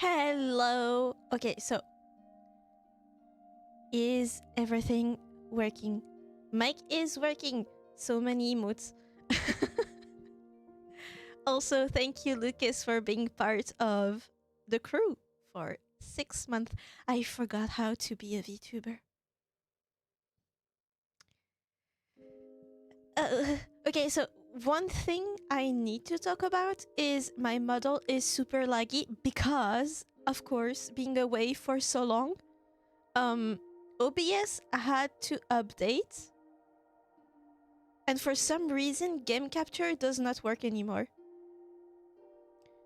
Hello. Okay, so is everything working? Mic is working. So many emotes. Also, thank you, Lucas, for being part of the crew for 6 months. I forgot how to be a VTuber. Okay, so one thing I need to talk about is my model is super laggy because, of course, being away for so long, OBS had to update, and for some reason, game capture does not work anymore.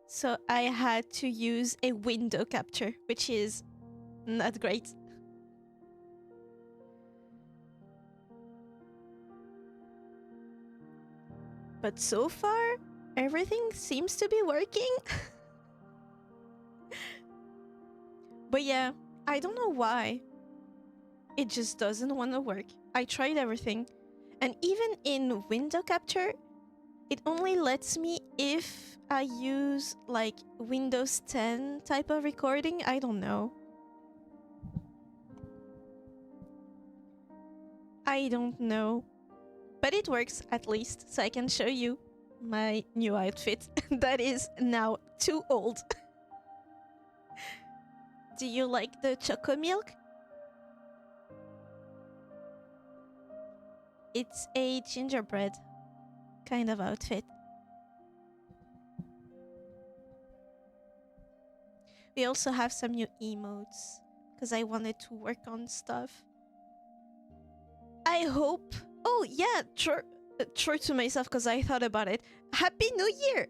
So I had to use a window capture, which is not great. But so far, everything seems to be working. But yeah, I don't know why. It just doesn't want to work. I tried everything. And even in window capture, it only lets me if I use like Windows 10 type of recording. I don't know. I don't know. But it works at least, so I can show you my new outfit that is now too old. Do you like the choco milk? It's a gingerbread kind of outfit. We also have some new emotes because I wanted to work on stuff. I hope. Oh yeah, true to myself because I thought about it. Happy New Year!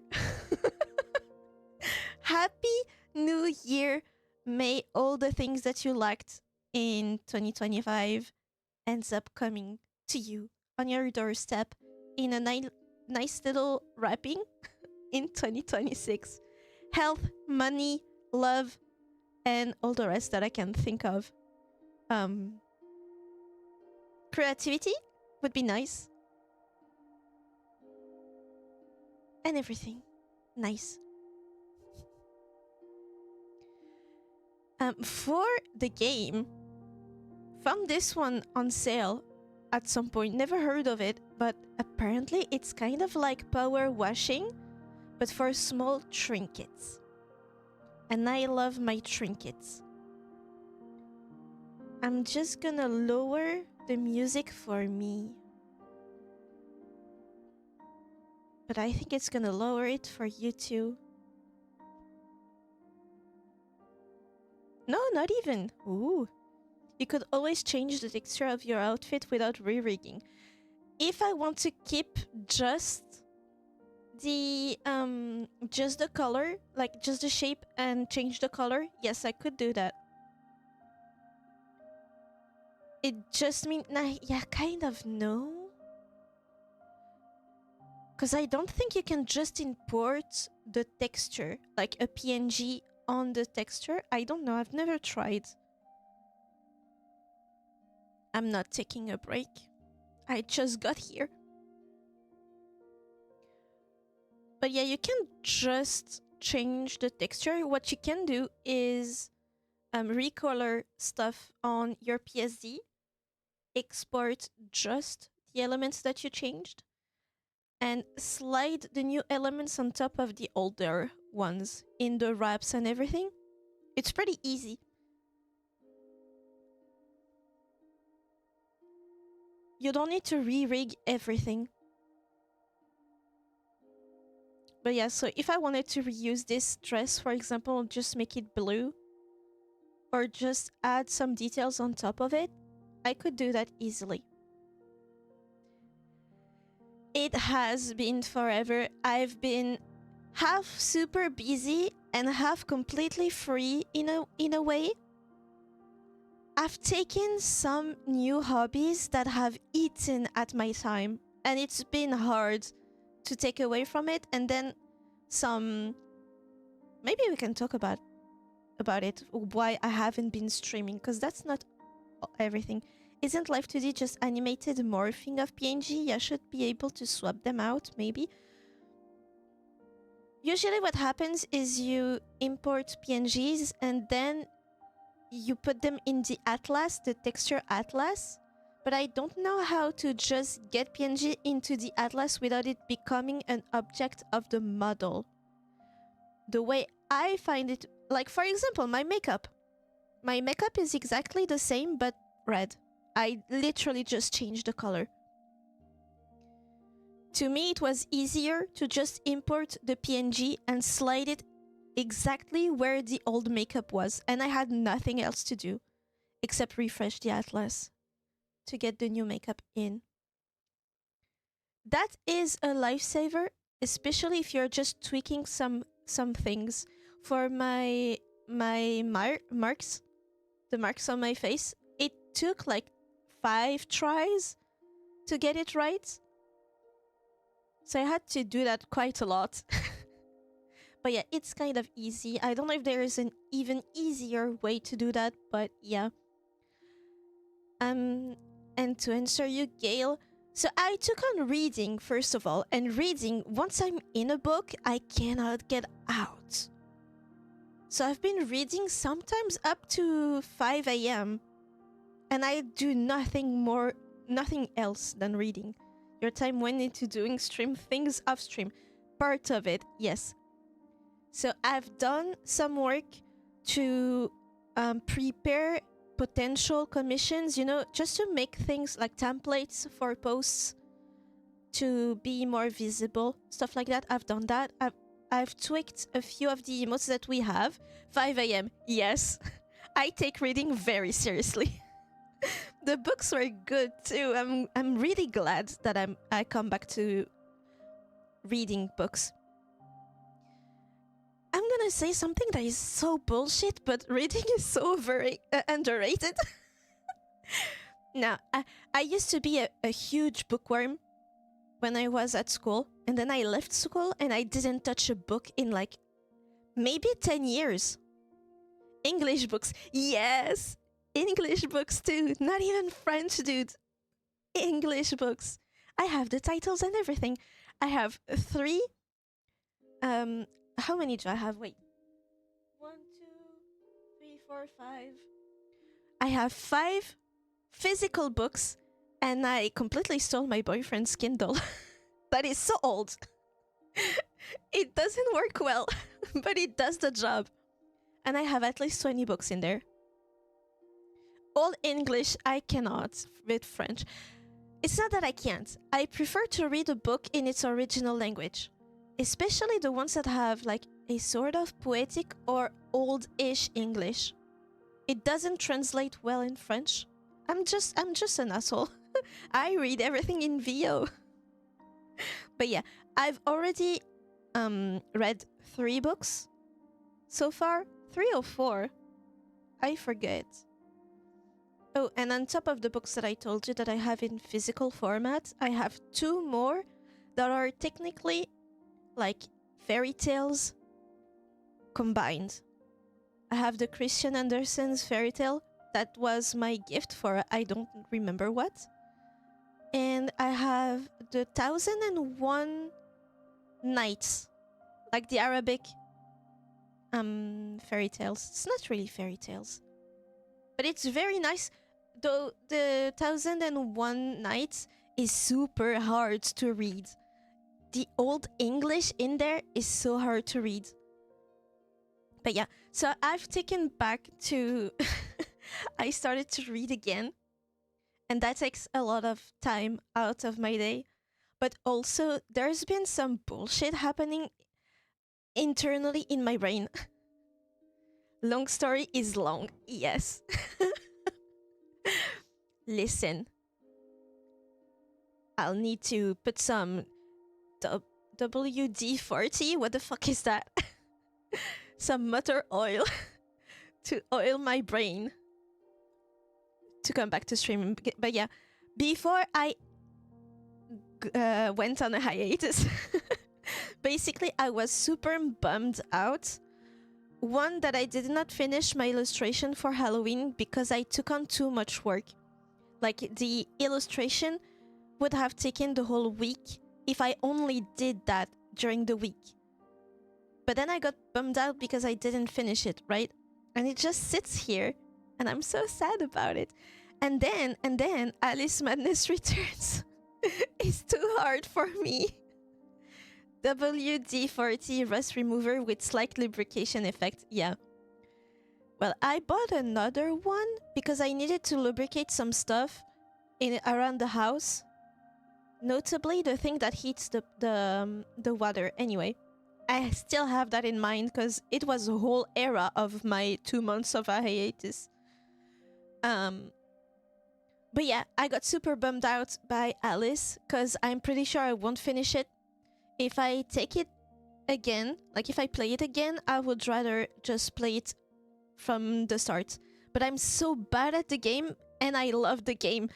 Happy New Year! May all the things that you lacked in 2025 ends up coming to you on your doorstep in a nice little wrapping in 2026. Health, money, love, and all the rest that I can think of. Creativity would be nice. And everything. Nice. For the game, found this one on sale at some point. Never heard of it, but apparently it's kind of like power washing, but for small trinkets. And I love my trinkets. I'm just gonna lower the music for me. But I think it's gonna lower it for you too. No, not even. Ooh. You could always change the texture of your outfit without re-rigging. If I want to keep just the color, like just the shape and change the color, yes, I could do that. It just means, yeah, kind of no. Because I don't think you can just import the texture, like a PNG on the texture. I don't know, I've never tried. I'm not taking a break. I just got here. But yeah, you can't just change the texture. What you can do is recolor stuff on your PSD, export just the elements that you changed, and slide the new elements on top of the older ones in the wraps and everything. It's pretty easy. You don't need to re-rig everything. But yeah, so if I wanted to reuse this dress, for example, just make it blue, or just add some details on top of it, I could do that easily. It has been forever. I've been half super busy and half completely free in a way. I've taken some new hobbies that have eaten at my time, and it's been hard to take away from it. And then some, maybe we can talk about it, why I haven't been streaming, because that's not everything. Isn't Life 2D just animated morphing of PNG? I should be able to swap them out, maybe. usually what happens is you import PNGs and then you put them in the atlas, the texture atlas. But I don't know how to just get PNG into the atlas without it becoming an object of the model. The way I find it, like for example, my makeup. My makeup is exactly the same but red. I literally just changed the color. To me, it was easier to just import the PNG and slide it exactly where the old makeup was, and I had nothing else to do except refresh the atlas to get the new makeup in. That is a lifesaver, especially if you're just tweaking some things. For my marks, the marks on my face, it took like 5 tries to get it right. So I had to do that quite a lot. But yeah, it's kind of easy. I don't know if there is an even easier way to do that, but yeah. And to answer you, Gail, so I took on reading first of all, and reading, once I'm in a book, I cannot get out. So I've been reading sometimes up to 5 a.m. and I do nothing else than reading. Your time went into doing stream things off stream. Part of it, yes. So I've done some work to prepare potential commissions, you know, just to make things like templates for posts to be more visible, stuff like that. I've done that. I've tweaked a few of the emotes that we have. 5 a.m. Yes, I take reading very seriously. The books were good too. I'm really glad that I come back to reading books. I'm gonna say something that is so bullshit, but reading is so very underrated. Now, I used to be a huge bookworm when I was at school, and then I left school and I didn't touch a book in like maybe 10 years. English books, yes! English books too, not even French, dude. English books. I have the titles and everything. I have 3. How many do I have? Wait. 1, 2, 3, 4, 5. I have 5 physical books, and I completely stole my boyfriend's Kindle. That is so old. It doesn't work well, but it does the job. And I have at least 20 books in there. All English, I cannot read French. It's not that I can't. I prefer to read a book in its original language. Especially the ones that have like a sort of poetic or old-ish English. It doesn't translate well in French. I'm just an asshole. I read everything in VO. But yeah, I've already read 3 books so far. 3 or 4. I forget. Oh, and on top of the books that I told you that I have in physical format, I have 2 more that are technically like fairy tales combined. I have the Christian Andersen's fairy tale. That was my gift for I don't remember what. And I have the 1001 Nights, like the Arabic fairy tales. It's not really fairy tales, but it's very nice. Though the 1001 Nights is super hard to read. The old English in there is so hard to read. But yeah, so I've taken back to... I started to read again. And that takes a lot of time out of my day. But also, there's been some bullshit happening internally in my brain. Long story is long, yes. Listen. I'll need to put some WD-40. What the fuck is that? Some motor oil to oil my brain to come back to streaming. But yeah, before I went on a hiatus, basically I was super bummed out. One, that I did not finish my illustration for Halloween because I took on too much work. Like, the illustration would have taken the whole week if I only did that during the week. But then I got bummed out because I didn't finish it, right? And it just sits here, and I'm so sad about it. And then Alice Madness returns. It's too hard for me. WD-40 rust remover with slight lubrication effect. Yeah. Well, I bought another one because I needed to lubricate some stuff around the house. Notably, the thing that heats the water. Anyway, I still have that in mind because it was a whole era of my 2 months of a hiatus. But yeah, I got super bummed out by Alice because I'm pretty sure I won't finish it. If I take it again, like if I play it again, I would rather just play it from the start. But I'm so bad at the game and I love the game.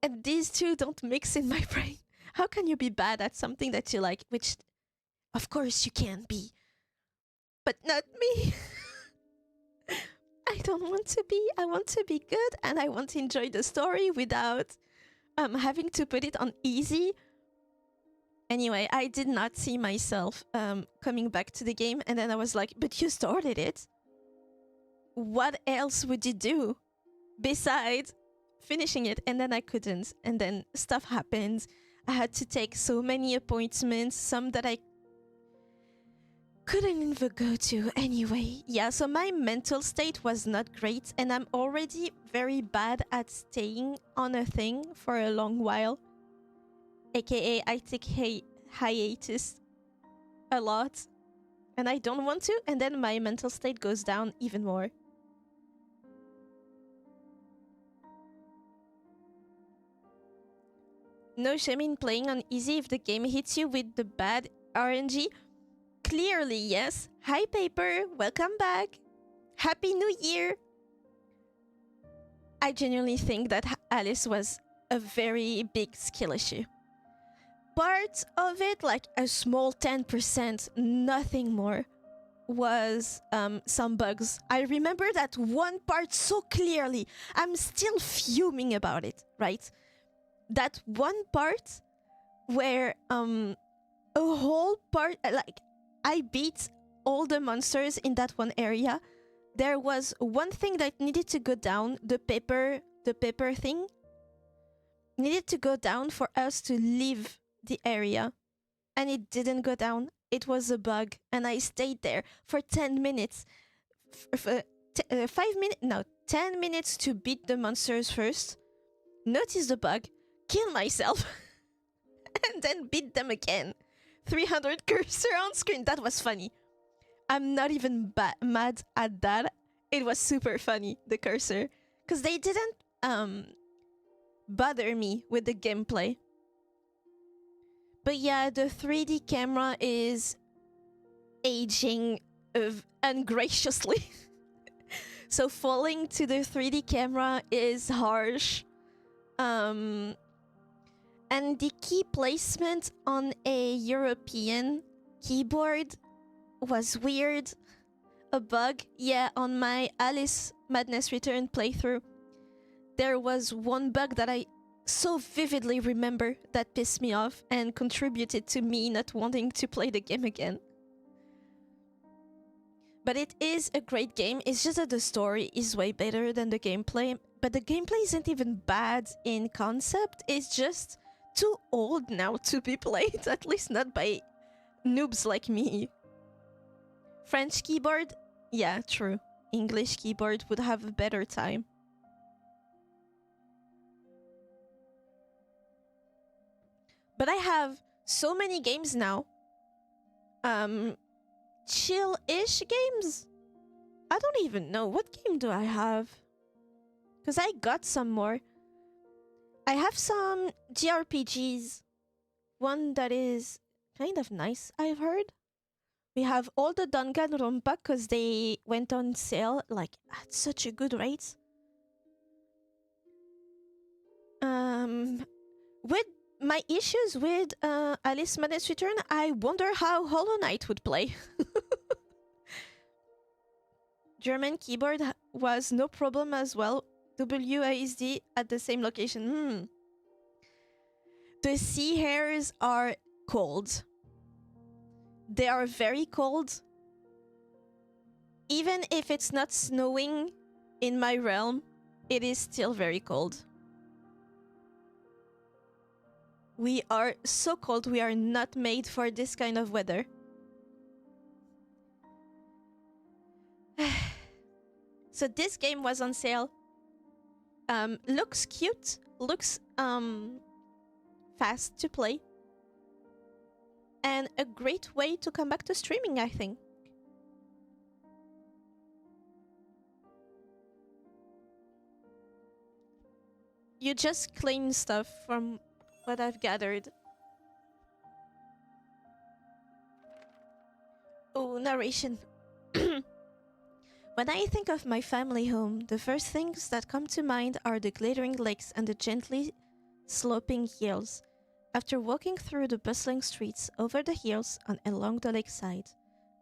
And these two don't mix in my brain. How can you be bad at something that you like? Which, of course, you can be. But not me. I don't want to be. I want to be good and I want to enjoy the story without having to put it on easy. Anyway, I did not see myself coming back to the game. And then I was like, but you started it. What else would you do besides finishing it? And then I couldn't. And then stuff happened. I had to take so many appointments, some that I couldn't even go to anyway. Yeah, so my mental state was not great. And I'm already very bad at staying on a thing for a long while. AKA, I take hiatus a lot. And I don't want to. And then my mental state goes down even more. No shame in playing on easy if the game hits you with the bad RNG. Clearly, yes. Hi, Paper. Welcome back. Happy New Year. I genuinely think that Alice was a very big skill issue. Part of it, like a small 10%, nothing more, was some bugs. I remember that one part so clearly. I'm still fuming about it, right? That one part where a whole part, like I beat all the monsters in that one area. There was one thing that needed to go down, the paper thing needed to go down for us to leave the area, and it didn't go down. It was a bug, and I stayed there for 10 minutes. 5 minutes, no, 10 minutes to beat the monsters first, notice the bug, kill myself, and then beat them again. 300 cursor on screen. That was funny. I'm not even mad at that. It was super funny, the cursor, because they didn't bother me with the gameplay. But yeah, the 3D camera is aging ungraciously. So falling to the 3D camera is harsh. And the key placement on a European keyboard was weird. A bug. Yeah, on my Alice Madness Return playthrough, there was one bug that I so vividly remember that pissed me off and contributed to me not wanting to play the game again. But it is a great game. It's just that the story is way better than the gameplay. But the gameplay isn't even bad in concept. It's just too old now to be played, at least not by noobs like me. French keyboard? Yeah, true. English keyboard would have a better time. But I have so many games now. Chill-ish games? I don't even know. What game do I have? Because I got some more. I have some JRPGs. One that is kind of nice, I've heard. We have all the Danganronpa because they went on sale like at such a good rate. With my issues with Alice Madness Return, I wonder how Hollow Knight would play. German keyboard was no problem as well. WASD at the same location. The sea hares are cold. They are very cold. even if it's not snowing in my realm, it is still very cold. We are so cold, we are not made for this kind of weather. So this game was on sale. Looks cute, looks fast to play, and a great way to come back to streaming, I think. You just clean stuff from what I've gathered. Oh, narration. When I think of my family home, the first things that come to mind are the glittering lakes and the gently sloping hills. After walking through the bustling streets, over the hills and along the lakeside,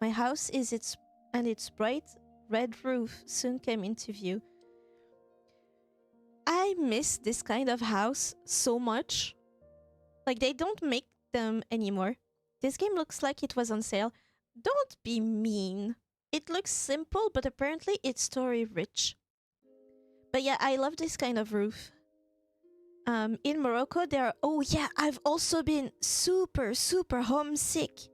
my house and its bright red roof soon came into view. I miss this kind of house so much. Like, they don't make them anymore. This game looks like it was on sale. Don't be mean. It looks simple, but apparently it's story rich. But yeah, I love this kind of roof. In Morocco, there are... Oh yeah, I've also been super, super homesick.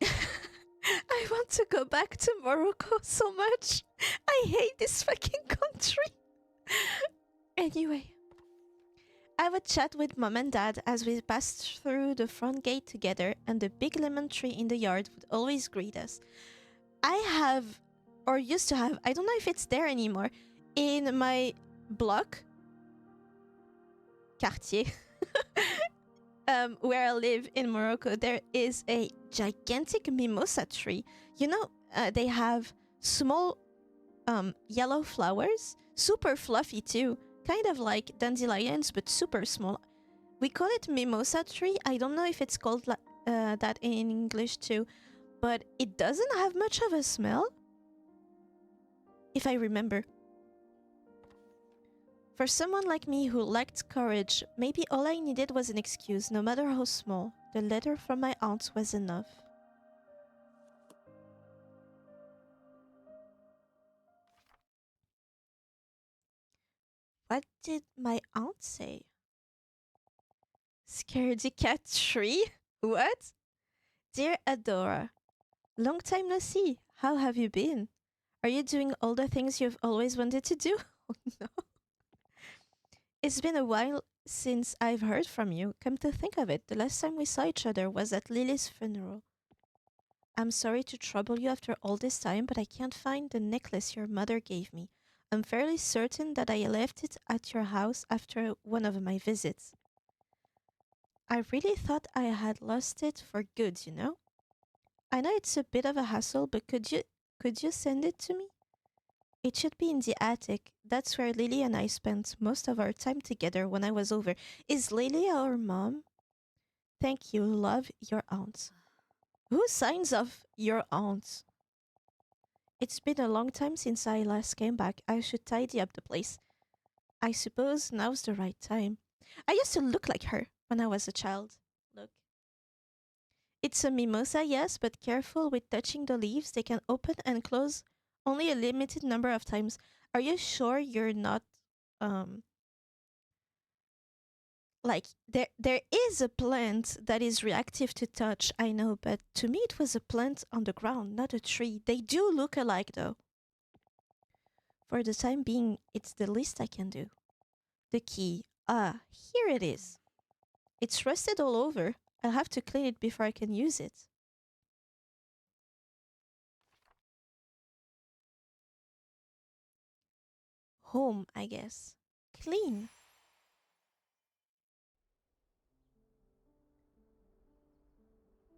I want to go back to Morocco so much. I hate this fucking country. Anyway. I would chat with mom and dad as we passed through the front gate together, and the big lemon tree in the yard would always greet us. I have, or used to have, I don't know if it's there anymore, in my block, quartier, where I live in Morocco, there is a gigantic mimosa tree. You know, they have small yellow flowers, super fluffy too. Kind of like dandelions, but super small. We call it mimosa tree. I don't know if it's called that in English too, but it doesn't have much of a smell, if I remember. For someone like me who lacked courage, maybe all I needed was an excuse, no matter how small. The letter from my aunt was enough. What did my aunt say? Scaredy cat tree? What? Dear Adora, long time no see. How have you been? Are you doing all the things you've always wanted to do? Oh no. It's been a while since I've heard from you. Come to think of it, the last time we saw each other was at Lily's funeral. I'm sorry to trouble you after all this time, but I can't find the necklace your mother gave me. I'm fairly certain that I left it at your house after one of my visits. I really thought I had lost it for good, you know? I know it's a bit of a hassle, but could you send it to me? It should be in the attic. That's where Lily and I spent most of our time together when I was over. Is Lily our mom? Thank you. Love, your aunt. Who signs off your aunt? It's been a long time since I last came back. I should tidy up the place. I suppose now's the right time. I used to look like her when I was a child. Look. It's a mimosa, yes, but careful with touching the leaves. They can open and close only a limited number of times. Are you sure you're not like there is a plant that is reactive to touch, I know, but to me it was a plant on the ground, not a tree. They do look alike though. For the time being, it's the least I can do. The key. Ah, here it is. It's rusted all over. I'll have to clean it before I can use it. Home, I guess. Clean.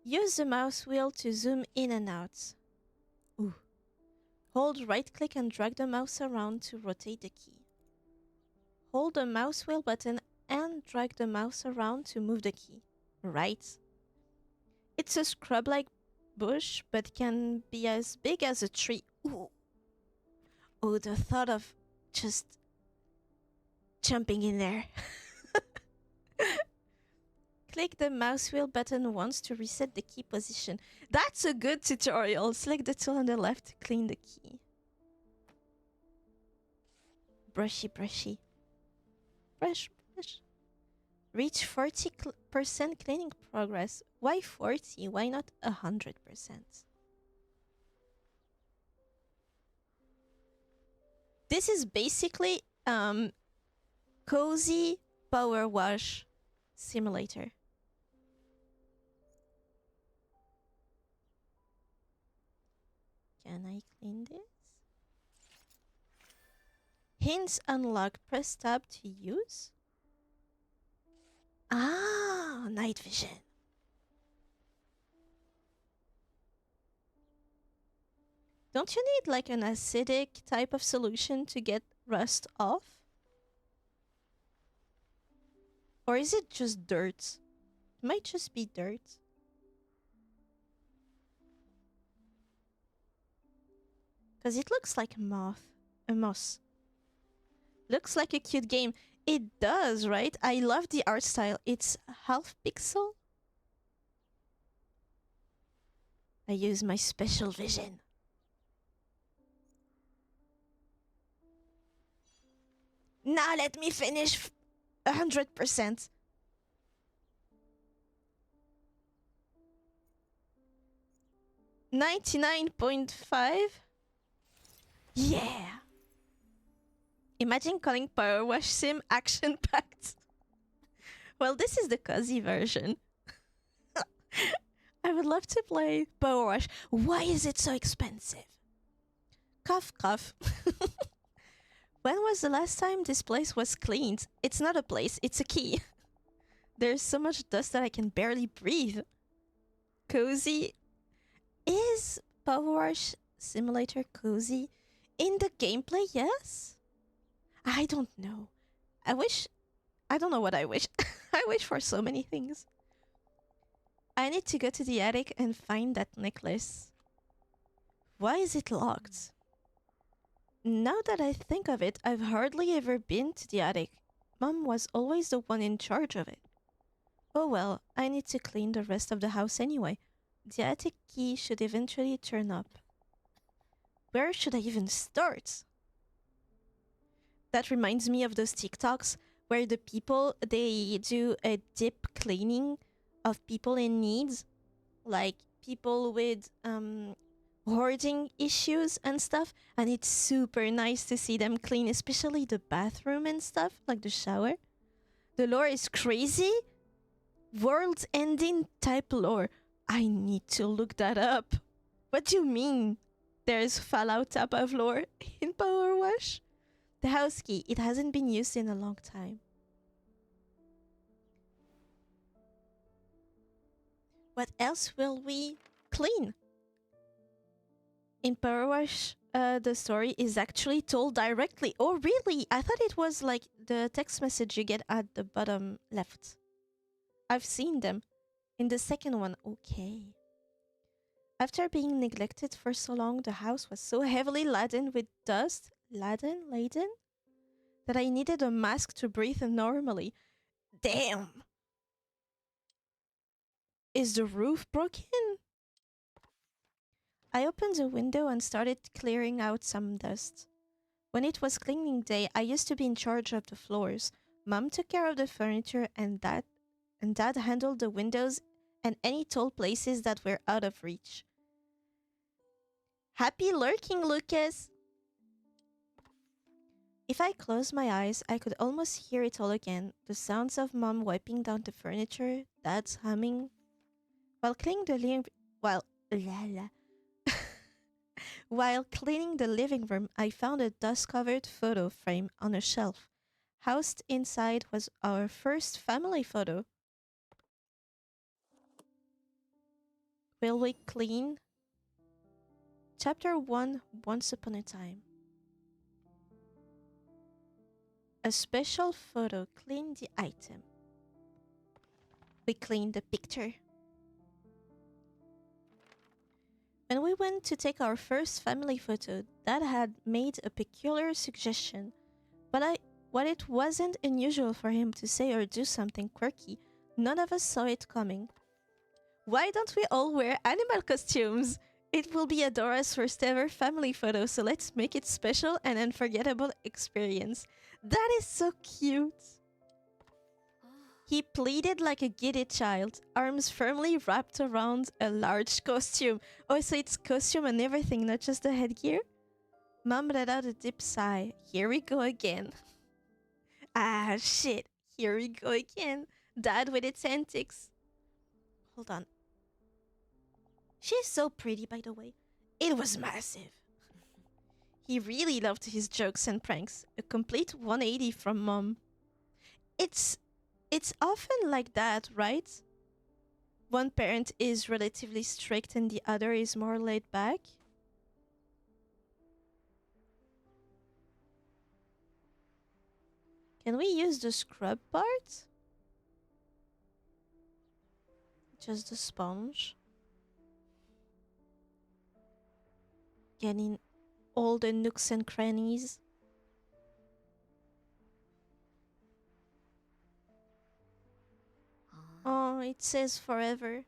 Use the mouse wheel to zoom in and out. Ooh. Hold right click and drag the mouse around to rotate the key. Hold the mouse wheel button and drag the mouse around to move the key. Right. It's a scrub-like bush, but can be as big as a tree. Ooh. Oh, the thought of just jumping in there. Click the mouse wheel button once to reset the key position. That's a good tutorial. Select the tool on the left to clean the key. Brushy, brushy. Brush, brush. Reach 40% cleaning progress. Why 40? Why not 100%? This is basically cozy power wash simulator. Can I clean this? Hints unlocked. Press tab to use. Ah, night vision. Don't you need like an acidic type of solution to get rust off? Or is it just dirt? It might just be dirt. Because it looks like a moss. Looks like a cute game. It does, right? I love the art style. It's half pixel. I use my special vision. Now let me finish 100%. $99.5. Yeah. Imagine calling Power Wash Sim action-packed. Well, this is the cozy version. I would love to play Power Wash. Why is it so expensive? Cough, cough. When was the last time this place was cleaned? It's not a place, it's a key. There's so much dust that I can barely breathe. Cozy. Is Power Wash Simulator cozy? In the gameplay, yes? I don't know. I don't know what I wish. I wish for so many things. I need to go to the attic and find that necklace. Why is it locked? Now that I think of it, I've hardly ever been to the attic. Mom was always the one in charge of it. Oh well, I need to clean the rest of the house anyway. The attic key should eventually turn up. Where should I even start? That reminds me of those TikToks where the people, they do a deep cleaning of people in need, like people with hoarding issues and stuff, and it's super nice to see them clean, especially the bathroom and stuff, like the shower. The lore is crazy. World-ending type lore. I need to look that up. What do you mean? There's Fallout type of lore in Power Wash? The house key. It hasn't been used in a long time. What else will we clean? In Power Wash, the story is actually told directly. Oh, really? I thought it was like the text message you get at the bottom left. I've seen them. In the second one, okay. After being neglected for so long, the house was so heavily laden with dust, laden, that I needed a mask to breathe normally. Damn! Is the roof broken? I opened the window and started clearing out some dust. When it was cleaning day, I used to be in charge of the floors. Mom took care of the furniture and Dad handled the windows and any tall places that were out of reach. Happy lurking, Lucas! If I closed my eyes, I could almost hear it all again. The sounds of Mom wiping down the furniture, Dad's humming. While cleaning the living room, I found a dust-covered photo frame on a shelf. Housed inside was our first family photo. Will we clean? Chapter 1, Once Upon a Time. A special photo. Clean the item. We cleaned the picture. When we went to take our first family photo, Dad had made a peculiar suggestion. But it wasn't unusual for him to say or do something quirky, None of us saw it coming. Why don't we all wear animal costumes? It will be Adora's first ever family photo, so let's make it special and unforgettable experience. That is so cute. He pleaded like a giddy child, arms firmly wrapped around a large costume. Oh, so it's costume and everything, not just the headgear? Mom let out a deep sigh. Here we go again. Ah, shit. Here we go again. Dad with its antics. Hold on. She's so pretty, by the way. It was massive. He really loved his jokes and pranks. A complete 180 from Mom. It's often like that, right? One parent is relatively strict and the other is more laid back. Can we use the scrub part? Just the sponge. Getting all the nooks and crannies. Oh, it says forever.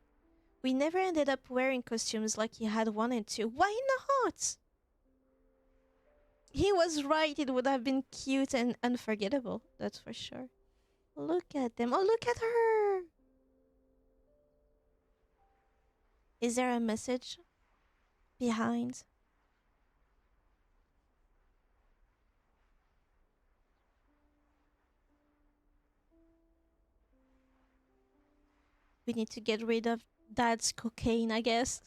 We never ended up wearing costumes like he had wanted to. Why not? He was right. It would have been cute and unforgettable. That's for sure. Look at them. Oh, look at her. Is there a message behind? We need to get rid of Dad's cocaine, I guess.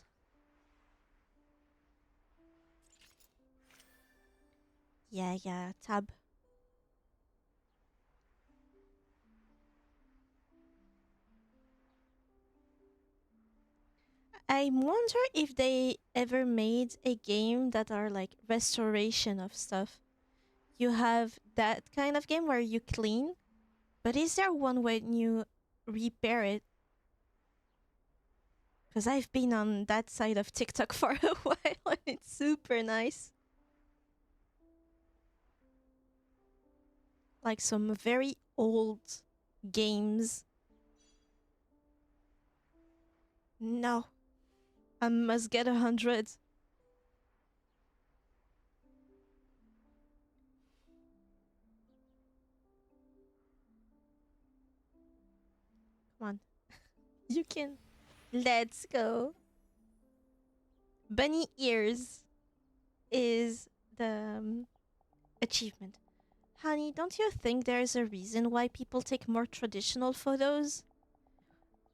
Yeah, tab. I wonder if they ever made a game that are like restoration of stuff. You have that kind of game where you clean, but is there one when you repair it? Because I've been on that side of TikTok for a while and it's super nice. Like some very old games. No. I must get 100. Come on. You can. Let's go. Bunny ears is the achievement. Honey, don't you think there's a reason why people take more traditional photos?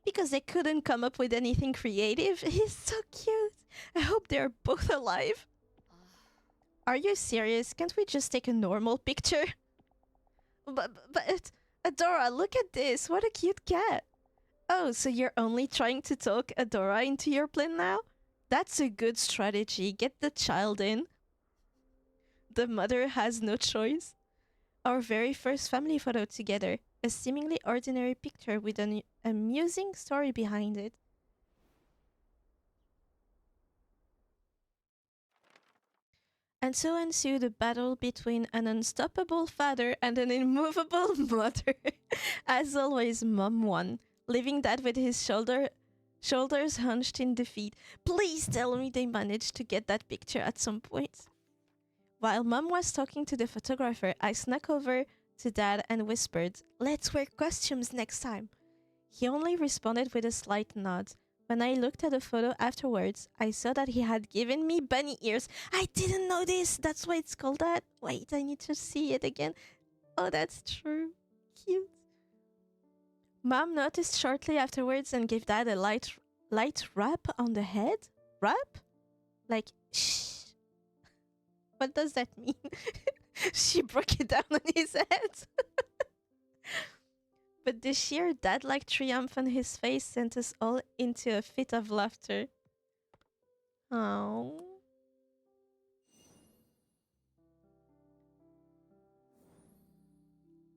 Because they couldn't come up with anything creative? He's so cute. I hope they're both alive. Are you serious? Can't we just take a normal picture? But Adora, look at this. What a cute cat. Oh, so you're only trying to talk Adora into your plan now? That's a good strategy. Get the child in. The mother has no choice. Our very first family photo together. A seemingly ordinary picture with an amusing story behind it. And so ensued a battle between an unstoppable father and an immovable mother. As always, Mom won, leaving Dad with his shoulders hunched in defeat. Please tell me they managed to get that picture at some point. While Mom was talking to the photographer, I snuck over to Dad and whispered, "Let's wear costumes next time." He only responded with a slight nod. When I looked at the photo afterwards, I saw that he had given me bunny ears. I didn't know this. That's why it's called that. Wait, I need to see it again. Oh, that's true. Cute. Mom noticed shortly afterwards and gave Dad a light rap on the head. Rap? Like, shh. What does that mean? She broke it down on his head. But the sheer dad-like triumph on his face sent us all into a fit of laughter. Oh.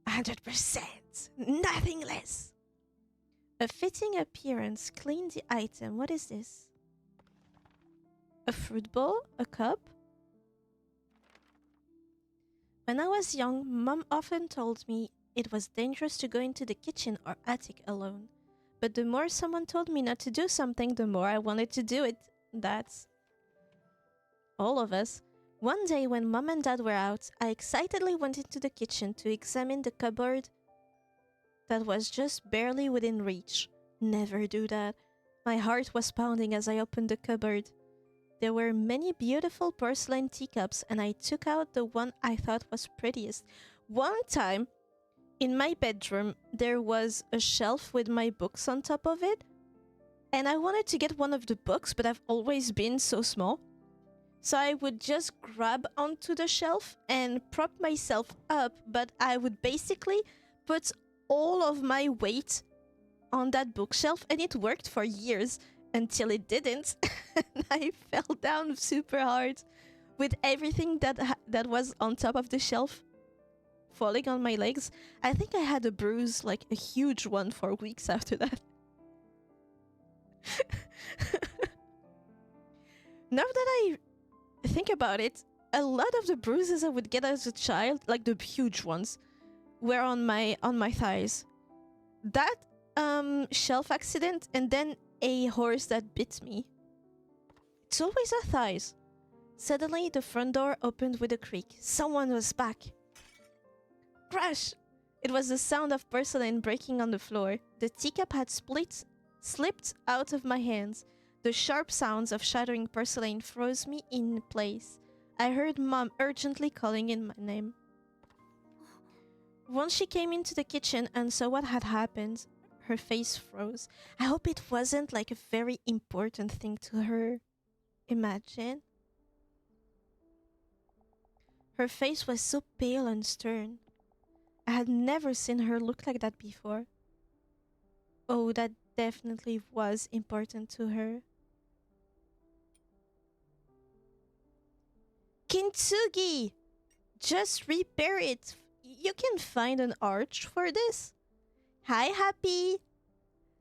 "100%. Nothing less." A fitting appearance. Clean the item. What is this? A fruit bowl? A cup? When I was young, Mom often told me it was dangerous to go into the kitchen or attic alone. But the more someone told me not to do something, the more I wanted to do it. That's all of us. One day when mom and dad were out, I excitedly went into the kitchen to examine the cupboard that was just barely within reach. Never do that. My heart was pounding as I opened the cupboard. There were many beautiful porcelain teacups, and I took out the one I thought was prettiest. One time, in my bedroom, there was a shelf with my books on top of it, and I wanted to get one of the books, but I've always been so small. So I would just grab onto the shelf and prop myself up, but I would basically put all of my weight on that bookshelf, and it worked for years until it didn't. And I fell down super hard with everything that was on top of the shelf falling on my legs. I think I had a bruise, like a huge one, for weeks after that. Now that I think about it, a lot of the bruises I would get as a child, like the huge ones, were on my thighs. That shelf accident, and then a horse that bit me. It's always our thighs. Suddenly, the front door opened with a creak. Someone was back. Crash! It was the sound of porcelain breaking on the floor. The teacup had slipped out of my hands. The sharp sounds of shattering porcelain froze me in place. I heard Mom urgently calling in my name. Once she came into the kitchen and saw what had happened, her face froze. I hope it wasn't like a very important thing to her. Imagine. Her face was so pale and stern. I had never seen her look like that before. Oh, that definitely was important to her. Kintsugi! Just repair it. You can find an arch for this. Hi, Happy!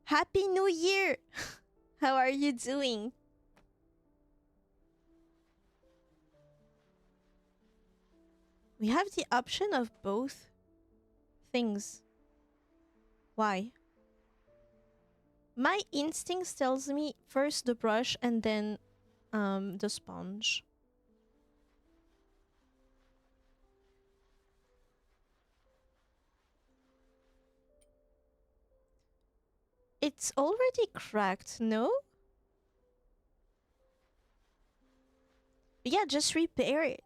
Happy New Year! How are you doing? We have the option of both things. Why? My instincts tells me first the brush and then the sponge. It's already cracked, no? But yeah, just repair it.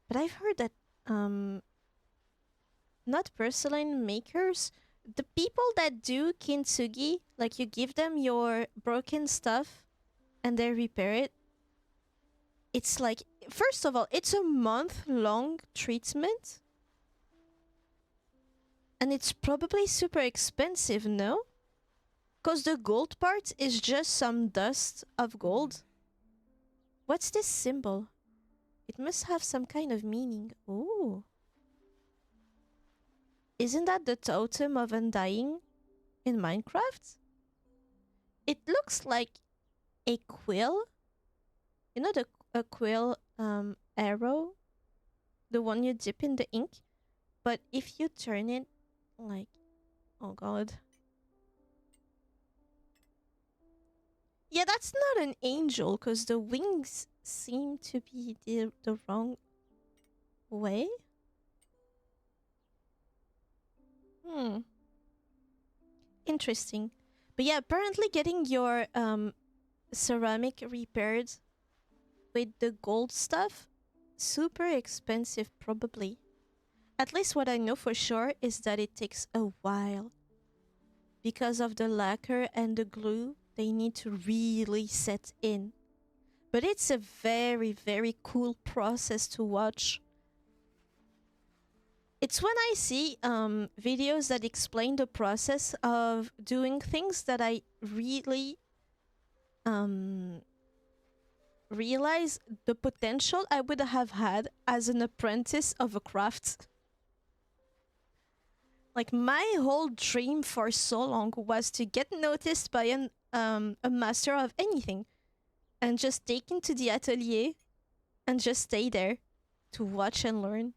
But I've heard that not porcelain makers, the people that do kintsugi, like you give them your broken stuff and they repair it. It's like, first of all, it's a month-long treatment. And it's probably super expensive, no? Because the gold part is just some dust of gold. What's this symbol? It must have some kind of meaning. Ooh. Isn't that the totem of undying in Minecraft? It looks like a quill. You know a quill arrow? The one you dip in the ink? But if you turn it like... Oh god. Yeah, that's not an angel, because the wings seem to be the wrong way. Interesting. But yeah, apparently getting your ceramic repaired with the gold stuff, super expensive probably. At least what I know for sure is that it takes a while. Because of the lacquer and the glue, they need to really set in. But it's a very, very cool process to watch. It's when I see videos that explain the process of doing things that I really realize the potential I would have had as an apprentice of a craft. Like, my whole dream for so long was to get noticed by a master of anything and just take into the atelier and just stay there to watch and learn.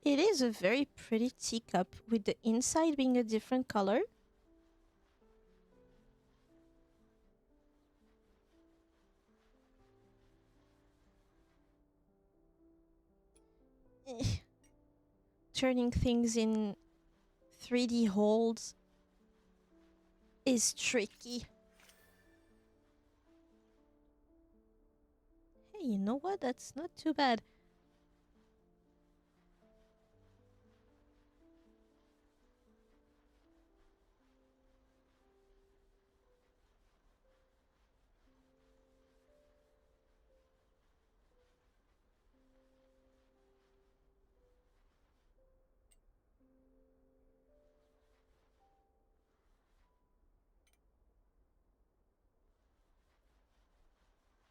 It is a very pretty teacup with the inside being a different color. Eh, turning things in 3D holds is tricky. Hey, you know what? That's not too bad.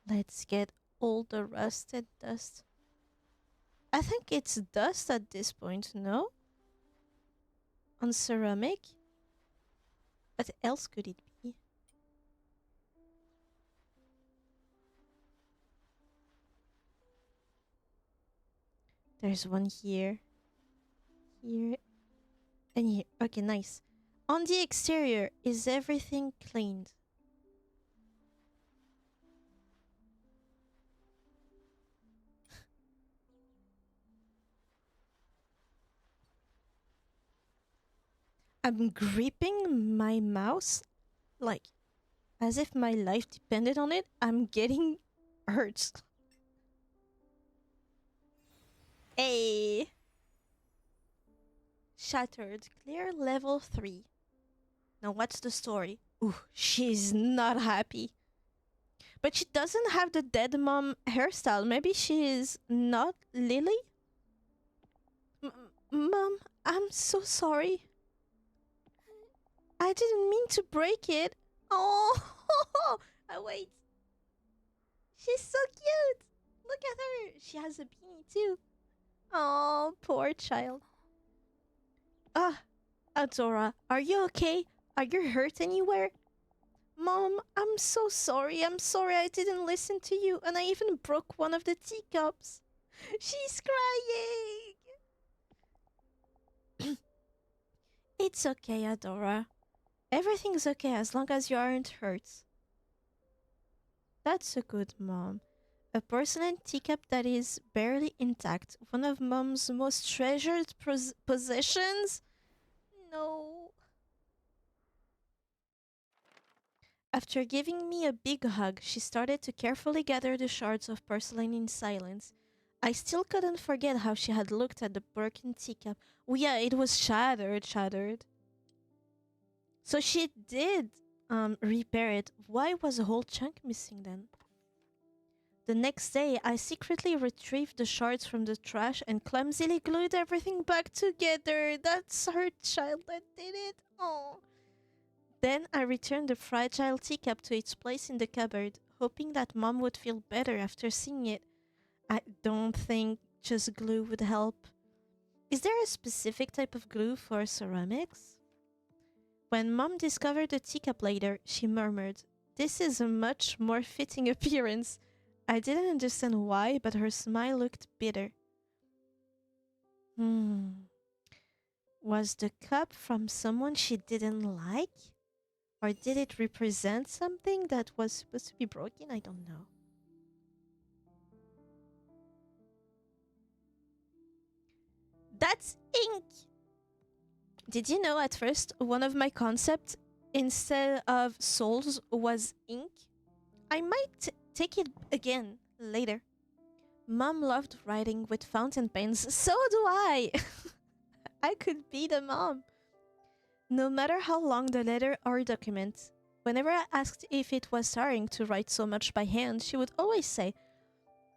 Let's get all the rusted dust. I think it's dust at this point, no? On ceramic? What else could it be? There's one here, here, and here. Okay, nice. On the exterior, is everything cleaned? I'm gripping my mouse like as if my life depended on it. I'm getting hurt. Hey! Shattered. Clear level 3. Now what's the story? Ooh, she's not happy. But she doesn't have the dead mom hairstyle. Maybe she is not Lily? Mom, I'm so sorry. I didn't mean to break it. Oh, wait. She's so cute. Look at her. She has a beanie too. Oh, poor child. Ah, Adora, are you okay? Are you hurt anywhere? Mom, I'm so sorry. I'm sorry I didn't listen to you, and I even broke one of the teacups. She's crying. It's okay, Adora. Everything's okay as long as you aren't hurt. That's a good mom. A porcelain teacup that is barely intact. One of mom's most treasured possessions? No. After giving me a big hug, she started to carefully gather the shards of porcelain in silence. I still couldn't forget how she had looked at the broken teacup. Oh yeah, it was shattered. So she did repair it. Why was a whole chunk missing then? The next day, I secretly retrieved the shards from the trash and clumsily glued everything back together. That's her child that did it. Oh. Then I returned the fragile teacup to its place in the cupboard, hoping that Mom would feel better after seeing it. I don't think just glue would help. Is there a specific type of glue for ceramics? When Mom discovered the teacup later, she murmured, "This is a much more fitting appearance." I didn't understand why, but her smile looked bitter. Was the cup from someone she didn't like? Or did it represent something that was supposed to be broken? I don't know. That's ink! Did you know at first one of my concepts instead of souls was ink? I might take it again later. Mom loved writing with fountain pens. So do I! I could be the mom. No matter how long the letter or document, whenever I asked if it was tiring to write so much by hand, she would always say,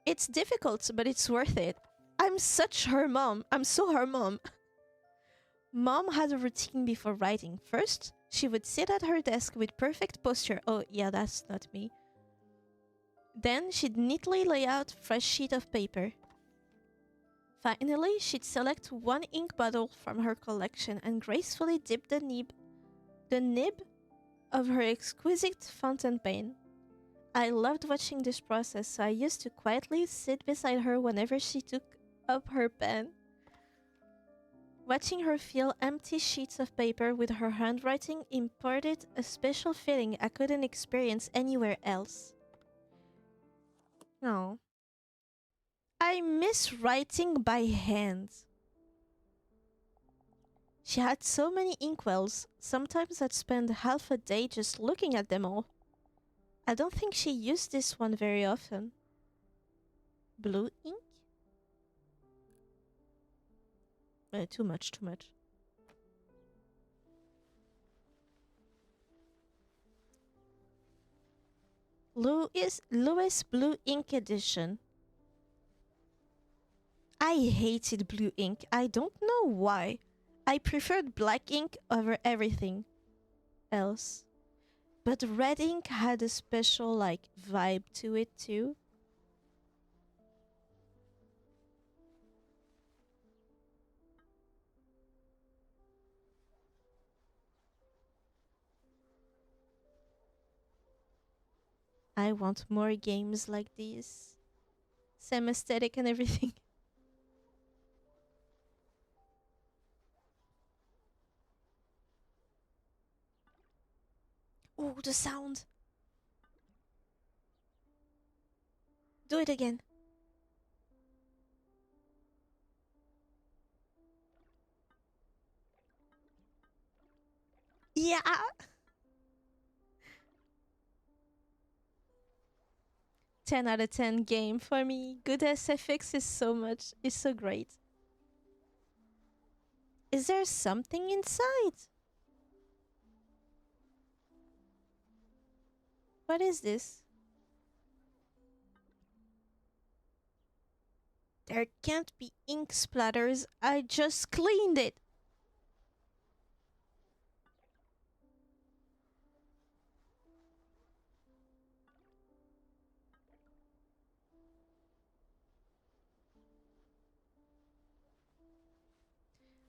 "It's difficult, but it's worth it." I'm such her mom. I'm so her mom. Mom had a routine before writing. First, she would sit at her desk with perfect posture. Oh, yeah, that's not me. Then she'd neatly lay out a fresh sheet of paper. Finally, she'd select one ink bottle from her collection and gracefully dip the nib of her exquisite fountain pen. I loved watching this process, so I used to quietly sit beside her whenever she took up her pen. Watching her fill empty sheets of paper with her handwriting imparted a special feeling I couldn't experience anywhere else. No. I miss writing by hand. She had so many inkwells, sometimes I'd spend half a day just looking at them all. I don't think she used this one very often. Blue ink? Too much, too much. Louis Blue Ink Edition. I hated blue ink. I don't know why. I preferred black ink over everything else. But red ink had a special like vibe to it too. I want more games like these. Same aesthetic and everything. Oh, the sound. Do it again. Yeah. 10 out of 10 game for me. Good SFX is so great. Is there something inside? What is this? There can't be ink splatters. I just cleaned it.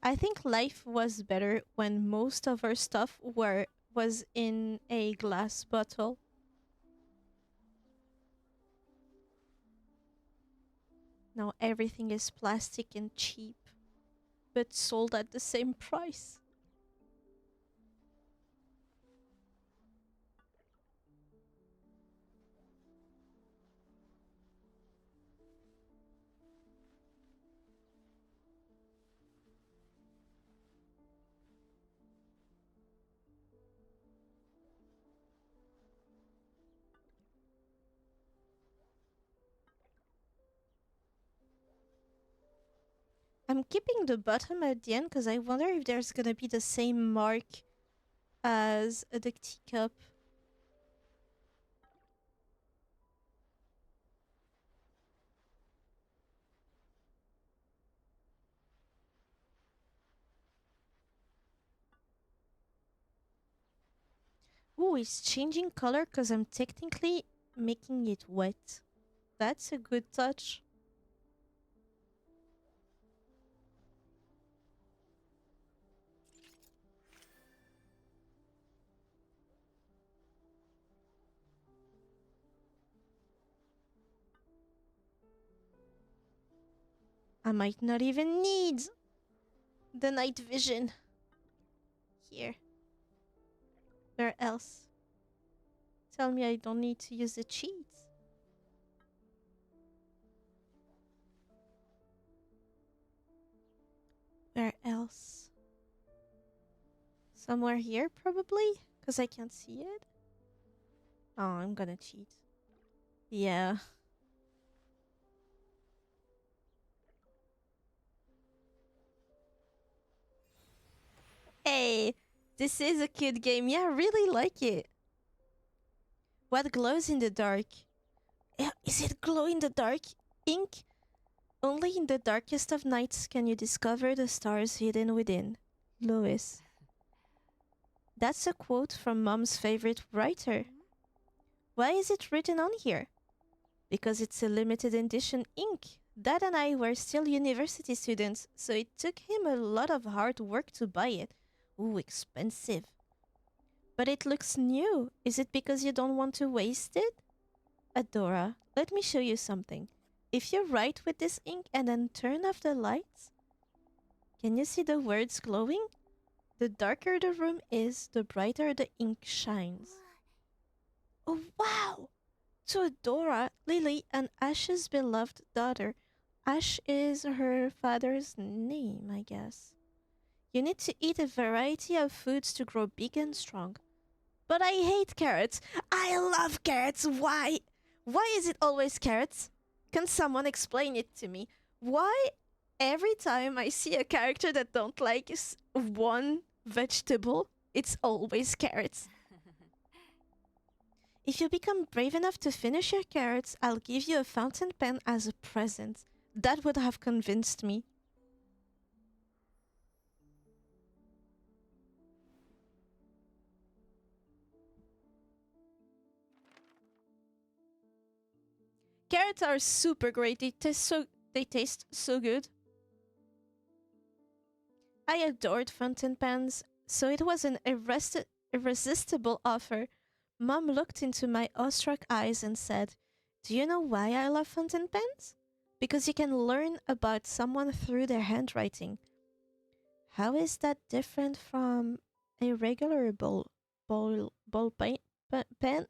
I think life was better when most of our stuff was in a glass bottle. Now everything is plastic and cheap, but sold at the same price. I'm keeping the bottom at the end because I wonder if there's gonna be the same mark as the teacup. Ooh, it's changing color because I'm technically making it wet. That's a good touch. I might not even need the night vision. Here. Where else? Tell me I don't need to use the cheats. Where else? Somewhere here, probably? Because I can't see it? Oh, I'm gonna cheat. Yeah. Hey, this is a cute game. Yeah, I really like it. What glows in the dark? Yeah, is it glow in the dark ink? Only in the darkest of nights can you discover the stars hidden within. Louis. That's a quote from Mom's favorite writer. Why is it written on here? Because it's a limited edition ink. Dad and I were still university students, so it took him a lot of hard work to buy it. Ooh, expensive. But it looks new. Is it because you don't want to waste it? Adora, let me show you something. If you write with this ink and then turn off the lights, Can you see the words glowing? The darker the room is, the brighter the ink shines. Oh, wow! To Adora, Lily, and Ash's beloved daughter. Ash is her father's name, I guess. You need to eat a variety of foods to grow big and strong. But I hate carrots. I love carrots. Why? Why is it always carrots? Can someone explain it to me? Why every time I see a character that don't like one vegetable, it's always carrots? If you become brave enough to finish your carrots, I'll give you a fountain pen as a present. That would have convinced me. Carrots are super great. They taste so good. I adored fountain pens, so it was an irresistible offer. Mom looked into my awestruck eyes and said, "Do you know why I love fountain pens? Because you can learn about someone through their handwriting." How is that different from a regular ball pen?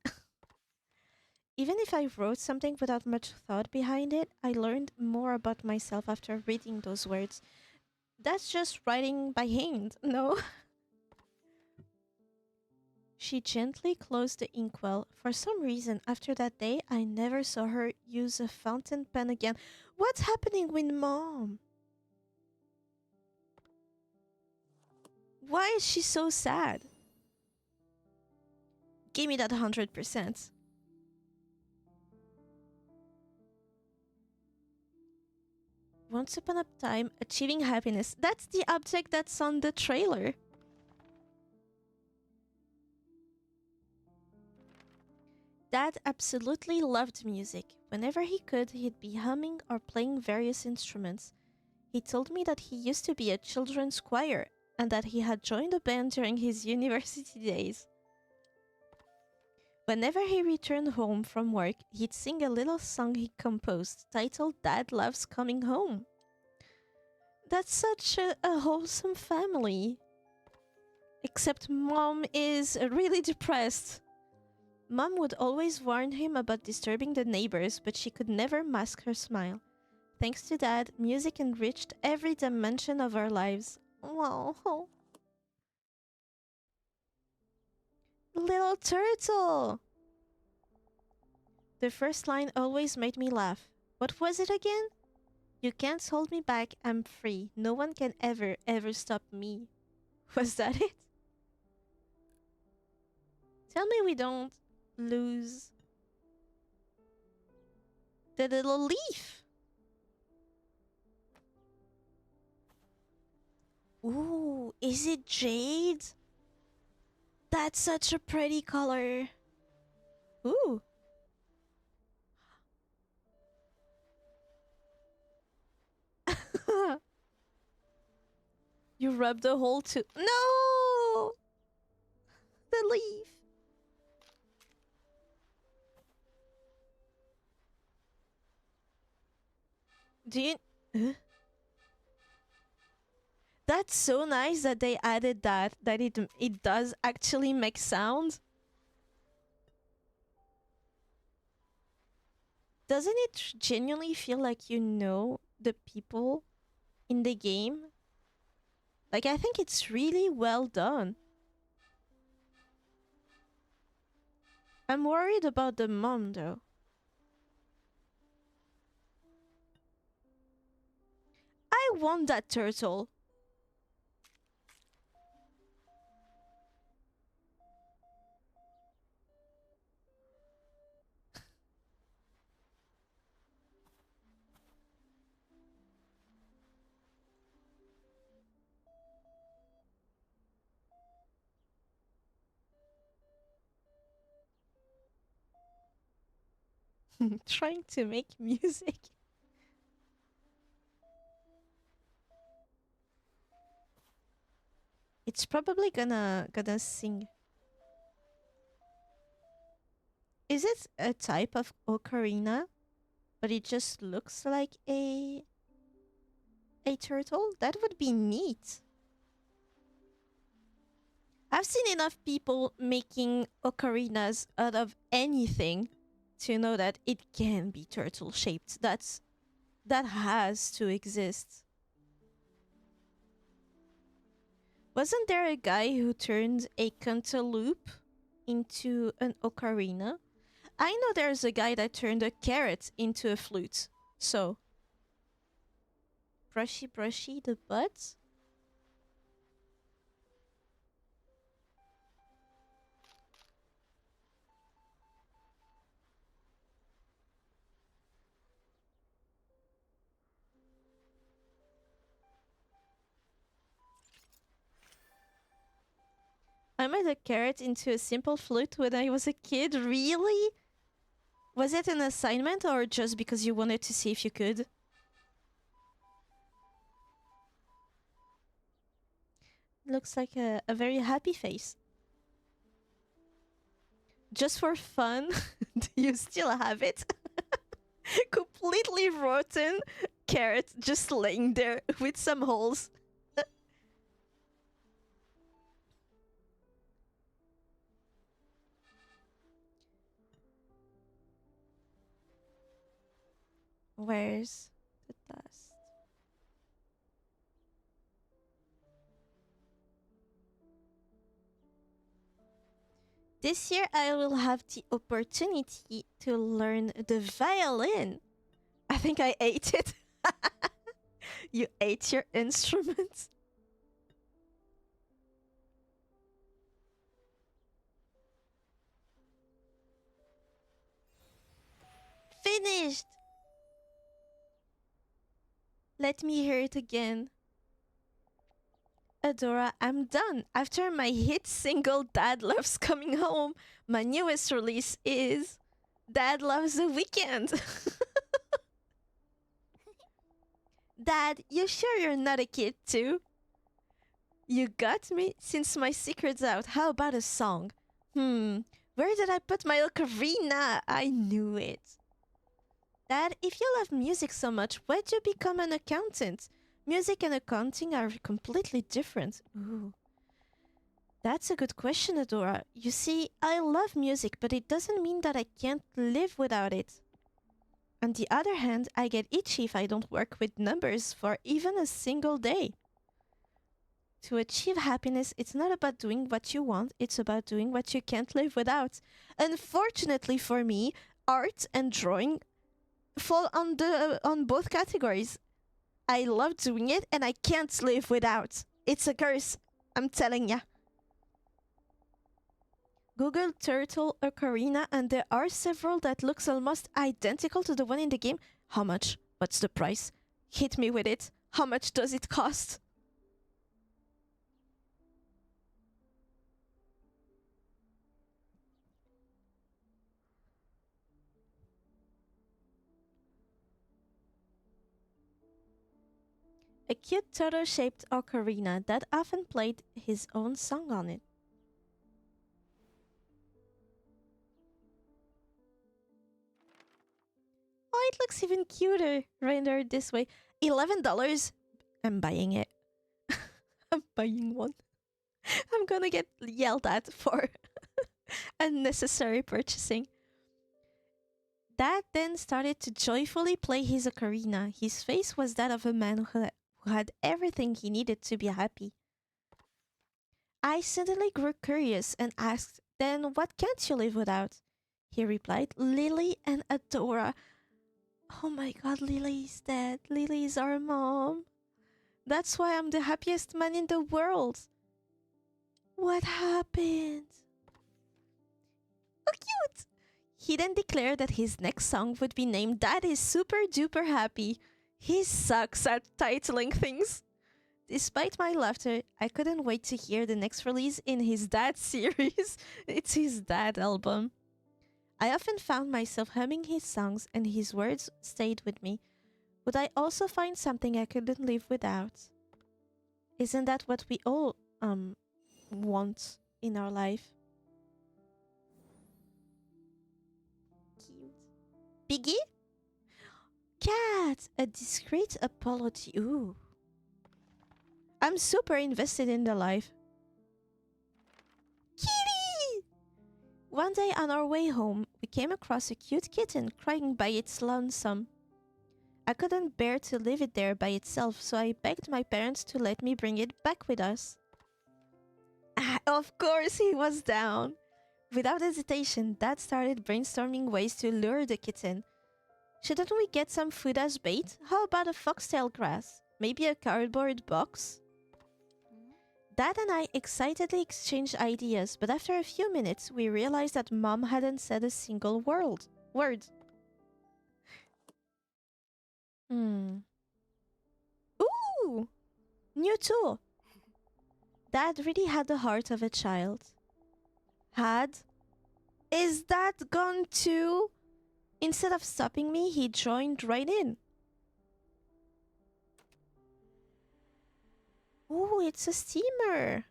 Even if I wrote something without much thought behind it, I learned more about myself after reading those words. That's just writing by hand, no? She gently closed the inkwell. For some reason, after that day, I never saw her use a fountain pen again. What's happening with Mom? Why is she so sad? Give me that 100%. Once upon a time, achieving happiness. That's the object that's on the trailer. Dad absolutely loved music. Whenever he could, he'd be humming or playing various instruments. He told me that he used to be a children's choir and that he had joined a band during his university days. Whenever he returned home from work, he'd sing a little song he composed titled Dad Loves Coming Home. That's such a wholesome family. Except Mom is really depressed. Mom would always warn him about disturbing the neighbors, but she could never mask her smile. Thanks to Dad, music enriched every dimension of our lives. Wow. Little turtle! The first line always made me laugh. What was it again? You can't hold me back, I'm free. No one can ever stop me. Was that it? Tell me we don't lose the little leaf. Ooh, is it jade? That's such a pretty color. Ooh. You rubbed the hole too. No! The leaf. Do you... That's so nice that they added that it does actually make sound. Doesn't it genuinely feel like you know the people in the game? Like, I think it's really well done. I'm worried about the mom, though. I want that turtle. Trying to make music. It's probably gonna sing. Is it a type of ocarina? But it just looks like a a turtle? That would be neat. I've seen enough people making ocarinas out of anything to know that it can be turtle shaped. That has to exist. Wasn't there a guy who turned a cantaloupe into an ocarina? I know there's a guy that turned a carrot into a flute. So, brushy brushy the butt? I made a carrot into a simple flute when I was a kid. Really? Was it an assignment or just because you wanted to see if you could? Looks like a very happy face. Just for fun? Do you still have it? Completely rotten carrot just laying there with some holes. Where's the dust? This year I will have the opportunity to learn the violin. I think I ate it. You ate your instrument? Finished! Let me hear it again. Adora, I'm done. After my hit single Dad Loves Coming Home, my newest release is Dad Loves the Weekend. Dad, you sure you're not a kid too? You got me since my secret's out. How about a song? Where did I put my ocarina? I knew it. Dad, if you love music so much, why'd you become an accountant? Music and accounting are completely different. Ooh. That's a good question, Adora. You see, I love music, but it doesn't mean that I can't live without it. On the other hand, I get itchy if I don't work with numbers for even a single day. To achieve happiness, it's not about doing what you want, it's about doing what you can't live without. Unfortunately for me, art and drawing fall on both categories. I love doing it and I can't live without. It's a curse, I'm telling ya. Google turtle ocarina and there are several that looks almost identical to the one in the game. How much? What's the price? Hit me with it. How much does it cost? A cute turtle-shaped ocarina that often played his own song on it. Oh, it looks even cuter rendered this way. $11? I'm buying it. I'm buying one. I'm gonna get yelled at for unnecessary purchasing. Dad then started to joyfully play his ocarina. His face was that of a man who had everything he needed to be happy. I suddenly grew curious and asked, Then what can't you live without? He replied, Lily and Adora. Oh my god, Lily's dead. Lily is our mom. That's why I'm the happiest man in the world. What happened? Oh, cute! He then declared that his next song would be named Dad is Super Duper Happy. He sucks at titling things. Despite my laughter, I couldn't wait to hear the next release in his Dad series. It's his Dad album. I often found myself humming his songs and his words stayed with me. Would I also find something I couldn't live without? Isn't that what we all want in our life? Cute. Piggy? Cat! A discreet apology. Ooh. I'm super invested in the life. Kitty! One day on our way home, we came across a cute kitten crying by its lonesome. I couldn't bear to leave it there by itself, so I begged my parents to let me bring it back with us. Of course, he was down. Without hesitation, Dad started brainstorming ways to lure the kitten. Shouldn't we get some food as bait? How about a foxtail grass? Maybe a cardboard box? Dad and I excitedly exchanged ideas, but after a few minutes, we realized that Mom hadn't said a single word. Ooh! New tool! Dad really had the heart of a child. Is that gone too? Instead of stopping me, he joined right in. Oh, it's a steamer.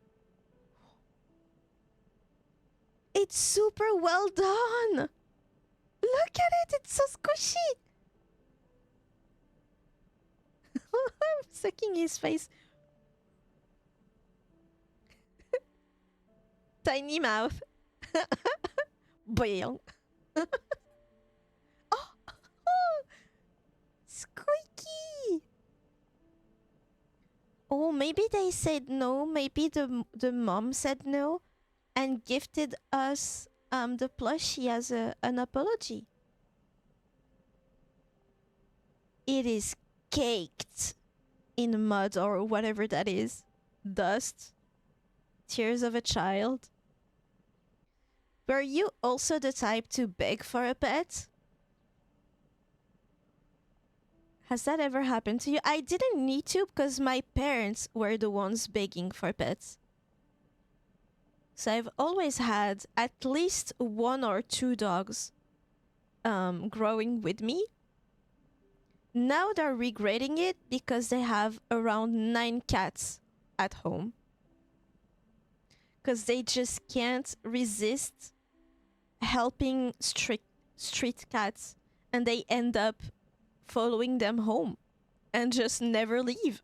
It's super well done. Look at it, it's so squishy. I'm sucking his face. Tiny mouth. Boing. Oh, squeaky. Oh, maybe they said no. Maybe the mom said no and gifted us the plushie as an apology. It is caked in mud or whatever that is. Dust. Tears of a child. Were you also the type to beg for a pet? Has that ever happened to you? I didn't need to because my parents were the ones begging for pets. So I've always had at least 1 or 2 dogs growing with me. Now they're regretting it because they have around 9 cats at home. Because they just can't resist helping street cats, and they end up following them home and just never leave.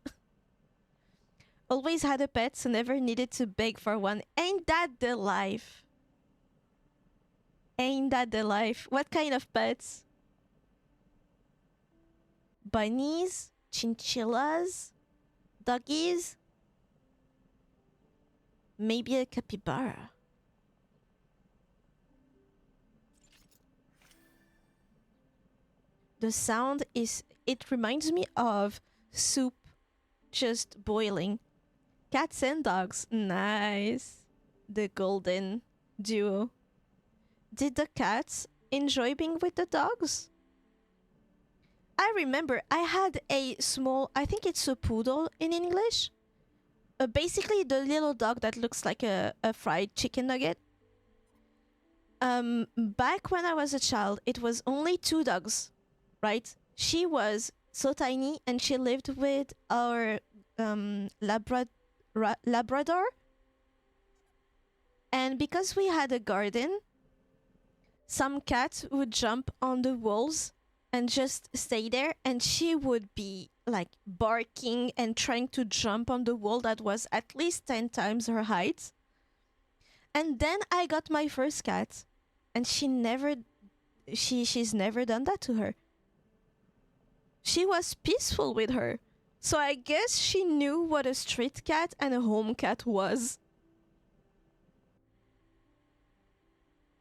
Always had a pet, so never needed to beg for one. Ain't that the life? Ain't that the life? What kind of pets? Bunnies? Chinchillas? Doggies? Maybe a capybara. The sound it reminds me of soup just boiling. Cats and dogs, nice. The golden duo. Did the cats enjoy being with the dogs? I remember I had a small, I think it's a poodle in English. Basically the little dog that looks like a fried chicken nugget. Back when I was a child, it was only 2 dogs. Right? She was so tiny and she lived with our Labrador. And because we had a garden, some cats would jump on the walls and just stay there, and she would be like barking and trying to jump on the wall that was at least 10 times her height. And then I got my first cat, and she's never done that to her. She was peaceful with her. So I guess she knew what a street cat and a home cat was.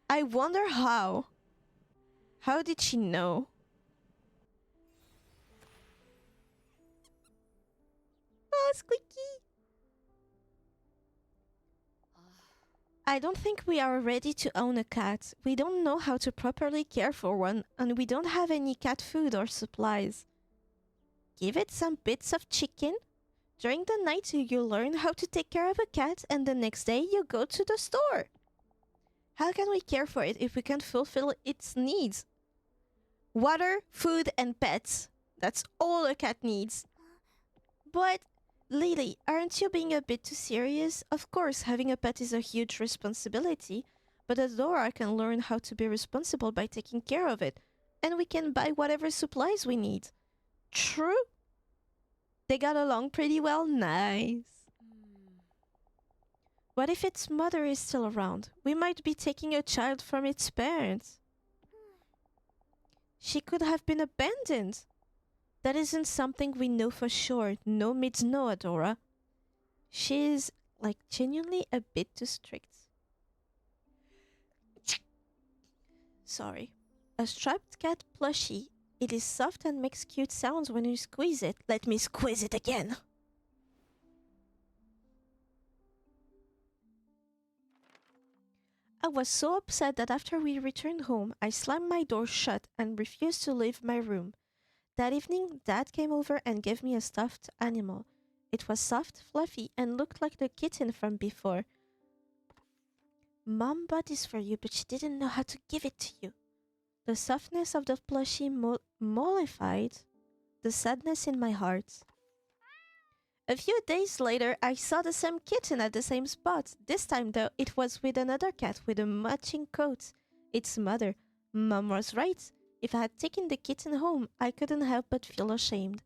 I wonder how. How did she know? Oh, squeaky. I don't think we are ready to own a cat. We don't know how to properly care for one, and we don't have any cat food or supplies. Give it some bits of chicken. During the night, you learn how to take care of a cat, and the next day you go to the store. How can we care for it if we can't fulfill its needs? Water, food, and pets. That's all a cat needs. But, Lily, aren't you being a bit too serious? Of course, having a pet is a huge responsibility, but Adora can learn how to be responsible by taking care of it, and we can buy whatever supplies we need. True? They got along pretty well? Nice. What if its mother is still around? We might be taking a child from its parents. She could have been abandoned. That isn't something we know for sure. No means no, Adora. She's, like, genuinely a bit too strict. Sorry. A striped cat plushie. It is soft and makes cute sounds when you squeeze it. Let me squeeze it again. I was so upset that after we returned home, I slammed my door shut and refused to leave my room. That evening, Dad came over and gave me a stuffed animal. It was soft, fluffy, and looked like the kitten from before. Mom bought this for you, but she didn't know how to give it to you. The softness of the plushie mollified the sadness in my heart. A few days later, I saw the same kitten at the same spot. This time, though, it was with another cat with a matching coat. Its mother. Mom was right. If I had taken the kitten home, I couldn't help but feel ashamed.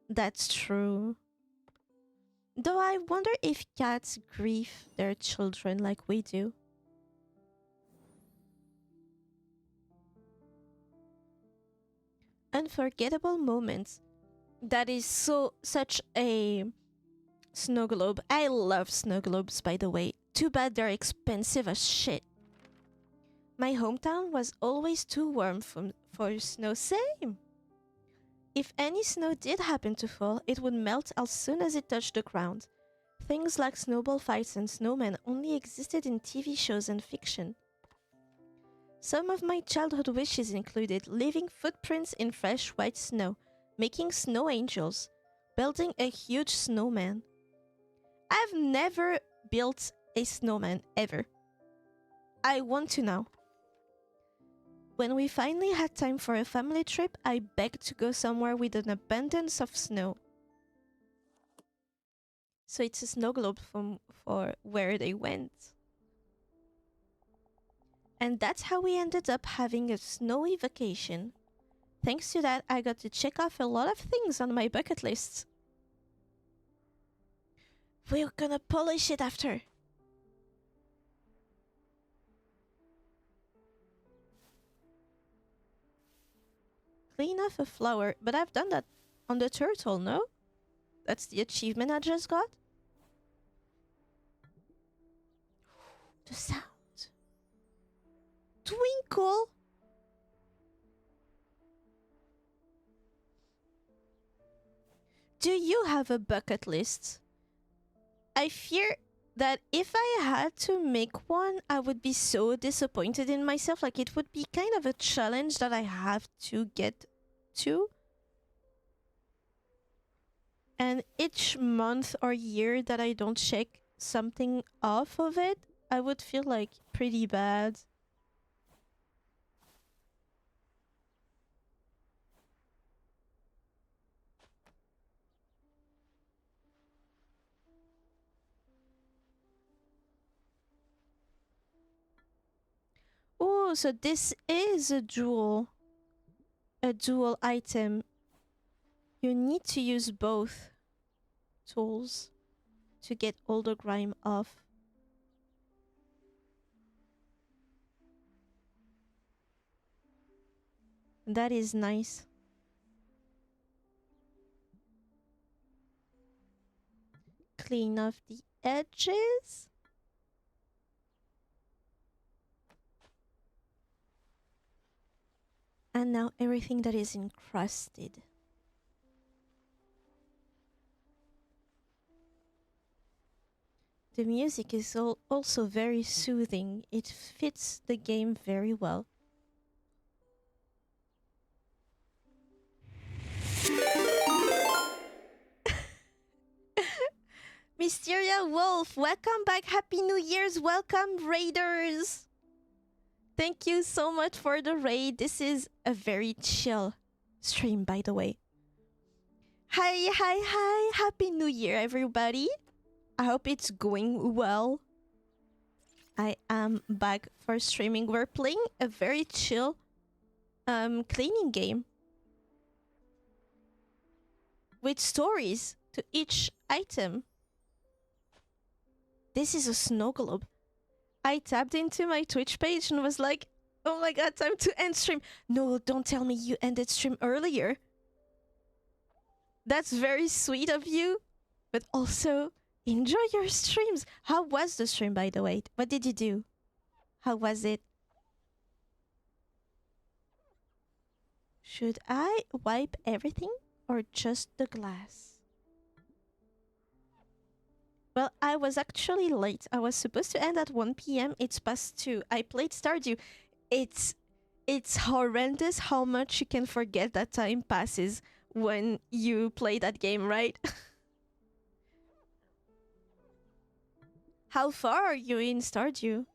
That's true. Though I wonder if cats grieve their children like we do. Unforgettable moments. That is such a snow globe. I love snow globes, by the way. Too bad they're expensive as shit. My hometown was always too warm for snow. Same. If any snow did happen to fall, it would melt as soon as it touched the ground. Things like snowball fights and snowmen only existed in TV shows and fiction. Some of my childhood wishes included leaving footprints in fresh white snow, making snow angels, building a huge snowman. I've never built a snowman ever. I want to now. When we finally had time for a family trip, I begged to go somewhere with an abundance of snow. So it's a snow globe for where they went. And that's how we ended up having a snowy vacation. Thanks to that, I got to check off a lot of things on my bucket list. We're gonna polish it after. Clean off a flower, but I've done that on the turtle, no? That's the achievement I just got? The sound. Twinkle! Do you have a bucket list? I fear that if I had to make one, I would be so disappointed in myself. Like, it would be kind of a challenge that I have to get to. And each month or year that I don't check something off of it, I would feel like pretty bad. Oh, so this is a dual item. You need to use both tools to get all the grime off. That is nice. Clean off the edges. And now everything that is encrusted. The music is also very soothing. It fits the game very well. Mysteria Wolf, welcome back. Happy New Year's. Welcome, Raiders. Thank you so much for the raid. This is a very chill stream, by the way. Hi, hi, hi. Happy New Year, everybody. I hope it's going well. I am back for streaming. We're playing a very chill cleaning game with stories. to each item. This is a snow globe. I tapped into my Twitch page and was like, oh my god, time to end stream. No, don't tell me you ended stream earlier. That's very sweet of you, but also enjoy your streams. How was the stream, by the way? What did you do? How was it? Should I wipe everything or just the glass? Well, I was actually late. I was supposed to end at 1 p.m. It's past 2. I played Stardew. It's horrendous how much you can forget that time passes when you play that game, right? How far are you in Stardew?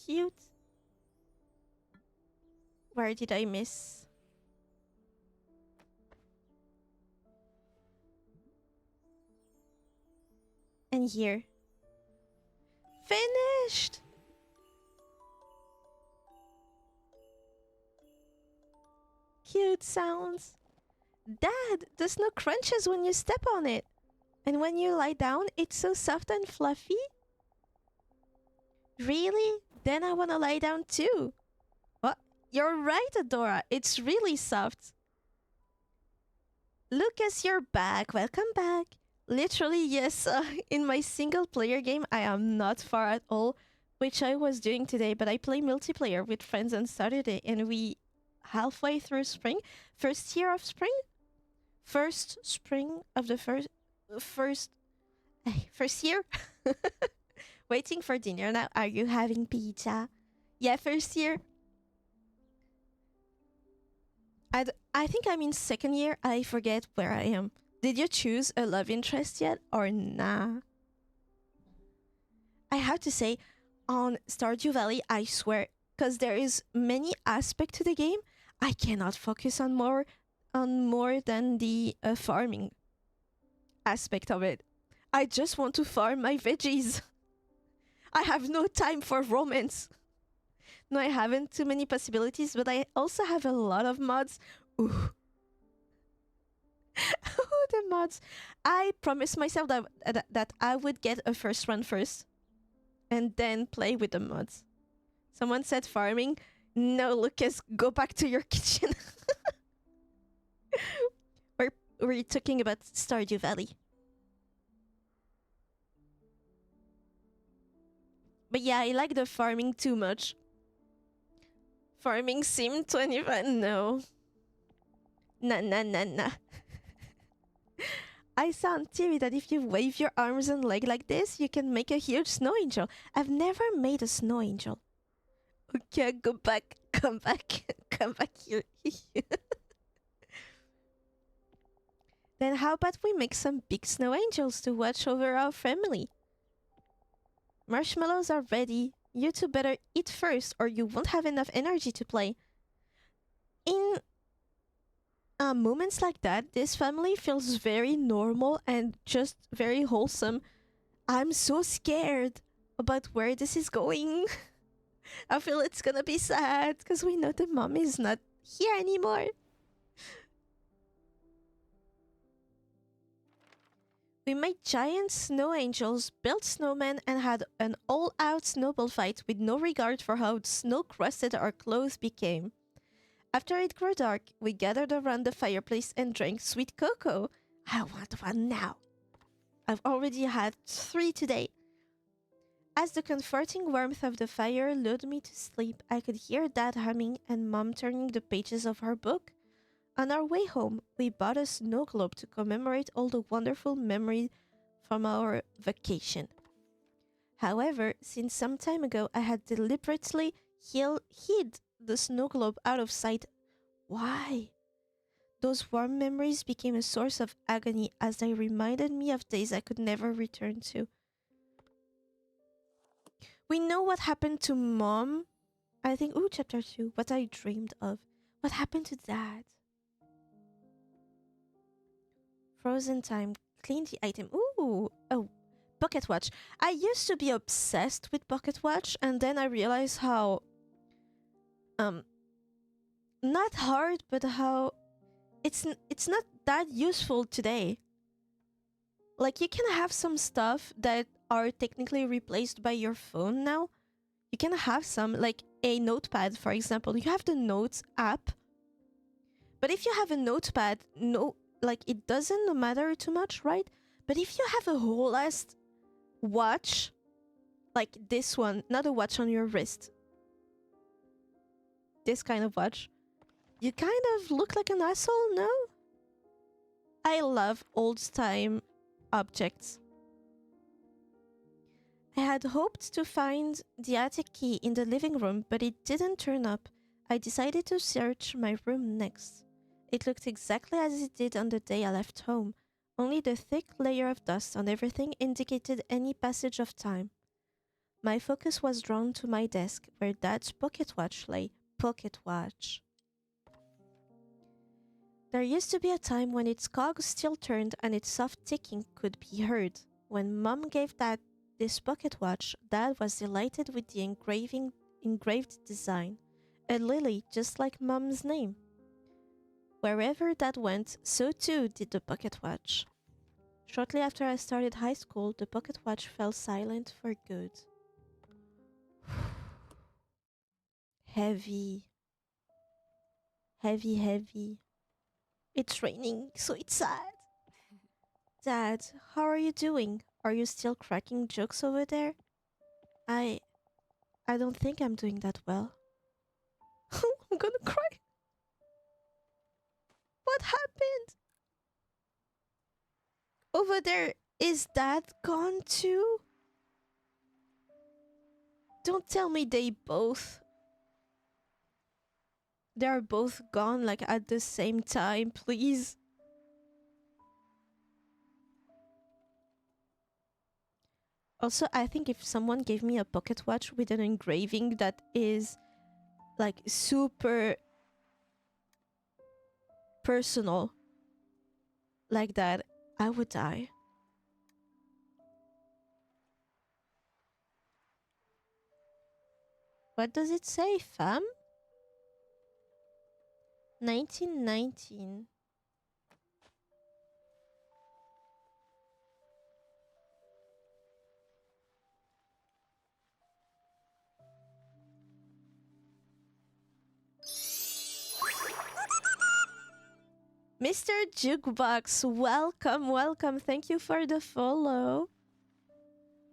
Cute. Where did I miss? And here. Finished! Cute sounds. Dad, the snow crunches when you step on it. And when you lie down, it's so soft and fluffy. Really? Then I want to lie down too. What? You're right, Adora. It's really soft. Lucas, you're back. Welcome back. Literally, yes. In my single player game, I am not far at all, which I was doing today, but I play multiplayer with friends on Saturday, and we halfway through spring. First year of spring? First spring of the first year? Waiting for dinner now. Are you having pizza? Yeah, first year. I think I'm in second year. I forget where I am. Did you choose a love interest yet or nah? I have to say, on Stardew Valley, I swear, because there is many aspects to the game, I cannot focus on more than the farming aspect of it. I just want to farm my veggies. I have no time for romance. No, I haven't too many possibilities, but I also have a lot of mods. Ooh. The mods. I promised myself that I would get a first run first and then play with the mods. Someone said farming. No, Lucas, go back to your kitchen. We're talking about Stardew Valley. But yeah, I like the farming too much. Farming sim 25? No. Nah. I saw on TV that if you wave your arms and leg like this, you can make a huge snow angel. I've never made a snow angel. Okay, go back. Come back. Come back here. Then how about we make some big snow angels to watch over our family? Marshmallows are ready. You two better eat first or you won't have enough energy to play. In moments like that, this family feels very normal and just very wholesome. I'm so scared about where this is going. I feel it's gonna be sad because we know the mom is not here anymore. We made giant snow angels, built snowmen, and had an all-out snowball fight with no regard for how snow-crusted our clothes became. After it grew dark, we gathered around the fireplace and drank sweet cocoa. I want one now. I've already had 3 today. As the comforting warmth of the fire lulled me to sleep, I could hear Dad humming and Mom turning the pages of her book. On our way home, we bought a snow globe to commemorate all the wonderful memories from our vacation. However, since some time ago, I had deliberately hid the snow globe out of sight. Why? Those warm memories became a source of agony as they reminded me of days I could never return to. We know what happened to Mom. I think, chapter 2, what I dreamed of. What happened to Dad? Frozen time. Clean the item. Ooh, oh, pocket watch. I used to be obsessed with pocket watch, and then I realized how not hard, but how it's not that useful today. Like you can have some stuff that are technically replaced by your phone now. You can have some like a notepad, for example. You have the Notes app, but if you have a notepad, no, like it doesn't matter too much, right? But if you have a whole ass watch, like this one, not a watch on your wrist, this kind of watch, you kind of look like an asshole, no? I love old time objects. I had hoped to find the attic key in the living room, but it didn't turn up. I decided to search my room next. It looked exactly as it did on the day I left home. Only the thick layer of dust on everything indicated any passage of time. My focus was drawn to my desk, where Dad's pocket watch lay. Pocket watch. There used to be a time when its cogs still turned and its soft ticking could be heard. When Mom gave Dad this pocket watch, Dad was delighted with the engraved design. A lily just like Mom's name. Wherever Dad went, so too did the pocket watch. Shortly after I started high school, the pocket watch fell silent for good. Heavy. Heavy, heavy. It's raining, so it's sad. Dad, how are you doing? Are you still cracking jokes over there? I don't think I'm doing that well. I'm gonna cry. What happened? Over there, is Dad gone too? Don't tell me they're both gone like at the same time, please. Also, I think if someone gave me a pocket watch with an engraving that is like super personal like that, I would die. What does it say, fam? 1919. Mr. Jukebox, welcome, welcome. Thank you for the follow.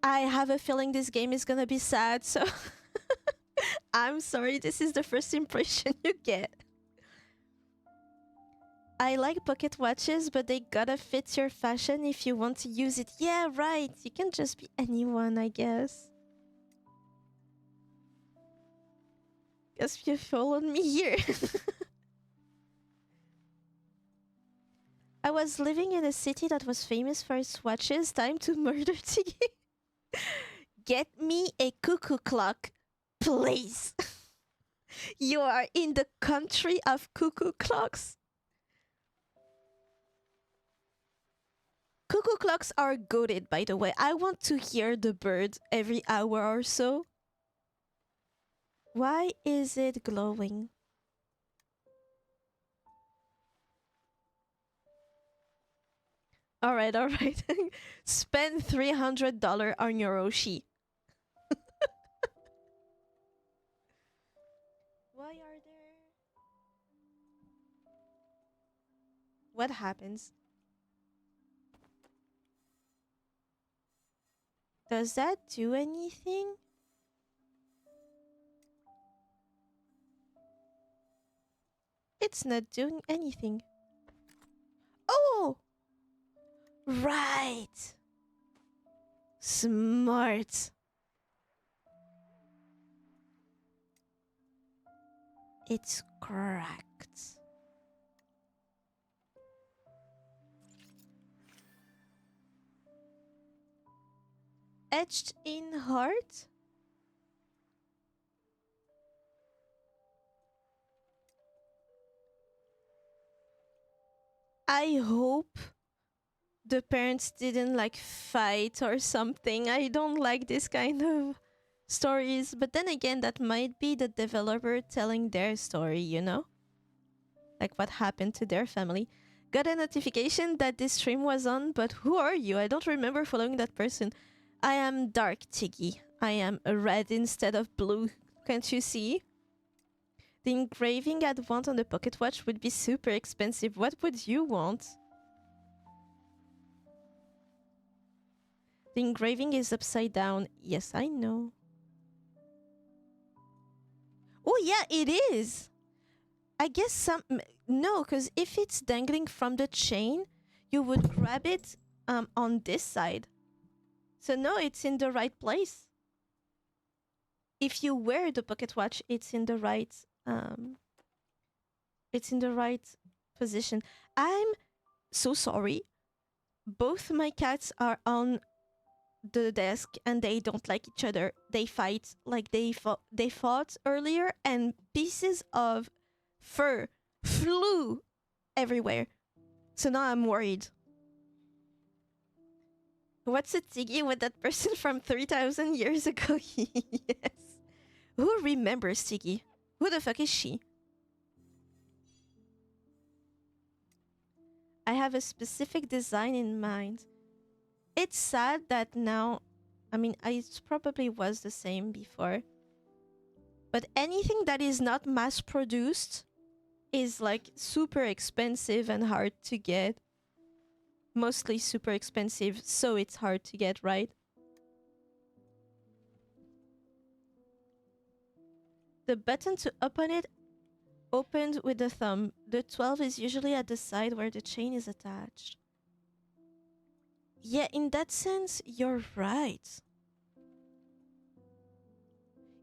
I have a feeling this game is gonna be sad, so I'm sorry, this is the first impression you get. I like pocket watches, but they gotta fit your fashion if you want to use it. Yeah, right. You can just be anyone, I guess. Guess you followed me here. I was living in a city that was famous for its watches. Time to murder Tiggy. Get me a cuckoo clock, please. You are in the country of cuckoo clocks. Cuckoo clocks are goated, by the way. I want to hear the bird every hour or so. Why is it glowing? Alright, alright. Spend $300 on your Oshi. Why are there... What happens? Does that do anything? It's not doing anything. Oh! Right! Smart. It's cracked. Etched in heart? I hope the parents didn't like fight or something. I don't like this kind of stories. But then again, that might be the developer telling their story, you know? like what happened to their family. Got a notification that this stream was on, but who are you? I don't remember following that person. I am Dark Tiggy. I am a red instead of blue. Can't you see? The engraving I'd want on the pocket watch would be super expensive. What would you want? The engraving is upside down. Yes, I know. Oh yeah, it is. I guess some... No, because if it's dangling from the chain, you would grab it on this side. So no, it's in the right place. If you wear the pocket watch, it's in the right position. I'm so sorry. Both my cats are on the desk and they don't like each other. They fight like they fought earlier, and pieces of fur flew everywhere. So now I'm worried. What's a Tiggy with that person from 3,000 years ago? Yes. Who remembers Tiggy? Who the fuck is she? I have a specific design in mind. It's sad that now... I mean, it probably was the same before. But anything that is not mass-produced is like super expensive and hard to get. Mostly super expensive, so it's hard to get, right? The button to open it opened with the thumb. The 12 is usually at the side where the chain is attached. Yeah, in that sense, you're right.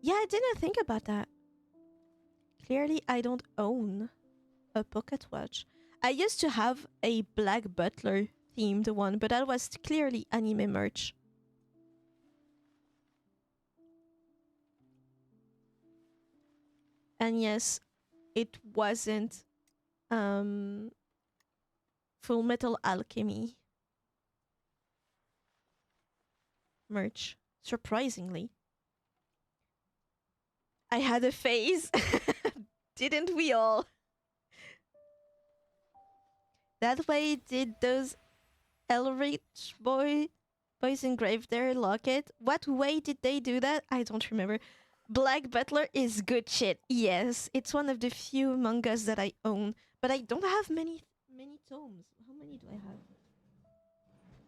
Yeah, I didn't think about that. Clearly, I don't own a pocket watch. I used to have a Black Butler themed one, but that was clearly anime merch. And yes, it wasn't Full Metal Alchemy merch, surprisingly. I had a phase. Didn't we all? That way did those Elrich boys engrave their locket. What way did they do that? I don't remember. Black Butler is good shit. Yes, it's one of the few mangas that I own, but I don't have many tomes. How many do I have?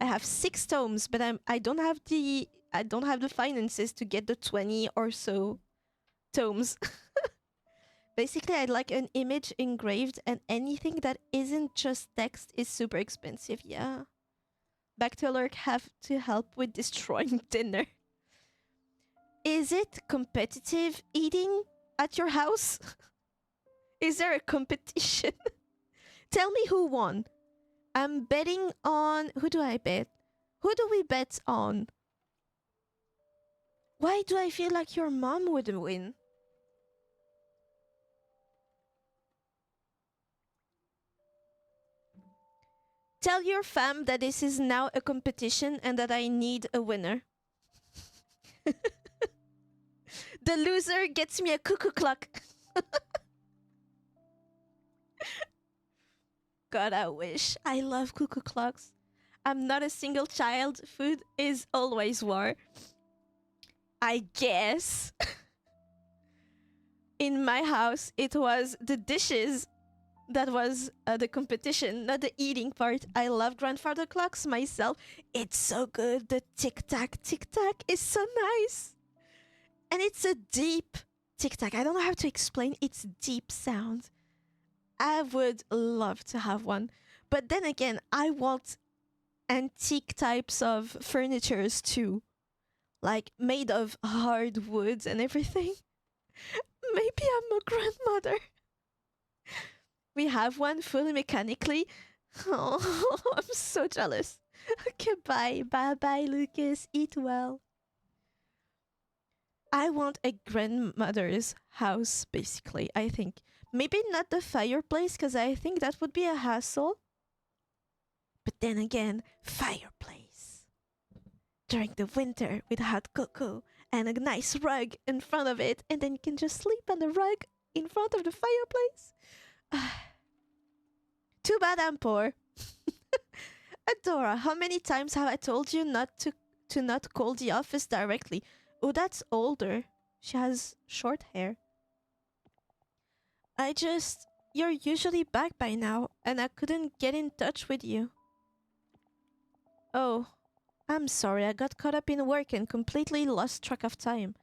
I have 6 tomes, but I don't have the finances to get the 20 or so tomes. Basically, I'd like an image engraved, and anything that isn't just text is super expensive. Yeah. Back to Lurk have to help with destroying dinner. Is it competitive eating at your house? Is there a competition? Tell me who won. I'm betting on... Who do I bet? Who do we bet on? Why do I feel like your mom would win? Tell your fam that this is now a competition and that I need a winner. The loser gets me a cuckoo clock. God, I wish. I love cuckoo clocks. I'm not a single child. Food is always war. I guess. In my house, it was the dishes that was the competition, not the eating part. I love grandfather clocks myself. It's so good. The tic-tac, tic-tac is so nice. And it's a deep tic-tac. I don't know how to explain its deep sound. I would love to have one. But then again, I want antique types of furnitures too. Like made of hard woods and everything. Maybe I'm a grandmother. We have one fully mechanically. Oh, I'm so jealous. Okay, bye. Bye-bye, Lucas. Eat well. I want a grandmother's house, basically, I think. Maybe not the fireplace, because I think that would be a hassle. But then again, fireplace. During the winter with hot cocoa and a nice rug in front of it, and then you can just sleep on the rug in front of the fireplace. Too bad I'm poor. Adora, how many times have I told you to not call the office directly? Oh, that's older. She has short hair. You're usually back by now, and I couldn't get in touch with you. Oh, I'm sorry, I got caught up in work and completely lost track of time.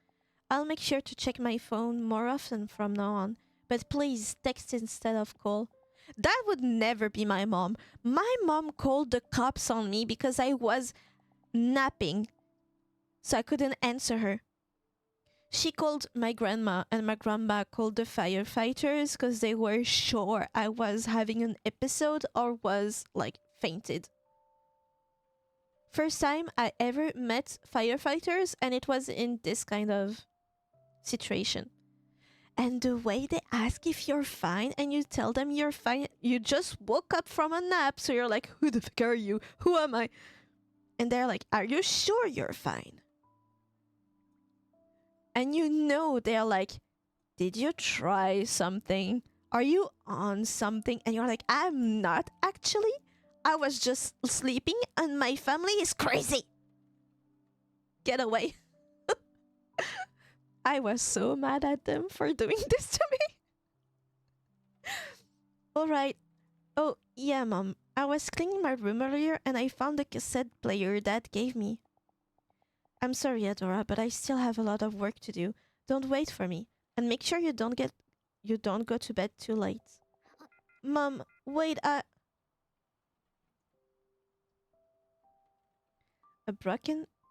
I'll make sure to check my phone more often from now on, but please text instead of call. That would never be my mom. My mom called the cops on me because I was napping, so I couldn't answer her. She called my grandma, and my grandma called the firefighters because they were sure I was having an episode or was like fainted. First time I ever met firefighters, and it was in this kind of situation. And the way they ask if you're fine and you tell them you're fine, you just woke up from a nap, so you're like, who the fuck are you? Who am I? And they're like, are you sure you're fine? And you know they're like, did you try something? Are you on something? And you're like, I'm not actually. I was just sleeping and my family is crazy. Get away. I was so mad at them for doing this to me. Alright. Oh, yeah, Mom. I was cleaning my room earlier and I found the cassette player Dad gave me. I'm sorry, Adora, but I still have a lot of work to do. Don't wait for me. And make sure you don't go to bed too late. Mom, wait, a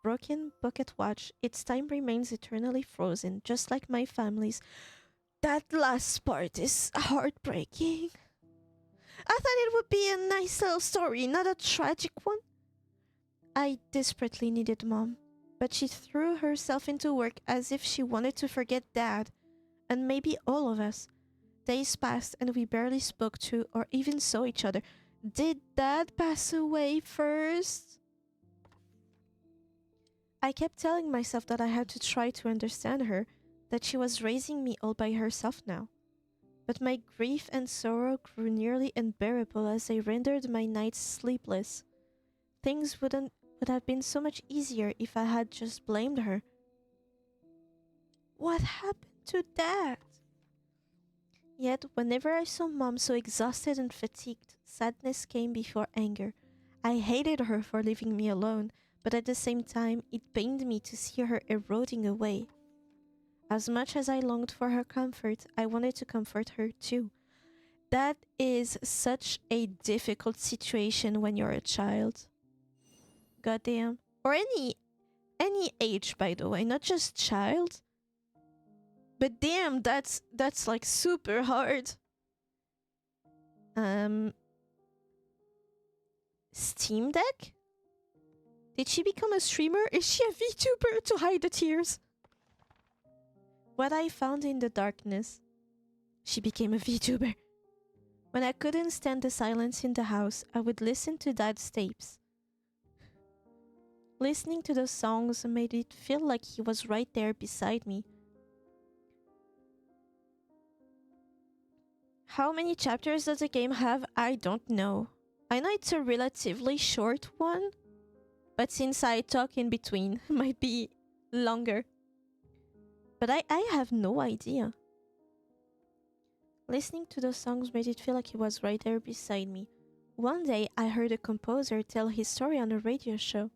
broken pocket watch. Its time remains eternally frozen, just like my family's. That last part is heartbreaking. I thought it would be a nice little story, not a tragic one. I desperately needed Mom, but she threw herself into work as if she wanted to forget Dad, and maybe all of us. Days passed and we barely spoke to or even saw each other. Did Dad pass away first? I kept telling myself that I had to try to understand her, that she was raising me all by herself now. But my grief and sorrow grew nearly unbearable as they rendered my nights sleepless. Things would have been so much easier if I had just blamed her. What happened to Dad? Yet, whenever I saw Mom so exhausted and fatigued, sadness came before anger. I hated her for leaving me alone, but at the same time, it pained me to see her eroding away. As much as I longed for her comfort, I wanted to comfort her too. That is such a difficult situation when you're a child. Goddamn. Or any age, by the way, not just child. But damn, that's like super hard. Steam Deck? Did she become a streamer? Is she a VTuber to hide the tears? What I found in the darkness. She became a VTuber. When I couldn't stand the silence in the house, I would listen to Dad's tapes. Listening to those songs made it feel like he was right there beside me. How many chapters does the game have? I don't know. I know it's a relatively short one, but since I talk in between, it might be longer. But I have no idea. Listening to those songs made it feel like he was right there beside me. One day, I heard a composer tell his story on a radio show.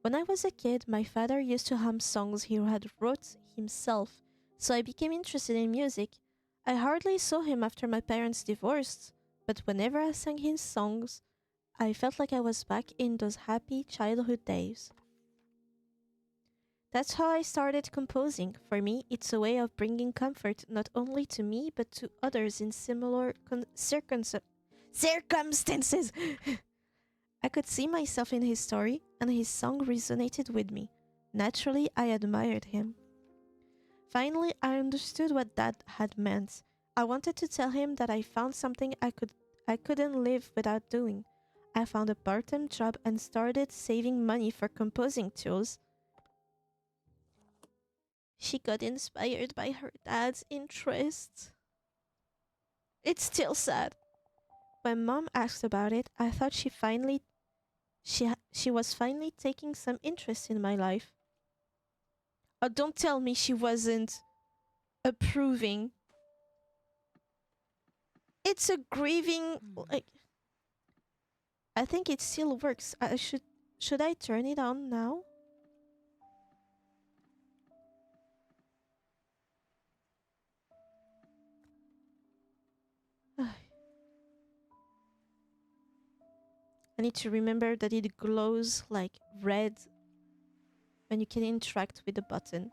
When I was a kid, my father used to hum songs he had wrote himself, so I became interested in music. I hardly saw him after my parents divorced, but whenever I sang his songs, I felt like I was back in those happy childhood days. That's how I started composing. For me, it's a way of bringing comfort not only to me, but to others in similar circumstances. I could see myself in his story, and his song resonated with me. Naturally, I admired him. Finally, I understood what that had meant. I wanted to tell him that I found something I couldn't live without doing. I found a part-time job and started saving money for composing tools. She got inspired by her dad's interests. It's still sad. When Mom asked about it, I thought she was finally taking some interest in my life. Oh, don't tell me she wasn't approving. It's a grieving like I think it still works. I should I turn it on now? I need to remember that it glows like red when you can interact with the button.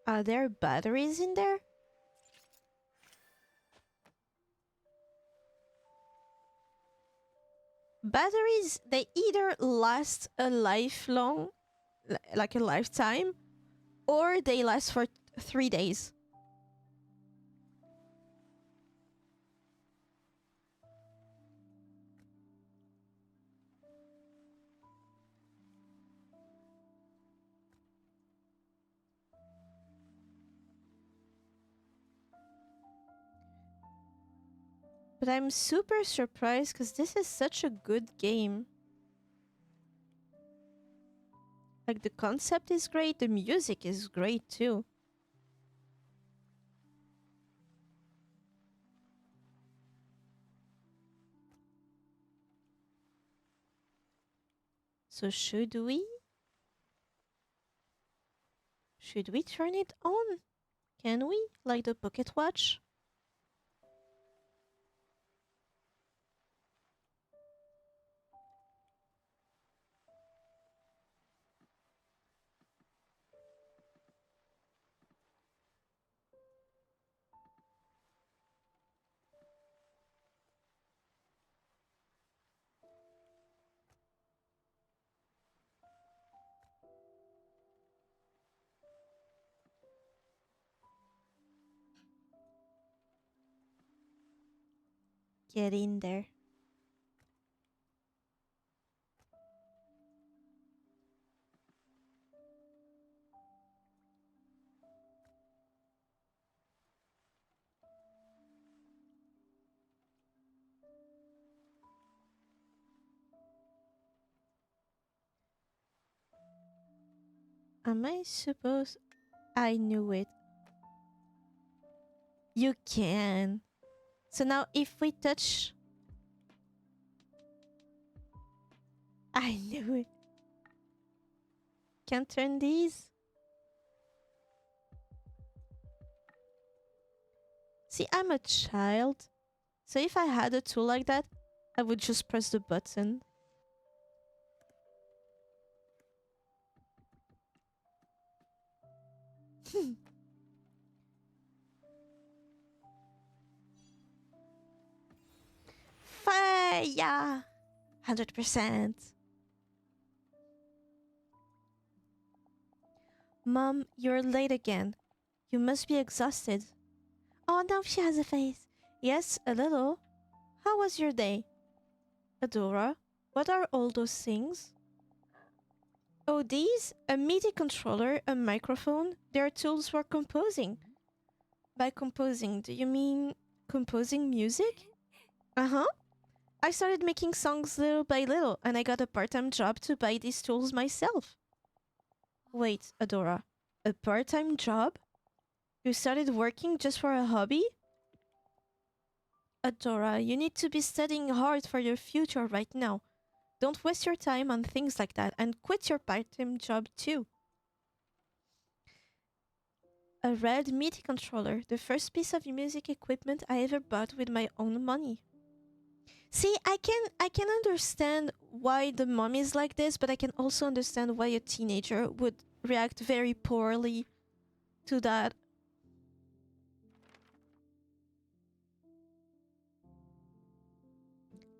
Are there batteries in there? Batteries, they either last a lifelong, like a lifetime, or they last for 3 days. But I'm super surprised because this is such a good game. Like, the concept is great, the music is great too. So should we? Should we turn it on? Can we? Like the pocket watch? Get in there. Am I supposed... I knew it. You can. So now if we touch... I knew it. Can't turn these? See, I'm a child. So if I had a tool like that, I would just press the button. Fire! 100%. Mom, you're late again. You must be exhausted. Oh, now she has a face. Yes, a little. How was your day? Adora, what are all those things? Oh, these? A MIDI controller, a microphone. They're tools for composing. By composing, do you mean composing music? Uh-huh. I started making songs little by little, and I got a part-time job to buy these tools myself. Wait, Adora. A part-time job? You started working just for a hobby? Adora, you need to be studying hard for your future right now. Don't waste your time on things like that and quit your part-time job too. A red MIDI controller, the first piece of music equipment I ever bought with my own money. See, I can understand why the mom is like this, but I can also understand why a teenager would react very poorly to that.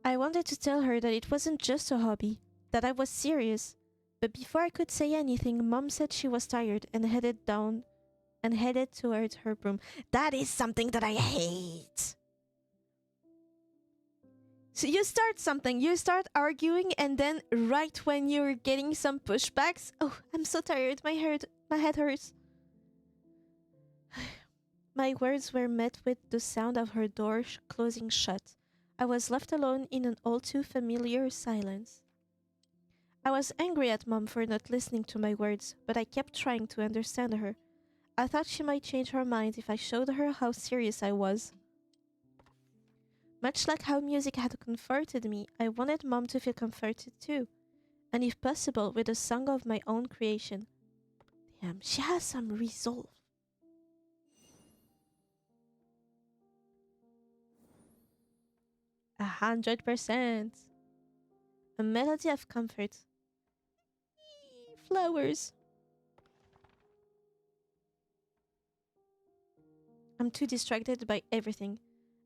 I wanted to tell her that it wasn't just a hobby, that I was serious. But before I could say anything, Mom said she was tired and headed towards her room. That is something that I hate. So you start something, you start arguing, and then right when you're getting some pushbacks, oh, I'm so tired, my head hurts. My words were met with the sound of her door closing shut. I was left alone in an all too familiar silence. I was angry at Mom for not listening to my words, but I kept trying to understand her. I thought she might change her mind if I showed her how serious I was. Much like how music had comforted me, I wanted Mom to feel comforted too, and if possible, with a song of my own creation. Damn, she has some resolve. 100%. A melody of comfort. Flowers. I'm too distracted by everything.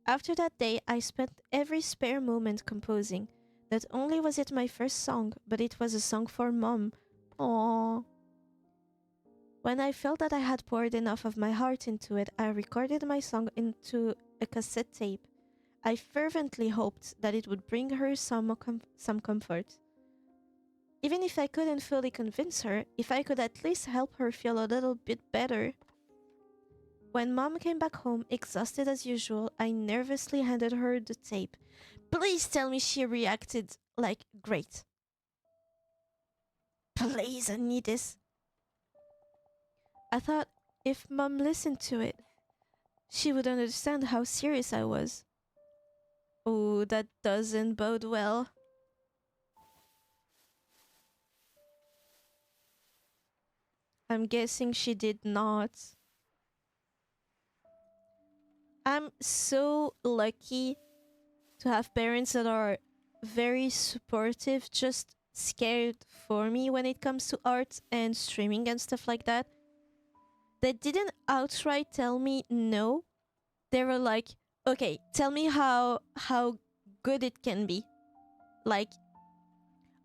After that day, I spent every spare moment composing. Not only was it my first song, but it was a song for Mom. Aww. When I felt that I had poured enough of my heart into it, I recorded my song into a cassette tape. I fervently hoped that it would bring her some comfort. Even if I couldn't fully convince her, if I could at least help her feel a little bit better. When Mom came back home, exhausted as usual, I nervously handed her the tape. Please tell me she reacted like, great. Please, I need this. I thought if Mom listened to it, she would understand how serious I was. Oh, that doesn't bode well. I'm guessing she did not. I'm so lucky to have parents that are very supportive, just scared for me when it comes to art and streaming and stuff like that. They didn't outright tell me no. They were like, okay, tell me how good it can be. Like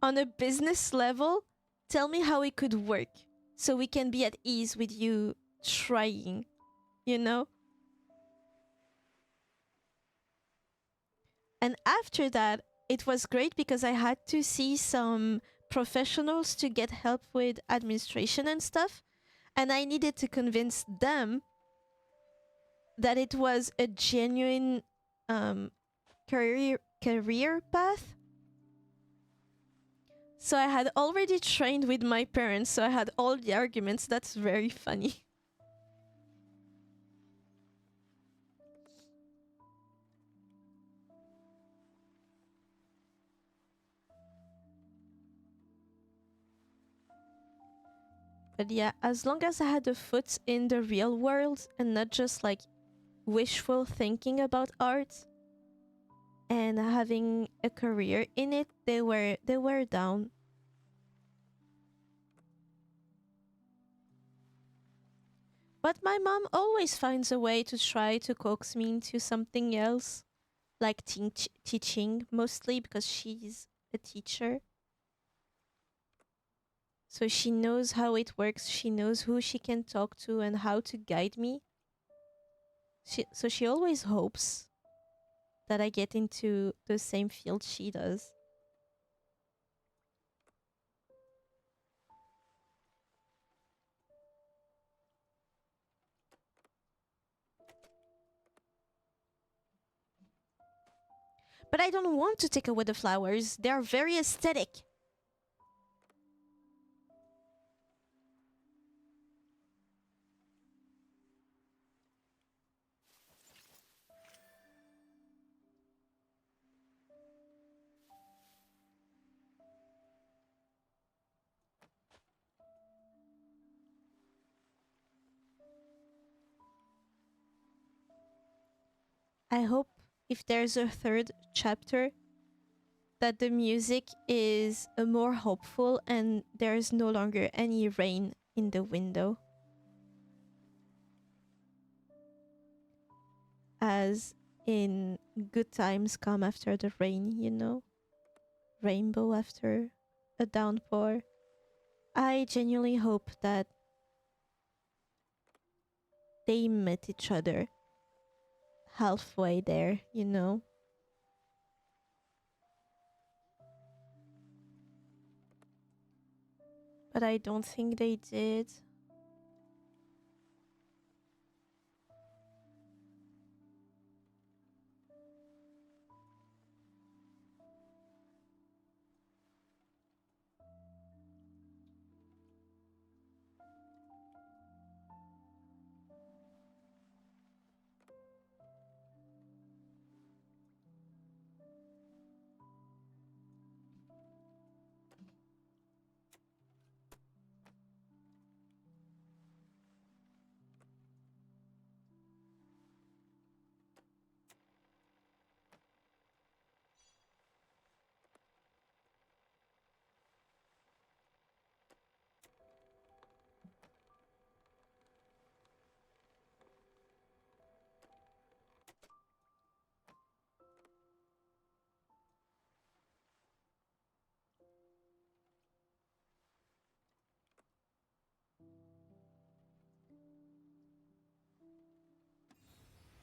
on a business level, tell me how it could work so we can be at ease with you trying, you know? And after that, it was great because I had to see some professionals to get help with administration and stuff. And I needed to convince them that it was a genuine um, career path. So I had already trained with my parents, so I had all the arguments. That's very funny. But yeah, as long as I had a foot in the real world and not just like wishful thinking about art and having a career in it, they were down. But my mom always finds a way to try to coax me into something else, like teaching, mostly because she's a teacher. So she knows how it works, she knows who she can talk to and how to guide me. So she always hopes that I get into the same field she does. But I don't want to take away the flowers. They are very aesthetic. I hope if there's a third chapter that the music is more hopeful and there's no longer any rain in the window. As in good times come after the rain, you know? Rainbow after a downpour. I genuinely hope that they met each other halfway there, you know? but I don't think they did.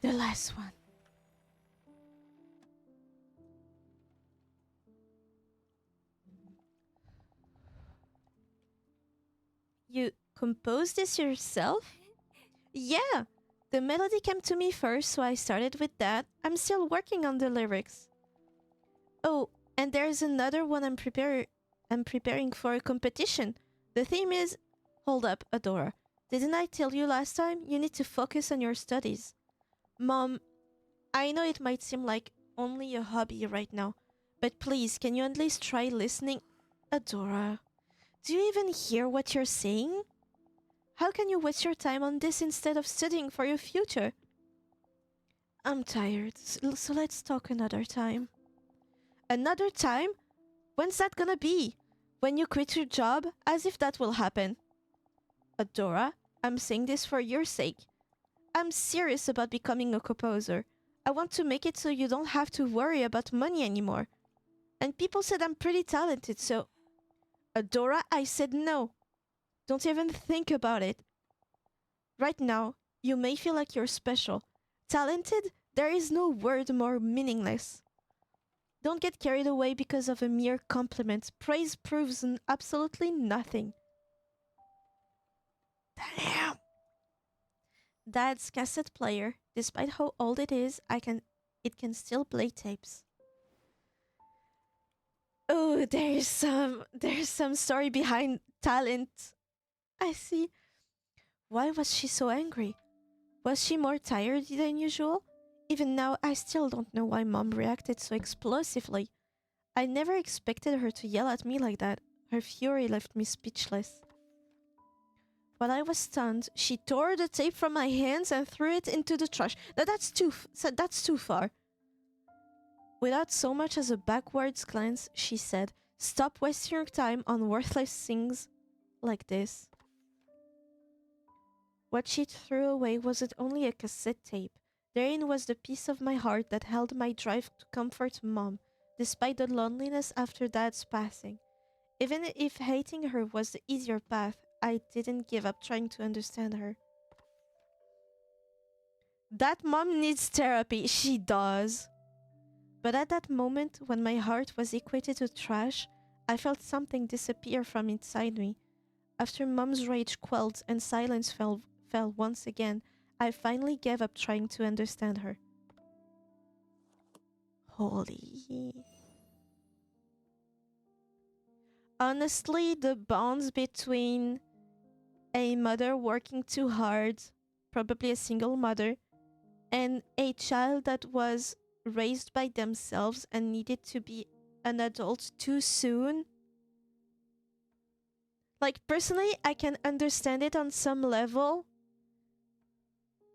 The last one. You composed this yourself? Yeah. The melody came to me first, so I started with that. I'm still working on the lyrics. Oh, and there's another one I'm preparing for a competition. The theme is hold up, Adora. Didn't I tell you last time you need to focus on your studies? Mom, I know it might seem like only a hobby right now, but please, can you at least try listening? Adora, do you even hear what you're saying? How can you waste your time on this instead of studying for your future? I'm tired, so let's talk another time. Another time? When's that gonna be? When you quit your job? As if that will happen. Adora, I'm saying this for your sake. I'm serious about becoming a composer. I want to make it so you don't have to worry about money anymore. And people said I'm pretty talented, so... Adora, I said no. Don't even think about it. Right now, you may feel like you're special. Talented? There is no word more meaningless. Don't get carried away because of a mere compliment. Praise proves absolutely nothing. Damn! Dad's cassette player, despite how old it is, it can still play tapes. Oh, there's some story behind talent. I see. Why was she so angry? Was she more tired than usual? Even now, I still don't know why Mom reacted so explosively. I never expected her to yell at me like that. Her fury left me speechless. While I was stunned, she tore the tape from my hands and threw it into the trash. That's too far. Without so much as a backwards glance, she said, "Stop wasting your time on worthless things like this." What she threw away wasn't only a cassette tape. Therein was the piece of my heart that held my drive to comfort Mom, despite the loneliness after Dad's passing. Even if hating her was the easier path, I didn't give up trying to understand her. That mom needs therapy. She does. But at that moment, when my heart was equated to trash, I felt something disappear from inside me. After Mom's rage quelled and silence fell once again, I finally gave up trying to understand her. Holy. Honestly, the bonds between a mother working too hard, probably a single mother, and a child that was raised by themselves and needed to be an adult too soon. Like, personally, I can understand it on some level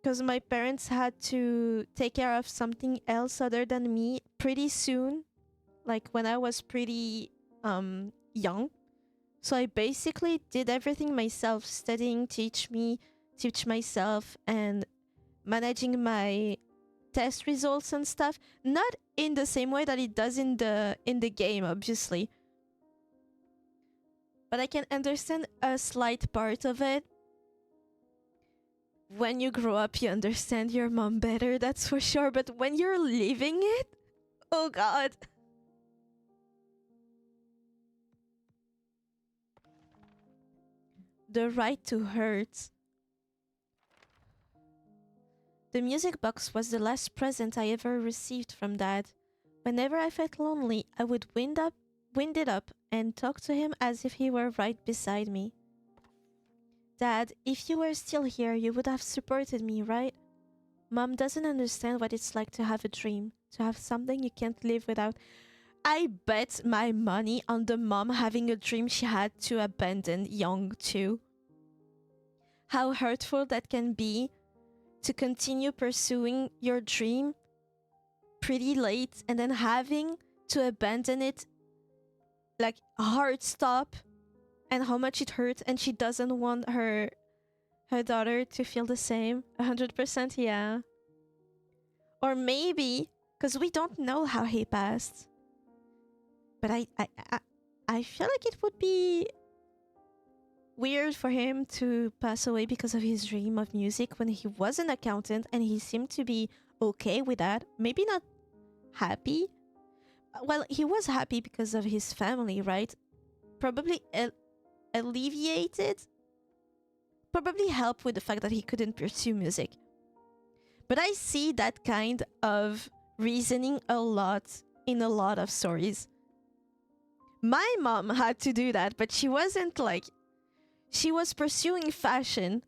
because my parents had to take care of something else other than me pretty soon, like when I was pretty young. So I basically did everything myself, studying, teach myself, and managing my test results and stuff. Not in the same way that it does in the game, obviously. But I can understand a slight part of it. When you grow up, you understand your mom better, that's for sure. But when you're living it, oh god. the right to hurt. The music box was the last present I ever received from Dad. Whenever I felt lonely, I would wind it up and talk to him as if he were right beside me. Dad, if you were still here, you would have supported me, right? Mom doesn't understand what it's like to have a dream, to have something you can't live without. I bet my money on the mom having a dream she had to abandon young too. How hurtful that can be to continue pursuing your dream pretty late and then having to abandon it like hard stop, and how much it hurts, and she doesn't want her daughter to feel the same. 100%, yeah. Or maybe because we don't know how he passed, but I feel like it would be weird for him to pass away because of his dream of music when he was an accountant and he seemed to be okay with that. Maybe not happy. Well, he was happy because of his family, right? Probably alleviated. Probably helped with the fact that he couldn't pursue music. But I see that kind of reasoning a lot in a lot of stories. My mom had to do that, but she wasn't like... She was pursuing fashion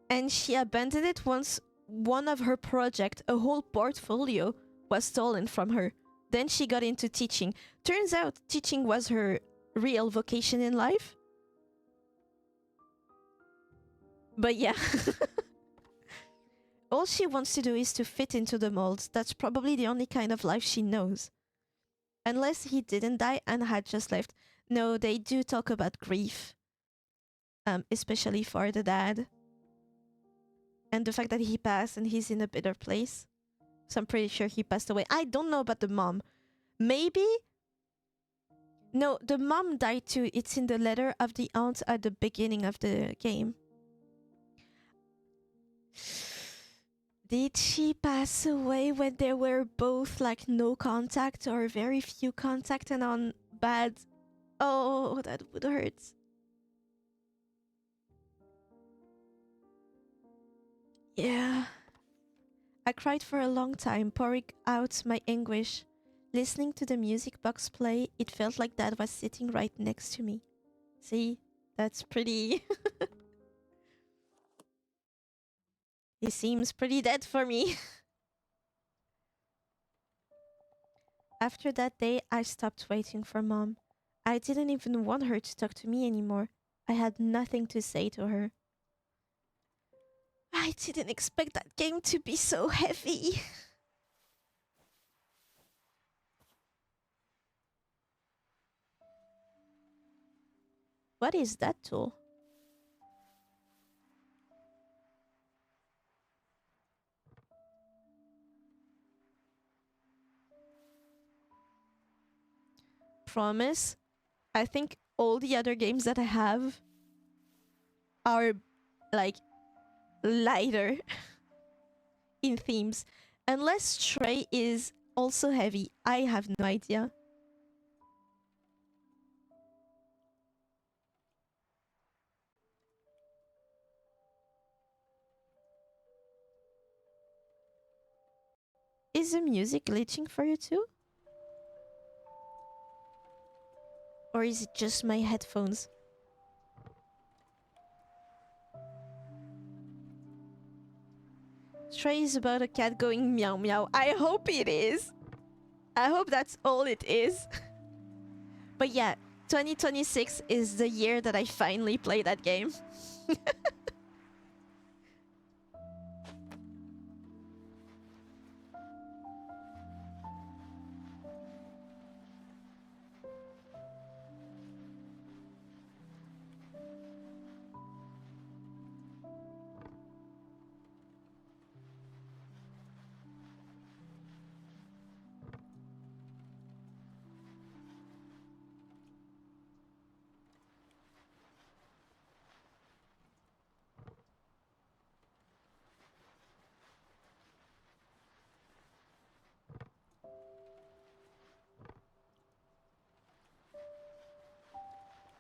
and she abandoned it once one of her projects, a whole portfolio, was stolen from her. Then she got into teaching. Turns out teaching was her real vocation in life. But yeah. All she wants to do is to fit into the molds. That's probably the only kind of life she knows. Unless he didn't die and had just left. No, they do talk about grief. Especially for the dad. And the fact that he passed and he's in a better place. So I'm pretty sure he passed away. I don't know about the mom. Maybe? No, the mom died too. It's in the letter of the aunt at the beginning of the game. Did she pass away when they were both like no contact or very few contact and on bad? Oh, that would hurt. Yeah. I cried for a long time, pouring out my anguish. Listening to the music box play, it felt like Dad was sitting right next to me. See? That's pretty... He seems pretty dead for me. After that day, I stopped waiting for Mom. I didn't even want her to talk to me anymore. I had nothing to say to her. I didn't expect that game to be so heavy. What is that tool? Promise. I think all the other games that I have are like lighter in themes. Unless Stray is also heavy. I have no idea. Is the music glitching for you too? Or is it just my headphones? Stray is about a cat going meow meow. I hope it is. I hope that's all it is. But yeah, 2026 is the year that I finally play that game.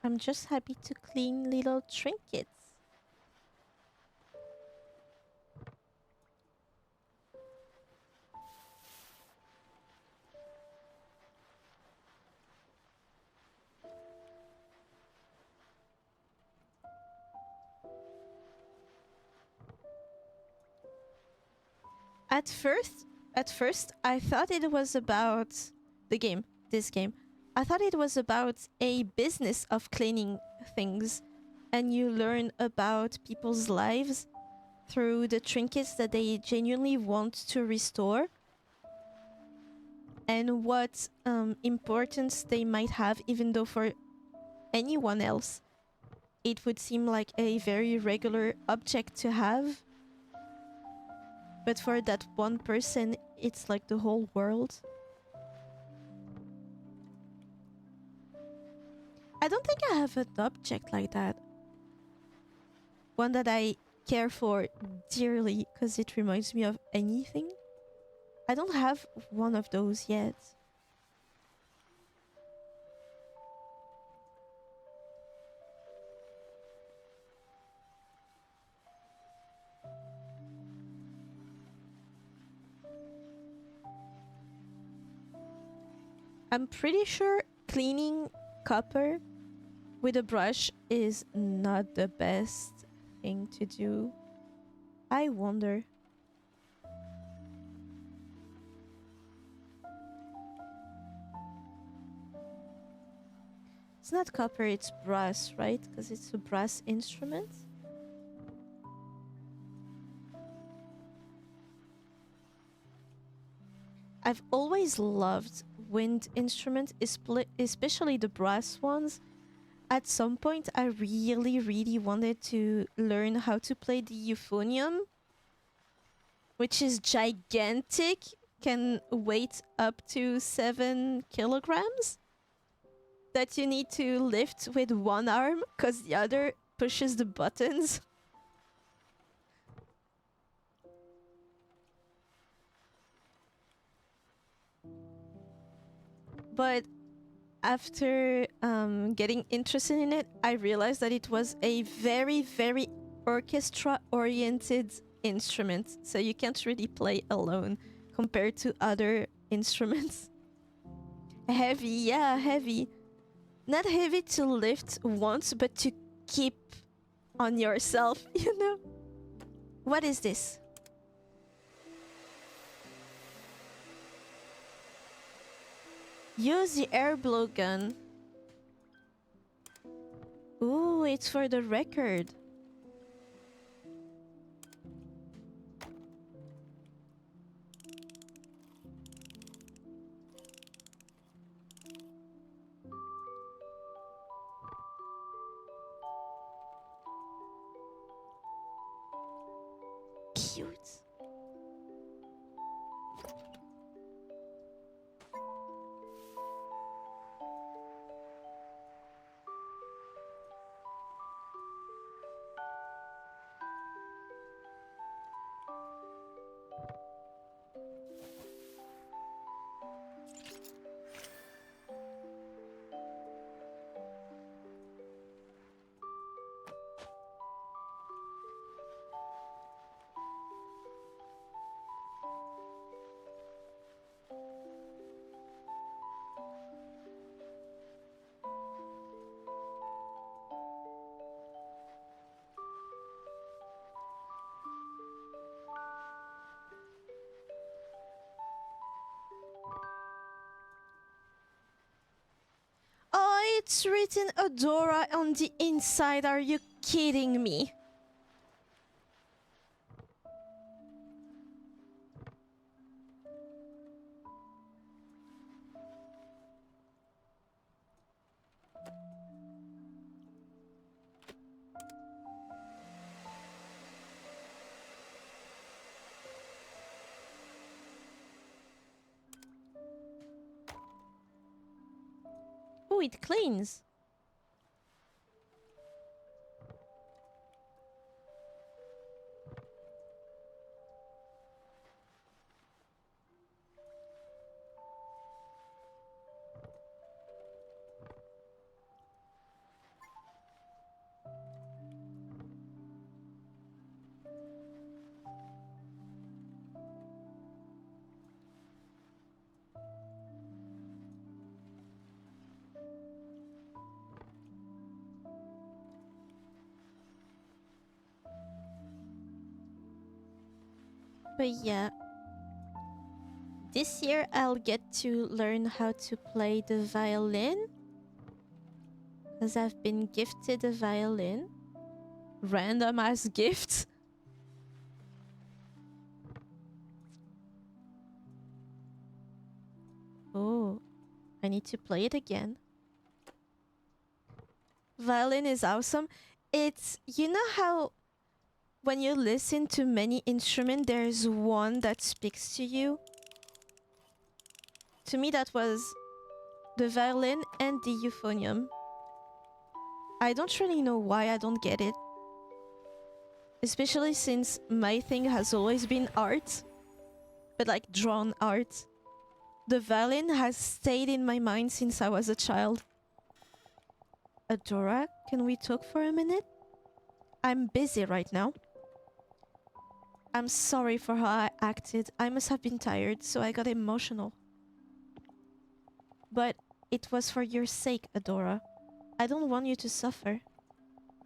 I'm just happy to clean little trinkets. At first, I thought it was about the game, this game. I thought it was about a business of cleaning things, and you learn about people's lives through the trinkets that they genuinely want to restore and what importance they might have, even though for anyone else it would seem like a very regular object to have. But for that one person, it's like the whole world. I don't think I have an object like that. One that I care for dearly because it reminds me of anything. I don't have one of those yet. I'm pretty sure cleaning copper with a brush is not the best thing to do. I wonder. It's not copper, it's brass, right? Because it's a brass instrument. I've always loved wind instruments, especially the brass ones. At some point, I really wanted to learn how to play the euphonium, which is gigantic, can weight up to 7 kilograms, that you need to lift with one arm because the other pushes the buttons. But after getting interested in it, I realized that it was a very orchestra-oriented instrument, so you can't really play alone compared to other instruments. Heavy, yeah, heavy. Not heavy to lift once, but to keep on yourself, you know? What is this? Use the air blowgun. Ooh, it's for the record. Cute. Oh, it's written Adora on the inside. Are you kidding me? Oh, it cleans. But yeah, this year I'll get to learn how to play the violin, because I've been gifted a violin. Random ass gift. Oh, I need to play it again. Violin is awesome. It's, you know how when you listen to many instruments, there's one that speaks to you? To me, that was the violin and the euphonium. I don't really know why I don't get it. Especially since my thing has always been art, but like drawn art. The violin has stayed in my mind since I was a child. Adora, can we talk for a minute? I'm busy right now. I'm sorry for how I acted. I must have been tired, so I got emotional. But it was for your sake, Adora. I don't want you to suffer.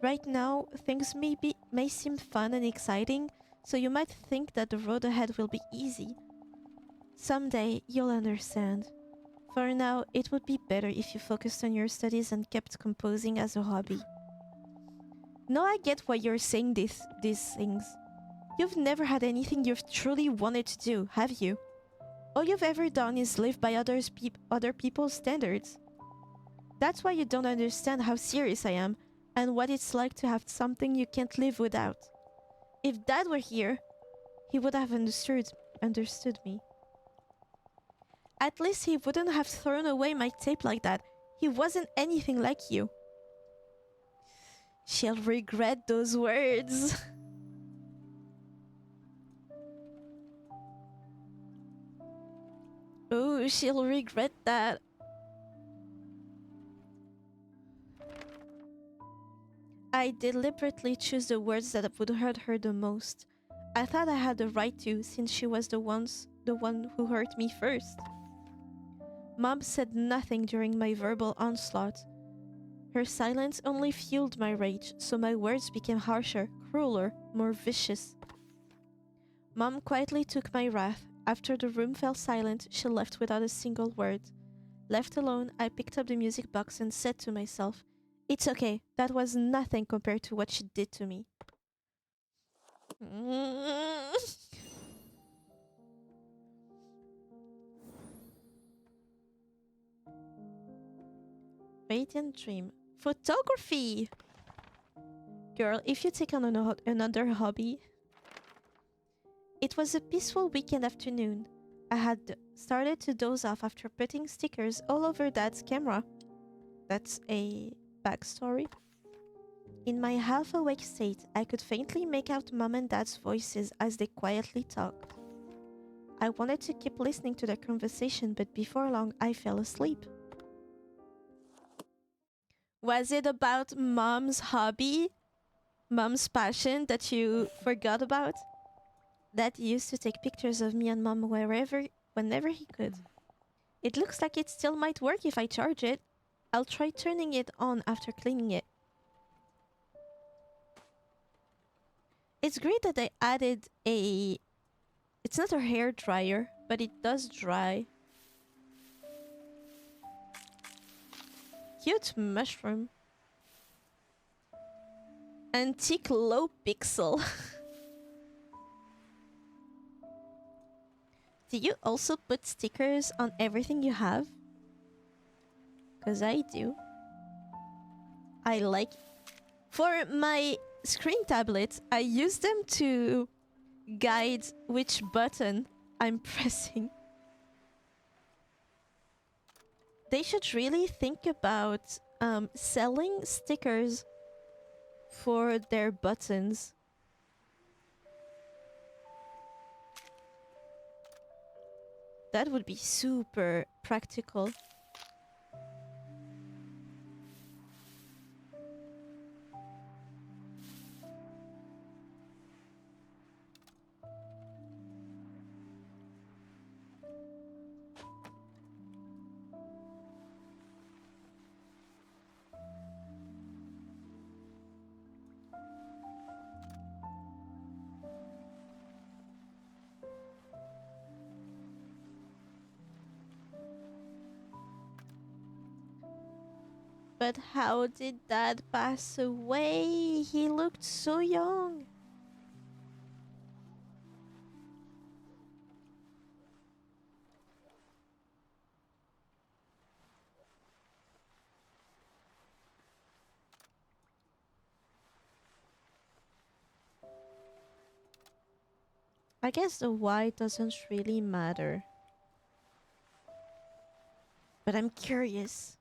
Right now, things may seem fun and exciting, so you might think that the road ahead will be easy. Someday, you'll understand. For now, it would be better if you focused on your studies and kept composing as a hobby. No, I get why you're saying these things. You've never had anything you've truly wanted to do, have you? All you've ever done is live by other people's standards. That's why you don't understand how serious I am, and what it's like to have something you can't live without. If Dad were here, he would have understood me. At least he wouldn't have thrown away my tape like that. He wasn't anything like you. She'll regret those words. Oh, she'll regret that. I deliberately chose the words that would hurt her the most. I thought I had the right to, since she was the one who hurt me first. Mom said nothing during my verbal onslaught. Her silence only fueled my rage, so my words became harsher, crueler, more vicious. Mom quietly took my wrath. After the room fell silent, she left without a single word. Left alone, I picked up the music box and said to myself, "It's okay, that was nothing compared to what she did to me." Radiant dream. Photography! Girl, if you take on another hobby... It was a peaceful weekend afternoon. I had started to doze off after putting stickers all over Dad's camera. That's a backstory. In my half-awake state, I could faintly make out Mom and Dad's voices as they quietly talked. I wanted to keep listening to their conversation, but before long, I fell asleep. Was it about Mom's hobby? Mom's passion that you forgot about? Dad used to take pictures of me and Mom whenever he could. It looks like it still might work if I charge it. I'll try turning it on after cleaning it. It's great that I added a... It's not a hair dryer, but it does dry. Cute mushroom. Antique low pixel. Do you also put stickers on everything you have? Because I do. I like... For my screen tablet, I use them to guide which button I'm pressing. They should really think about selling stickers for their buttons. That would be super practical. But how did Dad pass away? He looked so young. I guess the why doesn't really matter. But I'm curious.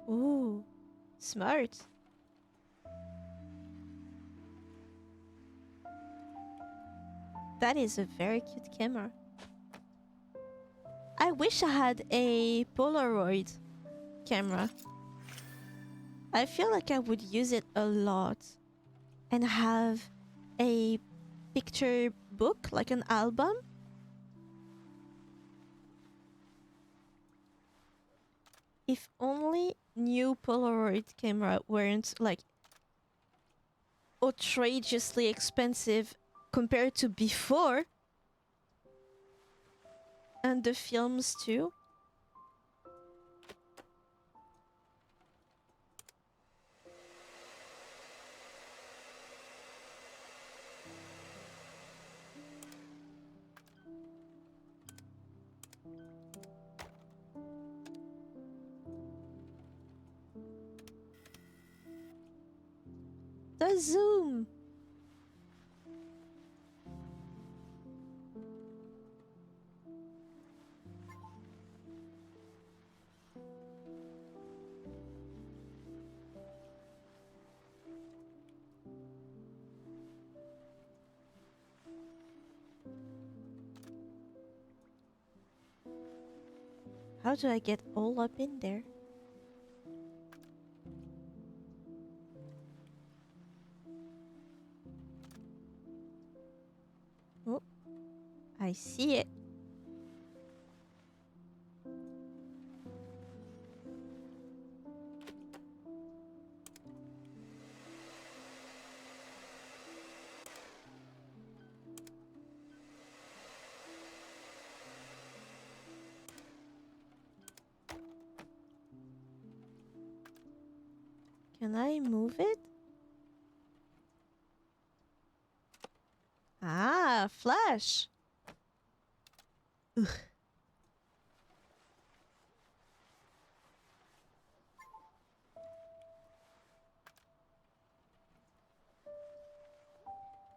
Ooh, smart. That is a very cute camera. I wish I had a Polaroid camera. I feel like I would use it a lot and have a picture book, like an album. If only new Polaroid camera weren't like outrageously expensive compared to before. And the films too. The zoom. How do I get all up in there? Oh, I see it. Can I move it? Ah, flash. Ugh.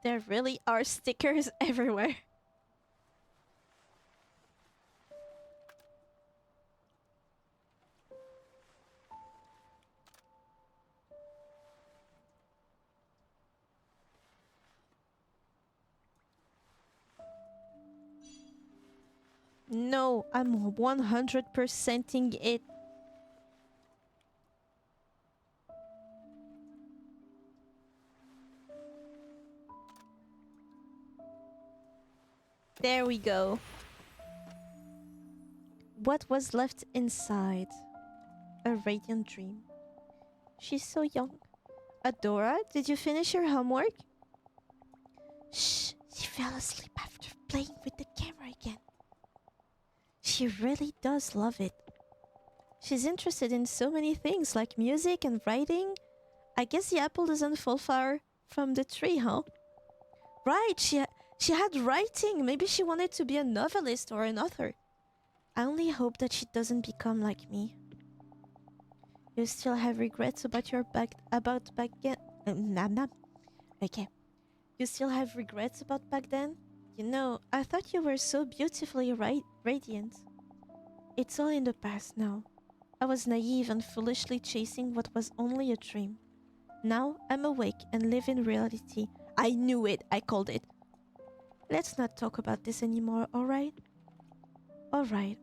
There really are stickers everywhere. No, I'm 100%ing it. There we go. What was left inside? A radiant dream. She's so young. Adora, did you finish your homework? Shh, she fell asleep after playing with the camera again. She really does love it. She's interested in so many things like music and writing. I guess the apple doesn't fall far from the tree, huh? Right, she had writing. Maybe she wanted to be a novelist or an author. I only hope that she doesn't become like me. You still have regrets about back then? Okay. You still have regrets about back then? You know, I thought you were so beautifully radiant. It's all in the past now. I was naive and foolishly chasing what was only a dream. Now I'm awake and live in reality. I knew it. I called it. Let's not talk about this anymore, alright? Alright.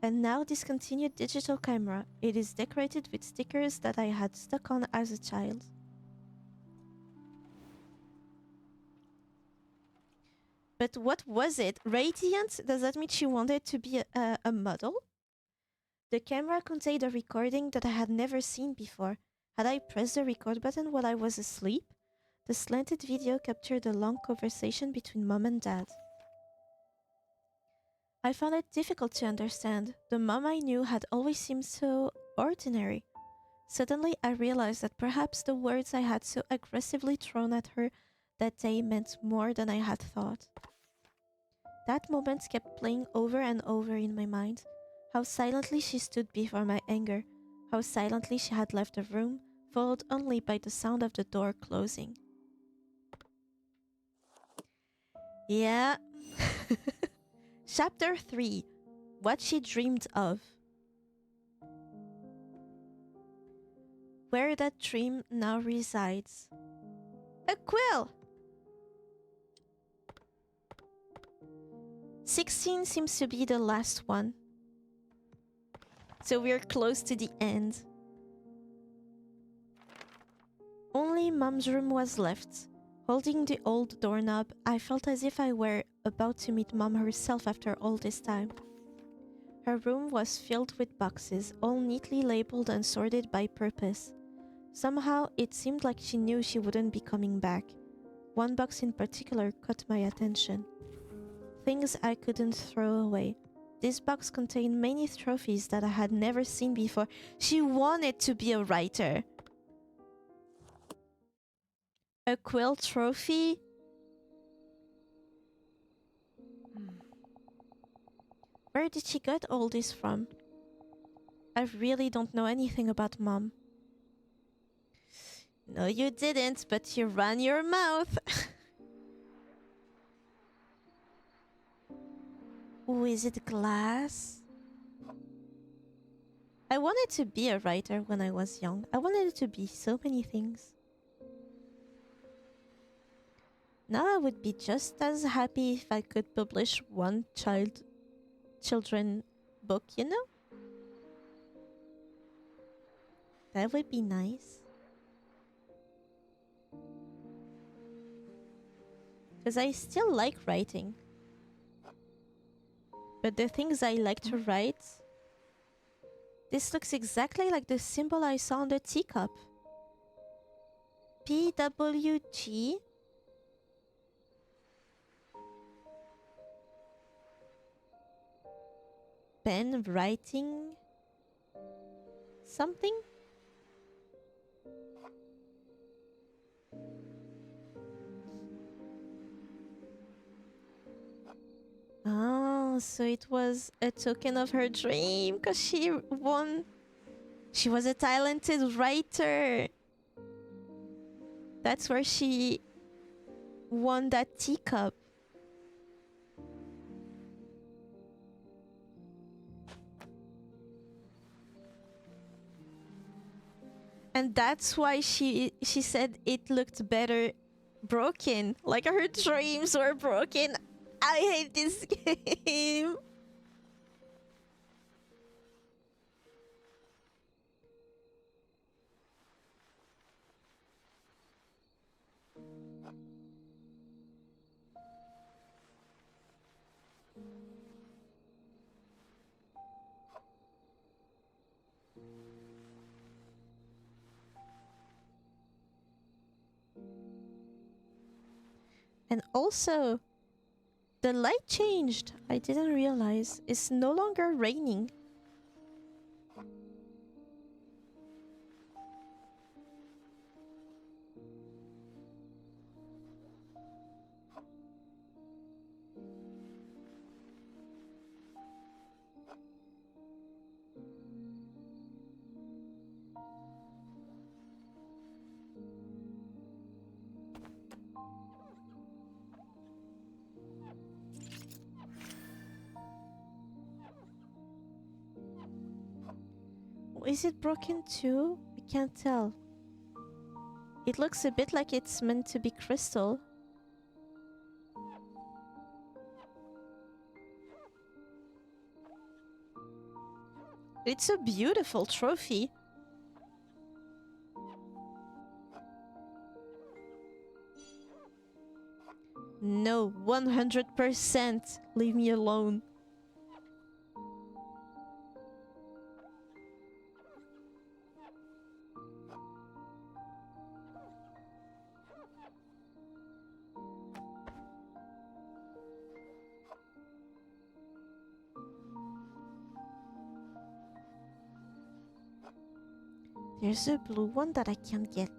And now discontinued digital camera. It is decorated with stickers that I had stuck on as a child. But what was it? Radiant? Does that mean she wanted to be a model? The camera contained a recording that I had never seen before. Had I pressed the record button while I was asleep? The slanted video captured a long conversation between mom and dad. I found it difficult to understand. The mom I knew had always seemed so ordinary. Suddenly, I realized that perhaps the words I had so aggressively thrown at her that day meant more than I had thought. That moment kept playing over and over in my mind. How silently she stood before my anger. How silently she had left the room, followed only by the sound of the door closing. Yeah. Chapter 3. What she dreamed of. Where that dream now resides. A quill! 16 seems to be the last one. So we're close to the end. Only Mom's room was left. Holding the old doorknob, I felt as if I were about to meet Mom herself after all this time. Her room was filled with boxes, all neatly labeled and sorted by purpose. Somehow, it seemed like she knew she wouldn't be coming back. One box in particular caught my attention. Things I couldn't throw away. This box contained many trophies that I had never seen before. She wanted to be a writer. A quill trophy? Where did she get all this from? I really don't know anything about Mom. No, you didn't, but you ran your mouth. Ooh, is it glass? I wanted to be a writer when I was young. I wanted to be so many things. Now I would be just as happy if I could publish one children book, you know? That would be nice. Because I still like writing. But the things I like to write... This looks exactly like the symbol I saw on the teacup. PWG? Pen writing... something? Oh, so it was a token of her dream because she won. She was a talented writer. That's where she won that teacup. And that's why she said it looked better broken. Like her dreams were broken. I hate this game. And also, the light changed. I didn't realize. It's no longer raining. Is it broken too? I can't tell. It looks a bit like it's meant to be crystal. It's a beautiful trophy. No, 100%. Leave me alone. There's a blue one that I can't get.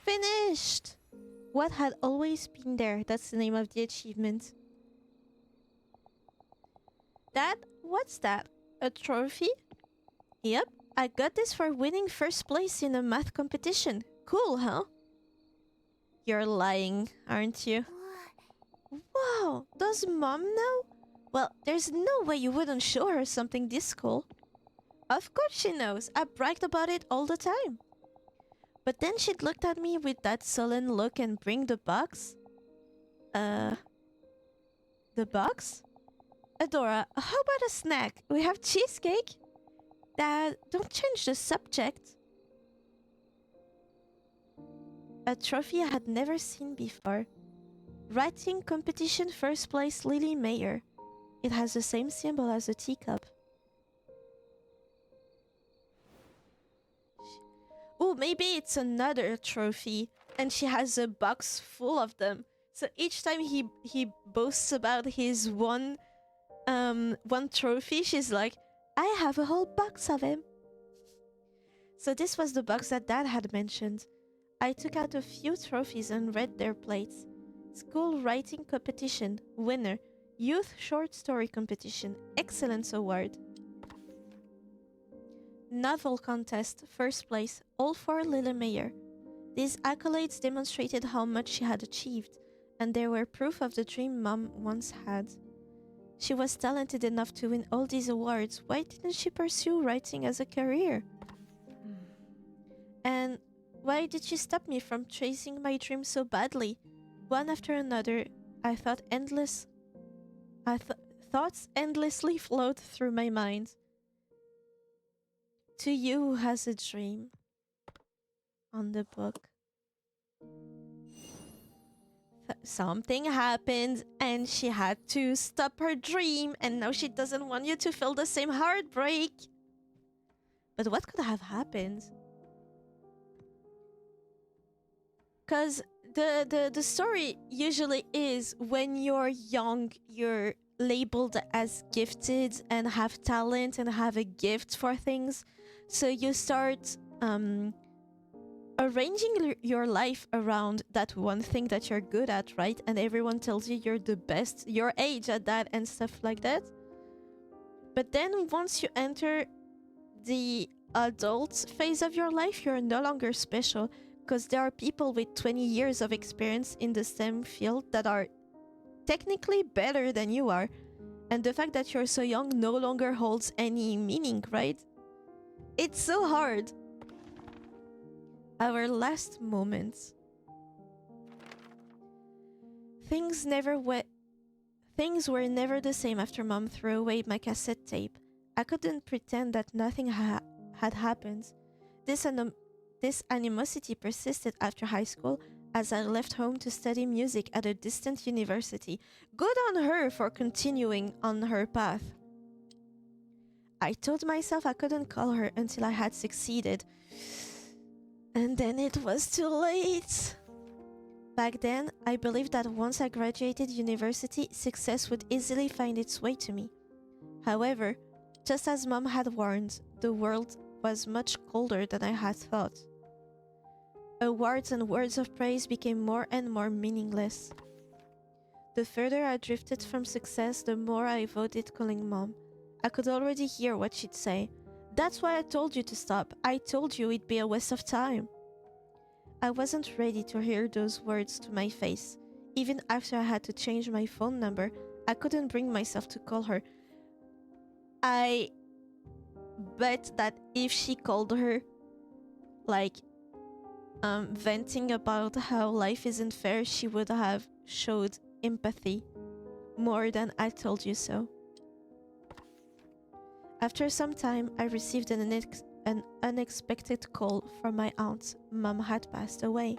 Finished! What had always been there. That's the name of the achievement. What's that? A trophy? Yep, I got this for winning first place in a math competition. Cool, huh? You're lying, aren't you? Wow, does Mom know? Well, there's no way you wouldn't show her something this cool. Of course she knows. I bragged about it all the time. But then she'd looked at me with that sullen look and bring the box. The box? Adora, how about a snack? We have cheesecake? Dad, don't change the subject. A trophy I had never seen before. Writing competition first place Lily Mayer. It has the same symbol as a teacup. Oh, maybe it's another trophy and she has a box full of them. So each time he boasts about his one trophy, she's like, I have a whole box of him. So this was the box that Dad had mentioned. I took out a few trophies and read their plates. School writing competition, winner. Youth short story competition, excellence award. Novel contest, first place, all for Lily Mayer. These accolades demonstrated how much she had achieved, and they were proof of the dream Mom once had. She was talented enough to win all these awards. Why didn't she pursue writing as a career? And why did she stop me from chasing my dream so badly? One after another, thoughts endlessly flowed through my mind. To you who has a dream. On the book. Something happened and she had to stop her dream, and now she doesn't want you to feel the same heartbreak. But what could have happened? Because the story usually is when you're young, you're labeled as gifted and have talent and have a gift for things. So you start arranging your life around that one thing that you're good at, right? And everyone tells you you're the best, your age at that and stuff like that. But then once you enter the adult phase of your life, you're no longer special, because there are people with 20 years of experience in the STEM field that are technically better than you are. And the fact that you're so young no longer holds any meaning, right? It's so hard. Our last moments. Things were never the same after Mom threw away my cassette tape. I couldn't pretend that nothing had happened. This, this animosity persisted after high school as I left home to study music at a distant university. Good on her for continuing on her path. I told myself I couldn't call her until I had succeeded. And then it was too late. Back then, I believed that once I graduated university, success would easily find its way to me. However, just as Mom had warned, the world was much colder than I had thought. Awards and words of praise became more and more meaningless. The further I drifted from success, the more I avoided calling Mom. I could already hear what she'd say. That's why I told you to stop. I told you it'd be a waste of time. I wasn't ready to hear those words to my face. Even after I had to change my phone number, I couldn't bring myself to call her. I bet that if she called her, like, venting about how life isn't fair, she would have showed empathy more than I told you so. After some time, I received an unexpected call from my aunt. Mom had passed away.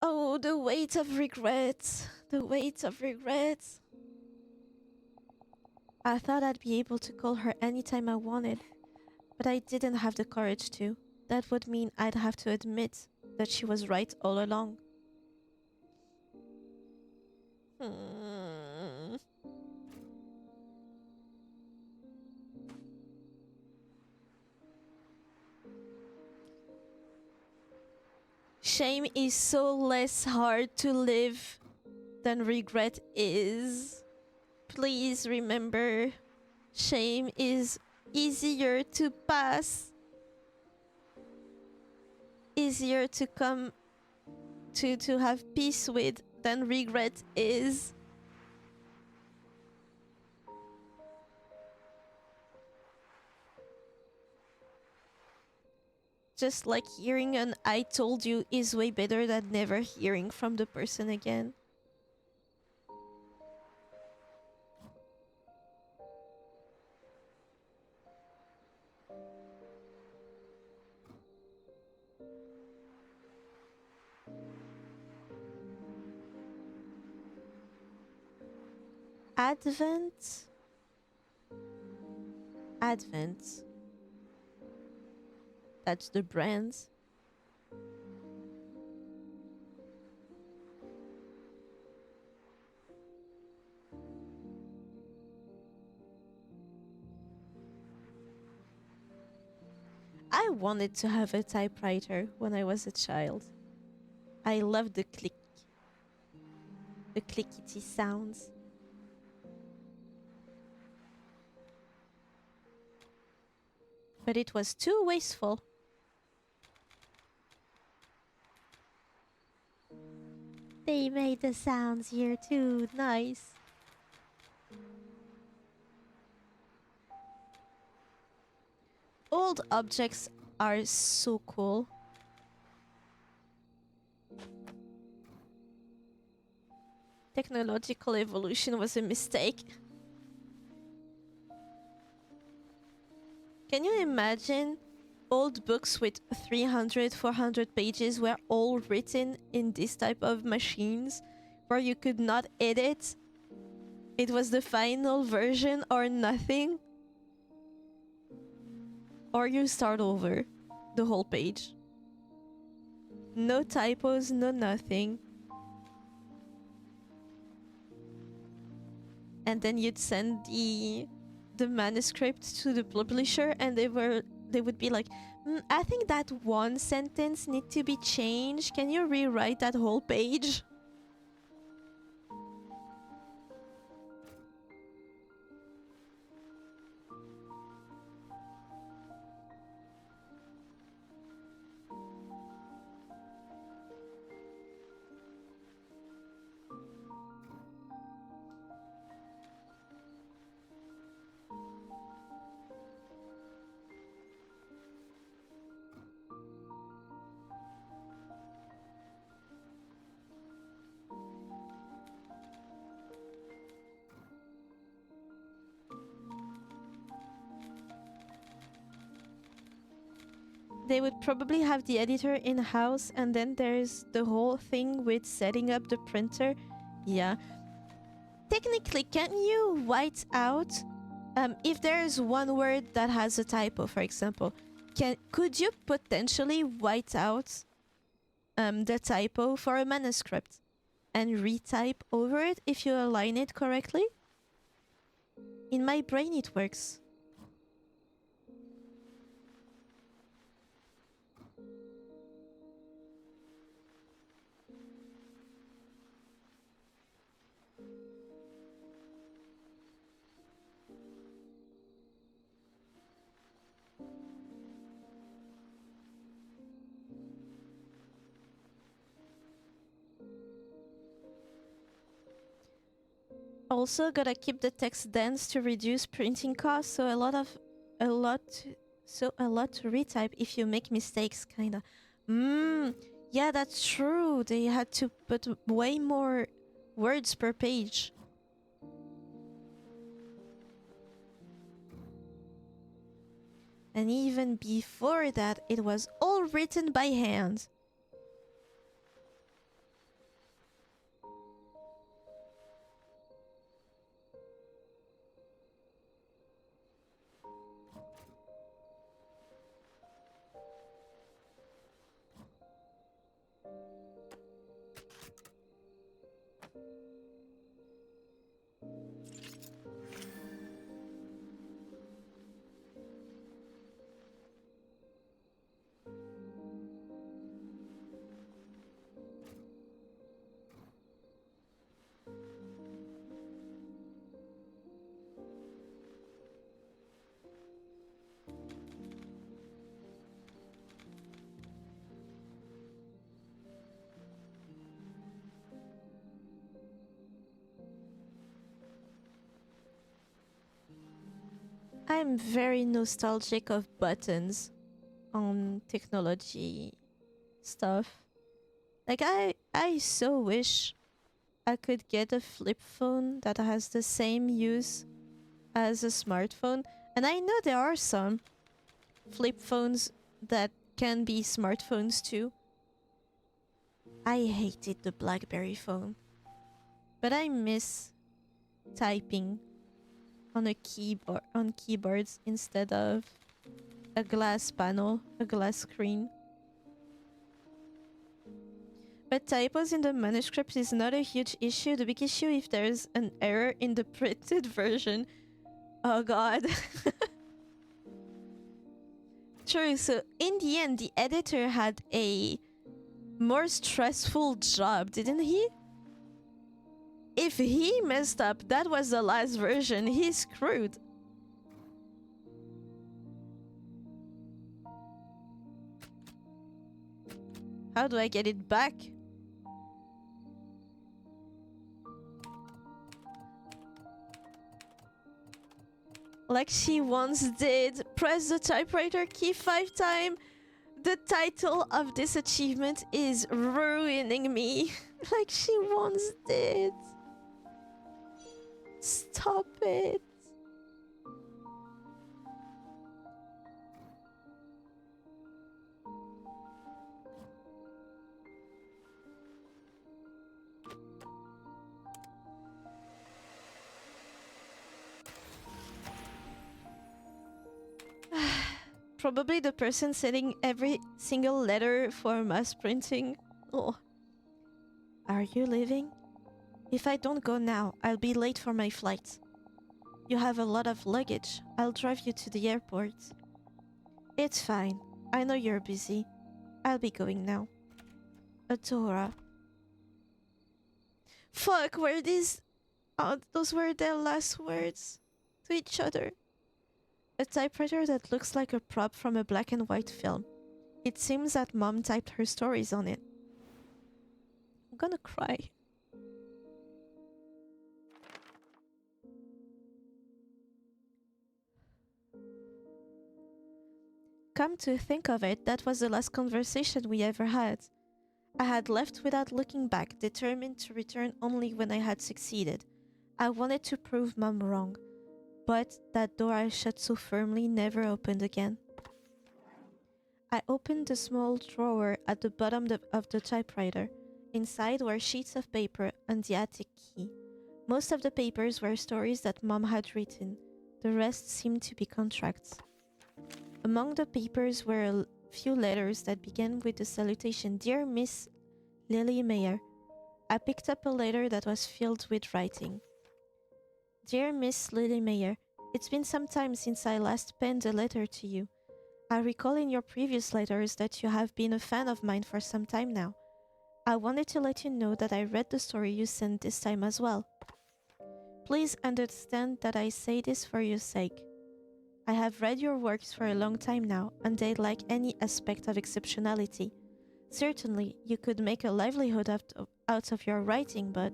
Oh, the weight of regret. The weight of regret. I thought I'd be able to call her anytime I wanted, but I didn't have the courage to. That would mean I'd have to admit that she was right all along. Shame is so less hard to live than regret is. Please remember, shame is easier to pass, easier to come to have peace with than regret is. Just like hearing an "I told you" is way better than never hearing from the person again. Advent. Advent. That's the brand. I wanted to have a typewriter when I was a child. I loved the clickety sounds. But it was too wasteful. They made the sounds here too. Nice. Old objects are so cool. Technological evolution was a mistake. Can you imagine old books with 300, 400 pages were all written in this type of machines where you could not edit? It was the final version or nothing. Or you start over the whole page. No typos, no nothing. And then you'd send the manuscript to the publisher and they would be like, I think that one sentence need to be changed. Can you rewrite that whole page? they would probably have the editor in-house, and then there's the whole thing with setting up the printer. Yeah. Technically, can you white out if there's one word that has a typo, for example? Could you potentially white out the typo for a manuscript and retype over it if you align it correctly? In my brain, it works. Also, gotta keep the text dense to reduce printing costs. So a lot to retype if you make mistakes, kinda. Yeah, that's true. They had to put way more words per page. And even before that, it was all written by hand. I'm very nostalgic of buttons on technology stuff. Like I so wish I could get a flip phone that has the same use as a smartphone. And I know there are some flip phones that can be smartphones too. I hated the BlackBerry phone. But I miss typing on a keyboard on keyboards instead of a glass panel, a glass screen. But typos in the manuscript is not a huge issue. The big issue if there's an error in the printed version. Oh god. True, so in the end, the editor had a more stressful job, didn't he? If he messed up, that was the last version, he's screwed. How do I get it back? Like she once did. Press the typewriter key 5 times. The title of this achievement is ruining me. Like she once did. Stop it. Probably the person setting every single letter for mass printing. Oh. Are you leaving? If I don't go now, I'll be late for my flight. You have a lot of luggage. I'll drive you to the airport. It's fine. I know you're busy. I'll be going now. Adora. Fuck, were these... Oh, those were their last words to each other. A typewriter that looks like a prop from a black and white film. It seems that Mom typed her stories on it. I'm gonna cry. Come to think of it, that was the last conversation we ever had. I had left without looking back, determined to return only when I had succeeded. I wanted to prove Mom wrong, but that door I shut so firmly never opened again. I opened the small drawer at the bottom of the typewriter. Inside were sheets of paper and the attic key. Most of the papers were stories that Mom had written. The rest seemed to be contracts. Among the papers were a few letters that began with the salutation, "Dear Miss Lily Mayer." I picked up a letter that was filled with writing. "Dear Miss Lily Mayer, it's been some time since I last penned a letter to you. I recall in your previous letters that you have been a fan of mine for some time now. I wanted to let you know that I read the story you sent this time as well. Please understand that I say this for your sake. I have read your works for a long time now, and they lack any aspect of exceptionality. Certainly, you could make a livelihood out of your writing, but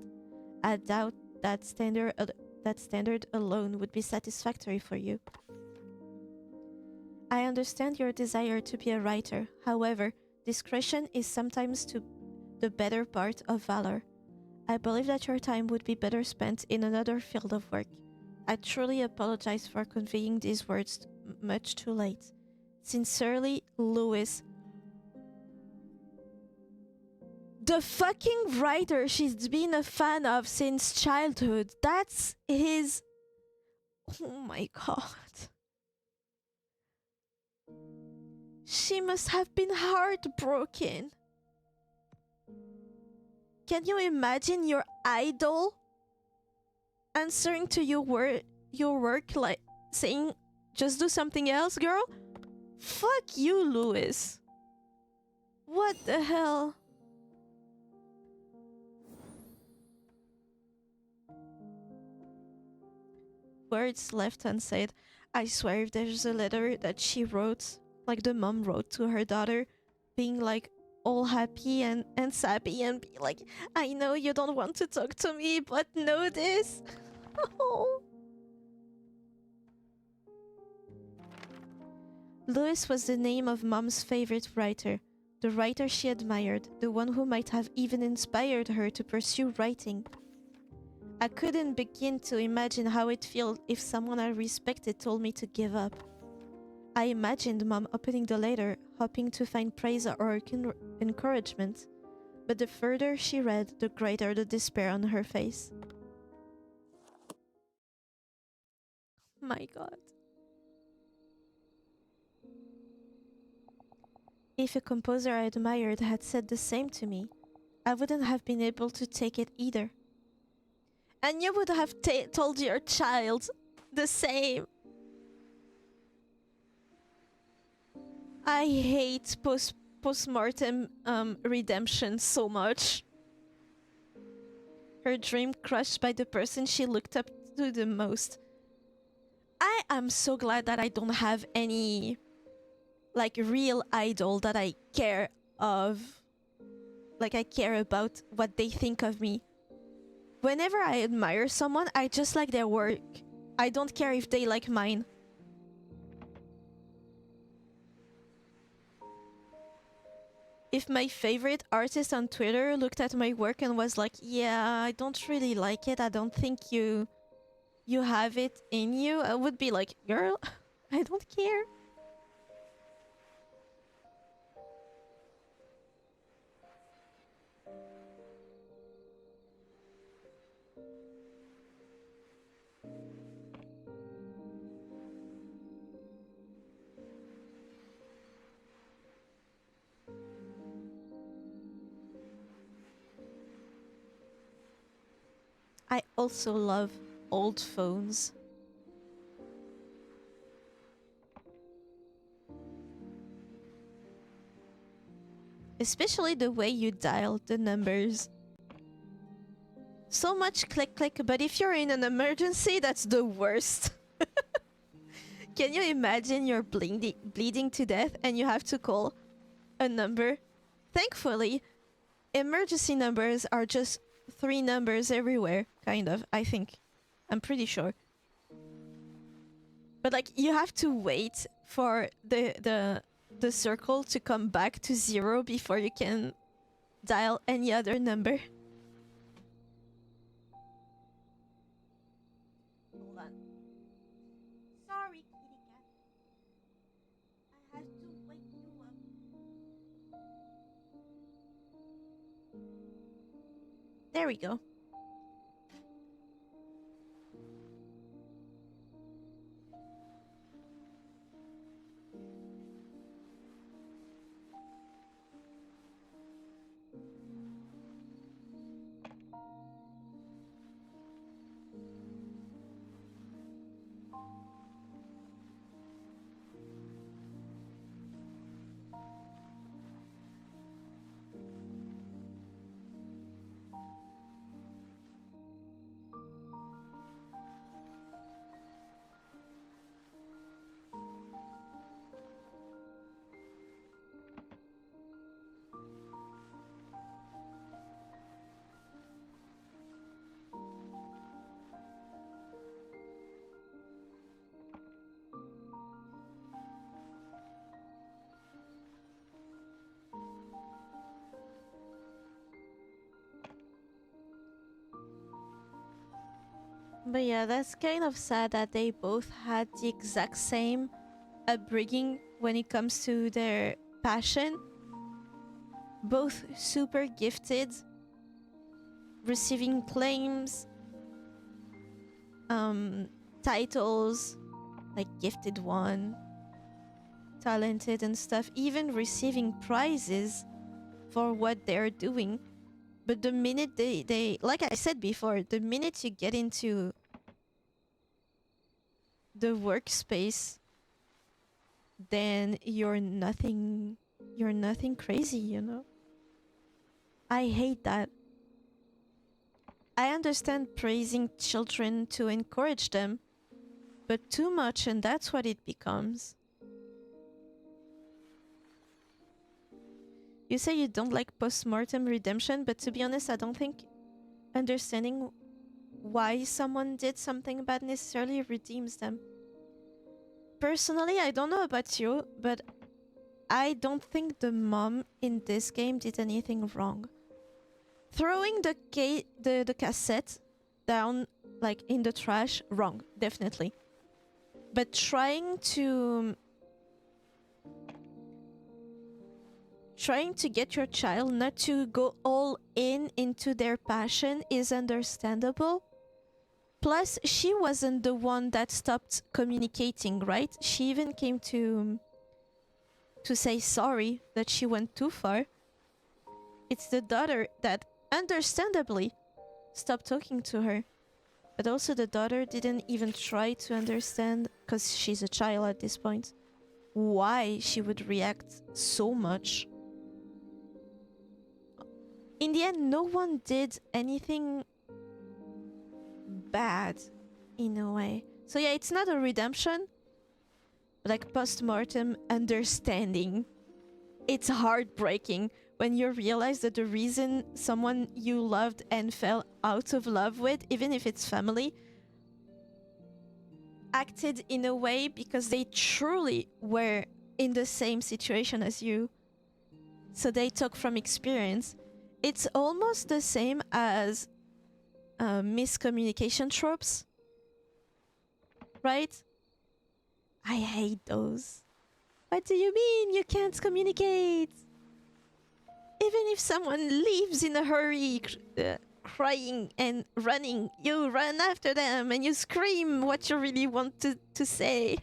I doubt that standard alone would be satisfactory for you. I understand your desire to be a writer. However, discretion is sometimes the better part of valor. I believe that your time would be better spent in another field of work. I truly apologize for conveying these words much too late. Sincerely, Louis." The fucking writer she's been a fan of since childhood. That's his... Oh my god. She must have been heartbroken. Can you imagine your idol answering to your work like saying, "Just do something else, girl"? Fuck you, Louis. What the hell? Words left unsaid. I swear if there's a letter that she wrote, like the mom wrote to her daughter, being like all happy and sappy and be like, "I know you don't want to talk to me, but know this." Oh. Louis was the name of Mom's favorite writer, the writer she admired, the one who might have even inspired her to pursue writing. I couldn't begin to imagine how it felt if someone I respected told me to give up. I imagined Mom opening the letter, hoping to find praise or encouragement, but the further she read, the greater the despair on her face. My god. If a composer I admired had said the same to me, I wouldn't have been able to take it either. And you would have told your child the same. I hate postmortem redemption so much. Her dream crushed by the person she looked up to the most. I am so glad that I don't have any like real idol that I care of. Like I care about what they think of me. Whenever I admire someone, I just like their work. I don't care if they like mine. If my favorite artist on Twitter looked at my work and was like, "Yeah, I don't really like it. I don't think you have it in you," I would be like, "Girl, I don't care." I also love old phones. Especially the way you dial the numbers. So much click click, but if you're in an emergency, that's the worst. Can you imagine you're bleeding to death and you have to call a number? Thankfully, emergency numbers are just 3 numbers everywhere, kind of, I think. I'm pretty sure. But like you have to wait for the circle to come back to 0 before you can dial any other number. Hold on. Sorry, kitty cat. I have to wake you up. There we go. But yeah, that's kind of sad that they both had the exact same upbringing when it comes to their passion. Both super gifted, receiving claims, titles like gifted one, talented and stuff, even receiving prizes for what they're doing. But the minute they like I said before, the minute you get into the workspace, then you're nothing crazy, you know? I hate that. I understand praising children to encourage them, but too much and that's what it becomes. You say you don't like post-mortem redemption, but to be honest, I don't think understanding why someone did something bad necessarily redeems them. Personally, I don't know about you, but I don't think the mom in this game did anything wrong. Throwing the cassette down like in the trash, wrong, definitely. But trying to get your child not to go all in into their passion is understandable. Plus, she wasn't the one that stopped communicating, right? She even came to say sorry that she went too far. It's the daughter that understandably stopped talking to her. But also the daughter didn't even try to understand, because she's a child at this point, why she would react so much. In the end, no one did anything bad in a way. So yeah, it's not a redemption, but like post-mortem understanding. It's heartbreaking when you realize that the reason someone you loved and fell out of love with, even if it's family, acted in a way because they truly were in the same situation as you. So they took from experience. It's almost the same as miscommunication tropes, right? I hate those. What do you mean you can't communicate? Even if someone leaves in a hurry, crying and running, you run after them and you scream what you really want to say.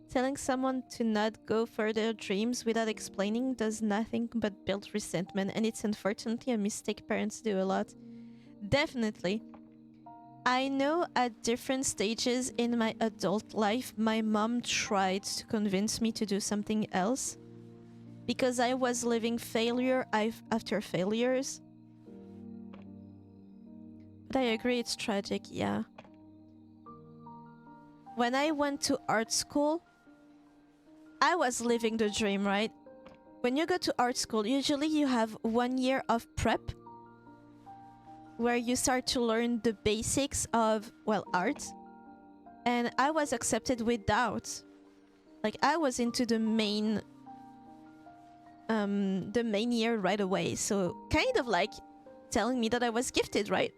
Telling someone to not go for their dreams without explaining does nothing but build resentment, and it's unfortunately a mistake parents do a lot. Definitely. I know at different stages in my adult life, my mom tried to convince me to do something else because I was living failure after failures. But I agree, it's tragic, yeah. When I went to art school, I was living the dream, right? When you go to art school, usually you have 1 year of prep where you start to learn the basics of, well, art. And I was accepted without. Like, I was into the main the main year right away. So kind of like telling me that I was gifted, right?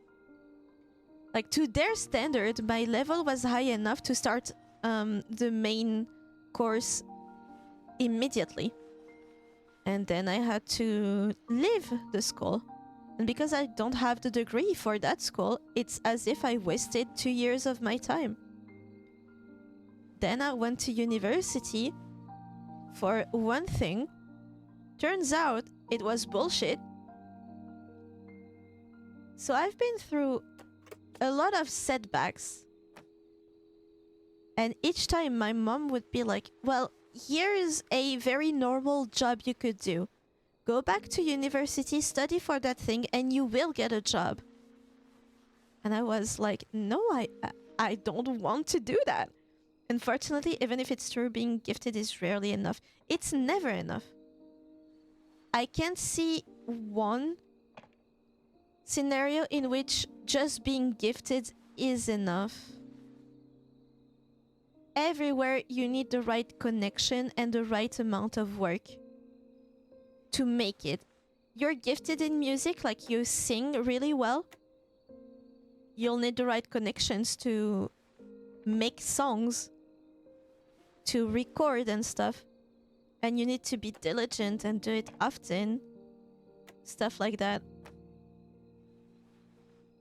Like to their standard, my level was high enough to start the main course immediately. And then I had to leave the school. And because I don't have the degree for that school, it's as if I wasted 2 years of my time. Then I went to university for one thing. Turns out it was bullshit. So I've been through a lot of setbacks. And each time my mom would be like, well, here's a very normal job you could do. Go back to university, study for that thing, and you will get a job. And I was like, no, I don't want to do that. Unfortunately, even if it's true, being gifted is rarely enough. It's never enough. I can't see one scenario in which just being gifted is enough. Everywhere you need the right connection and the right amount of work to make it. You're gifted in music, like you sing really well. You'll need the right connections to make songs, to record and stuff. And you need to be diligent and do it often. Stuff like that.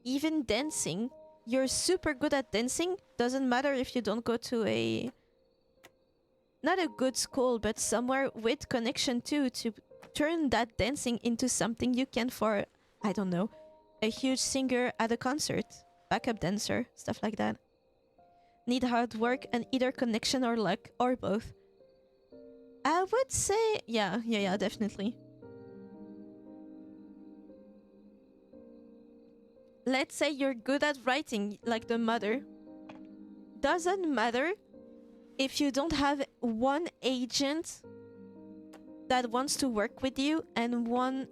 Even dancing. You're super good at dancing. Doesn't matter if you don't go to a... not a good school, but somewhere with connection too, to turn that dancing into something you can for, I don't know, a huge singer at a concert. Backup dancer. Stuff like that. Need hard work and either connection or luck, or both. I would say... yeah, definitely. Let's say you're good at writing, like the mother. Doesn't matter if you don't have one agent that wants to work with you and one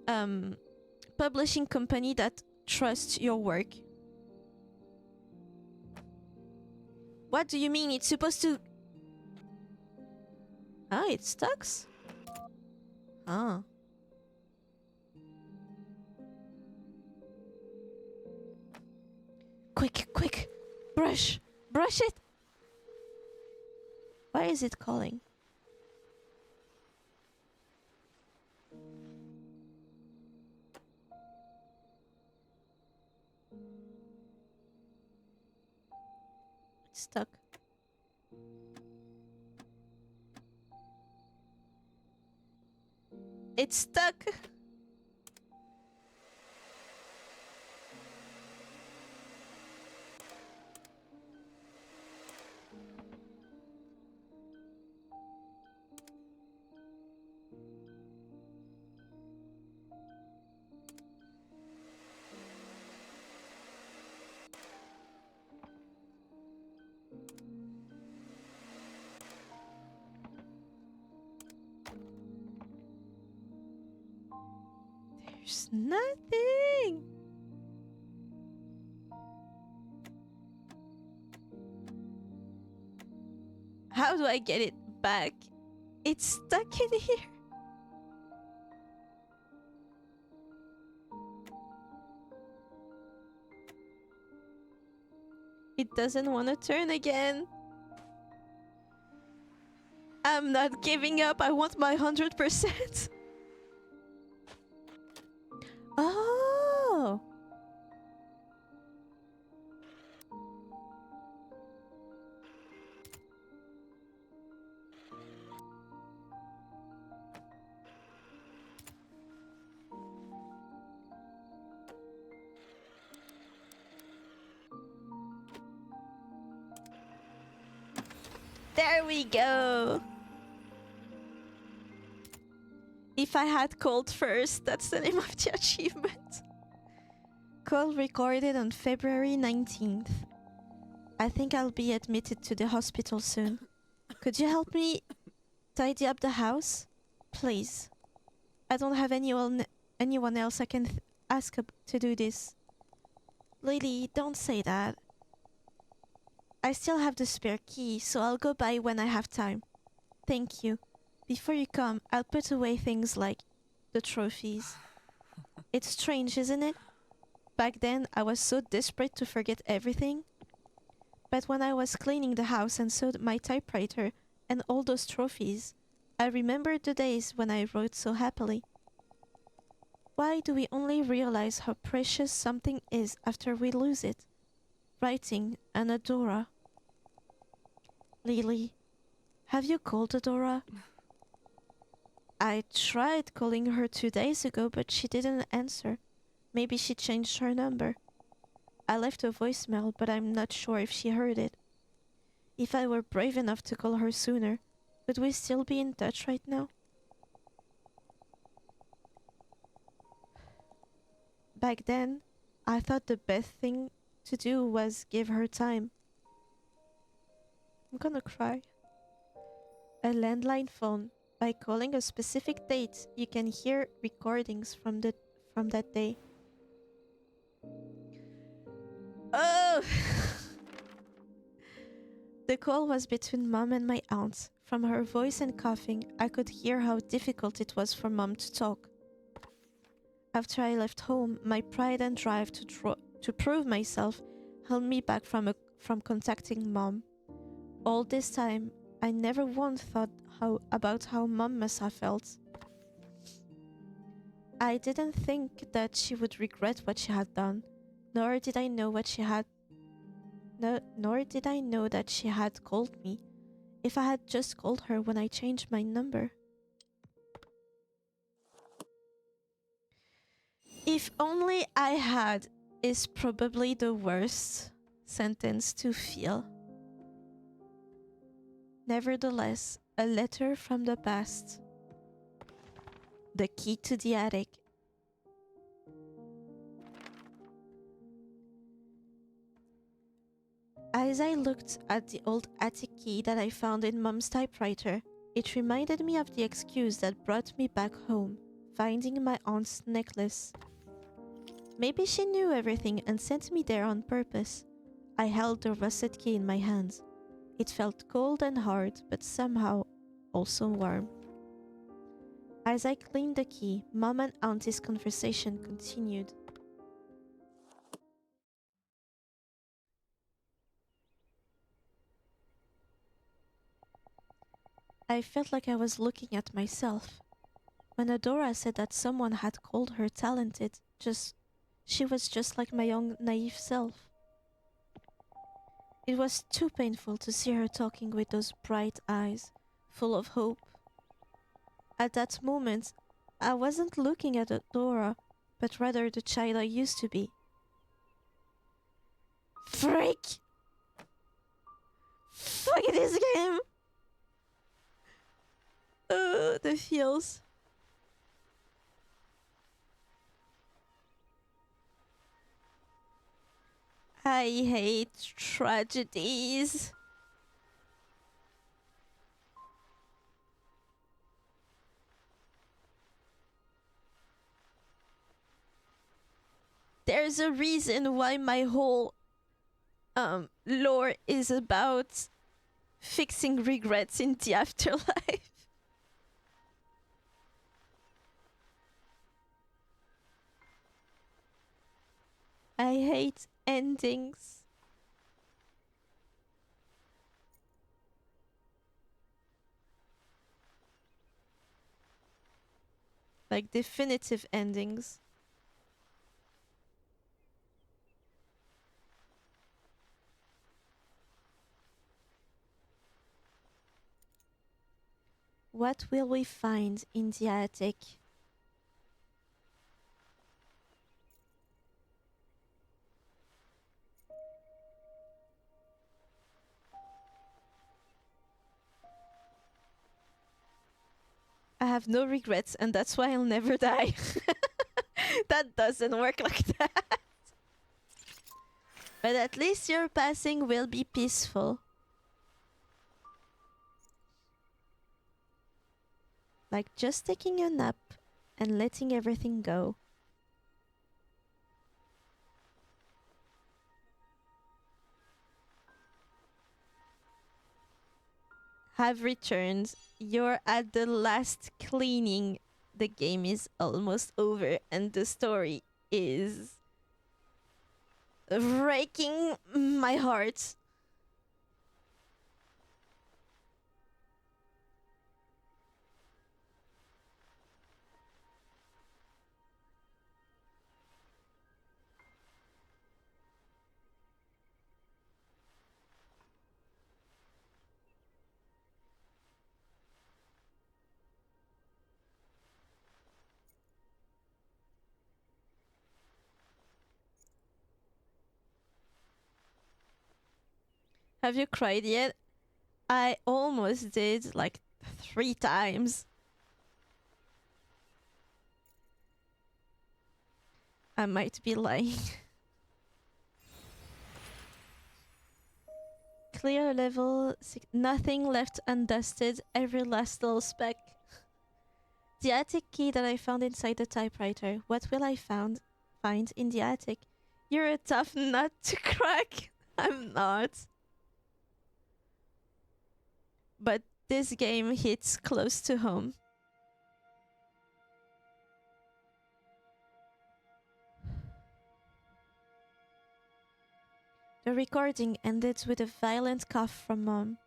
publishing company that trusts your work. What do you mean? It's supposed to... ah, it sucks? Ah. Quick, quick! Brush! Brush it! Why is it calling? It's stuck. It's stuck! There's nothing! How do I get it back? It's stuck in here. It doesn't want to turn again. I'm not giving up. I want my 100%. Oh! There we go! If I had called first, that's the name of the achievement. Call recorded on February 19th. I think I'll be admitted to the hospital soon. Could you help me tidy up the house? Please. I don't have anyone else I can ask to do this. Lily, don't say that. I still have the spare key, so I'll go by when I have time. Thank you. Before you come, I'll put away things like the trophies. It's strange, isn't it? Back then, I was so desperate to forget everything. But when I was cleaning the house and saw my typewriter and all those trophies, I remembered the days when I wrote so happily. Why do we only realize how precious something is after we lose it? Writing an Adora. Lily, have you called Adora? I tried calling her 2 days ago, but she didn't answer. Maybe she changed her number. I left a voicemail, but I'm not sure if she heard it. If I were brave enough to call her sooner, would we still be in touch right now? Back then, I thought the best thing to do was give her time. I'm gonna cry. A landline phone. By calling a specific date, you can hear recordings from that day. Oh! The call was between Mom and my aunt. From her voice and coughing, I could hear how difficult it was for Mom to talk. After I left home, my pride and drive to prove myself held me back from contacting Mom. All this time, I never once thought about how Mom must have felt. I didn't think that she would regret what she had done, nor did I know that she had called me. If I had just called her when I changed my number. If only I had is probably the worst sentence to feel. Nevertheless, a letter from the past. The key to the attic. As I looked at the old attic key that I found in Mom's typewriter, it reminded me of the excuse that brought me back home, finding my aunt's necklace. Maybe she knew everything and sent me there on purpose. I held the rusted key in my hands. It felt cold and hard, but somehow also warm. As I cleaned the key, Mom and Auntie's conversation continued. I felt like I was looking at myself. When Adora said that someone had called her talented, she was just like my young naive self. It was too painful to see her talking with those bright eyes, full of hope. At that moment, I wasn't looking at Adora, but rather the child I used to be. Freak! Fuck this game! The feels. I hate tragedies. There's a reason why my whole lore is about fixing regrets in the afterlife. I hate endings. Like definitive endings. What will we find in the attic? I have no regrets, and that's why I'll never die. That doesn't work like that. But at least your passing will be peaceful. Like just taking a nap and letting everything go. have returned. You're at the last cleaning. The game is almost over, and the story is breaking my heart. Have you cried yet? I almost did like 3 times. I might be lying. Clear level, nothing left undusted, every last little speck. The attic key that I found inside the typewriter. What will I find in the attic? You're a tough nut to crack. I'm not. But this game hits close to home. The recording ended with a violent cough from Mom.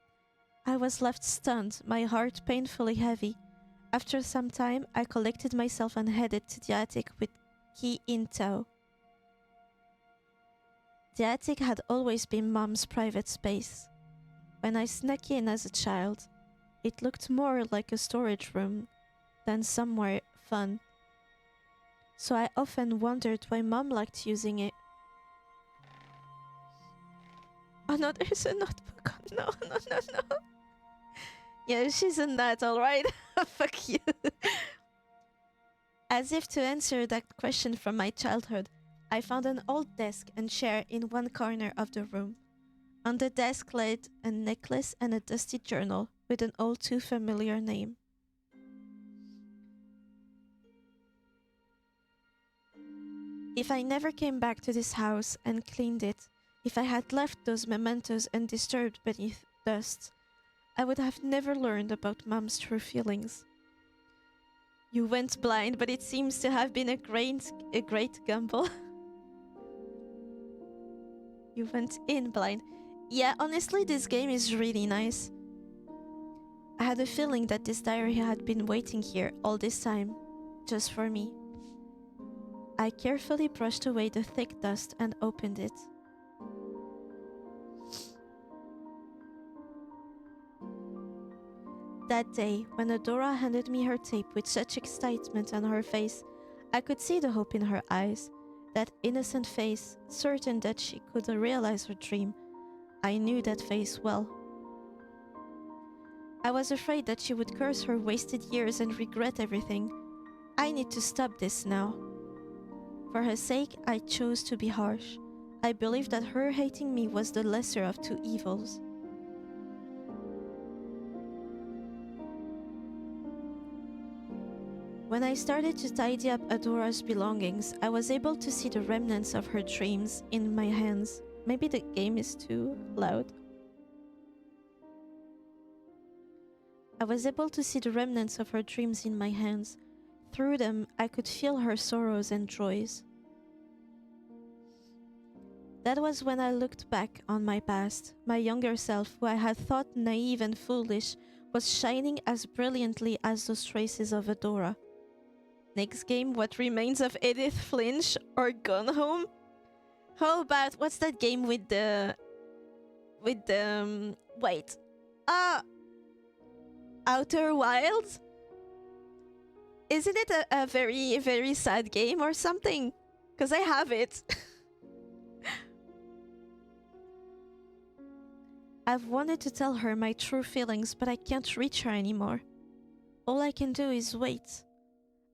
I was left stunned, my heart painfully heavy. After some time, I collected myself and headed to the attic with key in tow. The attic had always been Mom's private space. When I snuck in as a child, it looked more like a storage room than somewhere fun. So I often wondered why Mom liked using it. Oh no, there's a notebook. No, no, no, no. Yeah, she's a nut, alright? Fuck you. As if to answer that question from my childhood, I found an old desk and chair in one corner of the room. On the desk laid a necklace and a dusty journal with an all too familiar name. If I never came back to this house and cleaned it, if I had left those mementos undisturbed beneath dust, I would have never learned about Mom's true feelings. You went blind, but it seems to have been a great gamble. You went in blind. Yeah, honestly, this game is really nice. I had a feeling that this diary had been waiting here all this time, just for me. I carefully brushed away the thick dust and opened it. That day, when Adora handed me her tape with such excitement on her face, I could see the hope in her eyes, that innocent face, certain that she could realize her dream. I knew that face well. I was afraid that she would curse her wasted years and regret everything. I need to stop this now. For her sake, I chose to be harsh. I believed that her hating me was the lesser of two evils. When I started to tidy up Adora's belongings, I was able to see the remnants of her dreams in my hands. Maybe the game is too loud. I was able to see the remnants of her dreams in my hands. Through them, I could feel her sorrows and joys. That was when I looked back on my past. My younger self, who I had thought naive and foolish, was shining as brilliantly as those traces of Adora. Next game, what remains of Edith Flinch or Gone Home? How about, what's that game with the... wait. Outer Wilds? Isn't it a very, very sad game or something? Because I have it. I've wanted to tell her my true feelings, but I can't reach her anymore. All I can do is wait.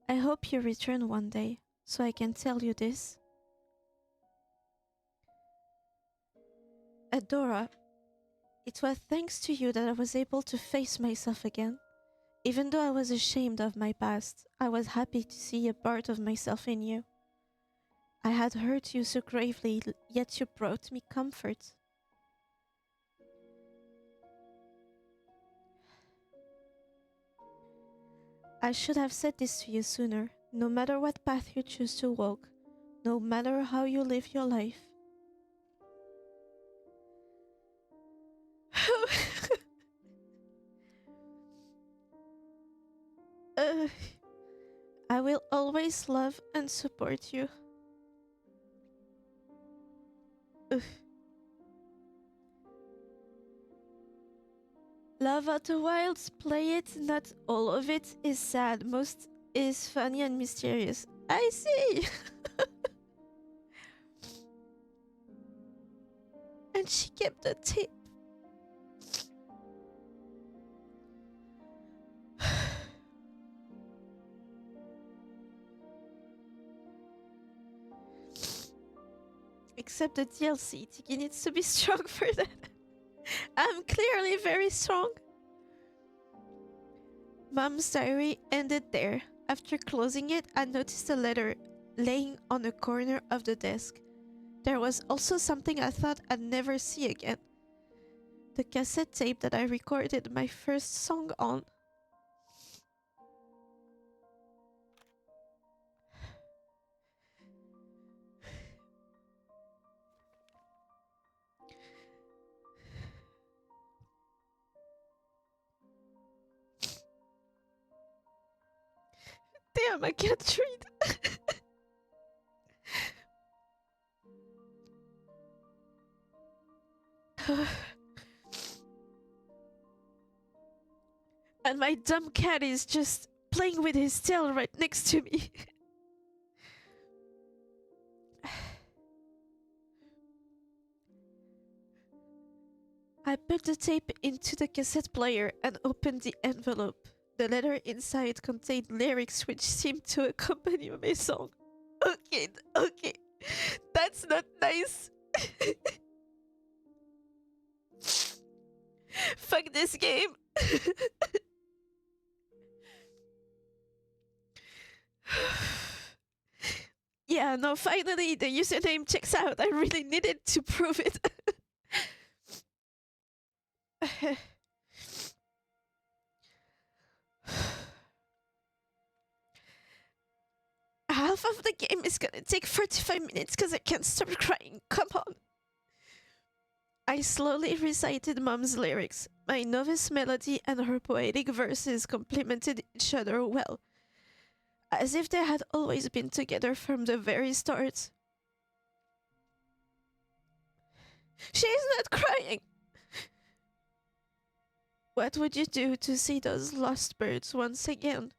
I hope you return one day, so I can tell you this. Adora, it was thanks to you that I was able to face myself again. Even though I was ashamed of my past, I was happy to see a part of myself in you. I had hurt you so gravely, yet you brought me comfort. I should have said this to you sooner. No matter what path you choose to walk, no matter how you live your life. uh, I will always love and support you. Ugh. Love of the Wilds, play it. Not all of it is sad. Most is funny and mysterious. I see. And she kept the tape. Except the DLC. Tiki needs to be strong for that. I'm clearly very strong. Mom's diary ended there. After closing it, I noticed a letter laying on the corner of the desk. There was also something I thought I'd never see again. The cassette tape that I recorded my first song on. Damn, I can't read. And my dumb cat is just playing with his tail right next to me. I put the tape into the cassette player and opened the envelope. The letter inside contained lyrics which seemed to accompany my song. Okay, okay. That's not nice. Fuck this game. Yeah, no, finally the username checks out. I really needed to prove it. Half of the game is gonna take 45 minutes because I can't stop crying. Come on. I slowly recited Mom's lyrics. My novice melody and her poetic verses complemented each other well, as if they had always been together from the very start. She's not crying! What would you do to see those lost birds once again?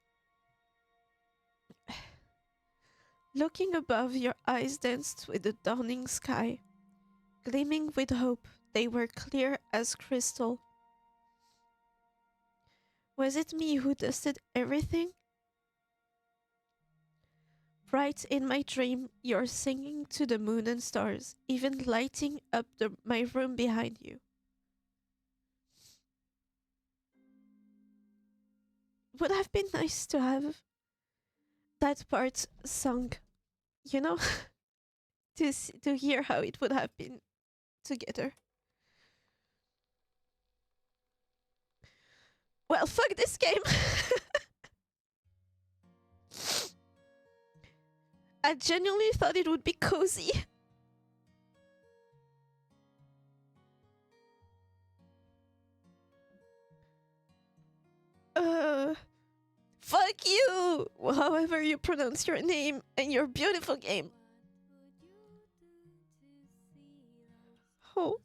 Looking above, your eyes danced with the dawning sky. Gleaming with hope, they were clear as crystal. Was it me who dusted everything? Right in my dream, you're singing to the moon and stars, even lighting up my room behind you. Would have been nice to have that part sung, you know, to hear how it would have been together. Well, fuck this game. I genuinely thought it would be cozy. Fuck you! However you pronounce your name and your beautiful game. Oh.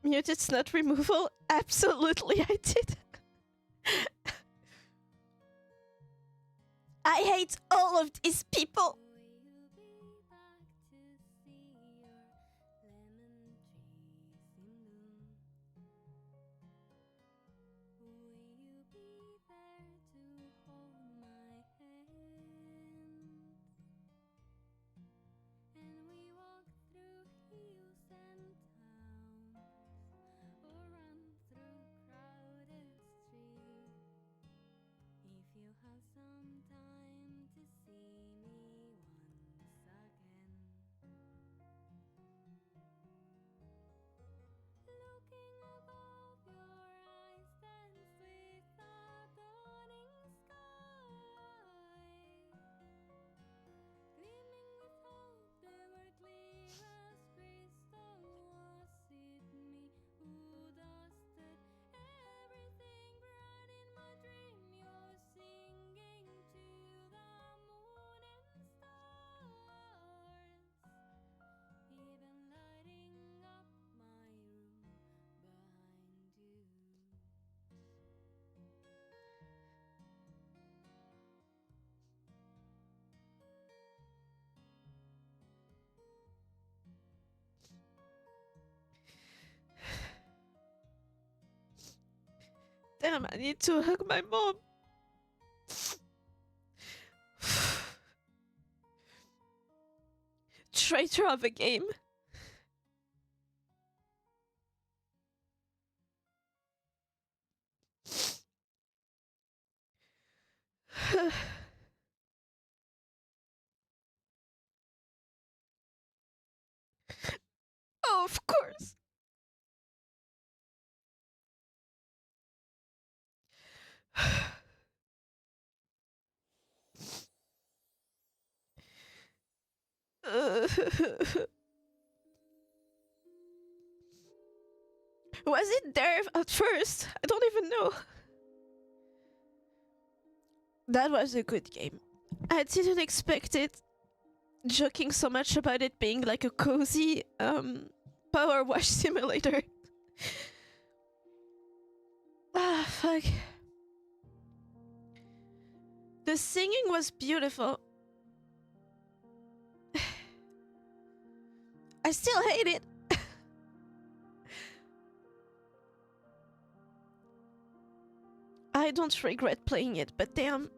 Muted snot removal? Absolutely, I did. I hate all of these people. Damn, I need to hug my mom. Traitor of a game. Oh, of course. Was it there at first? I don't even know. That was a good game. I didn't expect it. Joking so much about it being like a cozy power wash simulator. Ah, fuck. The singing was beautiful. I still hate it. I don't regret playing it, but damn.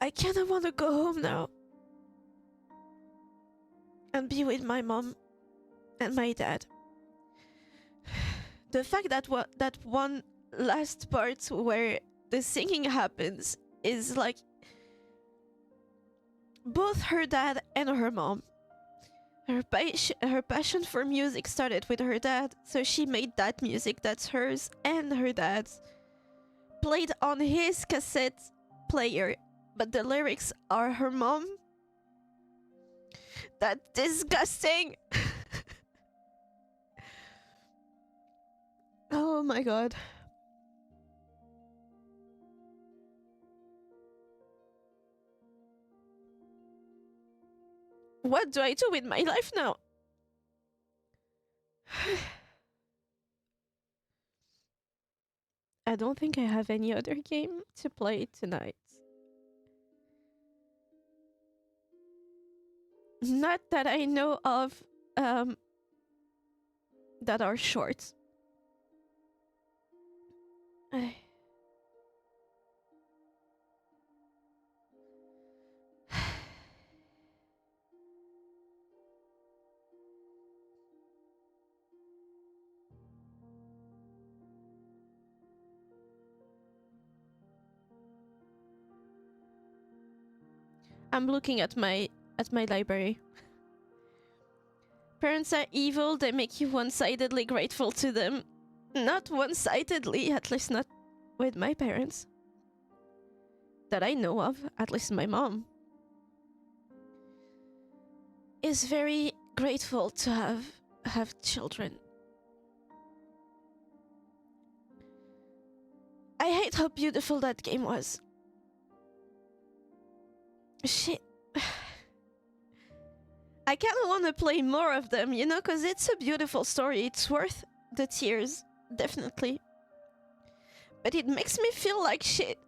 I kinda wanna go home now. And be with my mom and my dad. The fact that that one last part where the singing happens is like both her dad and her mom. Her passion for music started with her dad, so she made that music that's hers and her dad's. Played on his cassette player, but the lyrics are her mom. That's disgusting! Oh my god. What do I do with my life now? I don't think I have any other game to play tonight. Not that I know of that are short. I'm looking at my library. Parents are evil, they make you one-sidedly grateful to them. Not one-sidedly, at least not with my parents. That I know of, at least my mom is very grateful to have children. I hate how beautiful that game was. Shit. I kind of want to play more of them, you know, because it's a beautiful story. It's worth the tears, definitely. But it makes me feel like shit.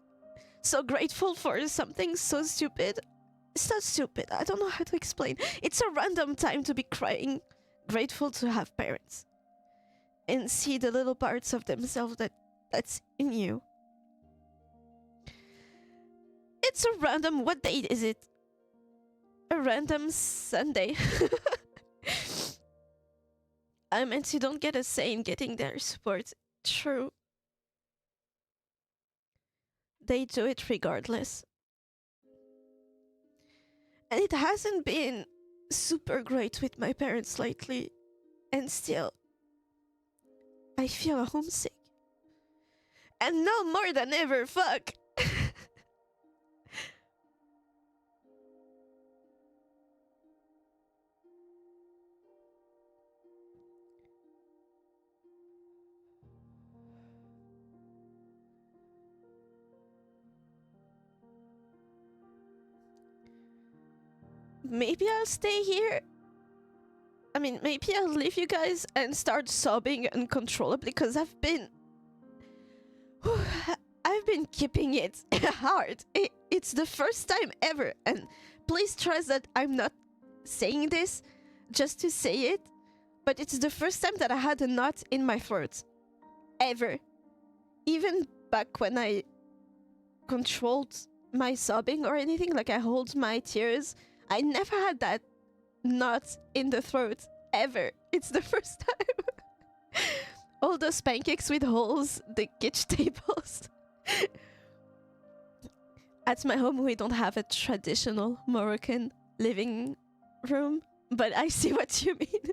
So grateful for something so stupid. It's not stupid. I don't know how to explain. It's a random time to be crying. Grateful to have parents. And see the little parts of themselves that's in you. It's a random... What date is it? A random Sunday. I meant you don't get a say in getting their support. True. They do it regardless. And it hasn't been super great with my parents lately. And still, I feel homesick. And now more than ever, fuck. Maybe I'll stay here. I mean, maybe I'll leave you guys and start sobbing uncontrollably because I've been keeping it hard. It's the first time ever, and please trust that I'm not saying this just to say it, but it's the first time that I had a knot in my throat. Ever. Even back when I controlled my sobbing or anything, like I hold my tears, I never had that knot in the throat, ever. It's the first time. All those pancakes with holes, the kitchen tables. At my home, we don't have a traditional Moroccan living room, but I see what you mean.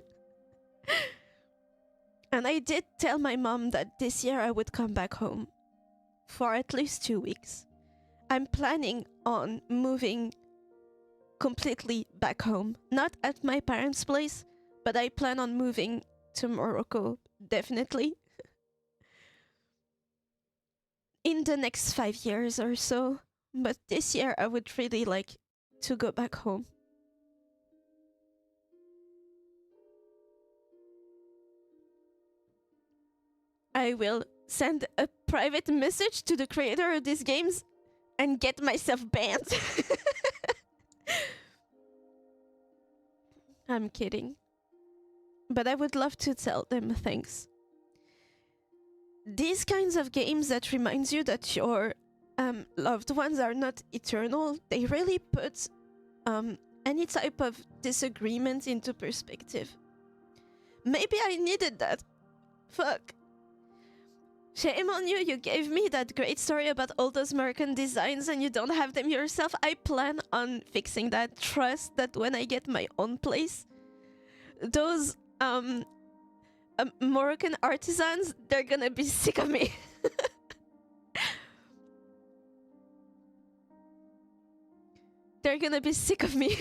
And I did tell my mom that this year I would come back home for at least 2 weeks. I'm planning on moving completely back home. Not at my parents' place, but I plan on moving to Morocco, definitely. In the next 5 years or so. But this year I would really like to go back home. I will send a private message to the creator of these games and get myself banned. I'm kidding. But I would love to tell them thanks. These kinds of games that reminds you that your loved ones are not eternal, they really put any type of disagreement into perspective. Maybe I needed that. Fuck. Shame on you, you gave me that great story about all those American designs and you don't have them yourself. I plan on fixing that. Trust that when I get my own place, those Moroccan artisans, they're gonna be sick of me. They're gonna be sick of me.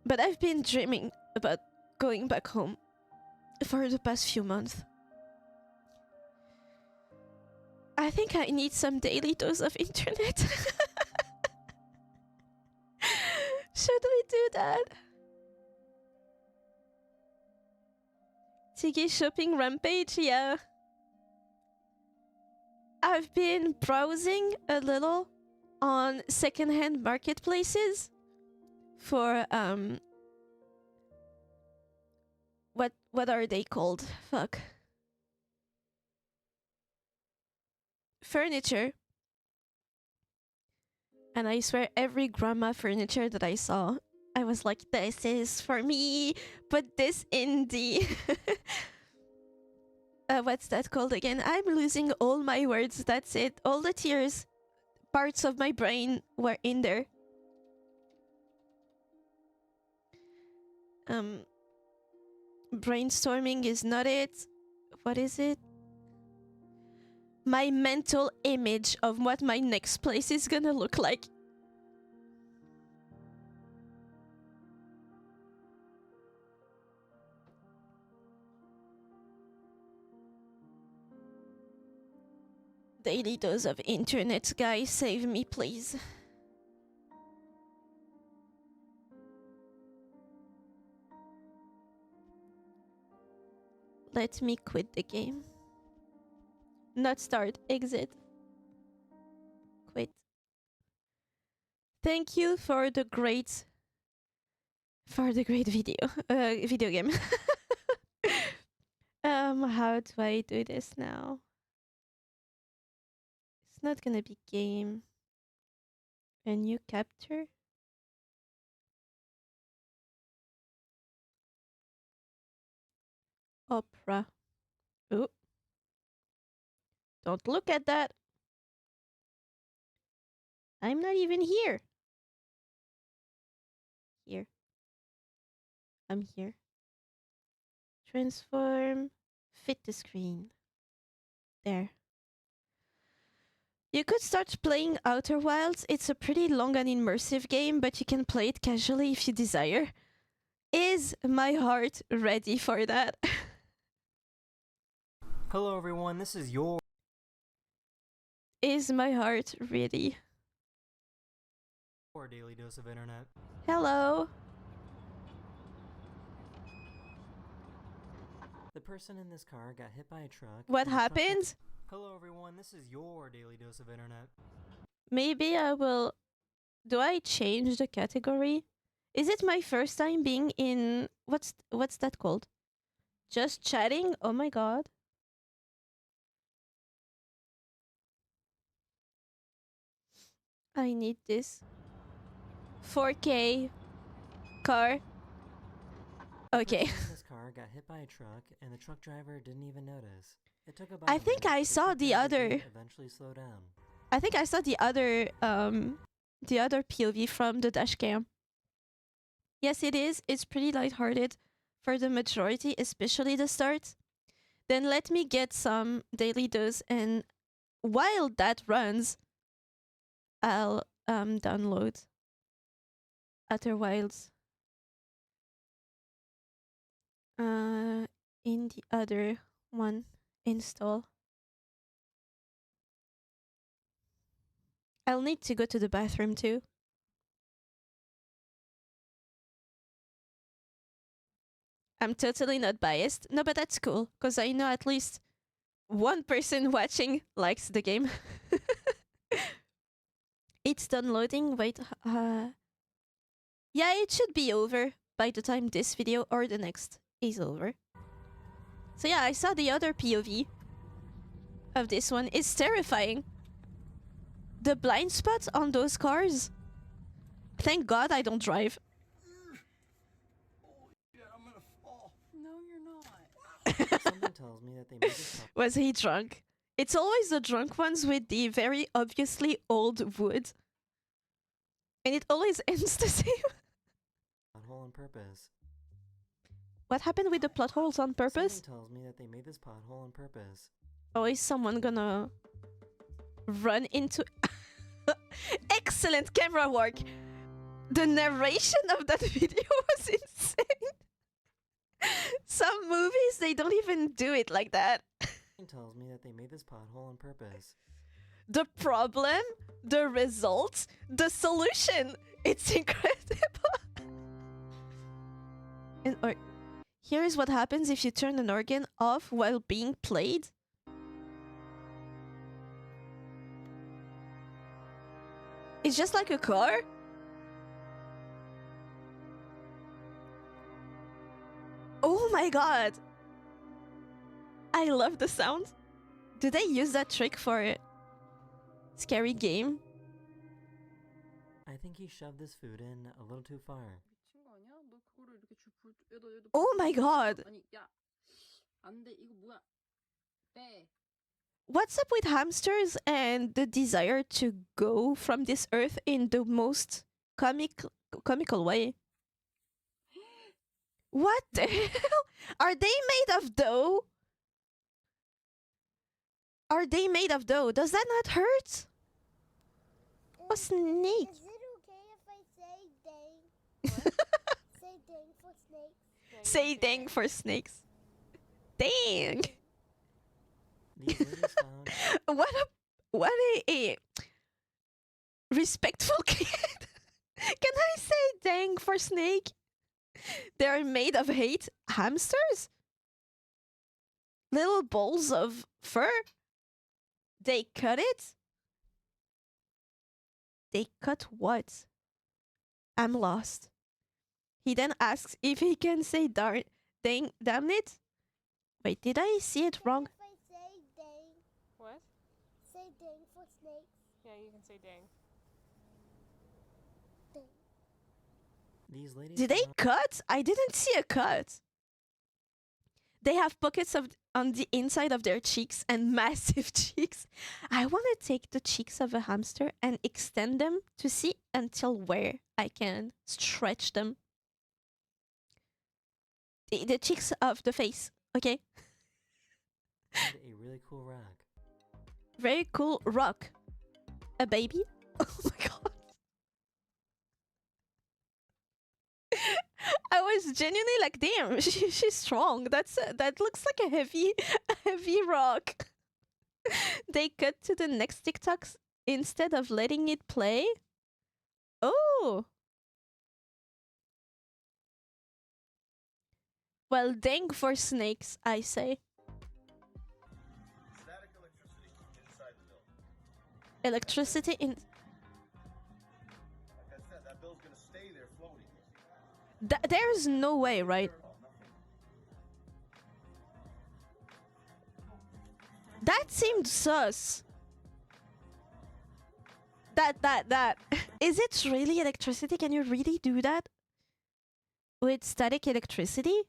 But I've been dreaming about going back home for the past few months. I think I need some daily dose of internet. Should we do that? Tiki shopping rampage, yeah. I've been browsing a little on secondhand marketplaces for what are they called? Fuck. Furniture. And I swear every grandma furniture that I saw, I was like, this is for me. Put this in the what's that called again? I'm losing all my words. That's it. All the tears, parts of my brain were in there. Brainstorming is not it. What is it? My mental image of what my next place is gonna look like. daily dose of internet, guys. Save me, please. Let me quit the game. Not start. Exit. Quit. Thank you for the great... video game. How do I do this now? It's not gonna be game. A new capture? Opera. Oh. Don't look at that. I'm not even here. Here. I'm here. Transform. Fit the screen. There. You could start playing Outer Wilds. It's a pretty long and immersive game, but you can play it casually if you desire. Is my heart ready for that? Hello everyone, this is your Is my heart ready? daily dose of internet. Hello. The person in this car got hit by a truck. What happened? Hello everyone, this is your daily dose of internet. Maybe I will... Do I change the category? Is it my first time being in... What's that called? Just chatting? Oh my god. I need this. 4K car. Okay. This car got hit by a truck and the truck driver didn't even notice. It took about I think I saw the other... Eventually slow down. I think I saw the other POV from the dash cam. Yes, it is. It's pretty lighthearted for the majority, especially the start. Then let me get some daily dose, and while that runs, I'll download Outer Wilds. In the other one, install. I'll need to go to the bathroom too. I'm totally not biased. No, but that's cool, because I know at least one person watching likes the game. It's downloading. Wait. Yeah, it should be over by the time this video or the next is over. So yeah, I saw the other POV of this one. It's terrifying. The blind spots on those cars. Thank God I don't drive. Something tells me that they made this Was he drunk? It's always the drunk ones with the very obviously old wood. And it always ends the same. pothole on purpose. What happened with the plot holes on purpose? Something tells me that they made this pothole on purpose. Oh, is someone gonna run into... Excellent camera work! The narration of that video was insane. Some movies, they don't even do it like that. Something tells me that they made this pothole on purpose. The problem, the result, the solution. It's incredible. And here is what happens if you turn an organ off while being played. It's just like a car. Oh my god. I love the sound. Do they use that trick for scary game? I think he shoved this food in a little too far. Oh my god. What's up with hamsters and the desire to go from this earth in the most comical way? What the hell? Are they made of dough? Are they made of dough? Does that not hurt? A snake. Is it okay if I say dang? Say dang for snakes. Say dang for snakes. Dang. These ladies found What a What a respectful kid. Can I say dang for snake? They're made of hate. Hamsters? Little balls of fur? They cut it? They cut what? I'm lost. He then asks if he can say dang, damn it. Wait, did I see it wrong? If I say dang, What? say dang for snakes. Yeah, you can say dang. Dang. These ladies Did they are cut? I didn't see a cut. They have pockets on the inside of their cheeks and massive cheeks. I want to take the cheeks of a hamster and extend them to see until where I can stretch them. The cheeks of the face, okay? a really cool rock. Very cool rock. A baby? Oh my god. I was genuinely like, damn, she's strong. That looks like a heavy rock. They cut to the next TikToks instead of letting it play. Oh. Well, dang for snakes, I say. Static electricity inside the building. Electricity in. Like I said, that bill's gonna stay there floating. There's no way, right? That seemed sus. That. Is it really electricity? Can you really do that? With static electricity?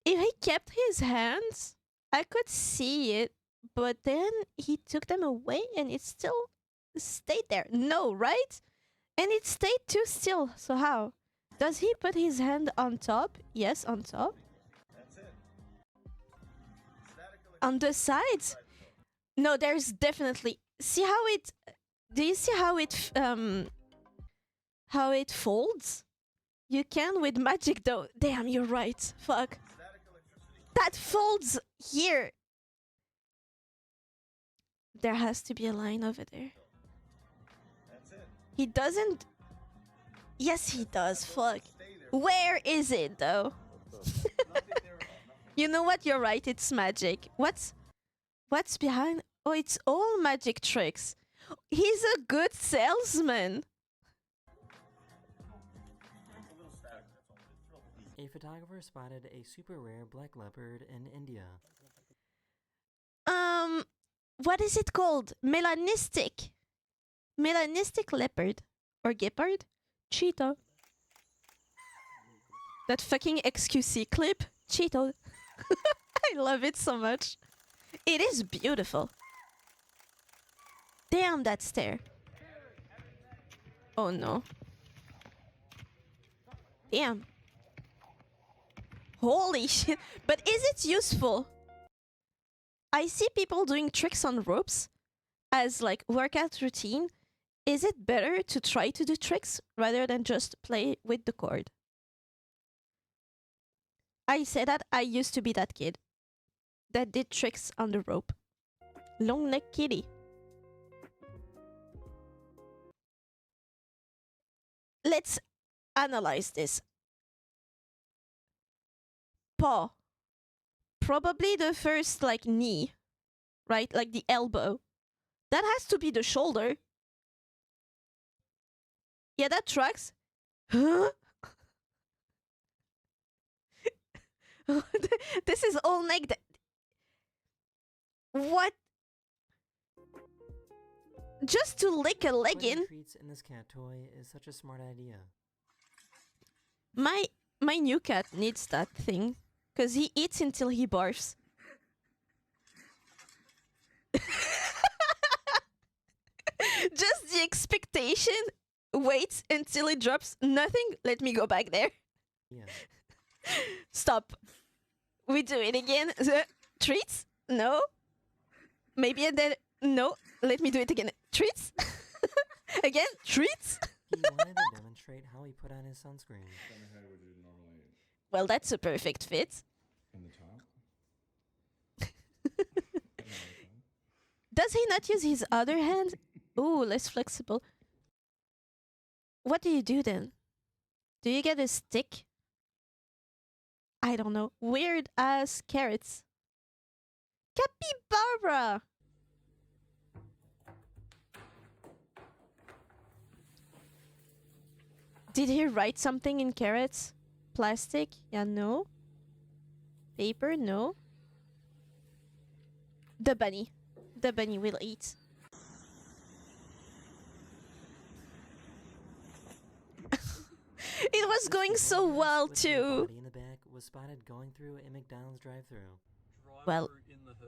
If he kept his hands, I could see it, but then he took them away and it still stayed there. No, right? And it stayed too still. So how? Does he put his hand on top? Yes, on top. That's it. Static On the sides? No, there's definitely. See how it. Do you see how it folds? You can with magic though. Damn, you're right. Fuck. Static electricity. That folds here. There has to be a line over there. That's it. He doesn't. Yes, he does. Fuck. Stay there. Where is it though? Nothing there at all. Nothing. You know what? You're right. It's magic. What's behind? Oh, it's all magic tricks. He's a good salesman. It's a little static. That's all. It's real easy. A photographer spotted a super rare black leopard in India. What is it called? Melanistic leopard or gepard? Cheetah. That fucking XQC clip. Cheetah. I love it so much. It is beautiful. Damn that stare. Oh no. Damn. Holy shit. But is it useful? I see people doing tricks on ropes as like workout routine. Is it better to try to do tricks rather than just play with the cord? I say that I used to be that kid that did tricks on the rope. Long neck kitty. Let's analyze this. Paw. Probably the first like knee, right? Like the elbow. That has to be the shoulder. Yeah, that tracks. Huh? This is all neck. What? Just to lick a leg Putting in? treats in this cat toy is such a smart idea. My new cat needs that thing. Because he eats until he barfs. Just the expectation. Wait until it drops. Nothing. Let me go back there. Yeah. Stop. We do it again. Treats? No. Maybe and then no. Let me do it again. Treats? Again? Treats? He wanted to demonstrate how he put on his sunscreen. Tell me how would you normally Well, that's a perfect fit. in the top? Does he not use his other hand? Ooh, less flexible. What do you do then? Do you get a stick? I don't know. Weird ass carrots. Capybara! Did he write something in carrots? Plastic? Yeah, no. Paper? No. The bunny. The bunny will eat. It was going so well too. Body in the back was spotted going through a McDonald's drive-through. Well,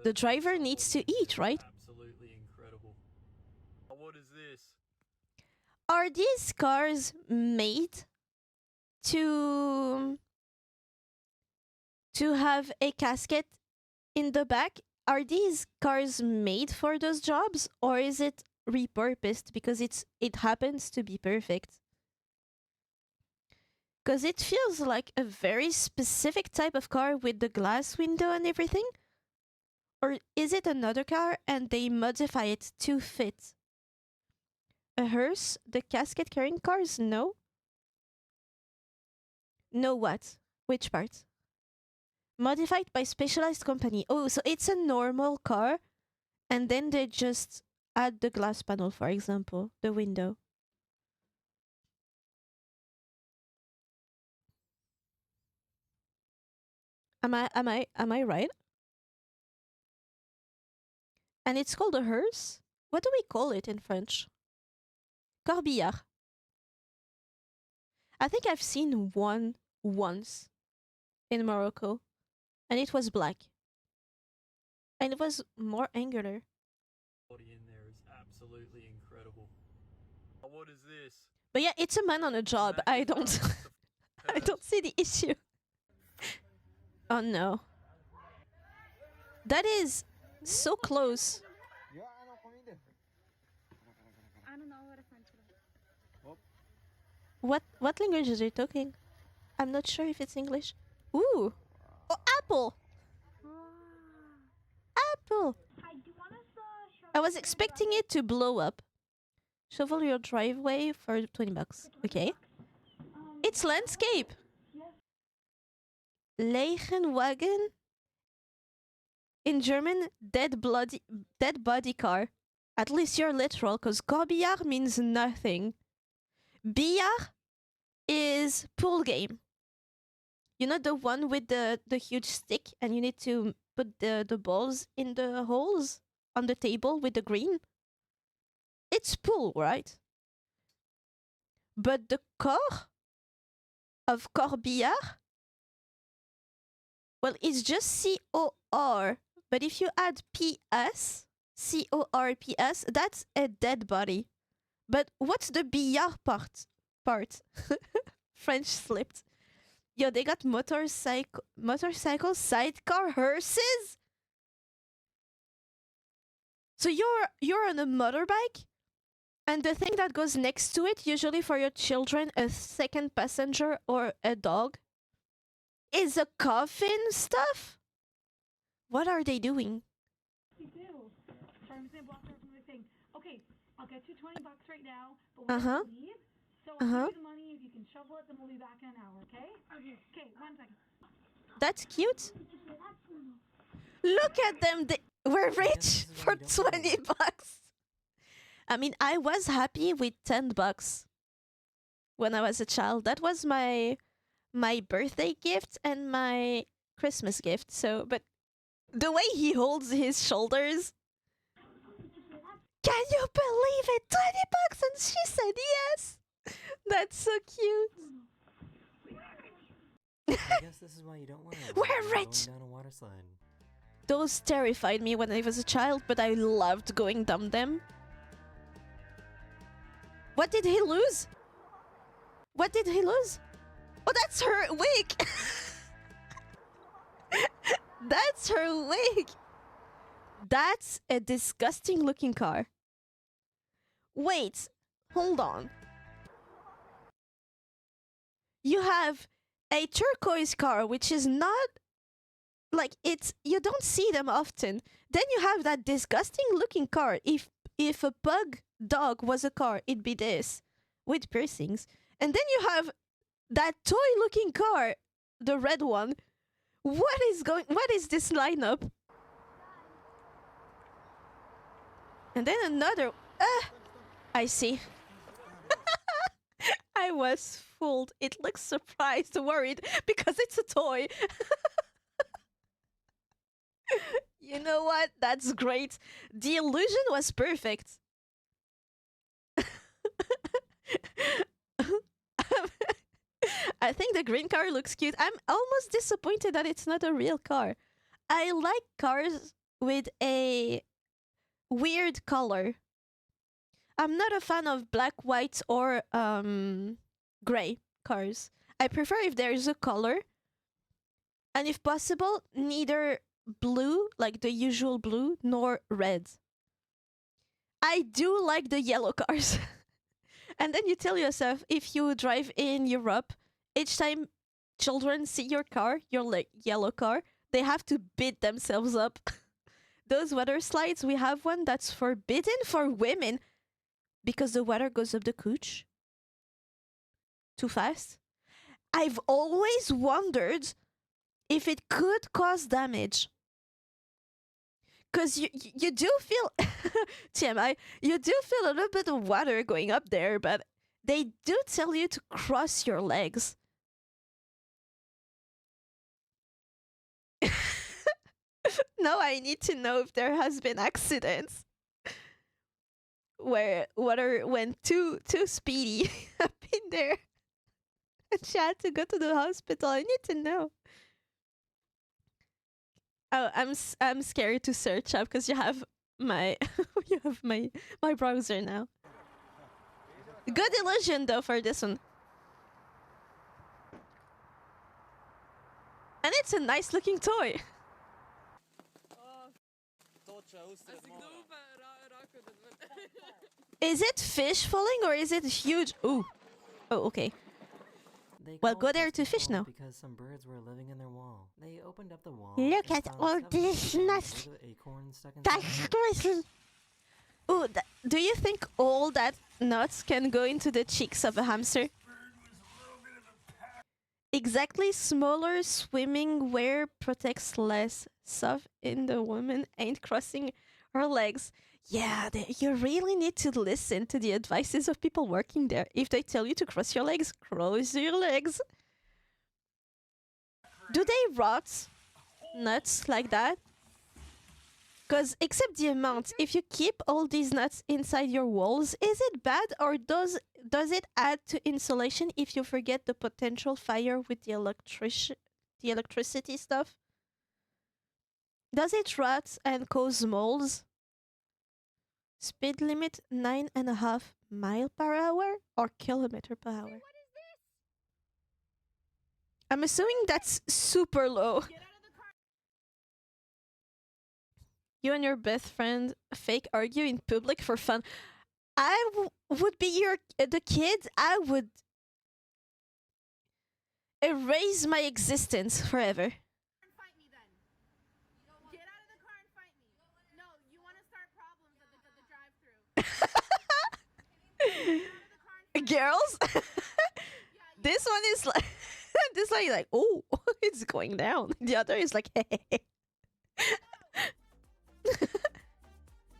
the driver needs to eat, right? Absolutely incredible. What is this? Are these cars made to have a casket in the back? Are these cars made for those jobs, or is it repurposed because it happens to be perfect? Because it feels like a very specific type of car with the glass window and everything. Or is it another car and they modify it to fit? A hearse? The casket carrying cars? No. No what? Which part? Modified by specialized company. Oh, so it's a normal car and then they just add the glass panel, for example, the window. Am I right? And it's called a hearse? What do we call it in French? Corbillard. I think I've seen one once in Morocco, and it was black. And it was more angular. Body in there is absolutely incredible. What is this? But yeah, it's a man on a job. I don't I don't see the issue. Oh no. That is so close. What language is he talking? I'm not sure if it's English. Ooh. Oh, apple. Apple. I was expecting it to blow up. Shovel your driveway for 20 bucks. Okay. It's landscape. Leichenwagen. In German, dead body car. At least you're literal, because Corbillard means nothing. Billard is pool game. You know, the one with the huge stick and you need to put the balls in the holes on the table with the green? It's pool, right? But the corps of Corbillard, well, it's just C-O-R. But if you add P-S, C-O-R-P-S, that's a dead body. But what's the billard part? French slipped. Yo, they got motorcycle sidecar hearses? So you're on a motorbike, and the thing that goes next to it, usually for your children, a second passenger or a dog, is a coffin stuff? What are they doing? You do. Sorry, I'm just gonna block her from the thing. Okay, I'll get you $20 right now, but Uh-huh. we're gonna leave. So I'll give you the money. If you can shovel it, then we'll be back in an hour, okay? Okay. Okay, 1 second. That's cute. Look at them. We're rich for 20 bucks. I mean, I was happy with 10 bucks when I was a child. That was my birthday gift and my Christmas gift. So, but the way he holds his shoulders. Can you believe it? 20 bucks and she said yes. That's so cute. I guess this is why you don't want to We're rich. down a water slide. Those terrified me when I was a child, but I loved going down them. What did he lose? What did he lose? Oh, that's her wig! That's her wig! That's a disgusting looking car. Wait, hold on. You have a turquoise car, which is not like it's you don't see them often. Then you have that disgusting looking car. If a pug dog was a car, it'd be this with piercings. And then you have that toy looking car, the red one. What is this lineup? And then another I see. I was fooled. It looks surprised, worried, because it's a toy. You know what? That's great. The illusion was perfect. I think the green car looks cute. I'm almost disappointed that it's not a real car. I like cars with a weird color. I'm not a fan of black, white, or gray cars. I prefer if there is a color, and if possible, neither blue, like the usual blue, nor red. I do like the yellow cars. And then you tell yourself, if you drive in Europe, each time children see your car, your like yellow car, they have to beat themselves up. Those water slides, we have one that's forbidden for women because the water goes up the cooch too fast. I've always wondered if it could cause damage. Because you do feel, TMI, you do feel a little bit of water going up there, but they do tell you to cross your legs. Now I need to know if there has been accidents where water went too speedy up in there. And she had to go to the hospital. I need to know. Oh, I'm scared to search up because you have my my browser now. Good illusion though for this one. And it's a nice looking toy. Is it fish falling or is it huge? Ooh. Oh, okay. Well, go there to fish now. Because some birds were living in their wall. They opened up the wall. Look and at found all 7 this little nuts. acorns stuck inside That's them. crazy. Ooh, do you think all that nuts can go into the cheeks of a hamster? Exactly, smaller swimming wear protects less. Soft in the woman ain't crossing her legs. Yeah, you really need to listen to the advices of people working there. If they tell you to cross your legs, cross your legs. Do they rot nuts like that? Because except the amount, if you keep all these nuts inside your walls, is it bad or does it add to insulation if you forget the potential fire with the electricity stuff? Does it rot and cause molds? Speed limit 9.5 mile per hour or kilometer per hour? I'm assuming that's super low. You and your best friend fake argue in public for fun. I would be the kid. I would erase my existence forever. Fight me then. Get out of the car and fight me. No, you want to start problems at the drive-thru. Girls, this one is like, this one is like, oh, it's going down. The other is like, hey.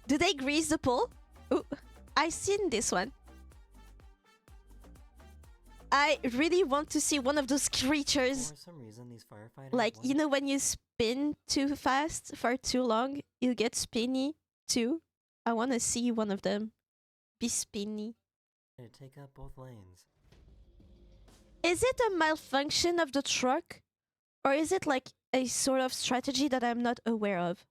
Do they grease the pole? Ooh, I seen this one. I really want to see one of those creatures. For some reason, these firefighters Like, you wanted know, when you spin too fast for too long, you get spinny too. I want to see one of them be spinny. to take up both lanes. Is it a malfunction of the truck? Or is it like a sort of strategy that I'm not aware of?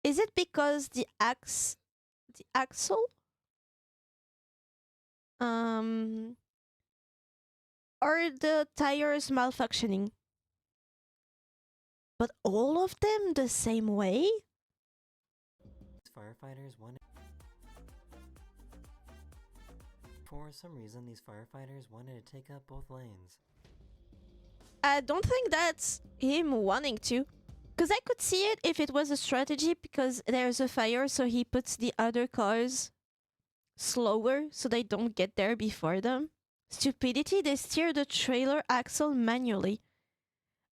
Is it because the axle? Or the tires malfunctioning? But all of them the same way? These firefighters wanted. For some reason, these firefighters wanted to take up both lanes. I don't think that's him wanting to. Because I could see it if it was a strategy because there's a fire, so he puts the other cars slower so they don't get there before them. Stupidity, they steer the trailer axle manually.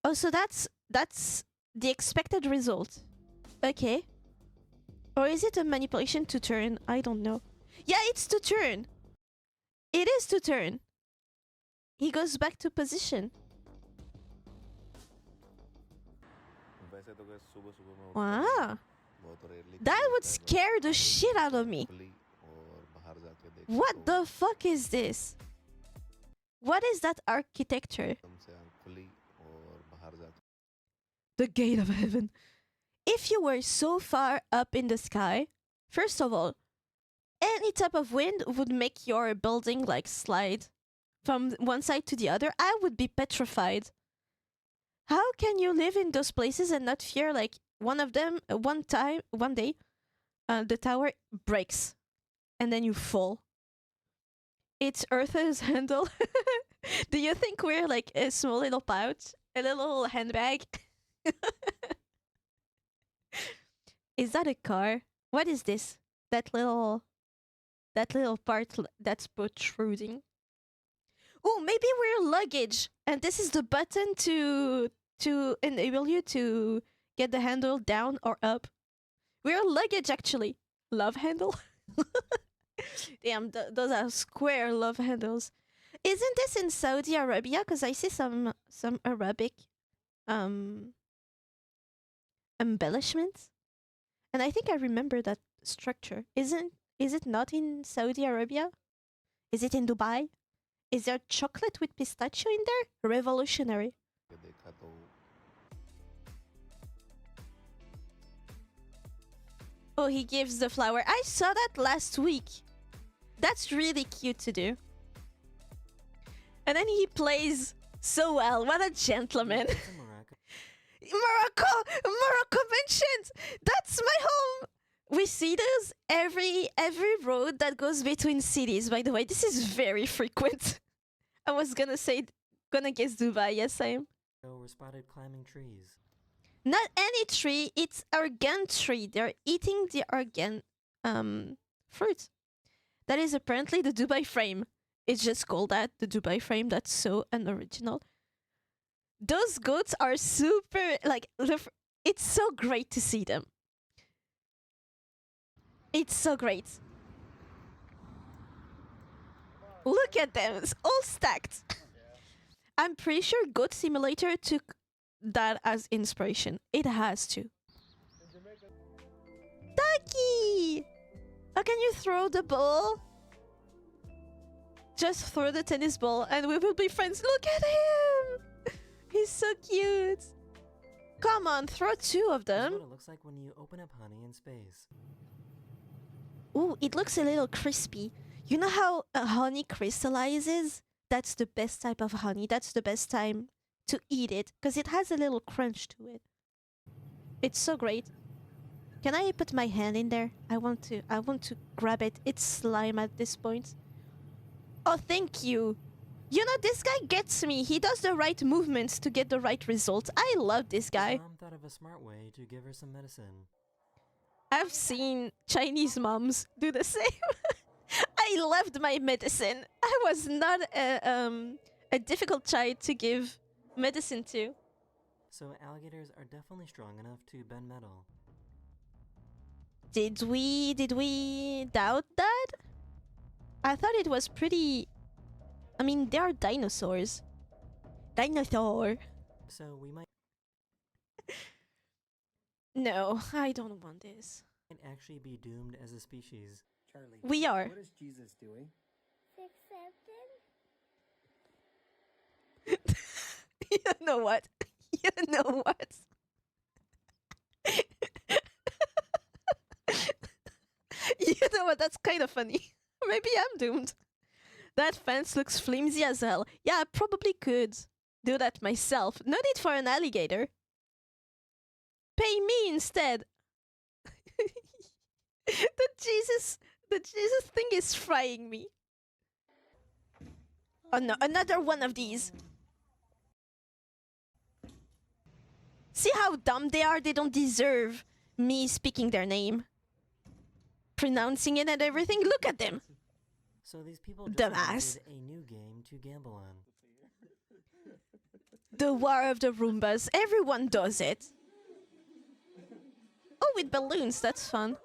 Oh, so that's the expected result. Okay. Or is it a manipulation to turn? I don't know. Yeah, it's to turn. It is to turn. He goes back to position. Wow. That would scare the shit out of me. What the fuck is this? What is that architecture? The gate of heaven. If you were so far up in the sky, first of all, any type of wind would make your building like slide from one side to the other. I would be petrified. How can you live in those places and not fear like one of them one day the tower breaks and then you fall? It's Earth's handle. Do you think we're like a small little pouch? A little handbag? Is that a car? What is this? That little part that's protruding. Oh, maybe we're luggage, and this is the button to enable you to get the handle down or up. We're luggage actually. Love handle. Damn, those are square love handles. Isn't this in Saudi Arabia? Because I see some Arabic embellishments, and I think I remember that structure. Is it not in Saudi Arabia? Is it in Dubai? Is there chocolate with pistachio in there? Revolutionary. Oh, he gives the flower. I saw that last week. That's really cute to do. And then he plays so well. What a gentleman. Morocco mentioned. That's my home. We see those every road that goes between cities. By the way, this is very frequent. I was gonna guess Dubai. Yes, I am. So we're spotted climbing trees. Not any tree. It's argan tree. They're eating the argan fruit. That is apparently the Dubai frame. It's just called that, the Dubai frame. That's so unoriginal. Those goats are super, like, it's so great to see them. It's so great. Look at them, it's all stacked. I'm pretty sure Goat Simulator took that as inspiration. It has to. Taki! Oh, can you throw the ball? Just throw the tennis ball and we will be friends. Look at him! He's so cute. Come on, throw two of them. This is what it looks like when you open up honey in space. Ooh, it looks a little crispy. You know how honey crystallizes? That's the best type of honey. That's the best time to eat it because it has a little crunch to it. It's so great. Can I put my hand in there? I want to grab it. It's slime at this point. Oh, thank you. You know, this guy gets me. He does the right movements to get the right results. I love this guy. Mom thought of a smart way to give her some medicine. I've seen Chinese moms do the same. I loved my medicine. I was not a difficult child to give medicine to. So alligators are definitely strong enough to bend metal. Did we doubt that? I thought it was pretty... I mean, they are dinosaurs. Dinosaur. So we might No, I don't want this. actually be doomed as a species. Charlie, We are. what is Jesus doing? Fix something? You know what? You know what? You know what? That's kind of funny. Maybe I'm doomed. That fence looks flimsy as hell. Yeah, I probably could do that myself. No need for an alligator. Pay me instead. the Jesus thing is frying me. Oh no, another one of these. See how dumb they are? They don't deserve me speaking their name, pronouncing it and everything. Look at them. So these people just Dumbass. invented a new game to gamble on. The War of the Roombas. Everyone does it. Oh, with balloons. That's fun.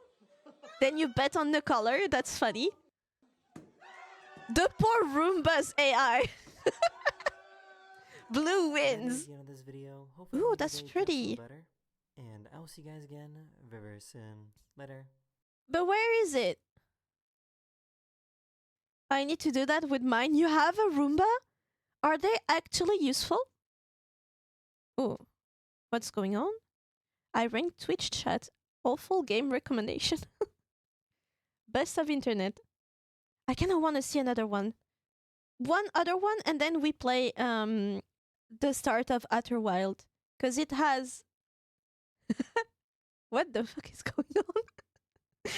Then you bet on the color. That's funny. The poor Roomba's AI. Blue wins. That is the end of this video. Hopefully Ooh, your that's day goes pretty. better. And I will see you guys again very soon. Later. But where is it? I need to do that with mine. You have a Roomba? Are they actually useful? Oh, what's going on? I ranked Twitch chat. Awful game recommendation. Best of internet. I kind of want to see another one. One other one, and then we play the start of Outer Wild. Because it has... What the fuck is going on?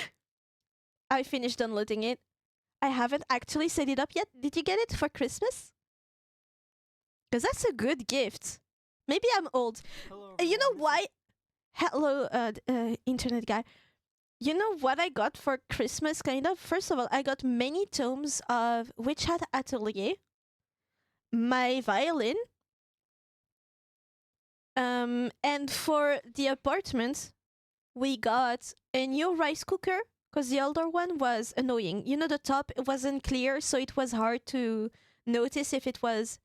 I finished downloading it. I haven't actually set it up yet. Did you get it for Christmas? Because that's a good gift. Maybe I'm old. Hello, You know everyone. why? Hello, internet guy. You know what I got for Christmas, kind of? First of all, I got many tomes of Witch Hat Atelier, my violin, and for the apartment, we got a new rice cooker, because the older one was annoying. You know, the top wasn't clear, so it was hard to notice if it was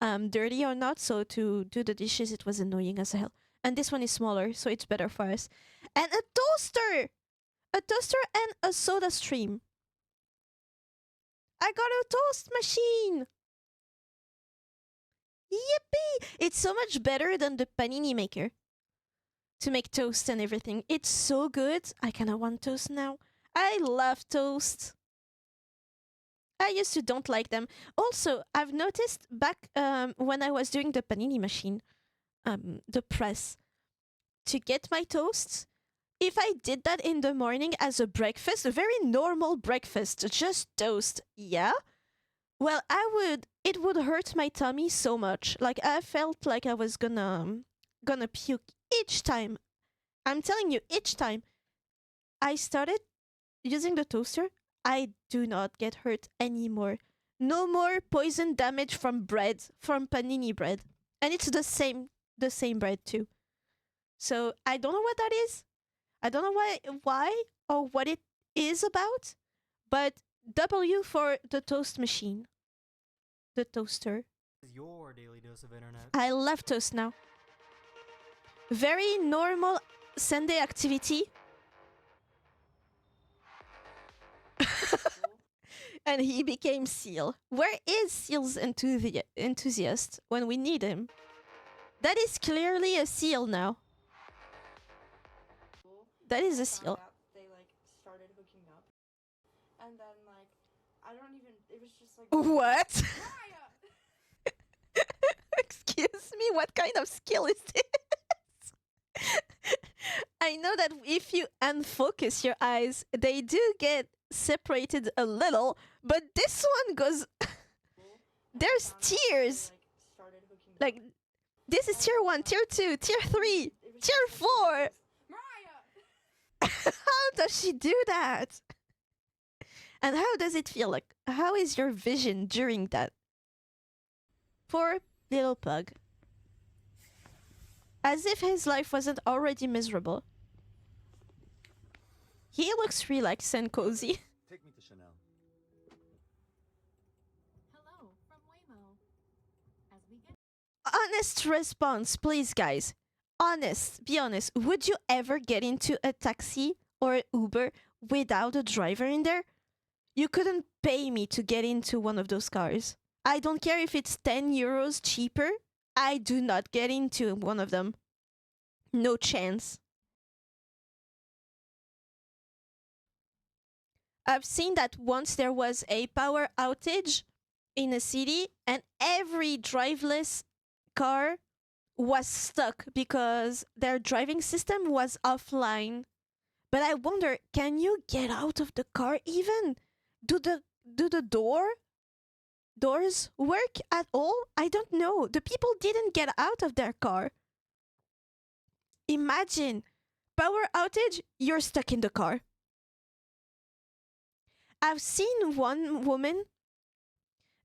dirty or not, so to do the dishes, it was annoying as hell. And this one is smaller, so it's better for us. And a toaster! A toaster and a soda stream. I got a toast machine! Yippee! It's so much better than the panini maker to make toast and everything. It's so good. I kind of want toast now. I love toast. I used to don't like them. Also, I've noticed back when I was doing the panini machine, the press, to get my toasts, if I did that in the morning as a breakfast, a very normal breakfast, just toast, yeah, well, it would hurt my tummy so much. Like, I felt like I was gonna puke each time. I'm telling you, each time I started using the toaster, I do not get hurt anymore. No more poison damage from bread, from panini bread. And it's the same bread too. So I don't know what that is. I don't know why or what it is about, but W for the toast machine. The toaster. Your daily dose of internet. I love toast now. Very normal Sunday activity. And he became Seal. Where is Seal's enthusiast when we need him? That is clearly a Seal now. That is a Seal. They like started hooking up, and then like I don't even. It was just like What? Mariah! Excuse me, what kind of skill is this? I know that if you unfocus your eyes, they do get separated a little, but this one goes. There's tiers. Started hooking Like, this is tier 1, tier 2, tier 3, tier 4. Mariah! How does she do that? And how does it feel? Like, how is your vision during that? Poor little pug. As if his life wasn't already miserable. He looks relaxed and cozy. Take me to Chanel. Hello from Waymo. As we get Honest response, please, guys. Honest, be honest. Would you ever get into a taxi or an Uber without a driver in there? You couldn't pay me to get into one of those cars. I don't care if it's 10 euros cheaper. I do not get into one of them. No chance. I've seen that once there was a power outage in a city and every driveless car was stuck because their driving system was offline. But I wonder, can you get out of the car even? Do the doors work at all? I don't know. The people didn't get out of their car. Imagine power outage, you're stuck in the car. I've seen one woman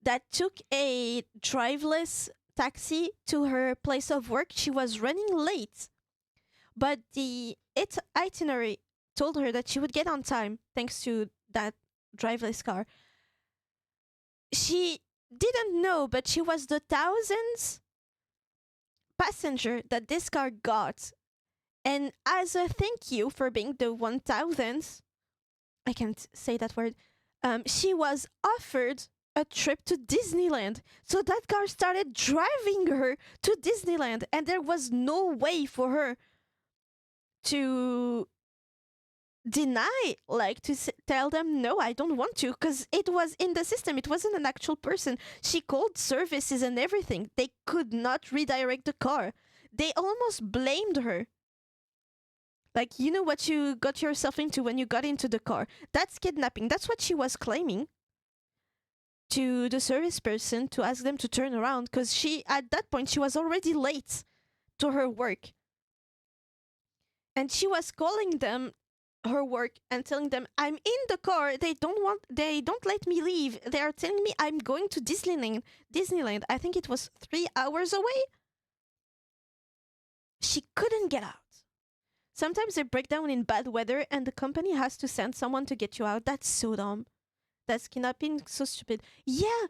that took a driveless taxi to her place of work. She was running late, but the itinerary told her that she would get on time thanks to that driveless car. She didn't know, but she was the thousandth passenger that this car got. And as a thank you for being the 1000th, I can't say that word, she was offered a trip to Disneyland. So that car started driving her to Disneyland, and there was no way for her to deny, like to tell them, no, I don't want to, because it was in the system. It wasn't an actual person. She called services and everything. They could not redirect the car. They almost blamed her. Like, you know what you got yourself into when you got into the car. That's kidnapping. That's what she was claiming to the service person to ask them to turn around, because she, at that point, she was already late to her work. And she was calling them her work and telling them, I'm in the car. They don't let me leave. They are telling me I'm going to Disneyland. I think it was 3 hours away. She couldn't get out. Sometimes they break down in bad weather and the company has to send someone to get you out. That's so dumb. That's kidnapping, so stupid. Yeah.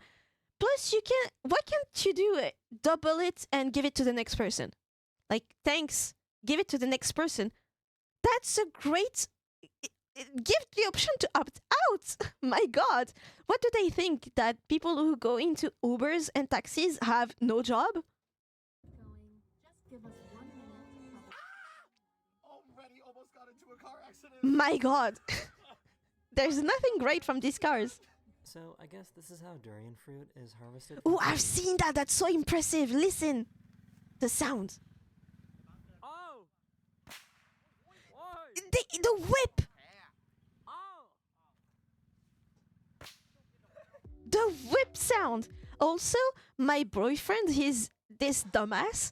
Plus, why can't you do it? Double it and give it to the next person. Like, thanks. Give it to the next person. That's a great... Give the option to opt out. My God. What do they think? That people who go into Ubers and taxis have no job? Just give us 1 minute. Already almost got into a car accident. My God. There's nothing great from these cars. So I guess this is how durian fruit is harvested. Oh, I've seen that. That's so impressive. Listen. The sound. Oh! The whip. The whip sound. Also, my boyfriend, this dumbass,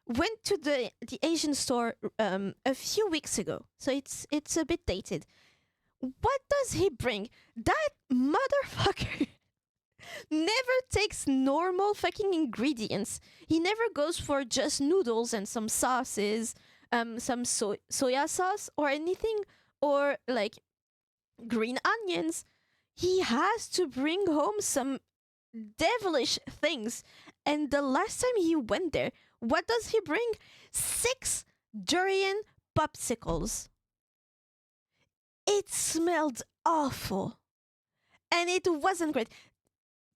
went to the Asian store a few weeks ago. So it's a bit dated. What does he bring? That motherfucker never takes normal fucking ingredients. He never goes for just noodles and some sauces, some soya sauce or anything, or like green onions. He has to bring home some devilish things. And the last time he went there, what does he bring? 6 durian popsicles. It smelled awful. And it wasn't great.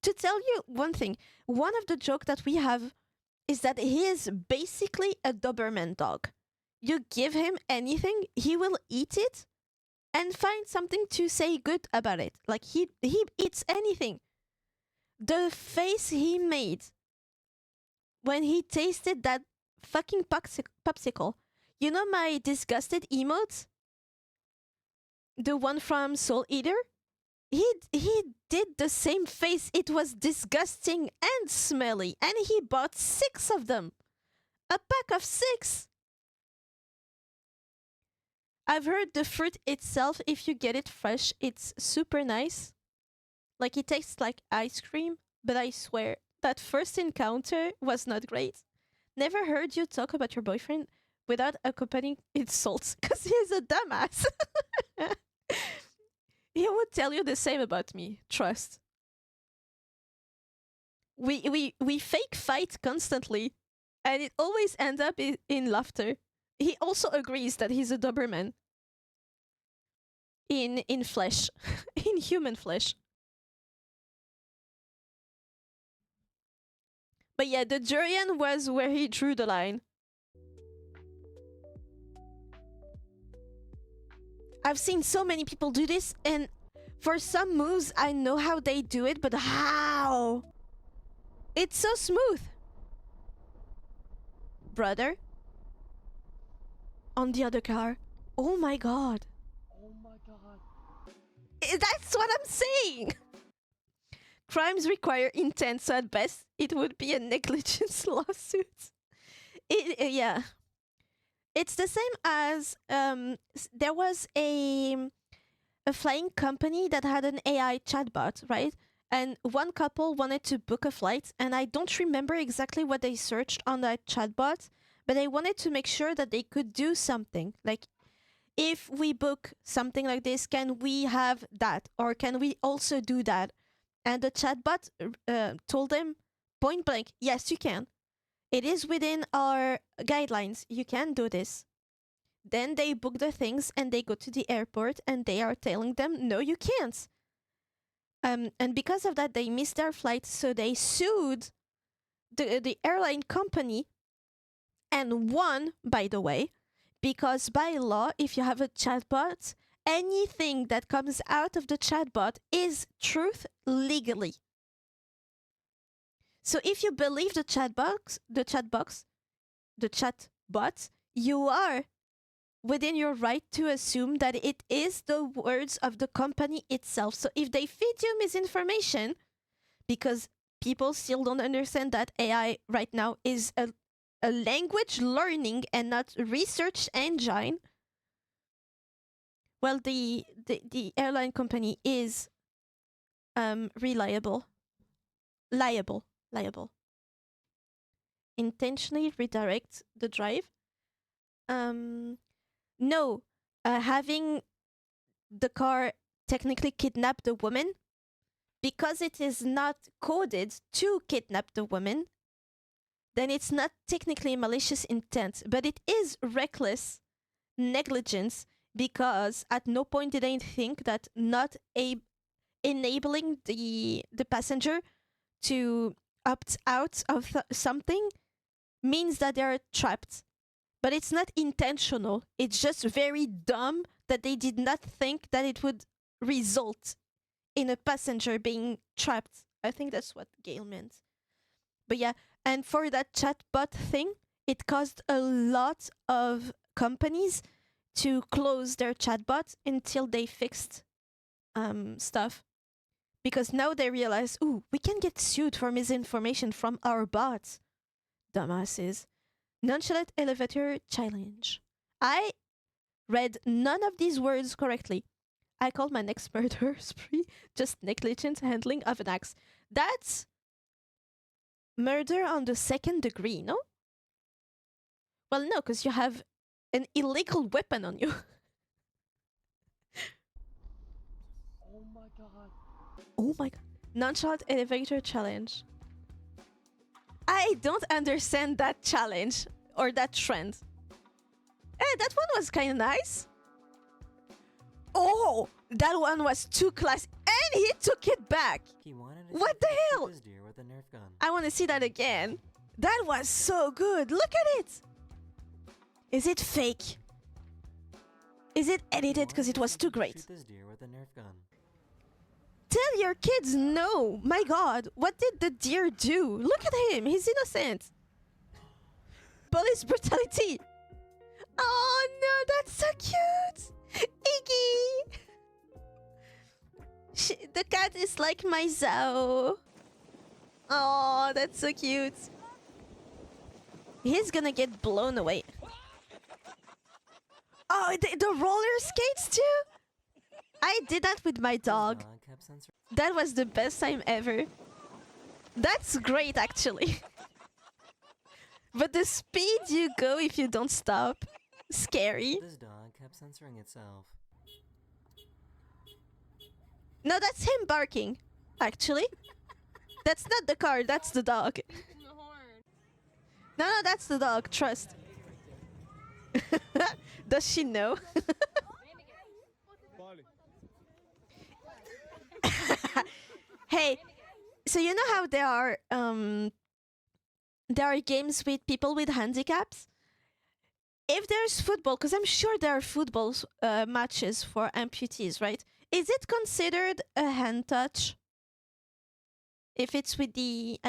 To tell you one thing, one of the jokes that we have is that he is basically a Doberman dog. You give him anything, he will eat it and find something to say good about it. Like, he eats anything. The face he made when he tasted that fucking popsicle. You know my disgusted emote? The one from Soul Eater? He did the same face. It was disgusting and smelly. And he bought 6 of them. A pack of 6. I've heard the fruit itself, if you get it fresh, it's super nice. Like, it tastes like ice cream, but I swear, that first encounter was not great. Never heard you talk about your boyfriend without accompanying insults, because he's a dumbass. He would tell you the same about me, trust. We fake fight constantly, and it always ends up in laughter. He also agrees that he's a Doberman. In flesh. In human flesh. But yeah, the durian was where he drew the line. I've seen so many people do this, and for some moves, I know how they do it, but how? It's so smooth. Brother? On the other car. Oh my God. Oh my God. That's what I'm saying. Crimes require intent, so at best, it would be a negligence lawsuit. Yeah. It's the same as there was a flying company that had an AI chatbot, right? And one couple wanted to book a flight, and I don't remember exactly what they searched on that chatbot, but they wanted to make sure that they could do something. Like, if we book something like this, can we have that? Or can we also do that? And the chatbot told them point blank, yes, you can. It is within our guidelines. You can do this. Then they book the things and they go to the airport and they are telling them, no, you can't. And because of that, they missed their flight. So they sued the airline company and won, by the way, because by law, if you have a chatbot, anything that comes out of the chatbot is truth legally. So if you believe the chatbot, you are within your right to assume that it is the words of the company itself. So if they feed you misinformation, because people still don't understand that AI right now is a language learning and not research engine, well, the airline company is liable. Intentionally redirect the drive. No, having the car technically kidnap the woman, because it is not coded to kidnap the woman, then it's not technically malicious intent, but it is reckless negligence, because at no point did they think that not enabling the passenger to opt out of something means that they're trapped. But it's not intentional. It's just very dumb that they did not think that it would result in a passenger being trapped. I think that's what Gail meant. But yeah, and for that chatbot thing, it caused a lot of companies to close their chatbot until they fixed stuff. Because now they realize, ooh, we can get sued for misinformation from our bots. Dumbasses. Nonchalant elevator challenge. I read none of these words correctly. I called my next murder spree just negligent handling of an axe. That's murder on the 2nd degree, no? Well, no, because you have an illegal weapon on you. Oh my god. Oh my god. Nonchalant elevator challenge. I don't understand that challenge or that trend. That one was kind of nice. Oh, that one was too classy. And he took it back. He wanted to What the shoot hell? his deer with a Nerf gun. I want to see that again. That was so good. Look at it. Is it fake? Is it edited because it was too great? Shoot this deer with a Nerf gun. Tell your kids no. My god, what did the deer do? Look at him. He's innocent. Police brutality. Oh no, that's so cute. Iggy. The cat is like my Zao. Oh, that's so cute. He's gonna get blown away. Oh, the roller skates too? I did that with my dog. Kept censoring. That was the best time ever. That's great, actually. But the speed you go if you don't stop, scary. This dog kept censoring itself. No, that's him barking, actually. That's not the car, that's the dog. No, that's the dog, trust. Does she know? Hey, so you know how there are games with people with handicaps? If there's football, because I'm sure there are football matches for amputees, right? Is it considered a hand touch? If it's with the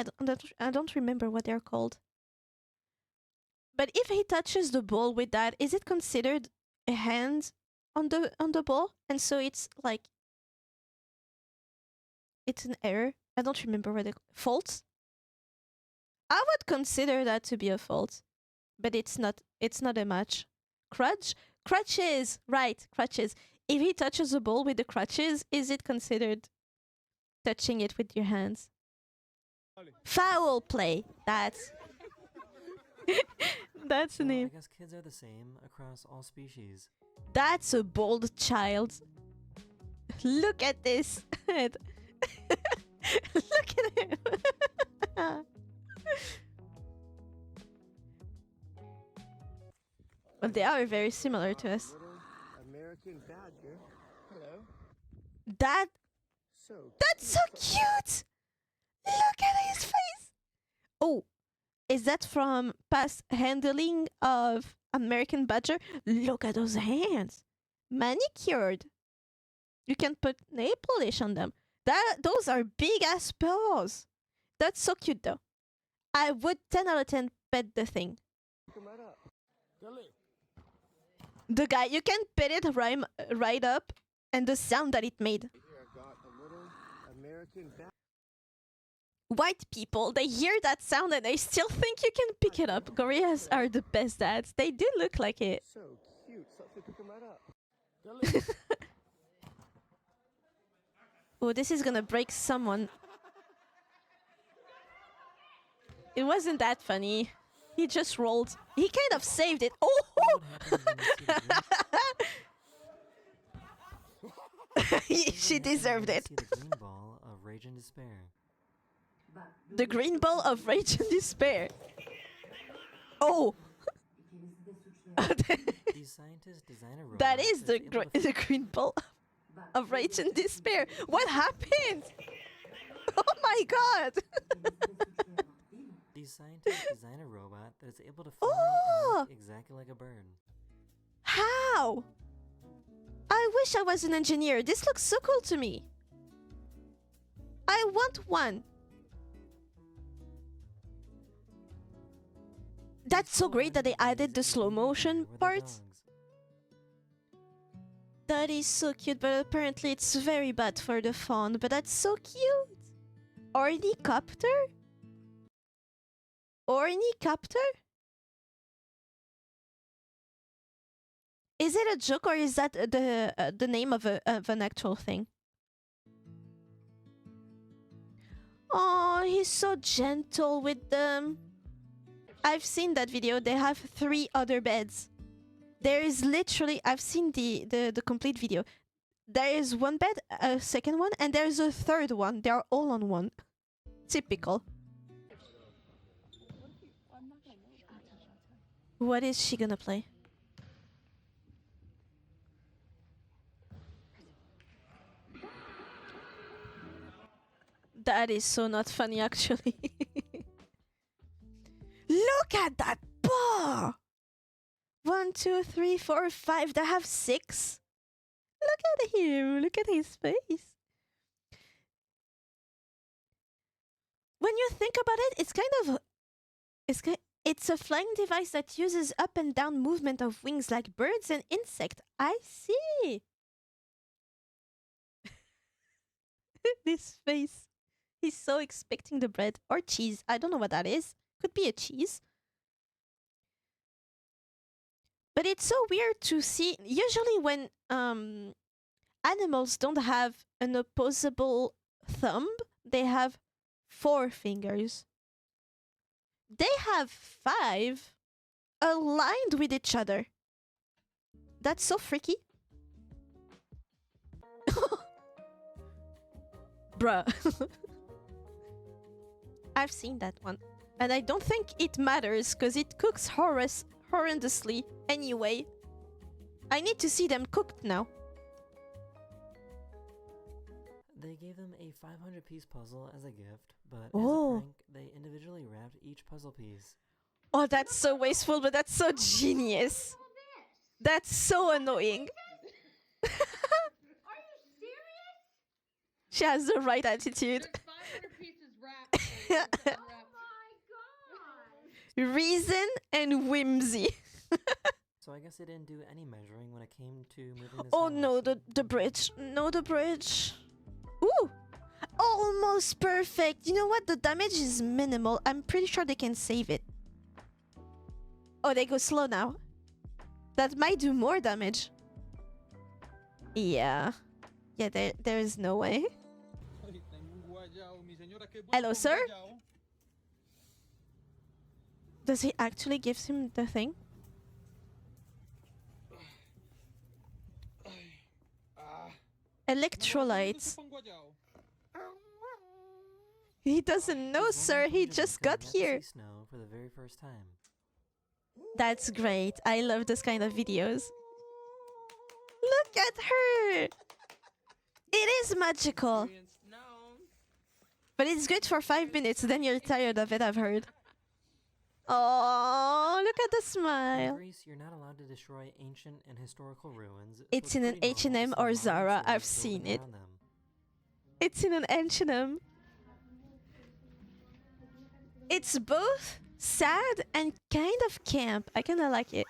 I don't remember what they're called. But if he touches the ball with that, is it considered a hand on the ball? And so it's like it's an error. I don't remember what fault. I would consider that to be a fault, but it's not a match. crutch. Crutches, right? Crutches. If he touches the ball with the crutches, is it considered touching it with your hands? Foul play. That's that's the Well, I name. guess kids are the same across all species. That's a bold child. Look at this. Look at him. Well, they are very similar to us. American badger. Hello. That So that's so cute. Look at his face. Oh, is that from past handling of American Badger? Look at those hands, manicured. You can put nail polish on them. Those are big ass paws. That's so cute though. I would 10 out of 10 pet the thing. come right up. Billy. The guy, you can pet it right up, and the sound that it made. Here I've got a little American badger. White people, they hear that sound and they still think you can pick it up. Gorillas are the best dads. They do look like it. So cute. So let's pick him right up. Billy. Oh, this is gonna break someone. It wasn't that funny. He just rolled. He kind of saved it. Oh! What happens when you see the green- She deserved when you it. see the green ball of rage and despair. The green ball of rage and despair. Oh! These scientists design a robot That is that's the able to the green ball of rage and despair. What happened? Oh my god! These scientists design a robot that is able to fly Oh! and look exactly like a bird. How? I wish I was an engineer. This looks so cool to me. I want one. That's so great that they added the slow motion parts. That is so cute, but apparently it's very bad for the fawn. But that's so cute. Ornicopter? Ornicopter? Is it a joke or is that the name of an actual thing? Oh, he's so gentle with them. I've seen that video. They have 3 other beds. There is literally, I've seen the complete video. There is one bed, a second one, and there's a third one. They are all on one. Typical. What is she gonna play? That is so not funny, actually. Look at that paw! 1, 2, 3, 4, 5. They have 6. Look at him. Look at his face. When you think about it, it's a flying device that uses up and down movement of wings like birds and insects. I see. This face. He's so expecting the bread or cheese. I don't know what that is. Could be a cheese. But it's so weird to see. Usually when animals don't have an opposable thumb, they have 4 fingers. They have 5 aligned with each other. That's so freaky. Bruh. I've seen that one. And I don't think it matters because it cooks horrendously anyway. I need to see them cooked now. They gave them a 500-piece puzzle as a gift, but Oh. as a prank, they individually wrapped each puzzle piece. Oh, that's so wasteful, but that's so genius. That's so annoying. Are you serious? She has the right attitude. There's 500 pieces wrapped. Oh my god. Reason and whimsy. So I guess they didn't do any measuring when it came to moving this Oh house. no, the bridge. No, the bridge. Ooh! Almost perfect. You know what? The damage is minimal. I'm pretty sure they can save it. Oh, they go slow now. That might do more damage. Yeah. Yeah, there is no way. Hello, sir? Does he actually give him the thing? Electrolytes. He doesn't know, He's sir. He just because got he got to here. see snow for the very first time. That's great. I love this kind of videos. Look at her. It is magical. But it's good for 5 minutes, then you're tired of it, I've heard. Oh, look at the In smile. Greece, you're not allowed to destroy ancient and historical ruins. so It's in an pretty normal to H&M see or modern Zara. stores I've seen building it. around them. It's in an H&M. It's both sad and kind of camp. I kind of like it.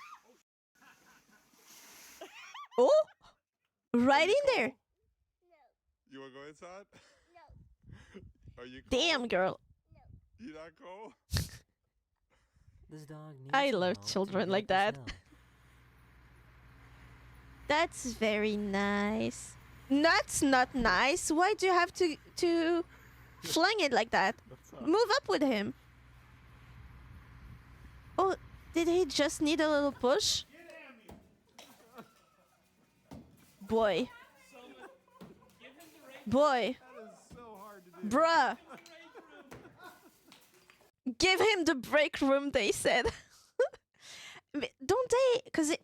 Oh, right in there. You wanna go inside? No. Are you cold? Damn, girl. You not cold? This dog needs I some love help to children get like up the that. snow. That's very nice. That's not nice. Why do you have to fling it like that? Move up with him. Oh, did he just need a little push? Boy. Boy. Bruh. Give him the break room, they said. Don't they? Because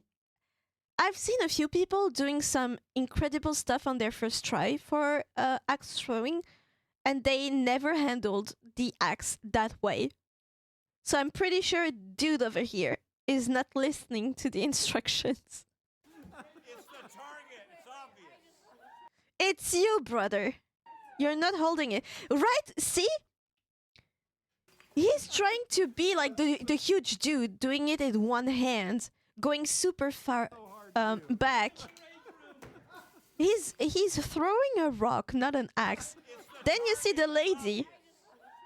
I've seen a few people doing some incredible stuff on their first try for axe throwing, and they never handled the axe that way. So I'm pretty sure dude over here is not listening to the instructions. It's the target. It's obvious. It's you, brother. You're not holding it. Right? See? He's trying to be like the huge dude, doing it in one hand, going super far back. He's throwing a rock, not an axe. Then you see the lady.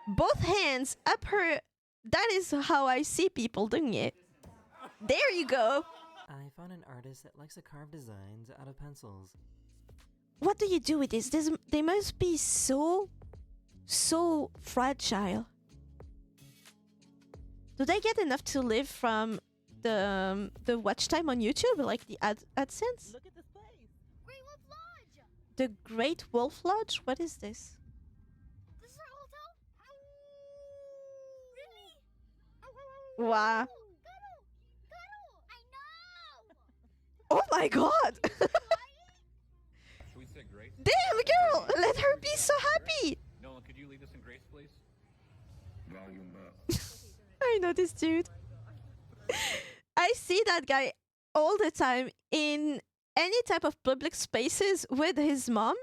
Both hands up her. That is how I see people doing it. There you go. I found an artist that likes to carve designs out of pencils. What do you do with this? They must be so fragile. Do they get enough to live from the watch time on YouTube, like the AdSense? Look at this place. Great Wolf Lodge. The Great Wolf Lodge? What is this? This is our hotel. Really? Wow. Cuddle, cuddle. I know. Oh my god! Should we say Grace? Damn, girl! Let her be so happy! Nolan, could you lead us in Grace, please? Volume up. I know this dude. I see that guy all the time in any type of public spaces with his mom,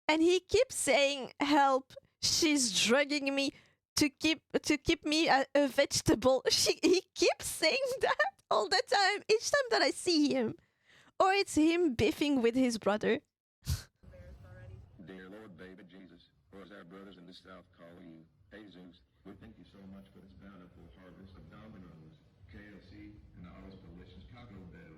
and he keeps saying, "Help! She's drugging me to keep me a vegetable." He keeps saying that all the time, each time that I see him, or it's him biffing with his brother. Dear Lord, baby Jesus, for us our brothers in the South calling you, Jesus, we thank you so much for this bountiful harvest of Domino's, KFC, and all this delicious Taco Bell.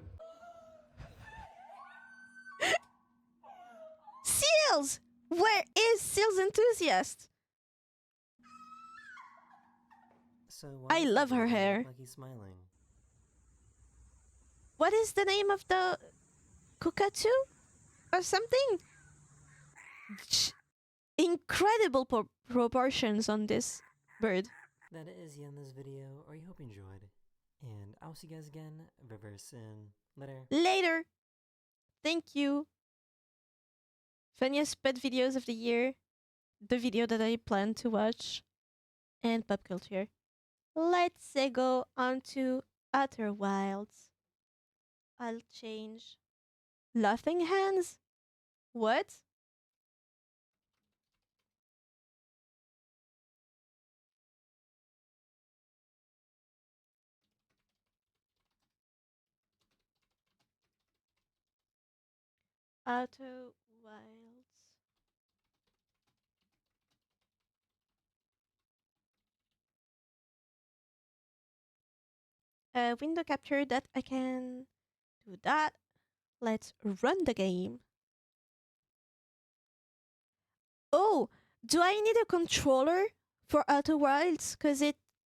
Seals! Where is Seals Enthusiast? So why I does the love her dog look hair. like he's smiling? What is the name of the cockatoo? Or something? Incredible proportions on this bird. That is the end of this video, or I hope you enjoyed. And I'll see you guys again very, very soon. Later. Later. Thank you. Funniest pet videos of the year. The video that I plan to watch. And pop culture. Let's go on to Outer Wilds. I'll change. Laughing hands? What? Outer Wilds. Window capture that I can Do that. Let's run the game. Oh, do I need a controller for Outer Wilds? Because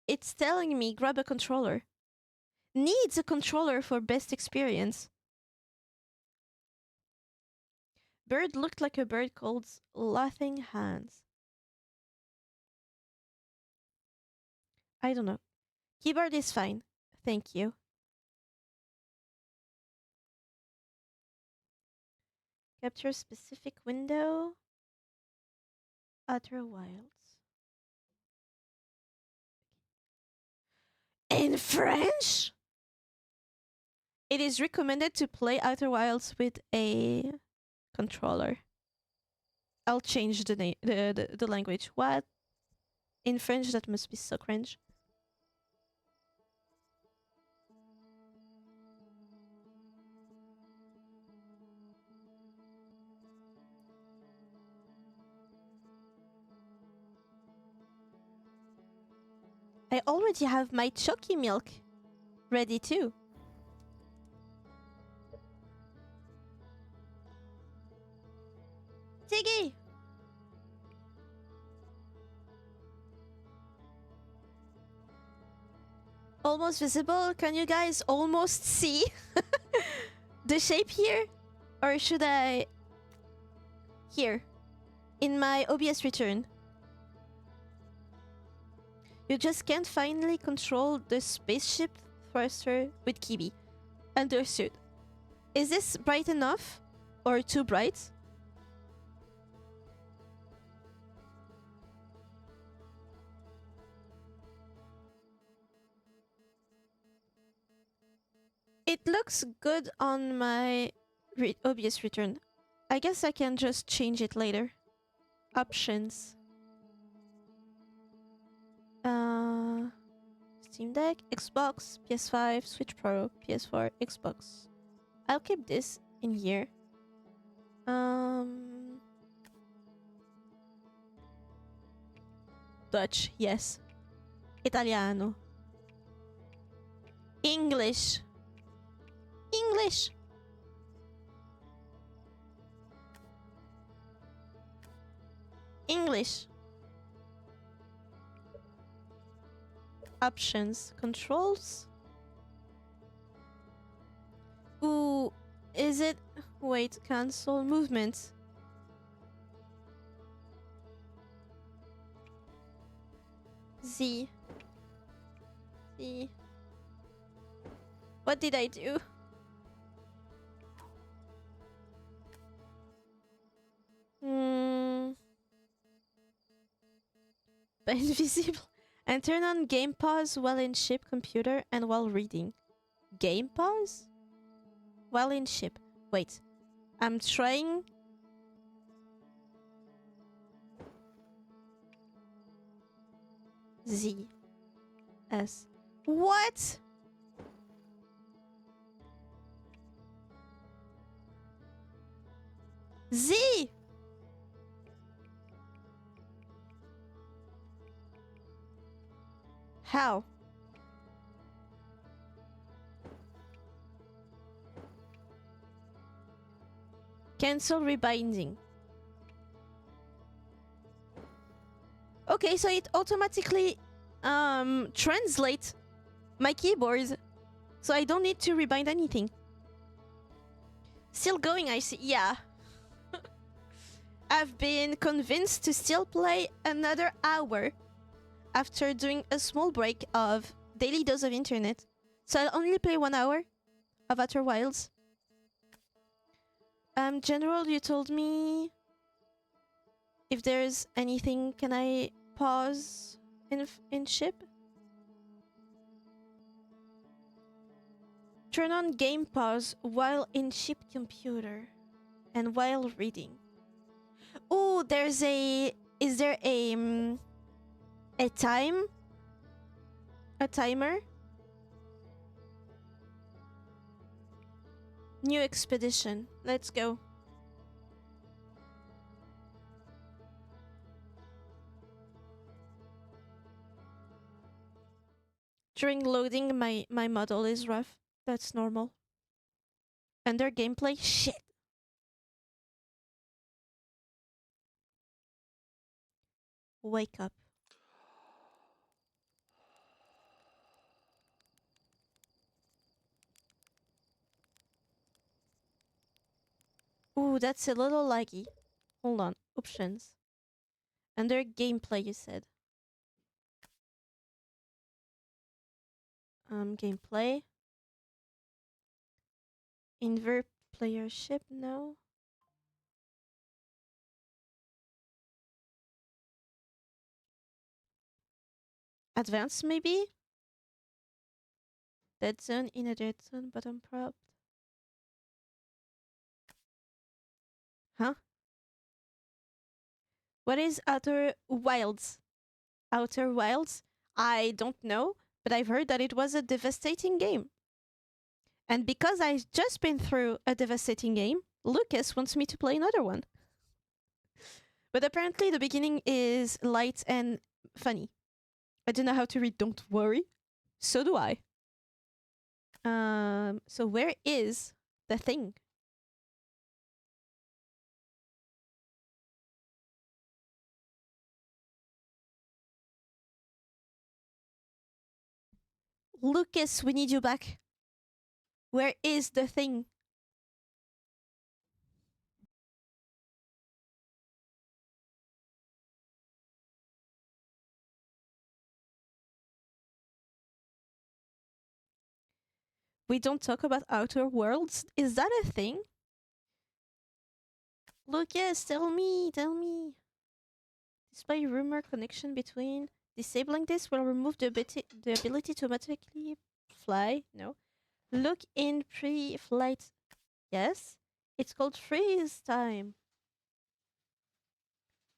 it's telling me grab a controller. Needs a controller for best experience. Bird looked like a bird called Laughing Hands. I don't know. Keyboard is fine. Thank you. Capture specific window. Outer Wilds. In French? It is recommended to play Outer Wilds with a controller. I'll change the name, the language. What? In French, that must be so cringe. I already have my Chucky milk ready too. Tiggy! Almost visible. Can you guys almost see the shape here? Or should I... Here. In my OBS return. You just can't finally control the spaceship thruster with Kibi. Understood. Is this bright enough? Or too bright? It looks good on my OBS return. I guess I can just change it later. Options. Steam Deck, Xbox, PS5, Switch Pro, PS4, Xbox. I'll keep this in here. Dutch, yes. Italiano. English. English. English. Options. Controls. Ooh, is it... Wait, cancel movement. Z. Z. What did I do? Invisible. And turn on game pause while in ship computer and while reading. Game pause? While in ship. Wait. I'm trying... Z. S. What? Z! How? Cancel rebinding. Okay, so it automatically translates my keyboard, so I don't need to rebind anything. Still going, I see. Yeah. I've been convinced to still play another hour after doing a small break of daily dose of internet. So I'll only play 1 hour of Outer Wilds. General, you told me if there's anything, can I pause in ship? Turn on game pause while in ship computer and while reading. Oh, there's a... Is there a time? A timer? New expedition. Let's go. During loading, my model is rough. That's normal. Under gameplay? Shit. Wake up. Ooh, that's a little laggy. Hold on. Options. Under gameplay, you said. Gameplay. Invert playership? No. Advanced, maybe? Dead zone, in a dead zone, bottom prop. Huh? What is Outer Wilds? Outer Wilds? I don't know, but I've heard that it was a devastating game. And because I've just been through a devastating game, Lucas wants me to play another one. But apparently the beginning is light and funny. I don't know how to read, don't worry. So do I. So where is the thing? Lucas, we need you back. Where is the thing? We don't talk about Outer Worlds? Is that a thing? Lucas, tell me, tell me. Display rumor connection between... Disabling this will remove the ability to automatically fly. No. Look in pre-flight. Yes. It's called freeze time.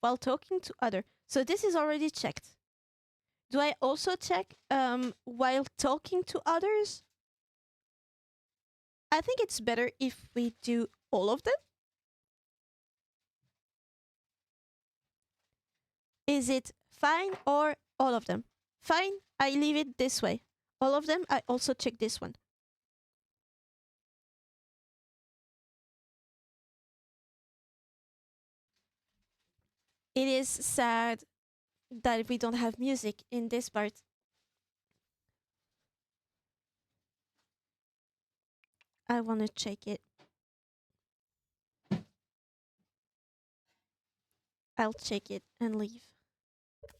While talking to other. So this is already checked. Do I also check while talking to others? I think it's better if we do all of them. Is it fine or all of them? Fine, I leave it this way. All of them, I also check this one. It is sad that we don't have music in this part. I want to check it. I'll check it and leave.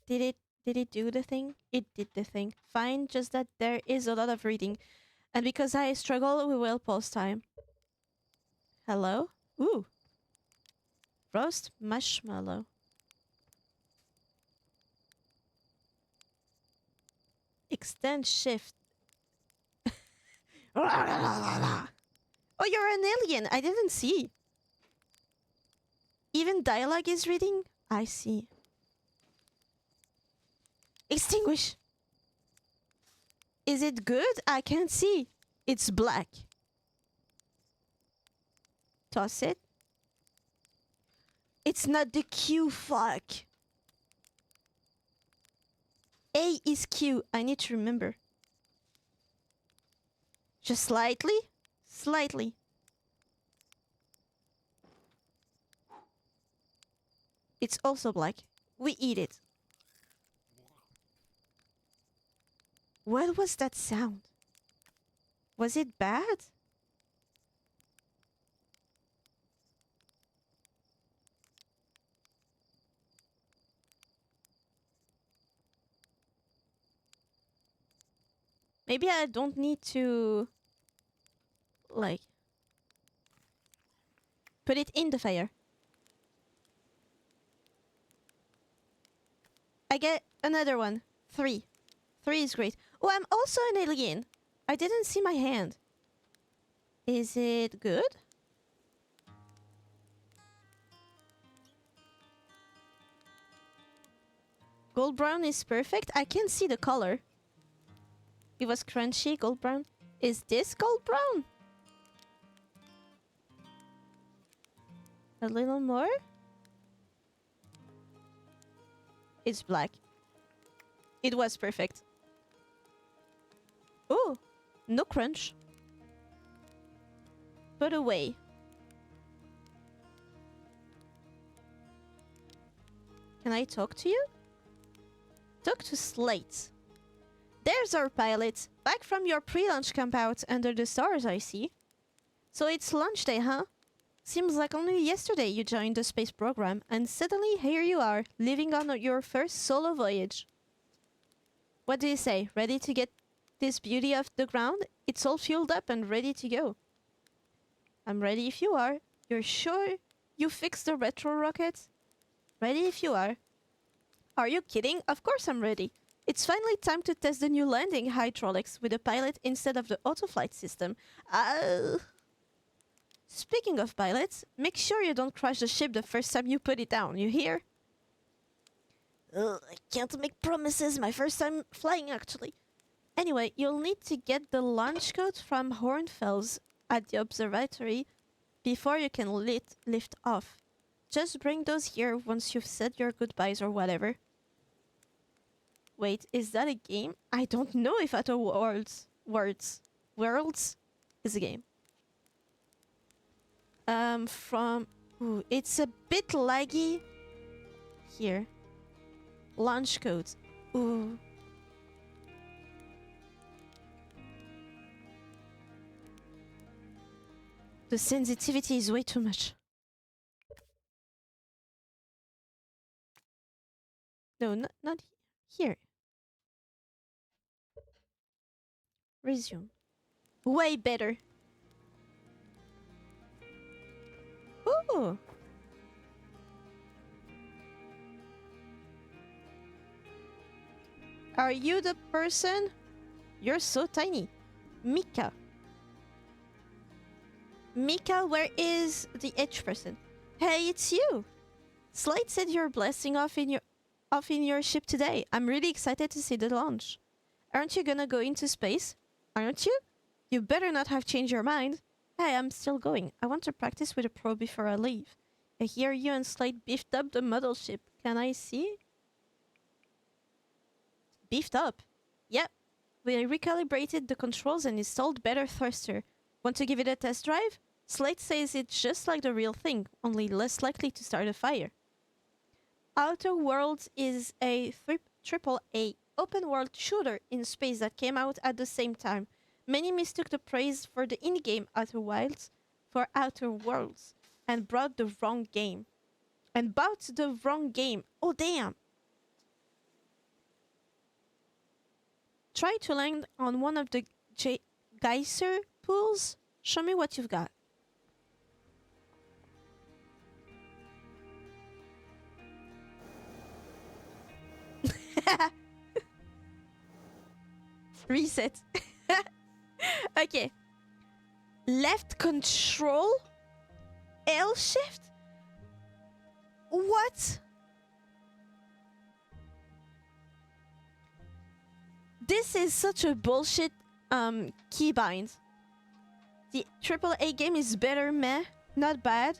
Did it do the thing? It did the thing. Fine, just that there is a lot of reading. And because I struggle, we will pause time. Hello? Ooh. Roast marshmallow. Extend shift. Oh, you're an alien. I didn't see. Even dialogue is reading? I see. Extinguish. Is it good? I can't see. It's black. Toss it. It's not the Q, fuck. A is Q. I need to remember. Just slightly? Slightly. It's also black. We eat it. What was that sound? Was it bad? Maybe I don't need to... like... put it in the fire. I get another one. 3. 3 is great. Oh, I'm also an alien. I didn't see my hand. Is it good? Gold brown is perfect. I can see the color. It was crunchy, gold brown. Is this gold brown? A little more? It's black. It was perfect. Oh, no crunch. put away. Can I talk to you? Talk to Slate. There's our pilot. Back from your pre-launch camp out under the stars, I see. So it's launch day, huh? Seems like only yesterday you joined the space program, and suddenly here you are, leaving on your first solo voyage. What do you say? Ready to get this beauty off the ground? It's all fueled up and ready to go. I'm ready if you are. You're sure you fixed the retro rocket? Ready if you are. Are you kidding? Of course I'm ready. It's finally time to test the new landing hydraulics with a pilot instead of the autoflight system. Speaking of pilots, make sure you don't crash the ship the first time you put it down, you hear? I can't make promises, my first time flying actually. Anyway, you'll need to get the launch code from Hornfels at the observatory before you can lift off. Just bring those here once you've said your goodbyes or whatever. Wait, is that a game? I don't know if Outer Worlds is a game. It's a bit laggy. Here. Launch codes. Ooh. The sensitivity is way too much. No, not here. Resume. Way better. Ooh. Are you the person? You're so tiny. Mika. Mika, where is the edge person? Hey, it's you. Slate said you're blasting off in your ship today. I'm really excited to see the launch. Aren't you gonna go into space? Aren't you? You better not have changed your mind. Hey, I'm still going. I want to practice with a pro before I leave. I hear you and Slate beefed up the model ship. Can I see? Beefed up? Yep. We recalibrated the controls and installed better thruster. Want to give it a test drive? Slate says it's just like the real thing, only less likely to start a fire. Outer Worlds is a AAA open-world shooter in space that came out at the same time. Many mistook the praise for the in-game Outer Wilds for Outer Worlds and bought the wrong game. Oh, damn! Try to land on one of the geyser pools. Show me what you've got. Reset. Okay. Left control? L shift? What? This is such a bullshit keybind. The AAA game is better meh, not bad.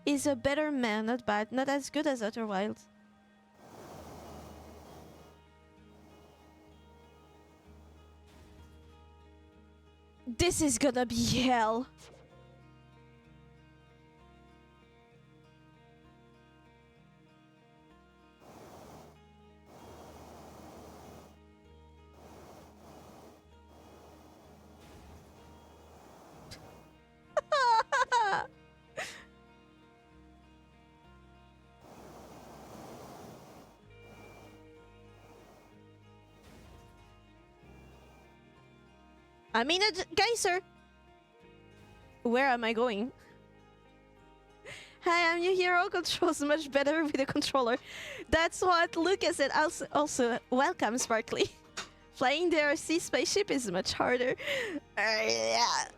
Is a better meh, not bad. Not as good as Outer Wilds. This is gonna be hell. I'm in a geyser. Where am I going? Hi, I'm new hero. Controls much better with a controller. That's what Lucas said. Also, welcome, Sparkly. Flying the RC spaceship is much harder. Yeah.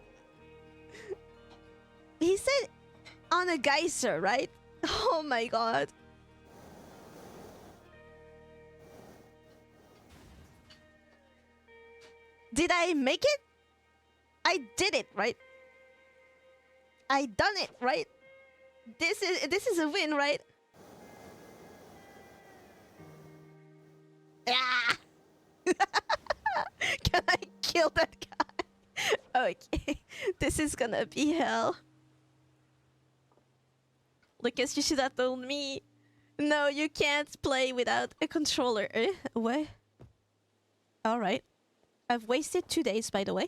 He said on a geyser, right? Oh my god. Did I make it? I did it, right? I done it, right? This is a win, right? Ah! Can I kill that guy? Okay, this is gonna be hell. Lucas, you should have told me. No, you can't play without a controller. What? Alright. I've wasted 2 days, by the way.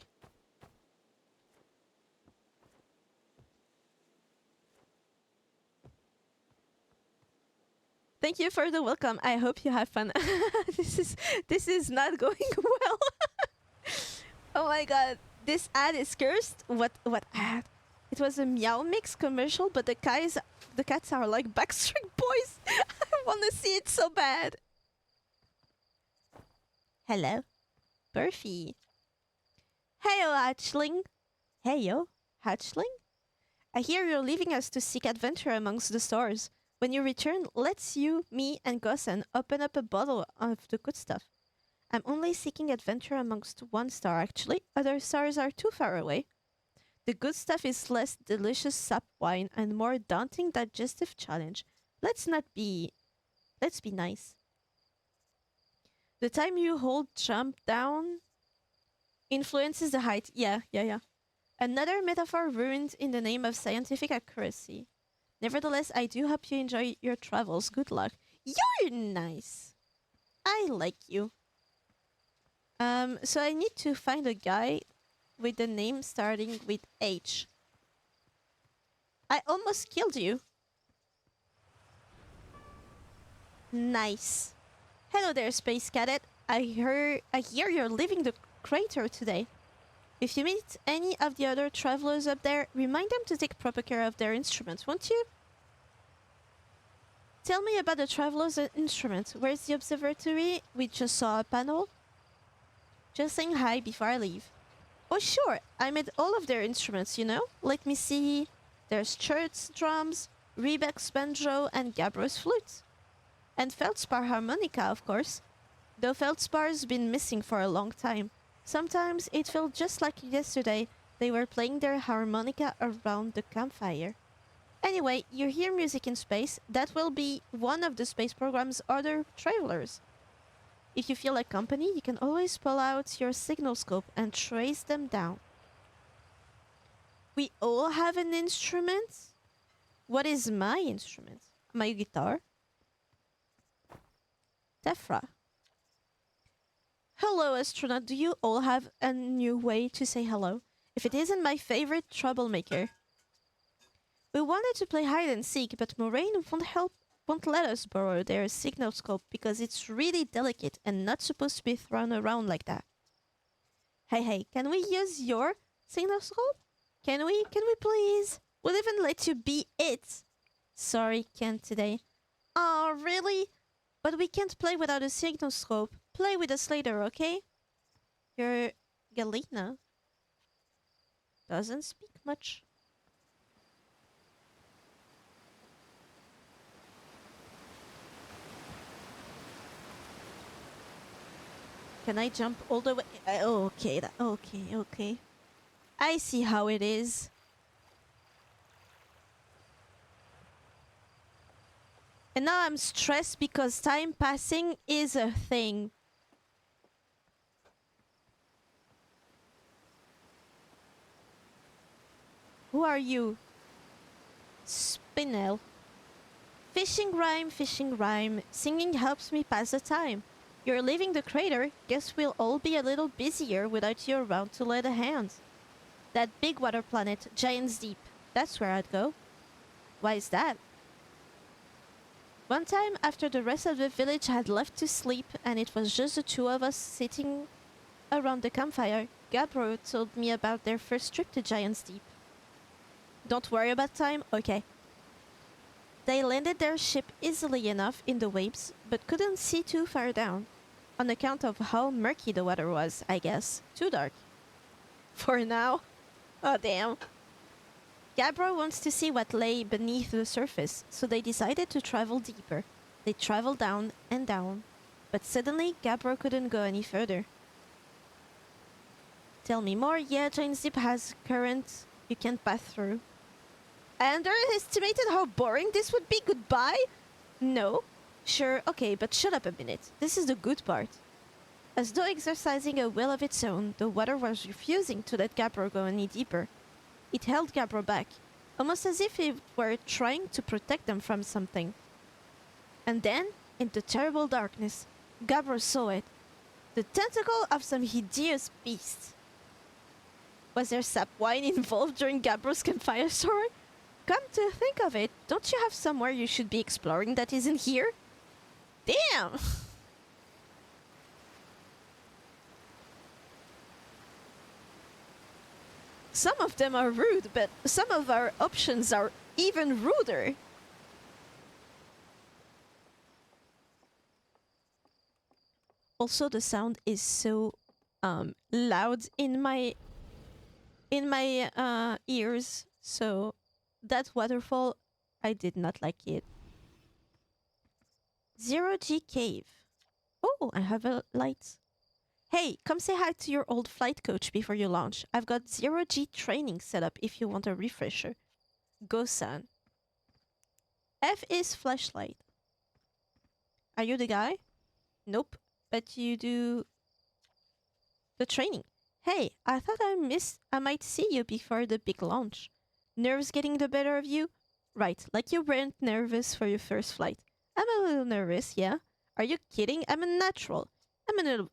Thank you for the welcome. I hope you have fun. This is not going well. Oh my god. This ad is cursed. What ad? It was a Meow Mix commercial, but the cats are like Backstreet Boys. I want to see it so bad. Hello. Burfy. Heyo, hatchling. Heyo, hatchling? I hear you're leaving us to seek adventure amongst the stars. When you return, let's you, me, and Gossen open up a bottle of the good stuff. I'm only seeking adventure amongst one star, actually. Other stars are too far away. The good stuff is less delicious sap wine and more daunting digestive challenge. Let's be nice. The time you hold jump down influences the height. Yeah. Another metaphor ruined in the name of scientific accuracy. Nevertheless, I do hope you enjoy your travels. Good luck. You're nice. I like you. So I need to find a guy with the name starting with H. I almost killed you. Nice. Hello there, Space Cadet. I hear you're leaving the crater today. If you meet any of the other travelers up there, remind them to take proper care of their instruments, won't you? Tell me about the travelers' instruments. Where's the observatory? We just saw a panel. Just saying hi before I leave. Oh sure, I made all of their instruments, you know? Let me see. There's Chert's drums, Rebec's banjo, and Gabbro's flute. And Feldspar harmonica, of course. Though Feldspar's been missing for a long time. Sometimes it felt just like yesterday they were playing their harmonica around the campfire. Anyway, you hear music in space. That will be one of the space program's other travelers. If you feel like company, you can always pull out your signal scope and trace them down. We all have an instrument? What is my instrument? My guitar? Tephra. Hello, astronaut. Do you all have a new way to say hello? If it isn't my favorite troublemaker. We wanted to play hide and seek, but Moraine won't let us borrow their signal scope because it's really delicate and not supposed to be thrown around like that. Hey, can we use your signal scope? Can we please? We'll even let you be it. Sorry, can't today. Oh, really? But we can't play without a signal scope. Play with us later, okay? Your Galena doesn't speak much. Can I jump all the way? Okay, okay. I see how it is. And now I'm stressed because time passing is a thing. Who are you? Spinel. Fishing rhyme. Singing helps me pass the time. You're leaving the crater. Guess we'll all be a little busier without you around to lend a hand. That big water planet, Giant's Deep. That's where I'd go. Why is that? One time, after the rest of the village had left to sleep and it was just the two of us sitting around the campfire, Gabbro told me about their first trip to Giant's Deep. Don't worry about time, okay. They landed their ship easily enough in the waves, but couldn't see too far down, on account of how murky the water was, I guess. Too dark. For now. Oh, damn. Gabbro wants to see what lay beneath the surface, so they decided to travel deeper. They traveled down and down, but suddenly Gabbro couldn't go any further. Tell me more. Yeah, Giant's Deep has current you can't pass through. I underestimated how boring this would be. Goodbye? No. Sure, okay, but shut up a minute. This is the good part. As though exercising a will of its own, the water was refusing to let Gabbro go any deeper. It held Gabbro back, almost as if it were trying to protect them from something. And then, in the terrible darkness, Gabbro saw it. The tentacle of some hideous beast. Was there sap wine involved during Gabbro's campfire story? Come to think of it, don't you have somewhere you should be exploring that isn't here? Damn! Some of them are rude, but some of our options are even ruder. Also, the sound is so loud in my ears, so that waterfall, I did not like it. 0G Cave. Oh, I have a light. Hey, come say hi to your old flight coach before you launch. I've got 0G training set up if you want a refresher. Go, son. F is flashlight. Are you the guy? Nope, but you do the training. Hey, I thought I might see you before the big launch. Nerves getting the better of you? Right, like you weren't nervous for your first flight. I'm a little nervous, yeah? Are you kidding? I'm a natural. I'm a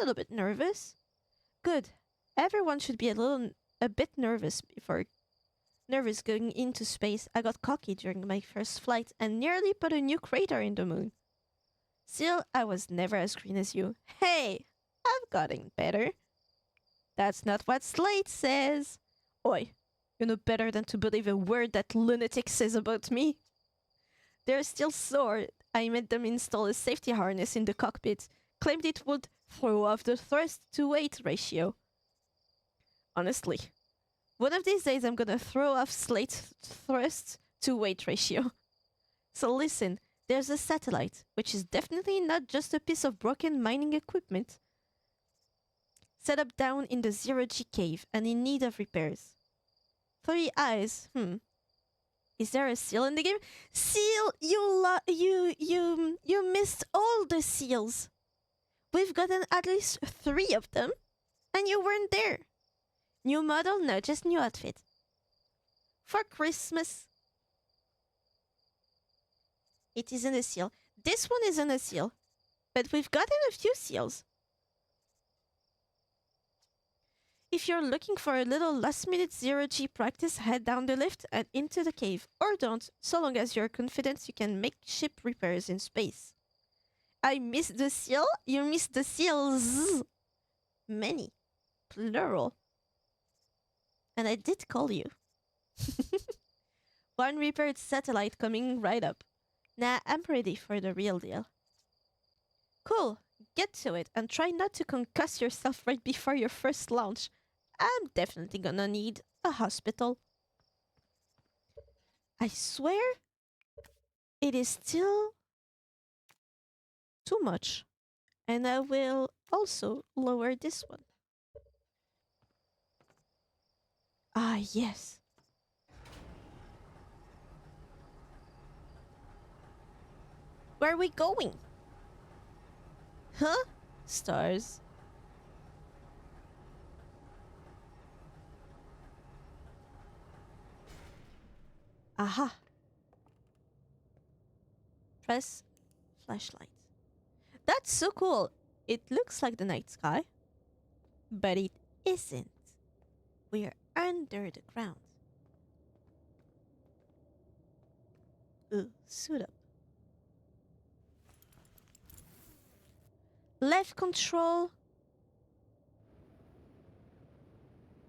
little bit nervous. Good. Everyone should be a bit nervous going into space. I got cocky during my first flight and nearly put a new crater in the moon. Still, I was never as green as you. Hey, I've gotten better. That's not what Slate says. Oi, you know better than to believe a word that lunatic says about me. They're still sore. I made them install a safety harness in the cockpit. Claimed it would throw off the thrust-to-weight ratio. Honestly, one of these days I'm gonna throw off Slate's thrust-to-weight ratio. So listen, there's a satellite, which is definitely not just a piece of broken mining equipment, set up down in the 0G cave and in need of repairs. 3 eyes, Is there a seal in the game? Seal, you missed all the seals. We've gotten at least 3 of them, and you weren't there. New model? No, just new outfit. For Christmas. It isn't a seal. This one isn't a seal, but we've gotten a few seals. If you're looking for a little last-minute 0G practice, head down the lift and into the cave. Or don't, so long as you're confident you can make ship repairs in space. I missed the seal? You missed the seals. Many. Plural. And I did call you. One repaired satellite coming right up. Nah, I'm ready for the real deal. Cool. Get to it and try not to concuss yourself right before your first launch. I'm definitely gonna need a hospital. I swear it is still too much. And I will also lower this one. Ah, yes. Where are we going? Huh? Stars. Aha. Press flashlight. That's so cool. It looks like the night sky, but it isn't. We're under the ground. Suit up. Left control.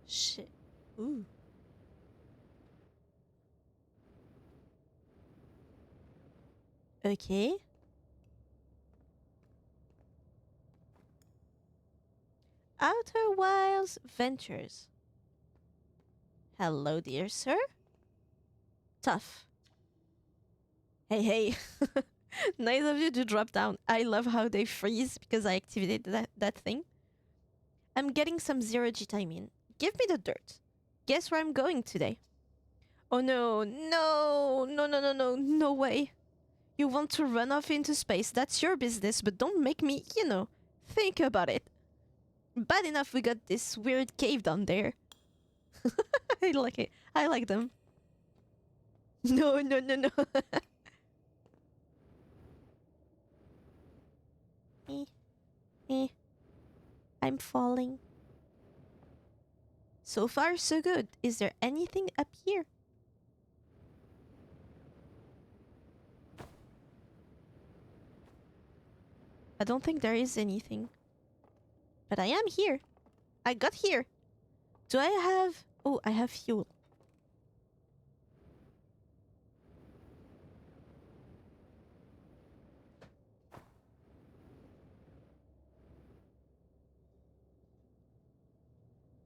Shit. Ooh. Okay. Outer Wilds Ventures. Hello, dear sir. Tough. Hey, hey. Nice of you to drop down. I love how they freeze because I activated that thing. I'm getting some 0G time in. Give me the dirt. Guess where I'm going today? Oh no, no, no, no, no, no, no way. You want to run off into space. That's your business, but don't make me, Think about it. Bad enough we got this weird cave down there. I like it. I like them. No, no, no, no. eh, eh. I'm falling. So far, so good. Is there anything up here? I don't think there is anything. But I am here. I got here. Do I have... Oh, I have fuel.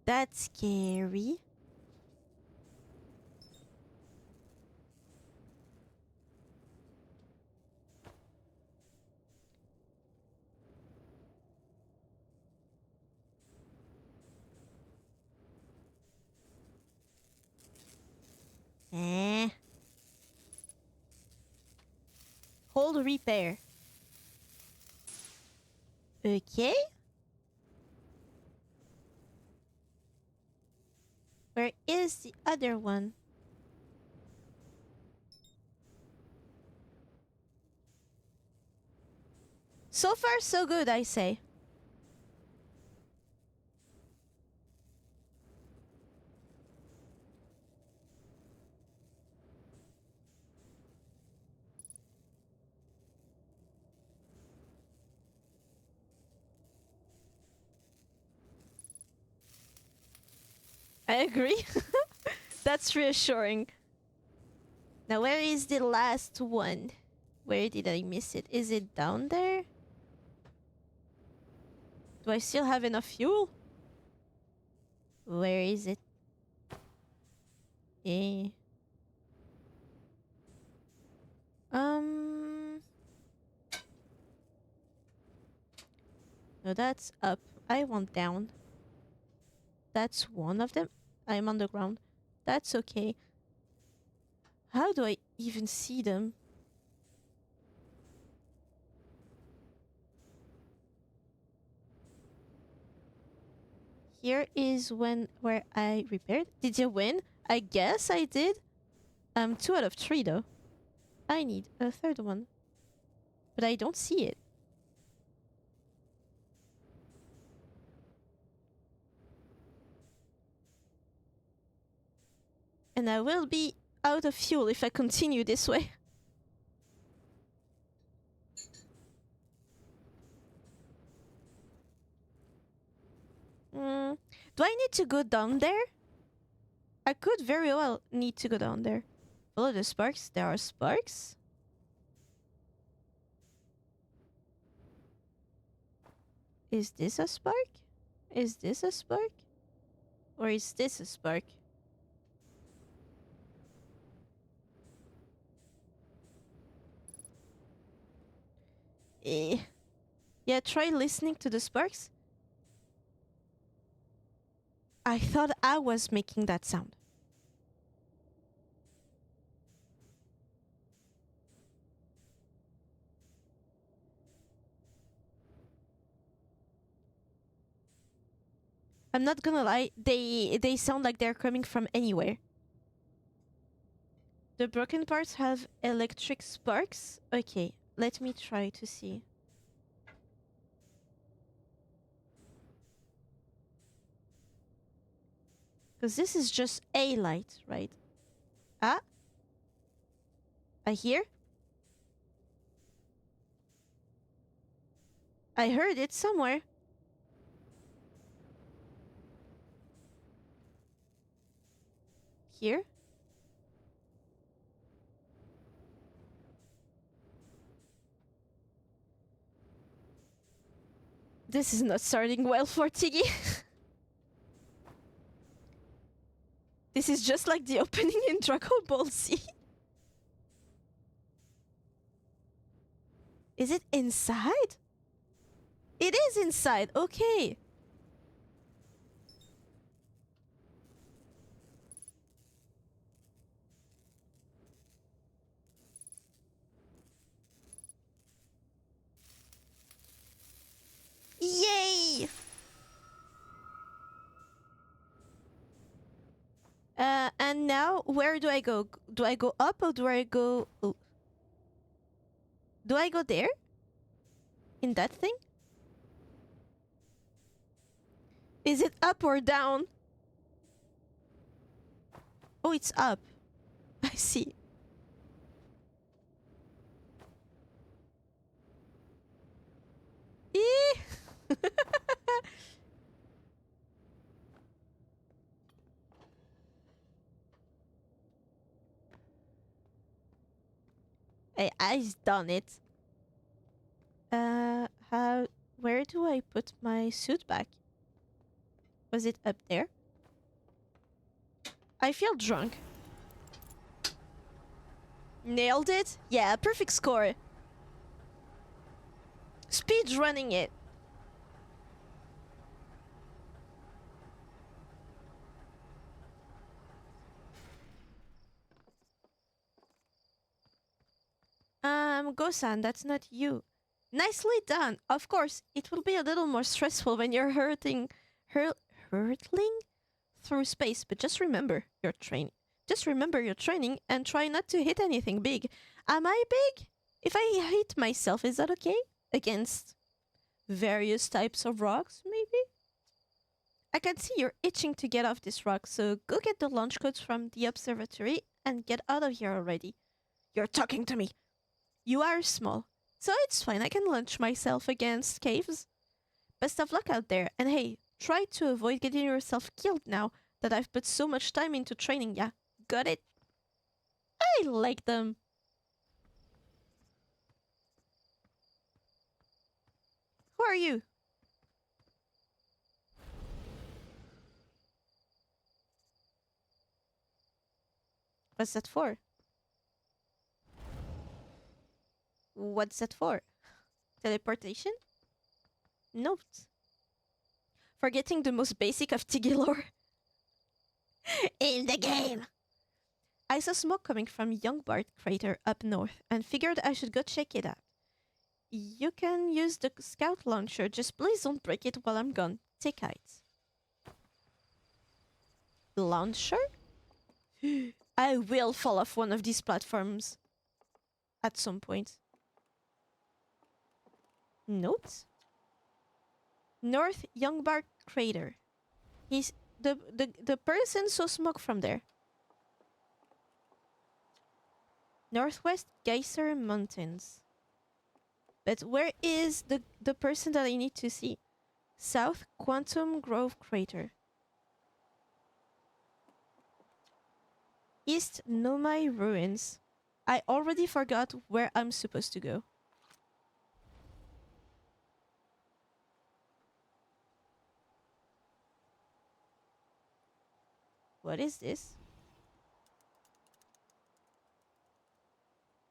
That's scary. Eh. Hold repair. Okay. Where is the other one? So far, so good, I say. I agree. That's reassuring. Now, where is the last one? Where did I miss it? Is it down there? Do I still have enough fuel? Where is it? Eh. No, that's up. I want down. That's one of them. I'm on the ground. That's okay. How do I even see them? Here is where I repaired. Did you win? I guess I did. 2 out of 3 though. I need a third one. But I don't see it. And I will be out of fuel if I continue this way. Do I need to go down there? I could very well need to go down there. Follow the sparks. There are sparks. Is this a spark? Is this a spark? Or is this a spark? Yeah, try listening to the sparks. I thought I was making that sound. I'm not gonna lie, they sound like they're coming from anywhere. The broken parts have electric sparks? Okay, let me try to see. Because this is just a light, right? Ah? I hear? I heard it somewhere. Here? This is not starting well for Tiggy. This is just like the opening in Dragon Ball Z. Is it inside? It is inside, okay. Now where do I go? Do I go up or do I go... Oh. Do I go there? In that thing? Is it up or down? Oh, it's up. I see. Eee! I've done it. Where do I put my suit back? Was it up there? I feel drunk. Nailed it? Yeah, perfect score. Speed running it. Gosan, that's not you. Nicely done. Of course, it will be a little more stressful when you're hurtling through space, but just remember your training. Just remember your training and try not to hit anything big. Am I big? If I hit myself, is that okay? Against various types of rocks, maybe? I can see you're itching to get off this rock, so go get the launch codes from the observatory and get out of here already. You're talking to me. You are small, so it's fine. I can launch myself against caves. Best of luck out there, and hey, try to avoid getting yourself killed now that I've put so much time into training ya. Got it? I like them. Who are you? What's that for? What's that for? Teleportation? Note. Forgetting the most basic of Tiggy lore. In the game! I saw smoke coming from Youngbart crater up north and figured I should go check it out. You can use the scout launcher, just please don't break it while I'm gone. Take height. Launcher? I will fall off one of these platforms. At some point. Note? North Youngbark crater. He's the person saw smoke from there. Northwest Geyser Mountains. But where is the person that I need to see? South Quantum Grove crater. East Nomai ruins. I already forgot where I'm supposed to go. What is this?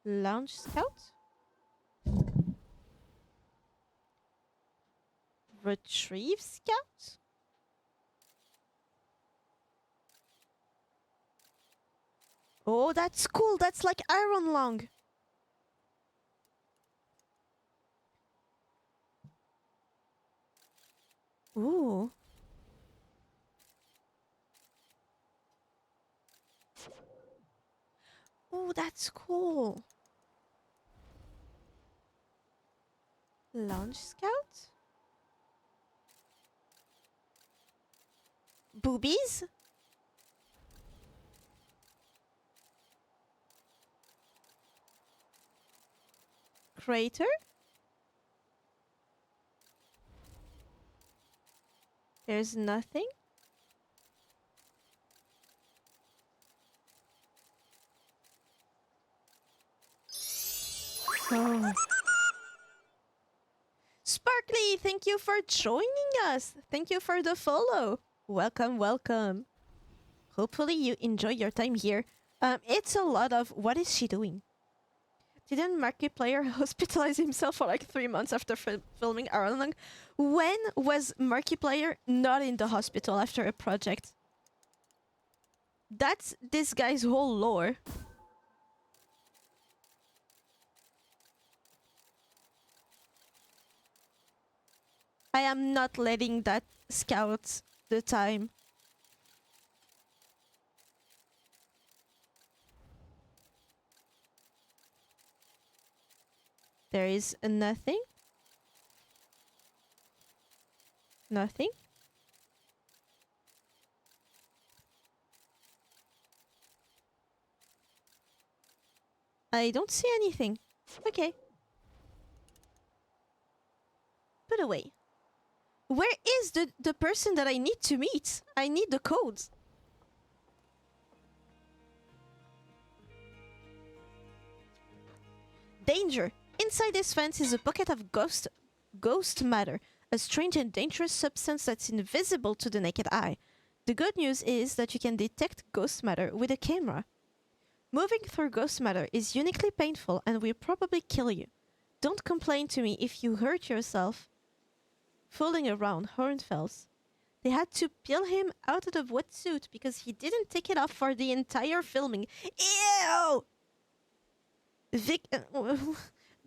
Launch Scout? Retrieve Scout? Oh, that's cool. That's like Iron Lung. Ooh. Oh, that's cool. Launch Scout? Boobies? Crater? There's nothing? Oh. Sparkly, thank you for joining us. Thank you for the follow. Welcome, welcome. Hopefully you enjoy your time here. It's a lot of what is she doing? Didn't Markiplier hospitalize himself for like 3 months after filming Iron Lung? When was Markiplier not in the hospital after a project? That's this guy's whole lore. I am not letting that scout the time. There is nothing. Nothing. I don't see anything. Okay. Put away. Where is the person that I need to meet? I need the codes. Danger! Inside this fence is a bucket of ghost matter, a strange and dangerous substance that's invisible to the naked eye. The good news is that you can detect ghost matter with a camera. Moving through ghost matter is uniquely painful and will probably kill you. Don't complain to me if you hurt yourself fooling around Hornfels. They had to peel him out of the wetsuit because he didn't take it off for the entire filming. Ew!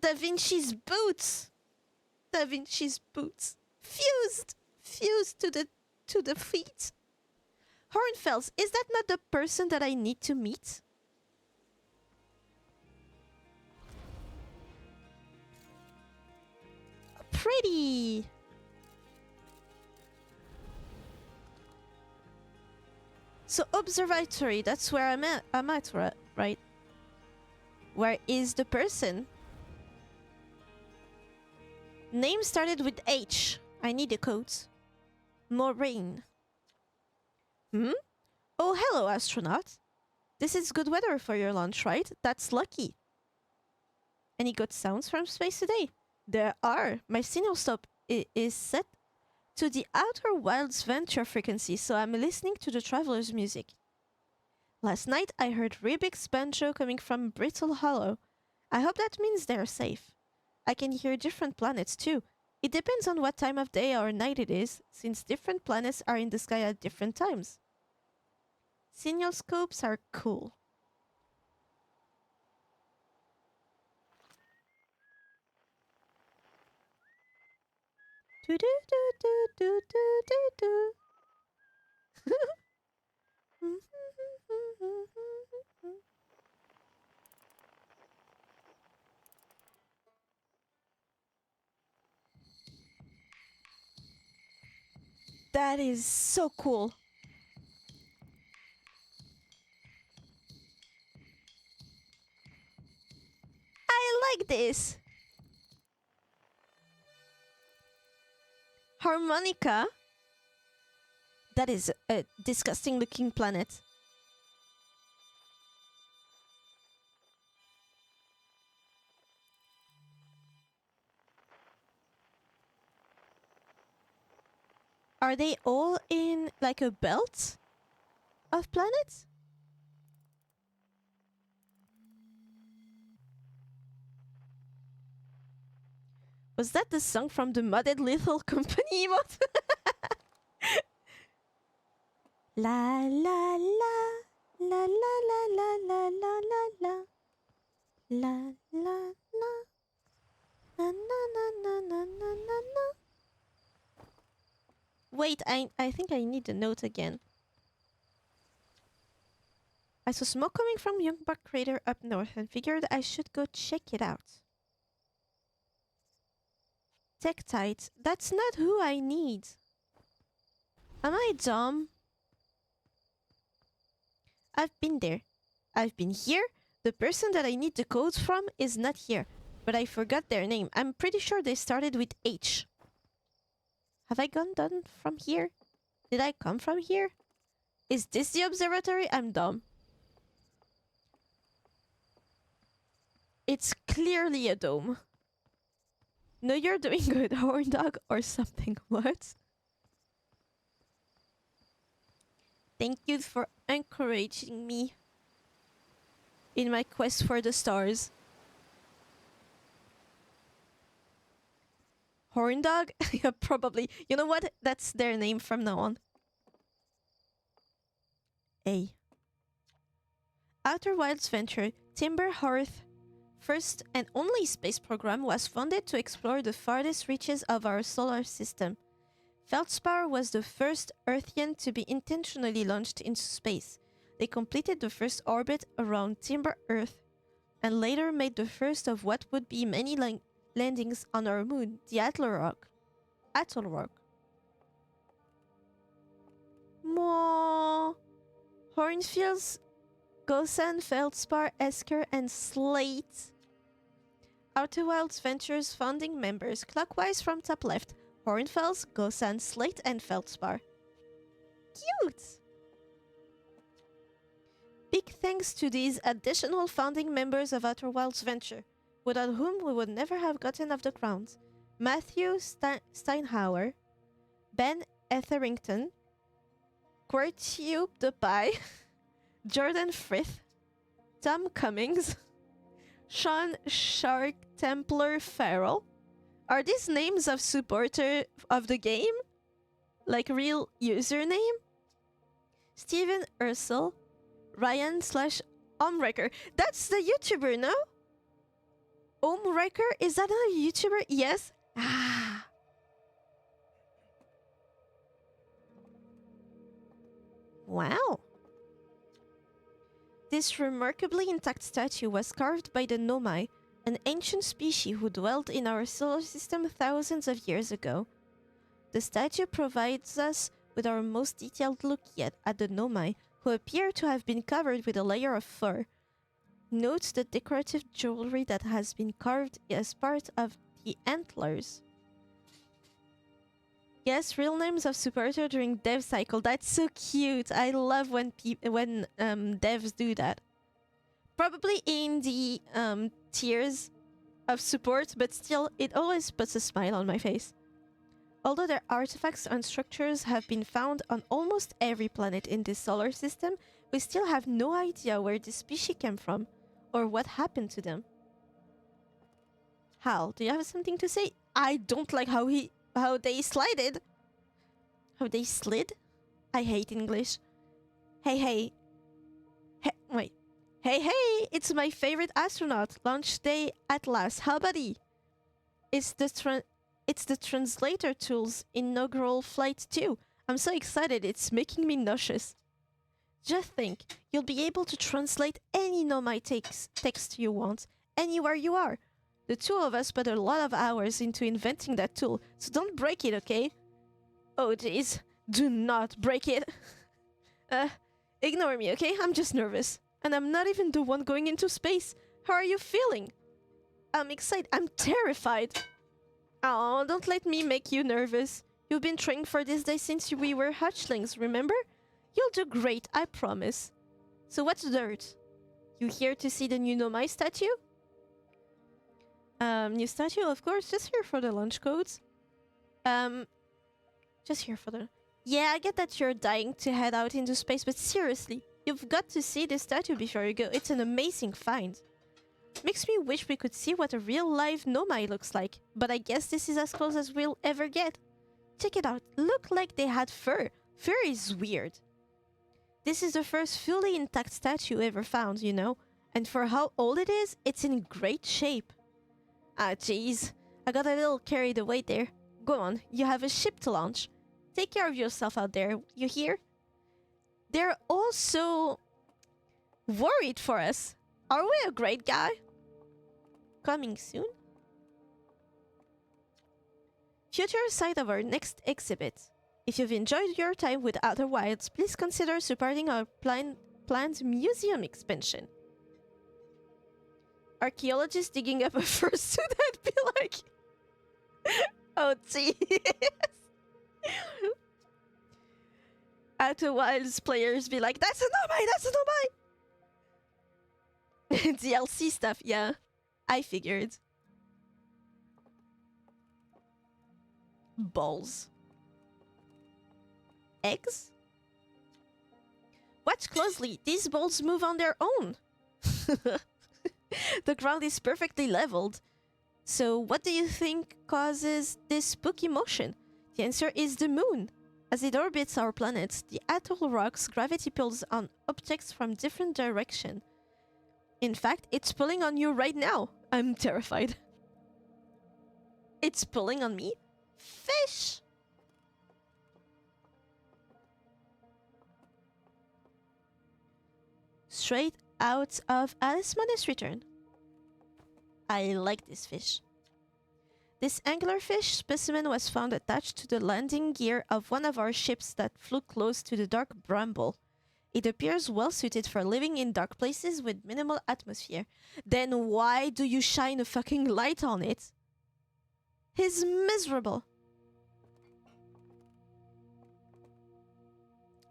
Da Vinci's boots! Da Vinci's boots. Fused to the feet. Hornfels, is that not the person that I need to meet? Pretty! So observatory, that's where I'm at, right? Where is the person? Name started with H. I need the codes. Maureen. Hmm? Oh, hello, astronaut. This is good weather for your lunch, right? That's lucky. Any good sounds from space today? There are. My signal stop is set to the Outer Wilds Venture frequency, so I'm listening to the Traveler's music. Last night I heard Rubik's banjo coming from Brittle Hollow. I hope that means they're safe. I can hear different planets too. It depends on what time of day or night it is, since different planets are in the sky at different times. Signal scopes are cool. Do do do do do do do do. That is so cool. I like this. Harmonica. That is a disgusting looking planet. Are they all in like a belt of planets? Was that the song from the Modded Little Company emote? La la la la la la la la la la la la la na na na na na na na na. Wait, I think I need the note again. I saw smoke coming from Youngbuck Crater up north and figured I should go check it out. Tektite, that's not who I need. Am I dumb? I've been there. I've been here. The person that I need the codes from is not here, but I forgot their name. I'm pretty sure they started with H. Have I gone done from here? Did I come from here? Is this the observatory? I'm dumb. It's clearly a dome. No, you're doing good, horn dog or something. What? Thank you for encouraging me in my quest for the stars. Horn dog? Yeah, probably. You know what? That's their name from now on. A. Outer Wilds Venture, Timber Hearth, first and only space program was funded to explore the farthest reaches of our solar system. Feldspar was the first Earthian to be intentionally launched into space. They completed the first orbit around Timber Earth and later made the first of what would be many landings on our moon, the Atoll Rock. Atoll Rock. More Hornfields, Gosan, Feldspar, Esker, and Slate. Outer Wilds Ventures founding members, clockwise from top left. Hornfels, Gosan, Slate, and Feldspar. Cute! Big thanks to these additional founding members of Outer Wilds Venture, without whom we would never have gotten off the ground. Matthew Steinhauer, Ben Etherington, Quartube the Pie, Jordan Frith, Tom Cummings, Sean Shark Templar Farrell. Are these names of supporter of the game? Like real username? Steven Ursel, Ryan / Omwrecker. That's the YouTuber, no? Omwrecker? Is that a YouTuber? Yes? Ah. Wow. This remarkably intact statue was carved by the Nomai, an ancient species who dwelled in our solar system thousands of years ago. The statue provides us with our most detailed look yet at the Nomai, who appear to have been covered with a layer of fur. Note the decorative jewelry that has been carved as part of the antlers. Yes, real names of supporter during dev cycle. That's so cute. I love when devs do that. Probably in the tiers of support, but still, it always puts a smile on my face. Although their artifacts and structures have been found on almost every planet in this solar system, we still have no idea where this species came from or what happened to them. Hal, do you have something to say? I don't like how they slided. How they slid? I hate English. Hey, wait. Hey, it's my favorite astronaut. Launch day at last. How buddy? It's the translator tool's inaugural flight too. I'm so excited, it's making me nauseous. Just think, you'll be able to translate any Nomai text you want, anywhere you are. The two of us put a lot of hours into inventing that tool, so don't break it, okay? Oh jeez, do not break it. Ignore me, okay? I'm just nervous. And I'm not even the one going into space. How are you feeling? I'm excited. I'm terrified. Oh, don't let me make you nervous. You've been training for this day since we were hatchlings, remember? You'll do great, I promise. So what's dirt? You here to see the new Nomai statue? New statue, of course. Just here for the launch codes. Just here for the... Yeah, I get that you're dying to head out into space, but seriously, you've got to see this statue before you go. It's an amazing find. Makes me wish we could see what a real live Nomai looks like, but I guess this is as close as we'll ever get. Check it out. Look like they had fur. Fur is weird. This is the first fully intact statue ever found, you know, and for how old it is, it's in great shape. Ah, jeez. I got a little carried away there. Go on, you have a ship to launch. Take care of yourself out there, you hear? They're also worried for us. Are we a great guy? Coming soon? Future site of our next exhibit. If you've enjoyed your time with Outer Wilds, please consider supporting our planned museum expansion. Archaeologists digging up a fursuit, I'd be like... oh, jeez. Outer Wilds players be like, that's a Nomai, that's a Nomai! DLC stuff, yeah. I figured. Balls. Eggs? Watch closely. These balls move on their own. The ground is perfectly leveled. So what do you think causes this spooky motion? The answer is the moon. As it orbits our planet, the atoll rocks gravity pulls on objects from different directions. In fact, it's pulling on you right now. I'm terrified. It's pulling on me? Fish! Straight out of Alice Money's Return. I like this fish. This anglerfish specimen was found attached to the landing gear of one of our ships that flew close to the dark bramble. It appears well suited for living in dark places with minimal atmosphere. Then why do you shine a fucking light on it? He's miserable.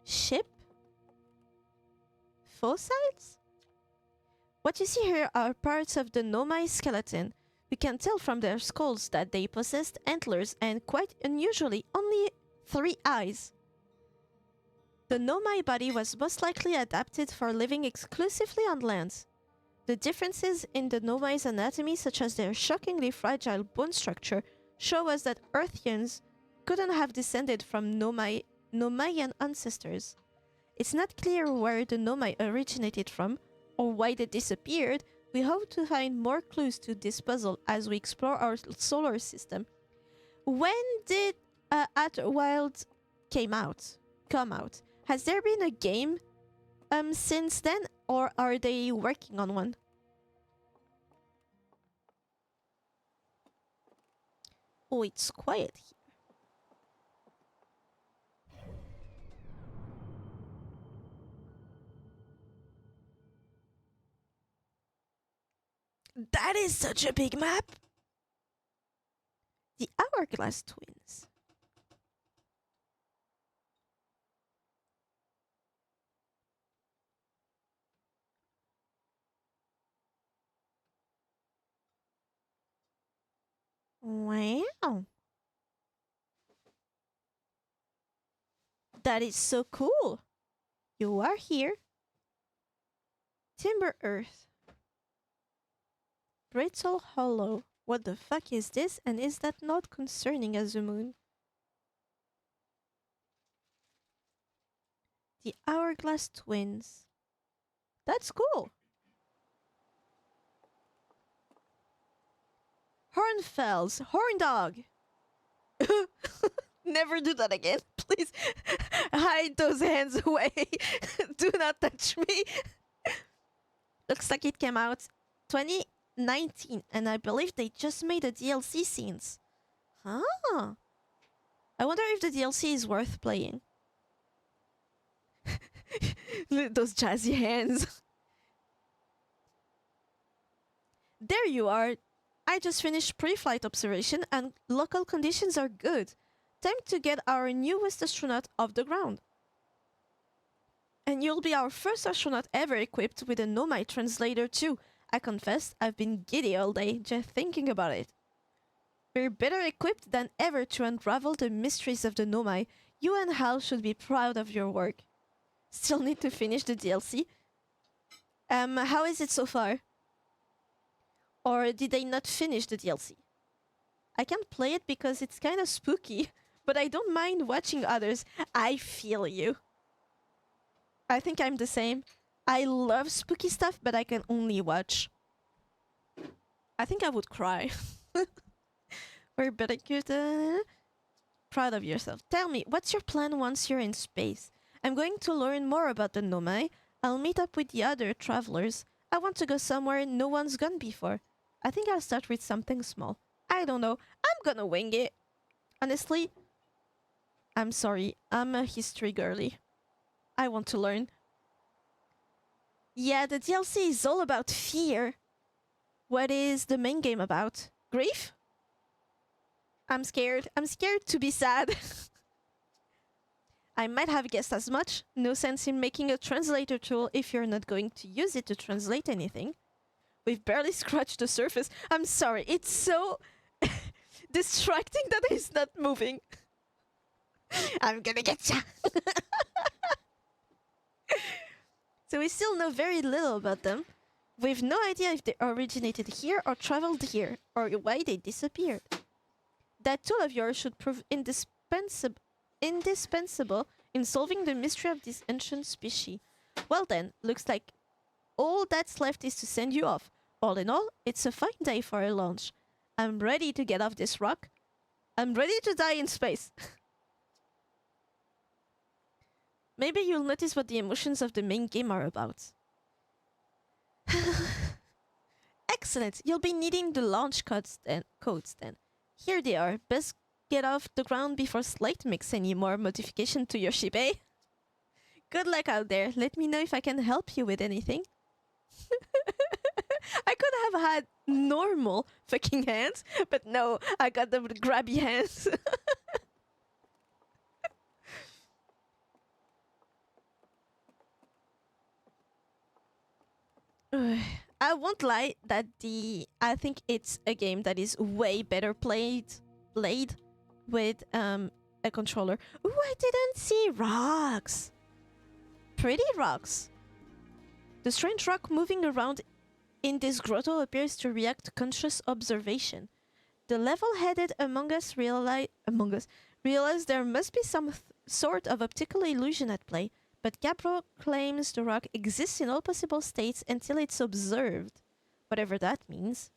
Ship? Fossils? What you see here are parts of the Nomai skeleton. We can tell from their skulls that they possessed antlers and, quite unusually, only 3 eyes. The Nomai body was most likely adapted for living exclusively on land. The differences in the Nomai's anatomy, such as their shockingly fragile bone structure, show us that Earthians couldn't have descended from Nomaian ancestors. It's not clear where the Nomai originated from or why they disappeared. We hope to find more clues to this puzzle as we explore our solar system. When did Outerwild come out? Has there been a game since then, or are they working on one? Oh, it's quiet here. That is such a big map! The Hourglass Twins. Wow. That is so cool. You are here. Timber Earth. Brittle Hollow. What the fuck is this, and is that not concerning as a moon? The Hourglass Twins. That's cool. Hornfells. Horn Dog. Never do that again. Please hide those hands away. Do not touch me. Looks like it came out 2019, and I believe they just made a DLC scenes. Huh. I wonder if the DLC is worth playing. Those jazzy hands. There you are. I just finished pre-flight observation and local conditions are good. Time to get our newest astronaut off the ground. And you'll be our first astronaut ever equipped with a Nomai translator too. I confess, I've been giddy all day just thinking about it. We're better equipped than ever to unravel the mysteries of the Nomai. You and Hal should be proud of your work. Still need to finish the DLC. How is it so far? Or did they not finish the DLC? I can't play it because it's kind of spooky, but I don't mind watching others. I feel you. I think I'm the same. I love spooky stuff, but I can only watch. I think I would cry. We're better good. Proud of yourself. Tell me, what's your plan once you're in space? I'm going to learn more about the Nomai. I'll meet up with the other travelers. I want to go somewhere no one's gone before. I think I'll start with something small. I don't know. I'm gonna wing it. Honestly, I'm sorry. I'm a history girly. I want to learn. Yeah, the DLC is all about fear. What is the main game about? Grief? I'm scared. I'm scared to be sad. I might have guessed as much. No sense in making a translator tool if you're not going to use it to translate anything. We've barely scratched the surface. I'm sorry. It's so distracting that it's not moving. I'm gonna get ya. So we still know very little about them. We've no idea if they originated here or traveled here, or why they disappeared. That tool of yours should prove indispensable in solving the mystery of this ancient species. Well then, looks like all that's left is to send you off. All in all, it's a fine day for a launch. I'm ready to get off this rock. I'm ready to die in space. Maybe you'll notice what the emotions of the main game are about. Excellent. You'll be needing the launch codes then. Here they are. Best get off the ground before Slate makes any more modification to your ship, eh? Good luck out there. Let me know if I can help you with anything. I could have had normal fucking hands, but no, I got the grabby hands. I won't lie that I think it's a game that is way better played with a controller. Ooh, I didn't see rocks. Pretty rocks. The strange rock moving around in this grotto appears to react to conscious observation. The level-headed among us realize there must be some sort of optical illusion at play, but Gabro claims the rock exists in all possible states until it's observed, whatever that means.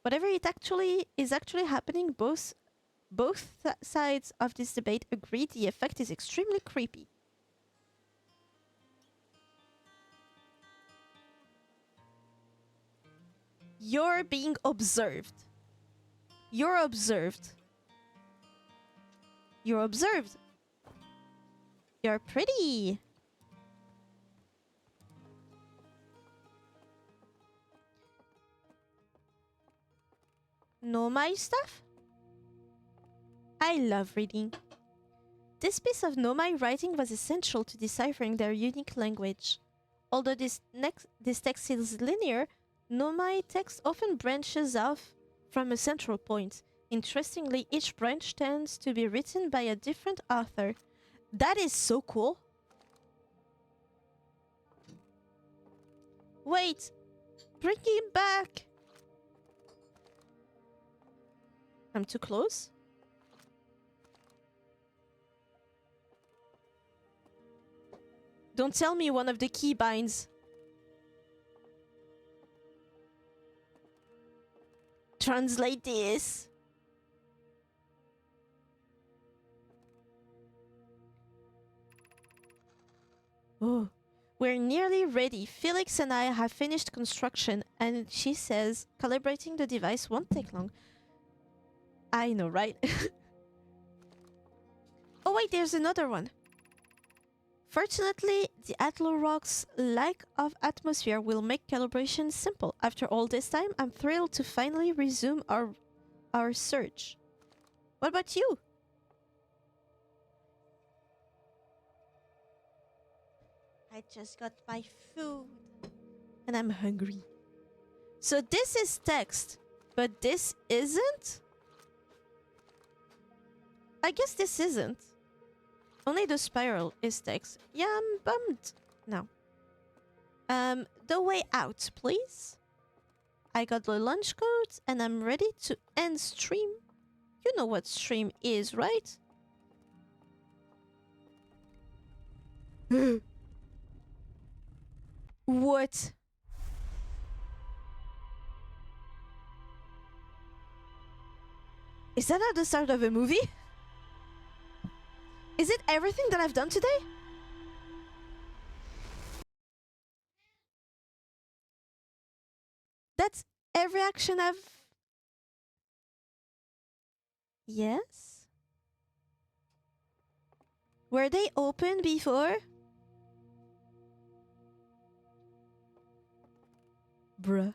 Whatever it actually is happening, both sides of this debate agree the effect is extremely creepy. You're being observed. You're observed. You're observed. You're pretty. Know my stuff? I love reading. This piece of Nomai writing was essential to deciphering their unique language. Although this text is linear, Nomai text often branches off from a central point. Interestingly, each branch tends to be written by a different author. That is so cool. Wait, bring him back. I'm too close. Don't tell me one of the keybinds. Translate this. Oh, we're nearly ready. Felix and I have finished construction, and she says calibrating the device won't take long. I know, right? Oh wait, there's another one. Fortunately, the Atlo Rock's lack of atmosphere will make calibration simple. After all this time, I'm thrilled to finally resume our search. What about you? I just got my food and I'm hungry. So this is text, but this isn't? I guess this isn't. Only the spiral is text. Yeah, I'm bummed now. The way out, please. I got the lunch code and I'm ready to end stream. You know what stream is, right? What? Is that not the start of a movie? Is it everything that I've done today? That's every action I've... Yes? Were they open before? Bruh.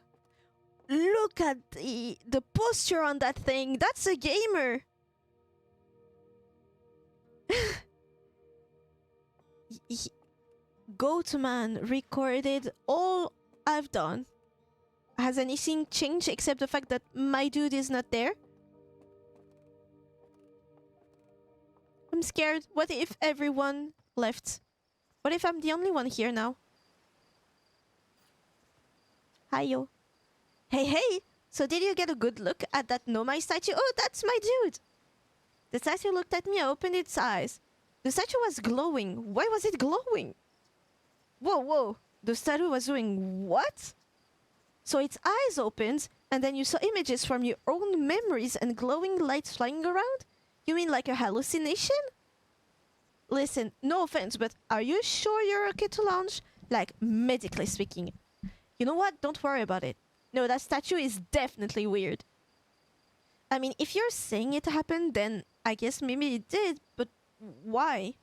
Look at the posture on that thing. That's a gamer. Goatman recorded all I've done. Has anything changed except the fact that my dude is not there? I'm scared. What if everyone left? What if I'm the only one here now? Hi, yo. Hey, hey! So did you get a good look at that Nomai statue? Oh, that's my dude! The statue looked at me, opened its eyes. The statue was glowing. Why was it glowing? Whoa, whoa. The statue was doing what? So its eyes opened, and then you saw images from your own memories and glowing lights flying around? You mean like a hallucination? Listen, no offense, but are you sure you're okay to launch? Like, medically speaking. You know what? Don't worry about it. No, that statue is definitely weird. I mean, if you're saying it happened, then I guess maybe it did, but why?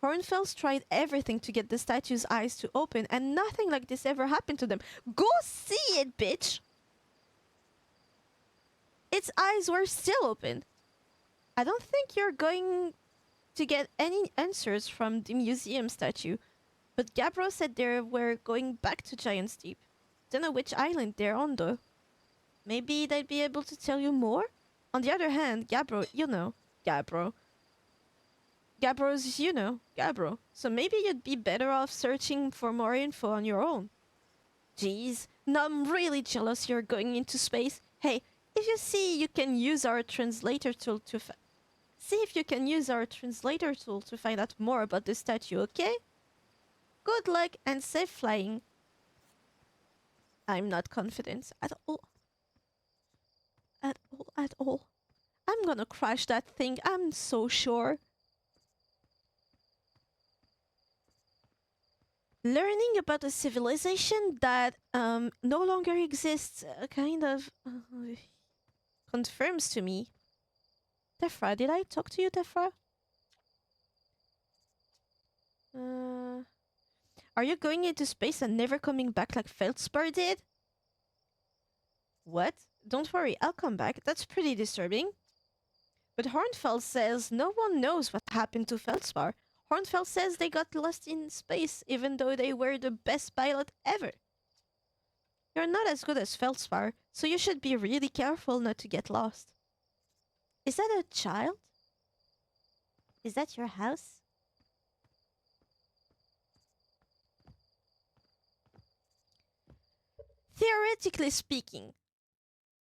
Hornfels tried everything to get the statue's eyes to open, and nothing like this ever happened to them. Go see it, bitch! Its eyes were still open. I don't think you're going to get any answers from the museum statue, but Gabbro said they were going back to Giant's Deep. Don't know which island they're on, though. Maybe they'd be able to tell you more? On the other hand, Gabbro, you know, Gabbro. Gabbro's, you know, Gabbro. So maybe you'd be better off searching for more info on your own. Jeez, now I'm really jealous you're going into space. Hey, if you see you can use our translator tool to see if you can use our translator tool to find out more about the statue, okay? Good luck and safe flying. I'm not confident at all. At all. I'm gonna crash that thing, I'm so sure. Learning about a civilization that no longer exists kind of confirms to me. Tefra, did I talk to you, Tefra? Are you going into space and never coming back like Feldspar did? What? Don't worry, I'll come back. That's pretty disturbing. But Hornfeld says no one knows what happened to Feldspar. Hornfeld says they got lost in space, even though they were the best pilot ever. You're not as good as Feldspar, so you should be really careful not to get lost. Is that a child? Is that your house? Theoretically speaking,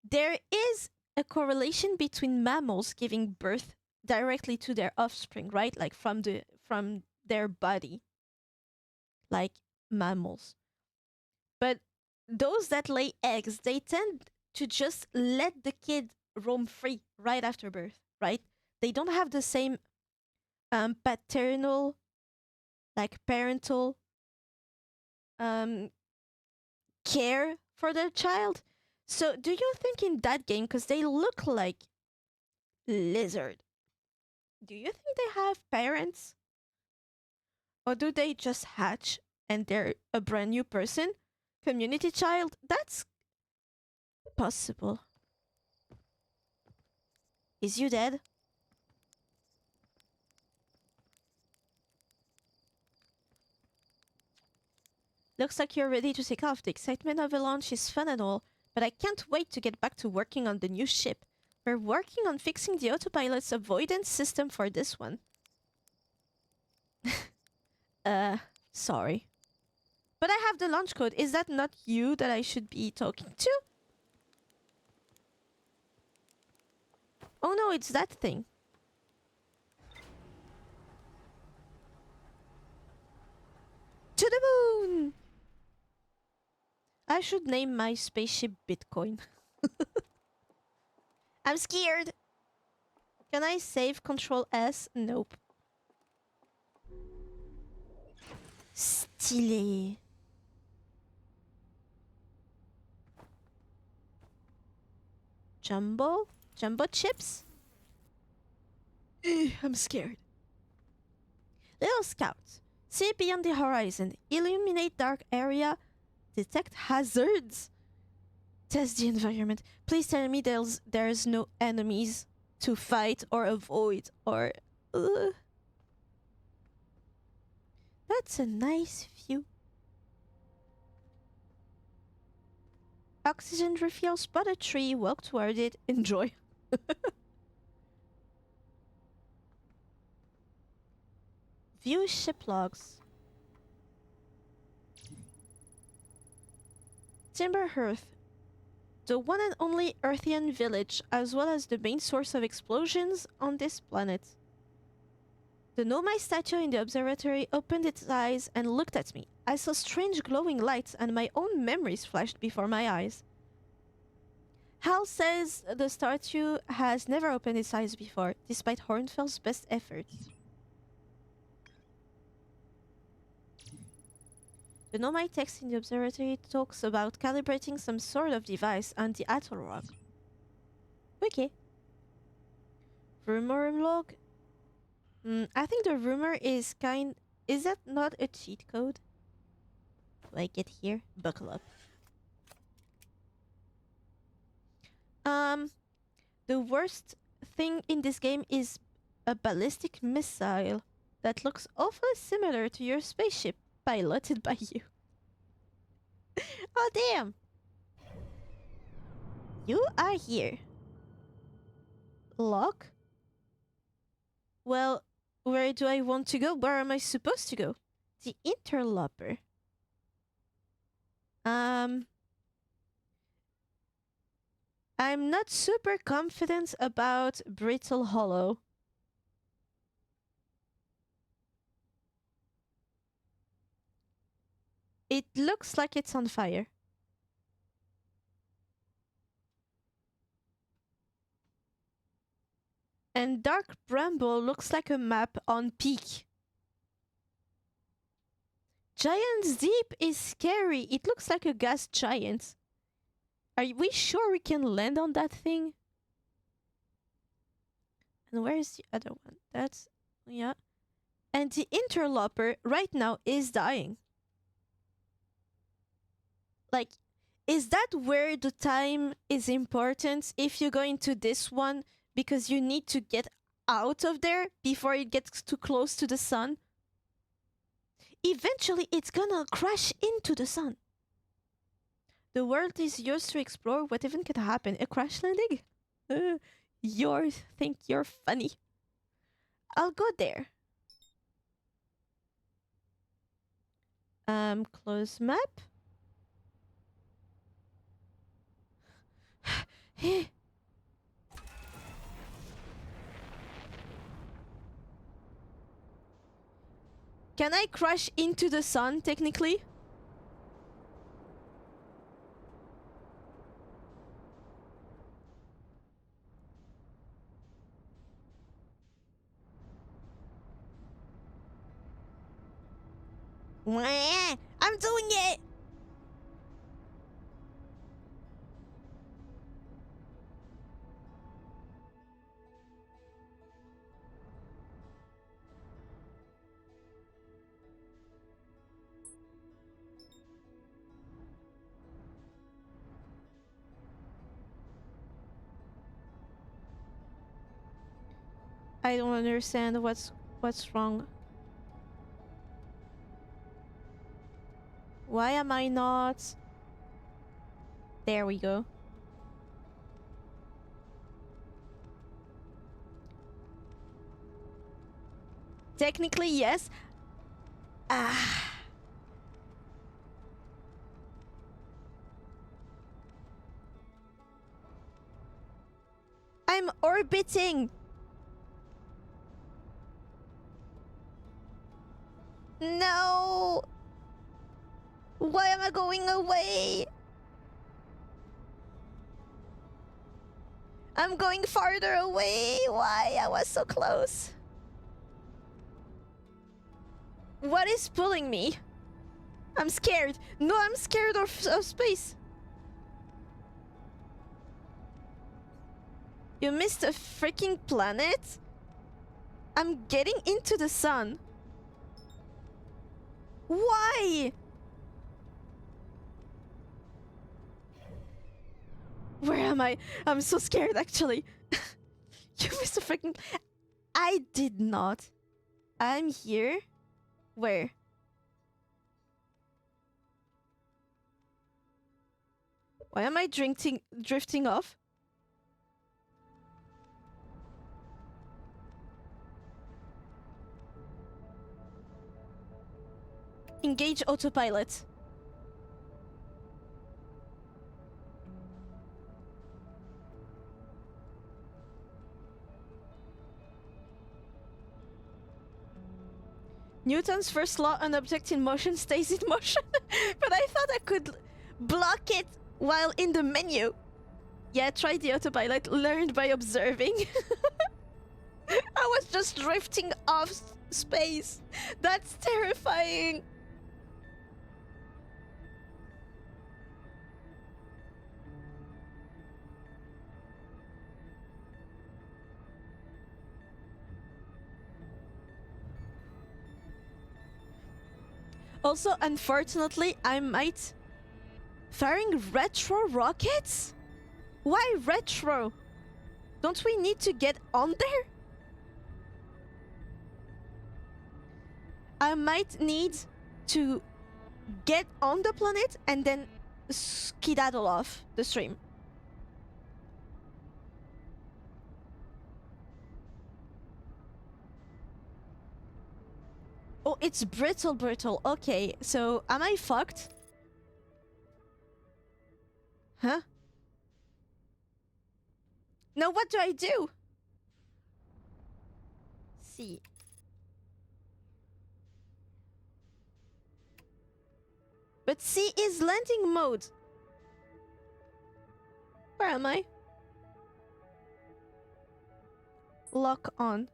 there is a correlation between mammals giving birth directly to their offspring, right? Like from their body. Like mammals. But those that lay eggs, they tend to just let the kid roam free right after birth, right? They don't have the same paternal, like parental care for their child. So do you think in that game, because they look like lizard, do you think they have parents? Or do they just hatch and they're a brand new person? Community child? That's possible. Is you dead? Looks like you're ready to take off. The excitement of a launch is fun and all, but I can't wait to get back to working on the new ship. We're working on fixing the autopilot's avoidance system for this one. Sorry. But I have the launch code. Is that not you that I should be talking to? Oh no, it's that thing. To the moon! I should name my spaceship Bitcoin. I'm scared! Can I save Control S? Nope. Stylé. Jumbo? Jumbo chips? I'm scared. Little Scout. See beyond the horizon. Illuminate dark area. Detect hazards. Test the environment. Please tell me there's no enemies to fight or avoid or... That's a nice view. Oxygen refill, spot a tree, walk toward it, enjoy. View ship logs. Timber Hearth. The one and only Earthian village, as well as the main source of explosions on this planet. The Nomai statue in the observatory opened its eyes and looked at me. I saw strange glowing lights and my own memories flashed before my eyes. Hal says the statue has never opened its eyes before, despite Hornfell's best efforts. The Nomai text in the observatory talks about calibrating some sort of device on the atoll rock. Okay. Rumor log. I think the rumor is kind. Is that not a cheat code? Do I get here? Buckle up. The worst thing in this game is a ballistic missile that looks awfully similar to your spaceship piloted by you. Oh, damn! You are here. Lock? Well, where do I want to go? Where am I supposed to go? The interloper. I'm not super confident about Brittle Hollow. It looks like it's on fire. And Dark Bramble looks like a map on peak. Giant's Deep is scary. It looks like a gas giant. Are we sure we can land on that thing? And where is the other one? That's... yeah. And the interloper right now is dying. Like, is that where the time is important if you go into this one because you need to get out of there before it gets too close to the sun? Eventually, it's gonna crash into the sun. The world is yours to explore. What even could happen? A crash landing? You think you're funny. I'll go there. Close map. Can I crash into the sun, technically? I'm doing it! I don't understand what's wrong. Why am I not? There we go. Technically, yes. Ah. I'm orbiting. No. Why am I going away? I'm going farther away. Why? I was so close. What is pulling me? I'm scared. No, I'm scared of space. You missed a freaking planet? I'm getting into the sun. Why? Where am I? I'm so scared, actually. You missed a freaking... I did not. I'm here. Where? Why am I drifting off? Engage autopilot. Newton's first law, an object in motion stays in motion. But I thought I could block it while in the menu. Yeah, try the autopilot, learned by observing. I was just drifting off space. That's terrifying. Also, unfortunately, I might... Firing retro rockets? Why retro? Don't we need to get on there? I might need to get on the planet and then skedaddle off the stream. Oh, it's brittle. Okay, so am I fucked? Huh? Now what do I do? See. But C is landing mode. Where am I? Lock on.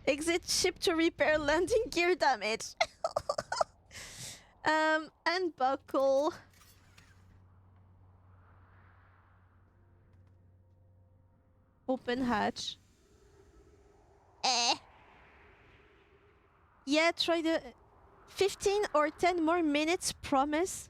Exit ship to repair landing gear damage. Unbuckle. Open hatch. Yeah, try the 15 or 10 more minutes, promise.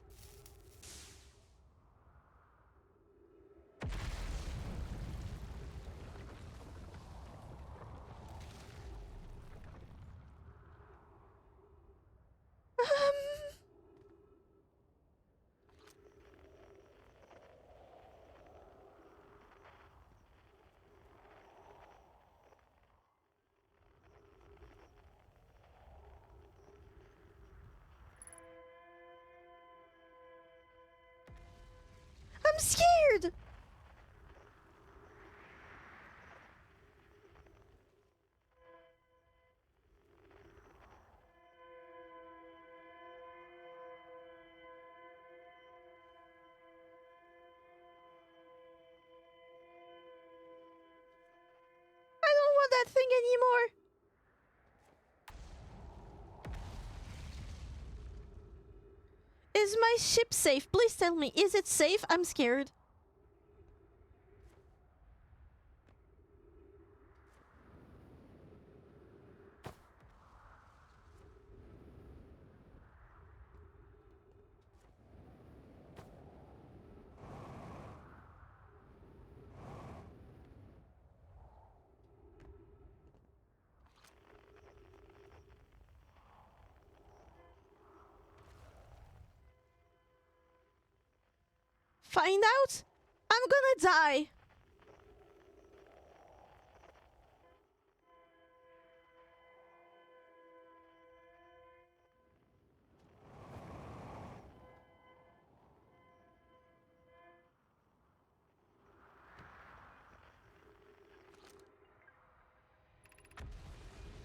I'm scared! I don't want that thing anymore! Is my ship safe? Please tell me, is it safe? I'm scared. Find out? I'm gonna die.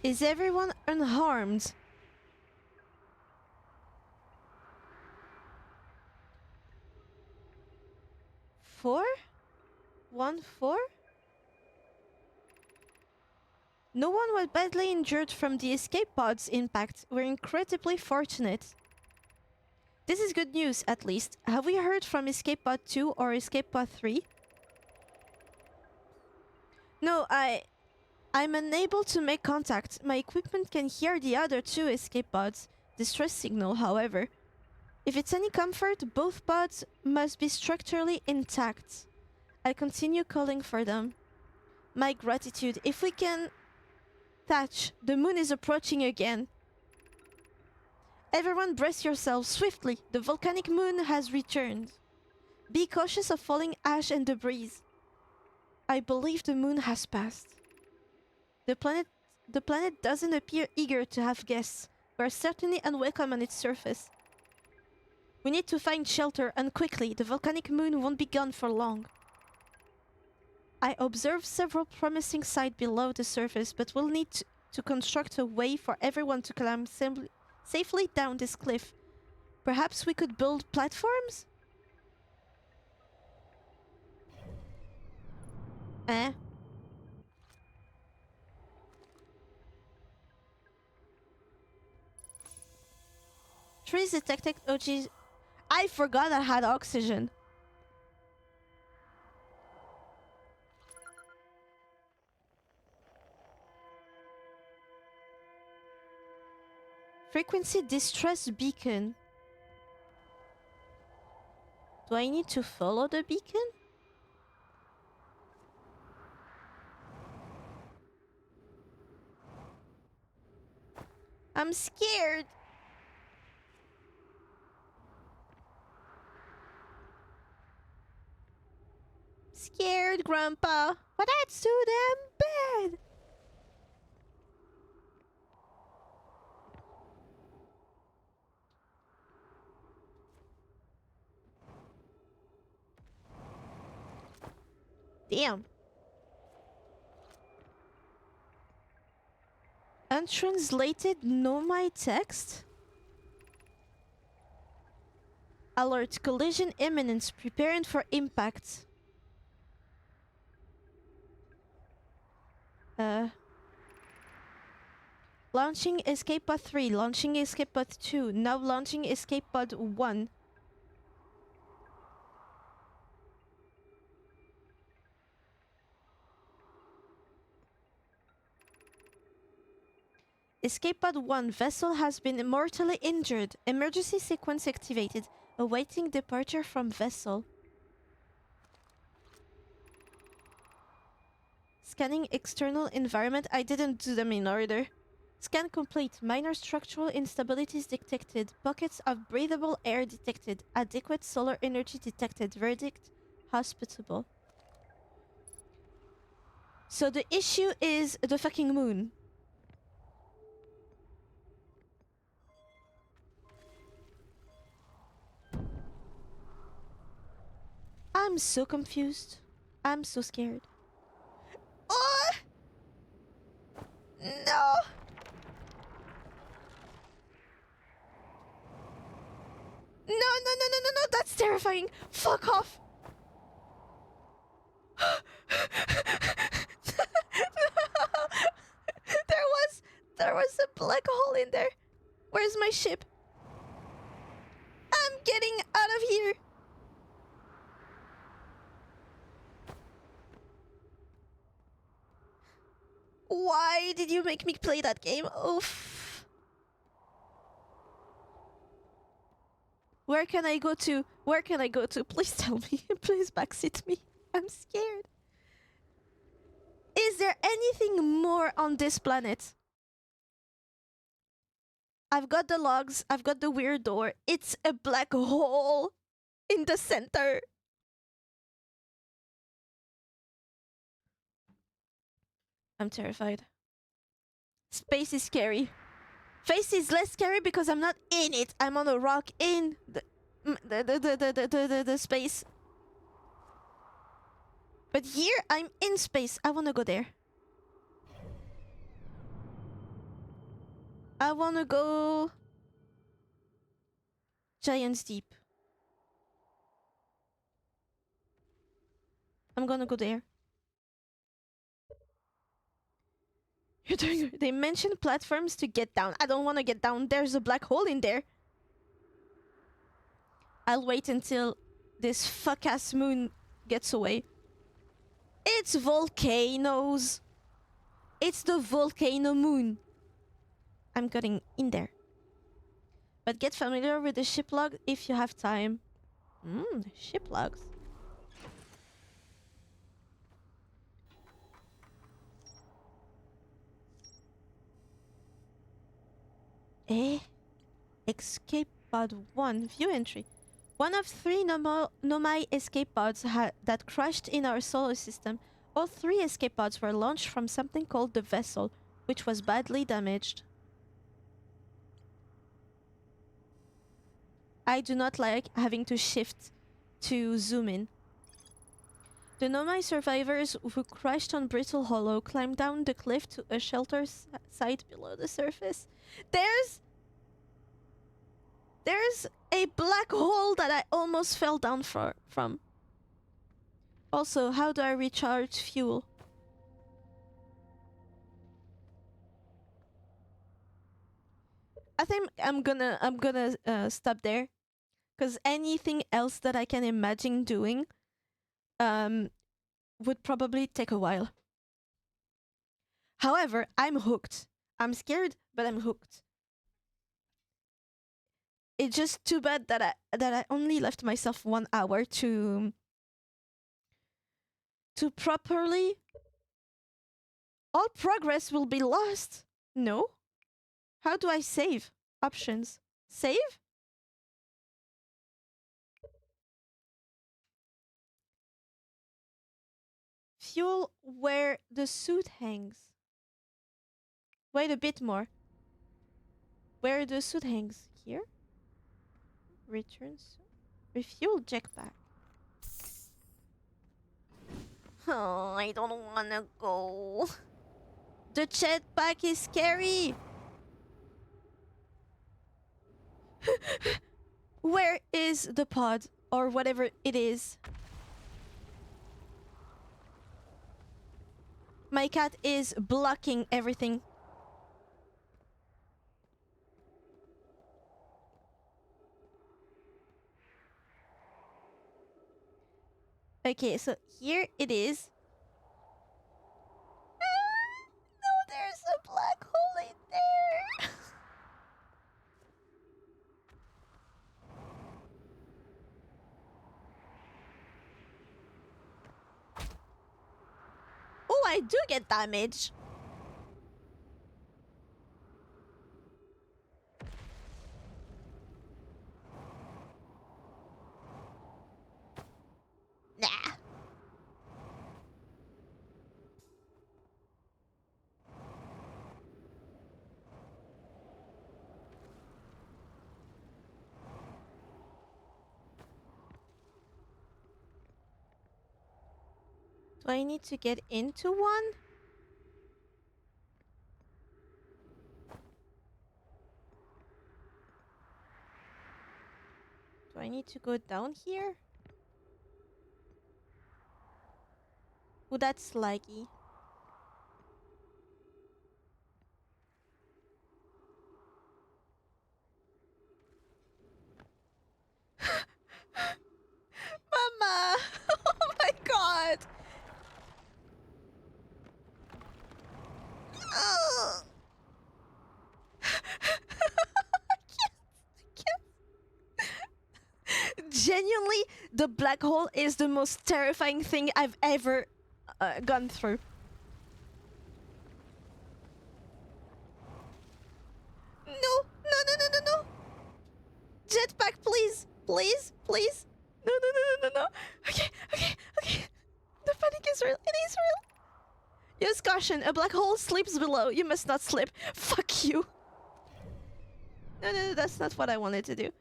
Is everyone unharmed? Four? 1-4? No one was badly injured from the escape pod's impact. We're incredibly fortunate. This is good news, at least. Have we heard from escape pod 2 or escape pod 3? No, I'm unable to make contact. My equipment can hear the other two escape pods. Distress signal, however. If it's any comfort, both pods must be structurally intact. I continue calling for them. My gratitude. If we can... Thatch, the moon is approaching again. Everyone brace yourselves swiftly. The volcanic moon has returned. Be cautious of falling ash and debris. I believe the moon has passed. The planet doesn't appear eager to have guests. We're certainly unwelcome on its surface. We need to find shelter, and quickly. The volcanic moon won't be gone for long. I observe several promising sites below the surface, but we'll need to construct a way for everyone to climb safely down this cliff. Perhaps we could build platforms? Trees detected OG. I forgot I had oxygen. Frequency distress beacon. Do I need to follow the beacon? I'm scared. Scared, Grandpa. But that's too damn bad. Damn. Untranslated Nomai text? Alert, collision imminent, preparing for impact. Launching escape pod 3, launching escape pod 2, now launching escape pod 1. Escape pod 1, vessel has been mortally injured. Emergency sequence activated. Awaiting departure from vessel. Scanning external environment. I didn't do them in order. Scan complete. Minor structural instabilities detected. Pockets of breathable air detected. Adequate solar energy detected. Verdict: hospitable. So the issue is the fucking moon. I'm so confused. I'm so scared. Oh! No! No, that's terrifying. Fuck off. There was a black hole in there. Where's my ship? I'm getting out of here. Why did you make me play that game? Oof. Where can I go to? Where can I go to? Please tell me. Please backseat me. I'm scared. Is there anything more on this planet? I've got the logs. I've got the weird door. It's a black hole in the center. I'm terrified. Space is scary. Face is less scary because I'm not in it. I'm on a rock in the space. But here I'm in space. I wanna go there. I wanna go Giant's Deep. I'm gonna go there. You're doing. They mentioned platforms to get down. I don't want to get down. There's a black hole in there. I'll wait until this fuck-ass moon gets away. It's volcanoes. It's the volcano moon. I'm getting in there. But get familiar with the ship log if you have time. Ship logs. Escape pod 1. View entry. One of 3 Nomai escape pods that crashed in our solar system. All 3 escape pods were launched from something called the vessel, which was badly damaged. I do not like having to shift to zoom in. The Nomai survivors who crashed on Brittle Hollow climbed down the cliff to a shelter site below the surface. There's a black hole that I almost fell down from. Also, how do I recharge fuel? I think I'm gonna stop there, because anything else that I can imagine doing would probably take a while. However, I'm hooked. I'm scared, but I'm hooked. It's just too bad that I only left myself 1 hour to properly. All progress will be lost. No. How do I save? Options. Save? Fuel where the suit hangs. Wait a bit more. Where the suit hangs. Here? Returns. Refuel jetpack. Oh, I don't wanna go. The jetpack is scary. Where is the pod? Or whatever it is. My cat is blocking everything. Okay, so here it is. No, there's a black hole in there. Oh, I do get damage. Nah. Do I need to get into one? Do I need to go down here? Oh, that's laggy. Mama! Oh my god! Ugh. I can't. Genuinely, the black hole is the most terrifying thing I've ever gone through. No, no, no, no, no, no. Jetpack, please, please, please. No, no, no, no, no, no. Okay, okay, okay. The panic is real. It is real. Use caution. A black hole sleeps below. You must not slip. Fuck you. No, no, no, that's not what I wanted to do.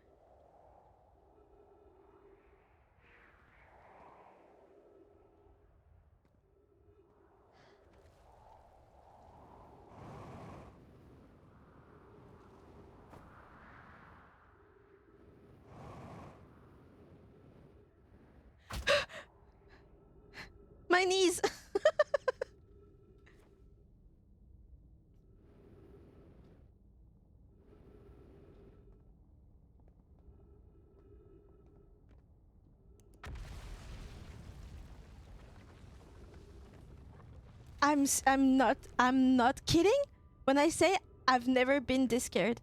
My knees. I'm not kidding when I say I've never been this scared.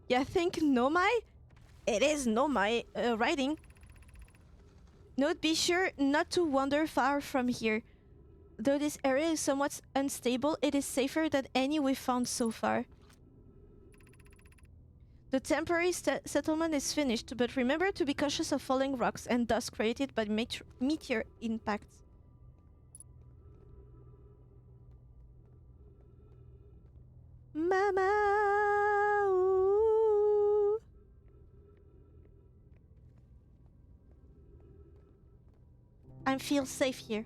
You think Nomai? It is Nomai writing. Note: be sure not to wander far from here. Though this area is somewhat unstable, it is safer than any we've found so far. The temporary settlement is finished, but remember to be cautious of falling rocks and dust created by meteor impacts. Mama! Ooh. I feel safe here.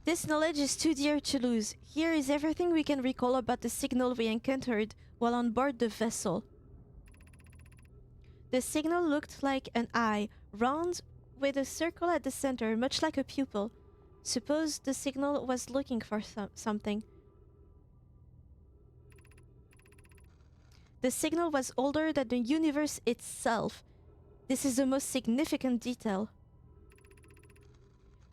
This knowledge is too dear to lose. Here is everything we can recall about the signal we encountered while on board the vessel. The signal looked like an eye, round with a circle at the center, much like a pupil. Suppose the signal was looking for something. The signal was older than the universe itself. This is the most significant detail.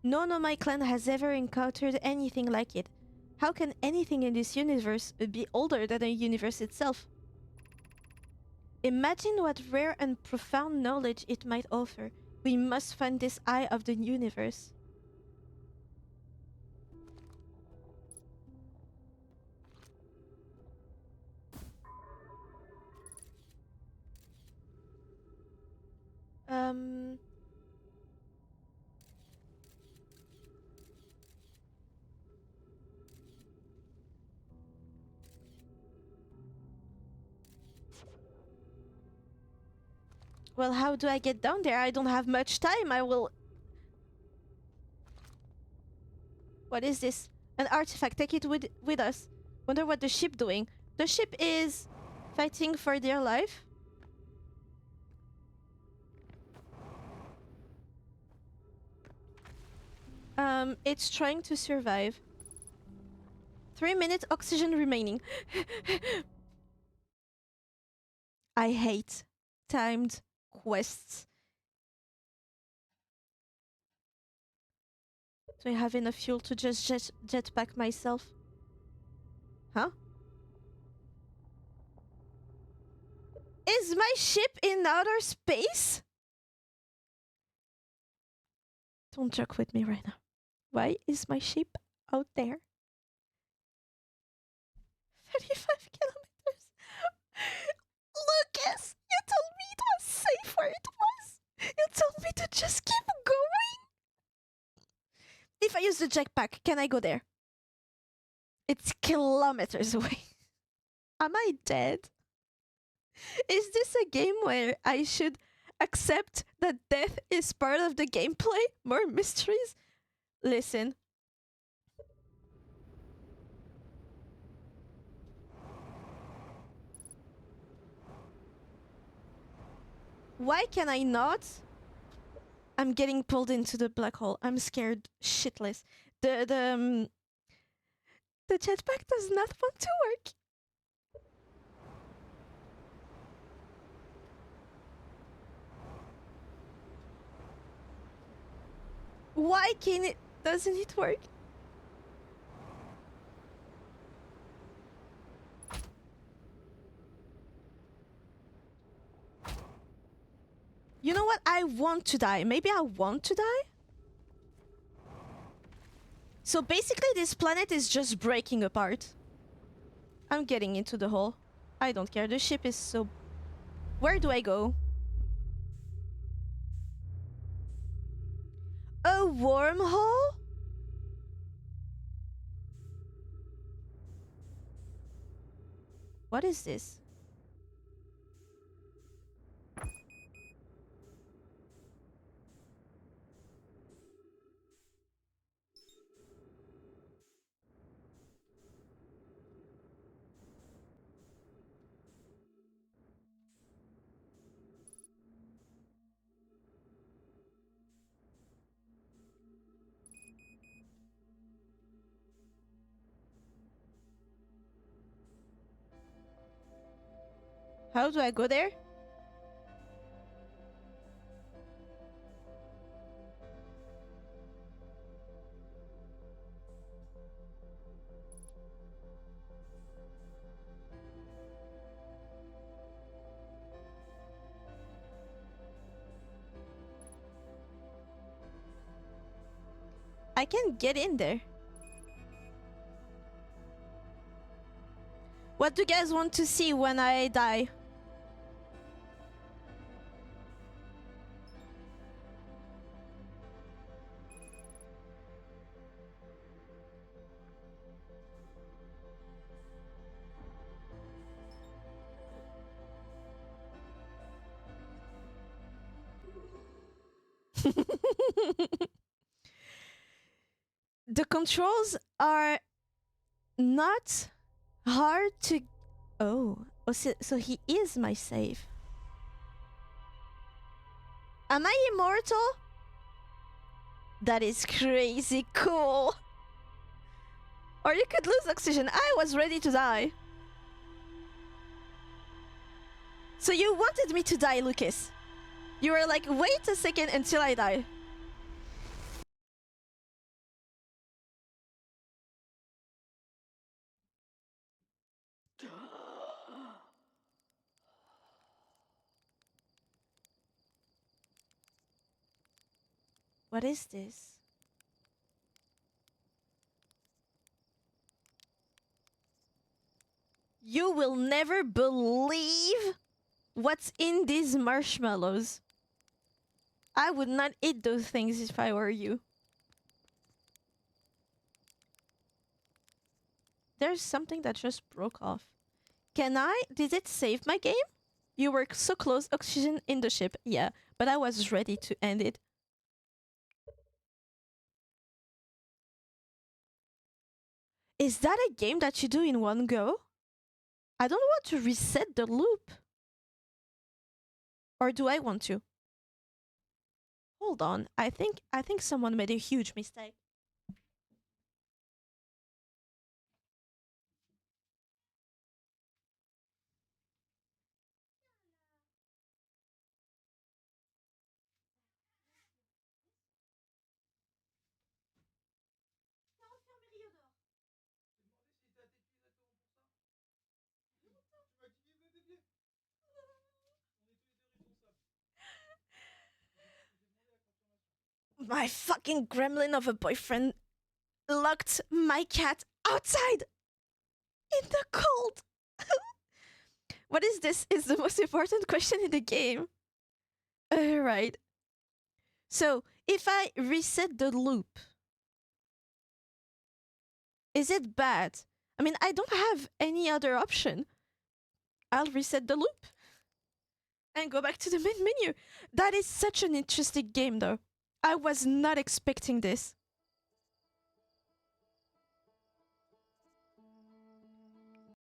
None of my clan has ever encountered anything like it. How can anything in this universe be older than the universe itself? Imagine what rare and profound knowledge it might offer. We must find this eye of the universe. Well, how do I get down there? I don't have much time. I will... What is this? An artifact. Take it with us. Wonder what the ship doing. The ship is fighting for their life. It's trying to survive. 3 minutes oxygen remaining. I hate timed quests. Do I have enough fuel to just jetpack myself? Huh? Is my ship in outer space? Don't joke with me right now. Why is my ship out there? 35 kilometers. Lucas, you told me it was safe where it was. You told me to just keep going. If I use the jetpack, can I go there? It's kilometers away. Am I dead? Is this a game where I should accept that death is part of the gameplay? More mysteries? Listen. Why can I not? I'm getting pulled into the black hole. I'm scared shitless. The jetpack does not want to work. Why doesn't it work? You know what? I want to die. Maybe I want to die? So basically this planet is just breaking apart. I'm getting into the hole. I don't care. The ship is so... Where do I go? A wormhole? What is this? How do I go there? I can get in there. What do you guys want to see when I die? The controls are not hard to... Oh, so he is my save. Am I immortal? That is crazy cool. Or you could lose oxygen. I was ready to die. So you wanted me to die, Lucas. You were like, wait a second until I die. What is this? You will never believe what's in these marshmallows. I would not eat those things if I were you. There's something that just broke off. Can I? Did it save my game? You were so close. Oxygen in the ship. Yeah, but I was ready to end it. Is that a game that you do in one go? I don't want to reset the loop. Or do I want to? Hold on. I think someone made a huge mistake. My fucking gremlin of a boyfriend locked my cat outside in the cold. What is this? Is the most important question in the game. Right. So, if I reset the loop, is it bad? I mean, I don't have any other option. I'll reset the loop and go back to the main menu. That is such an interesting game, though. I was not expecting this.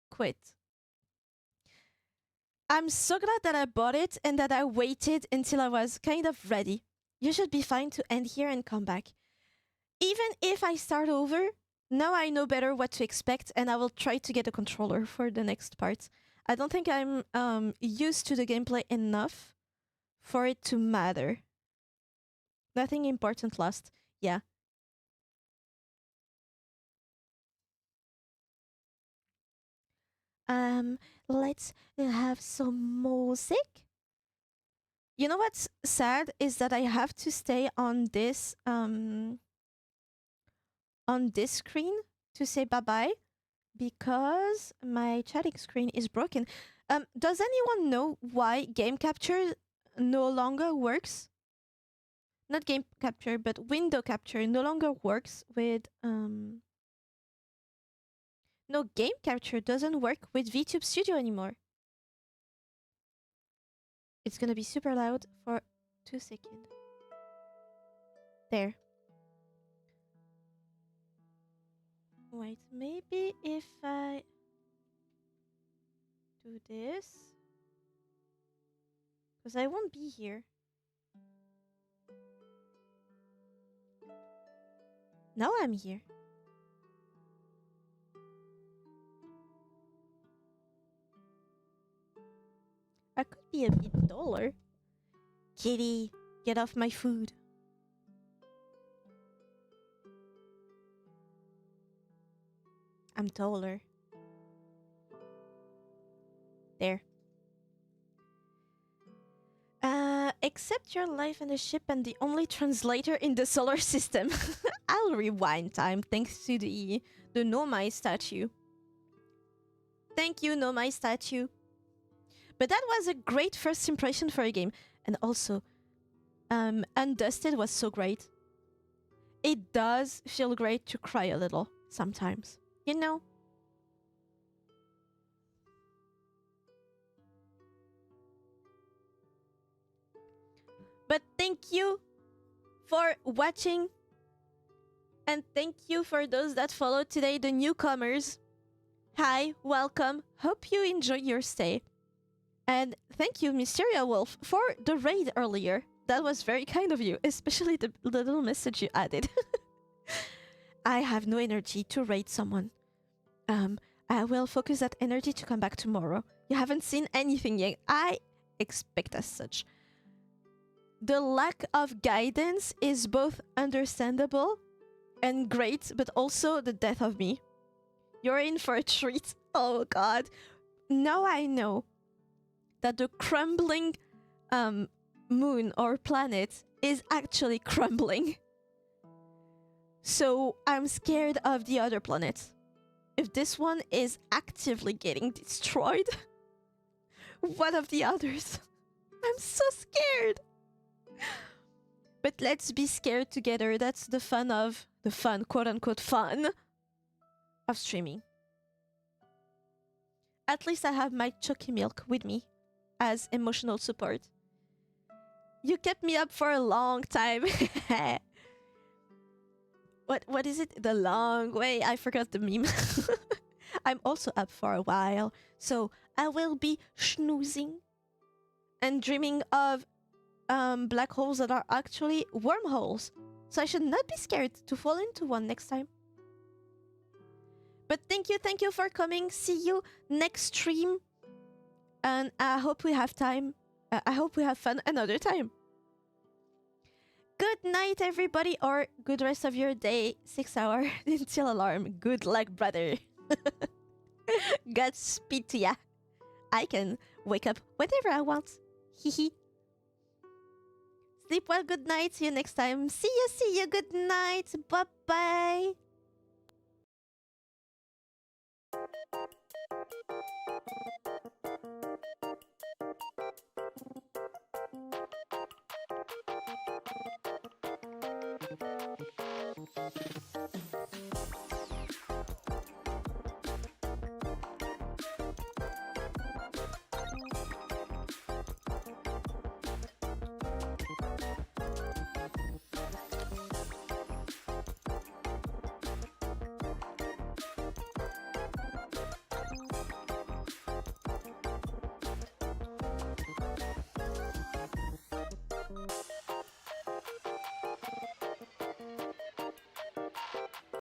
Quit. I'm so glad that I bought it and that I waited until I was kind of ready. You should be fine to end here and come back. Even if I start over, now I know better what to expect and I will try to get a controller for the next part. I don't think I'm used to the gameplay enough for it to matter. Nothing important lost. Yeah. Let's have some music. You know what's sad is that I have to stay on this screen to say bye-bye because my chatting screen is broken. Does anyone know why game capture no longer works? Not game capture, but window capture no longer works with no, game capture doesn't work with VTube Studio anymore. It's gonna be super loud for 2 seconds. There. Wait, maybe if I do this, because I won't be here. Now I'm here. I could be a bit taller. Kitty, get off my food. I'm taller. There. Accept your life in the ship and the only translator in the solar system. I'll rewind time thanks to the Nomai statue. Thank you, Nomai statue. But that was a great first impression for a game. And also, Undusted was so great. It does feel great to cry a little sometimes. You know? But thank you for watching. And thank you for those that followed today, the newcomers. Hi, welcome. Hope you enjoy your stay. And thank you, Mysteria Wolf, for the raid earlier. That was very kind of you, especially the little message you added. I have no energy to raid someone. I will focus that energy to come back tomorrow. You haven't seen anything yet. I expect as such. The lack of guidance is both understandable and great, but also the death of me. You're in for a treat. Oh god. Now I know that the crumbling moon or planet is actually crumbling. So I'm scared of the other planets. If this one is actively getting destroyed, what of the others? I'm so scared. But let's be scared together. That's the fun, quote unquote fun of streaming. At least I have my Chucky Milk with me as emotional support. You kept me up for a long time. What is it? The long way. I forgot the meme. I'm also up for a while, so I will be schnoozing and dreaming of black holes that are actually wormholes. So I should not be scared to fall into one next time. But thank you for coming. See you next stream. And I hope we have time. I hope we have fun another time. Good night, everybody, or good rest of your day. 6 hour until alarm. Good luck, brother. Godspeed to ya. I can wake up whenever I want. Hehe. Sleep well, good night. See you next time. See you. Good night. Bye-bye.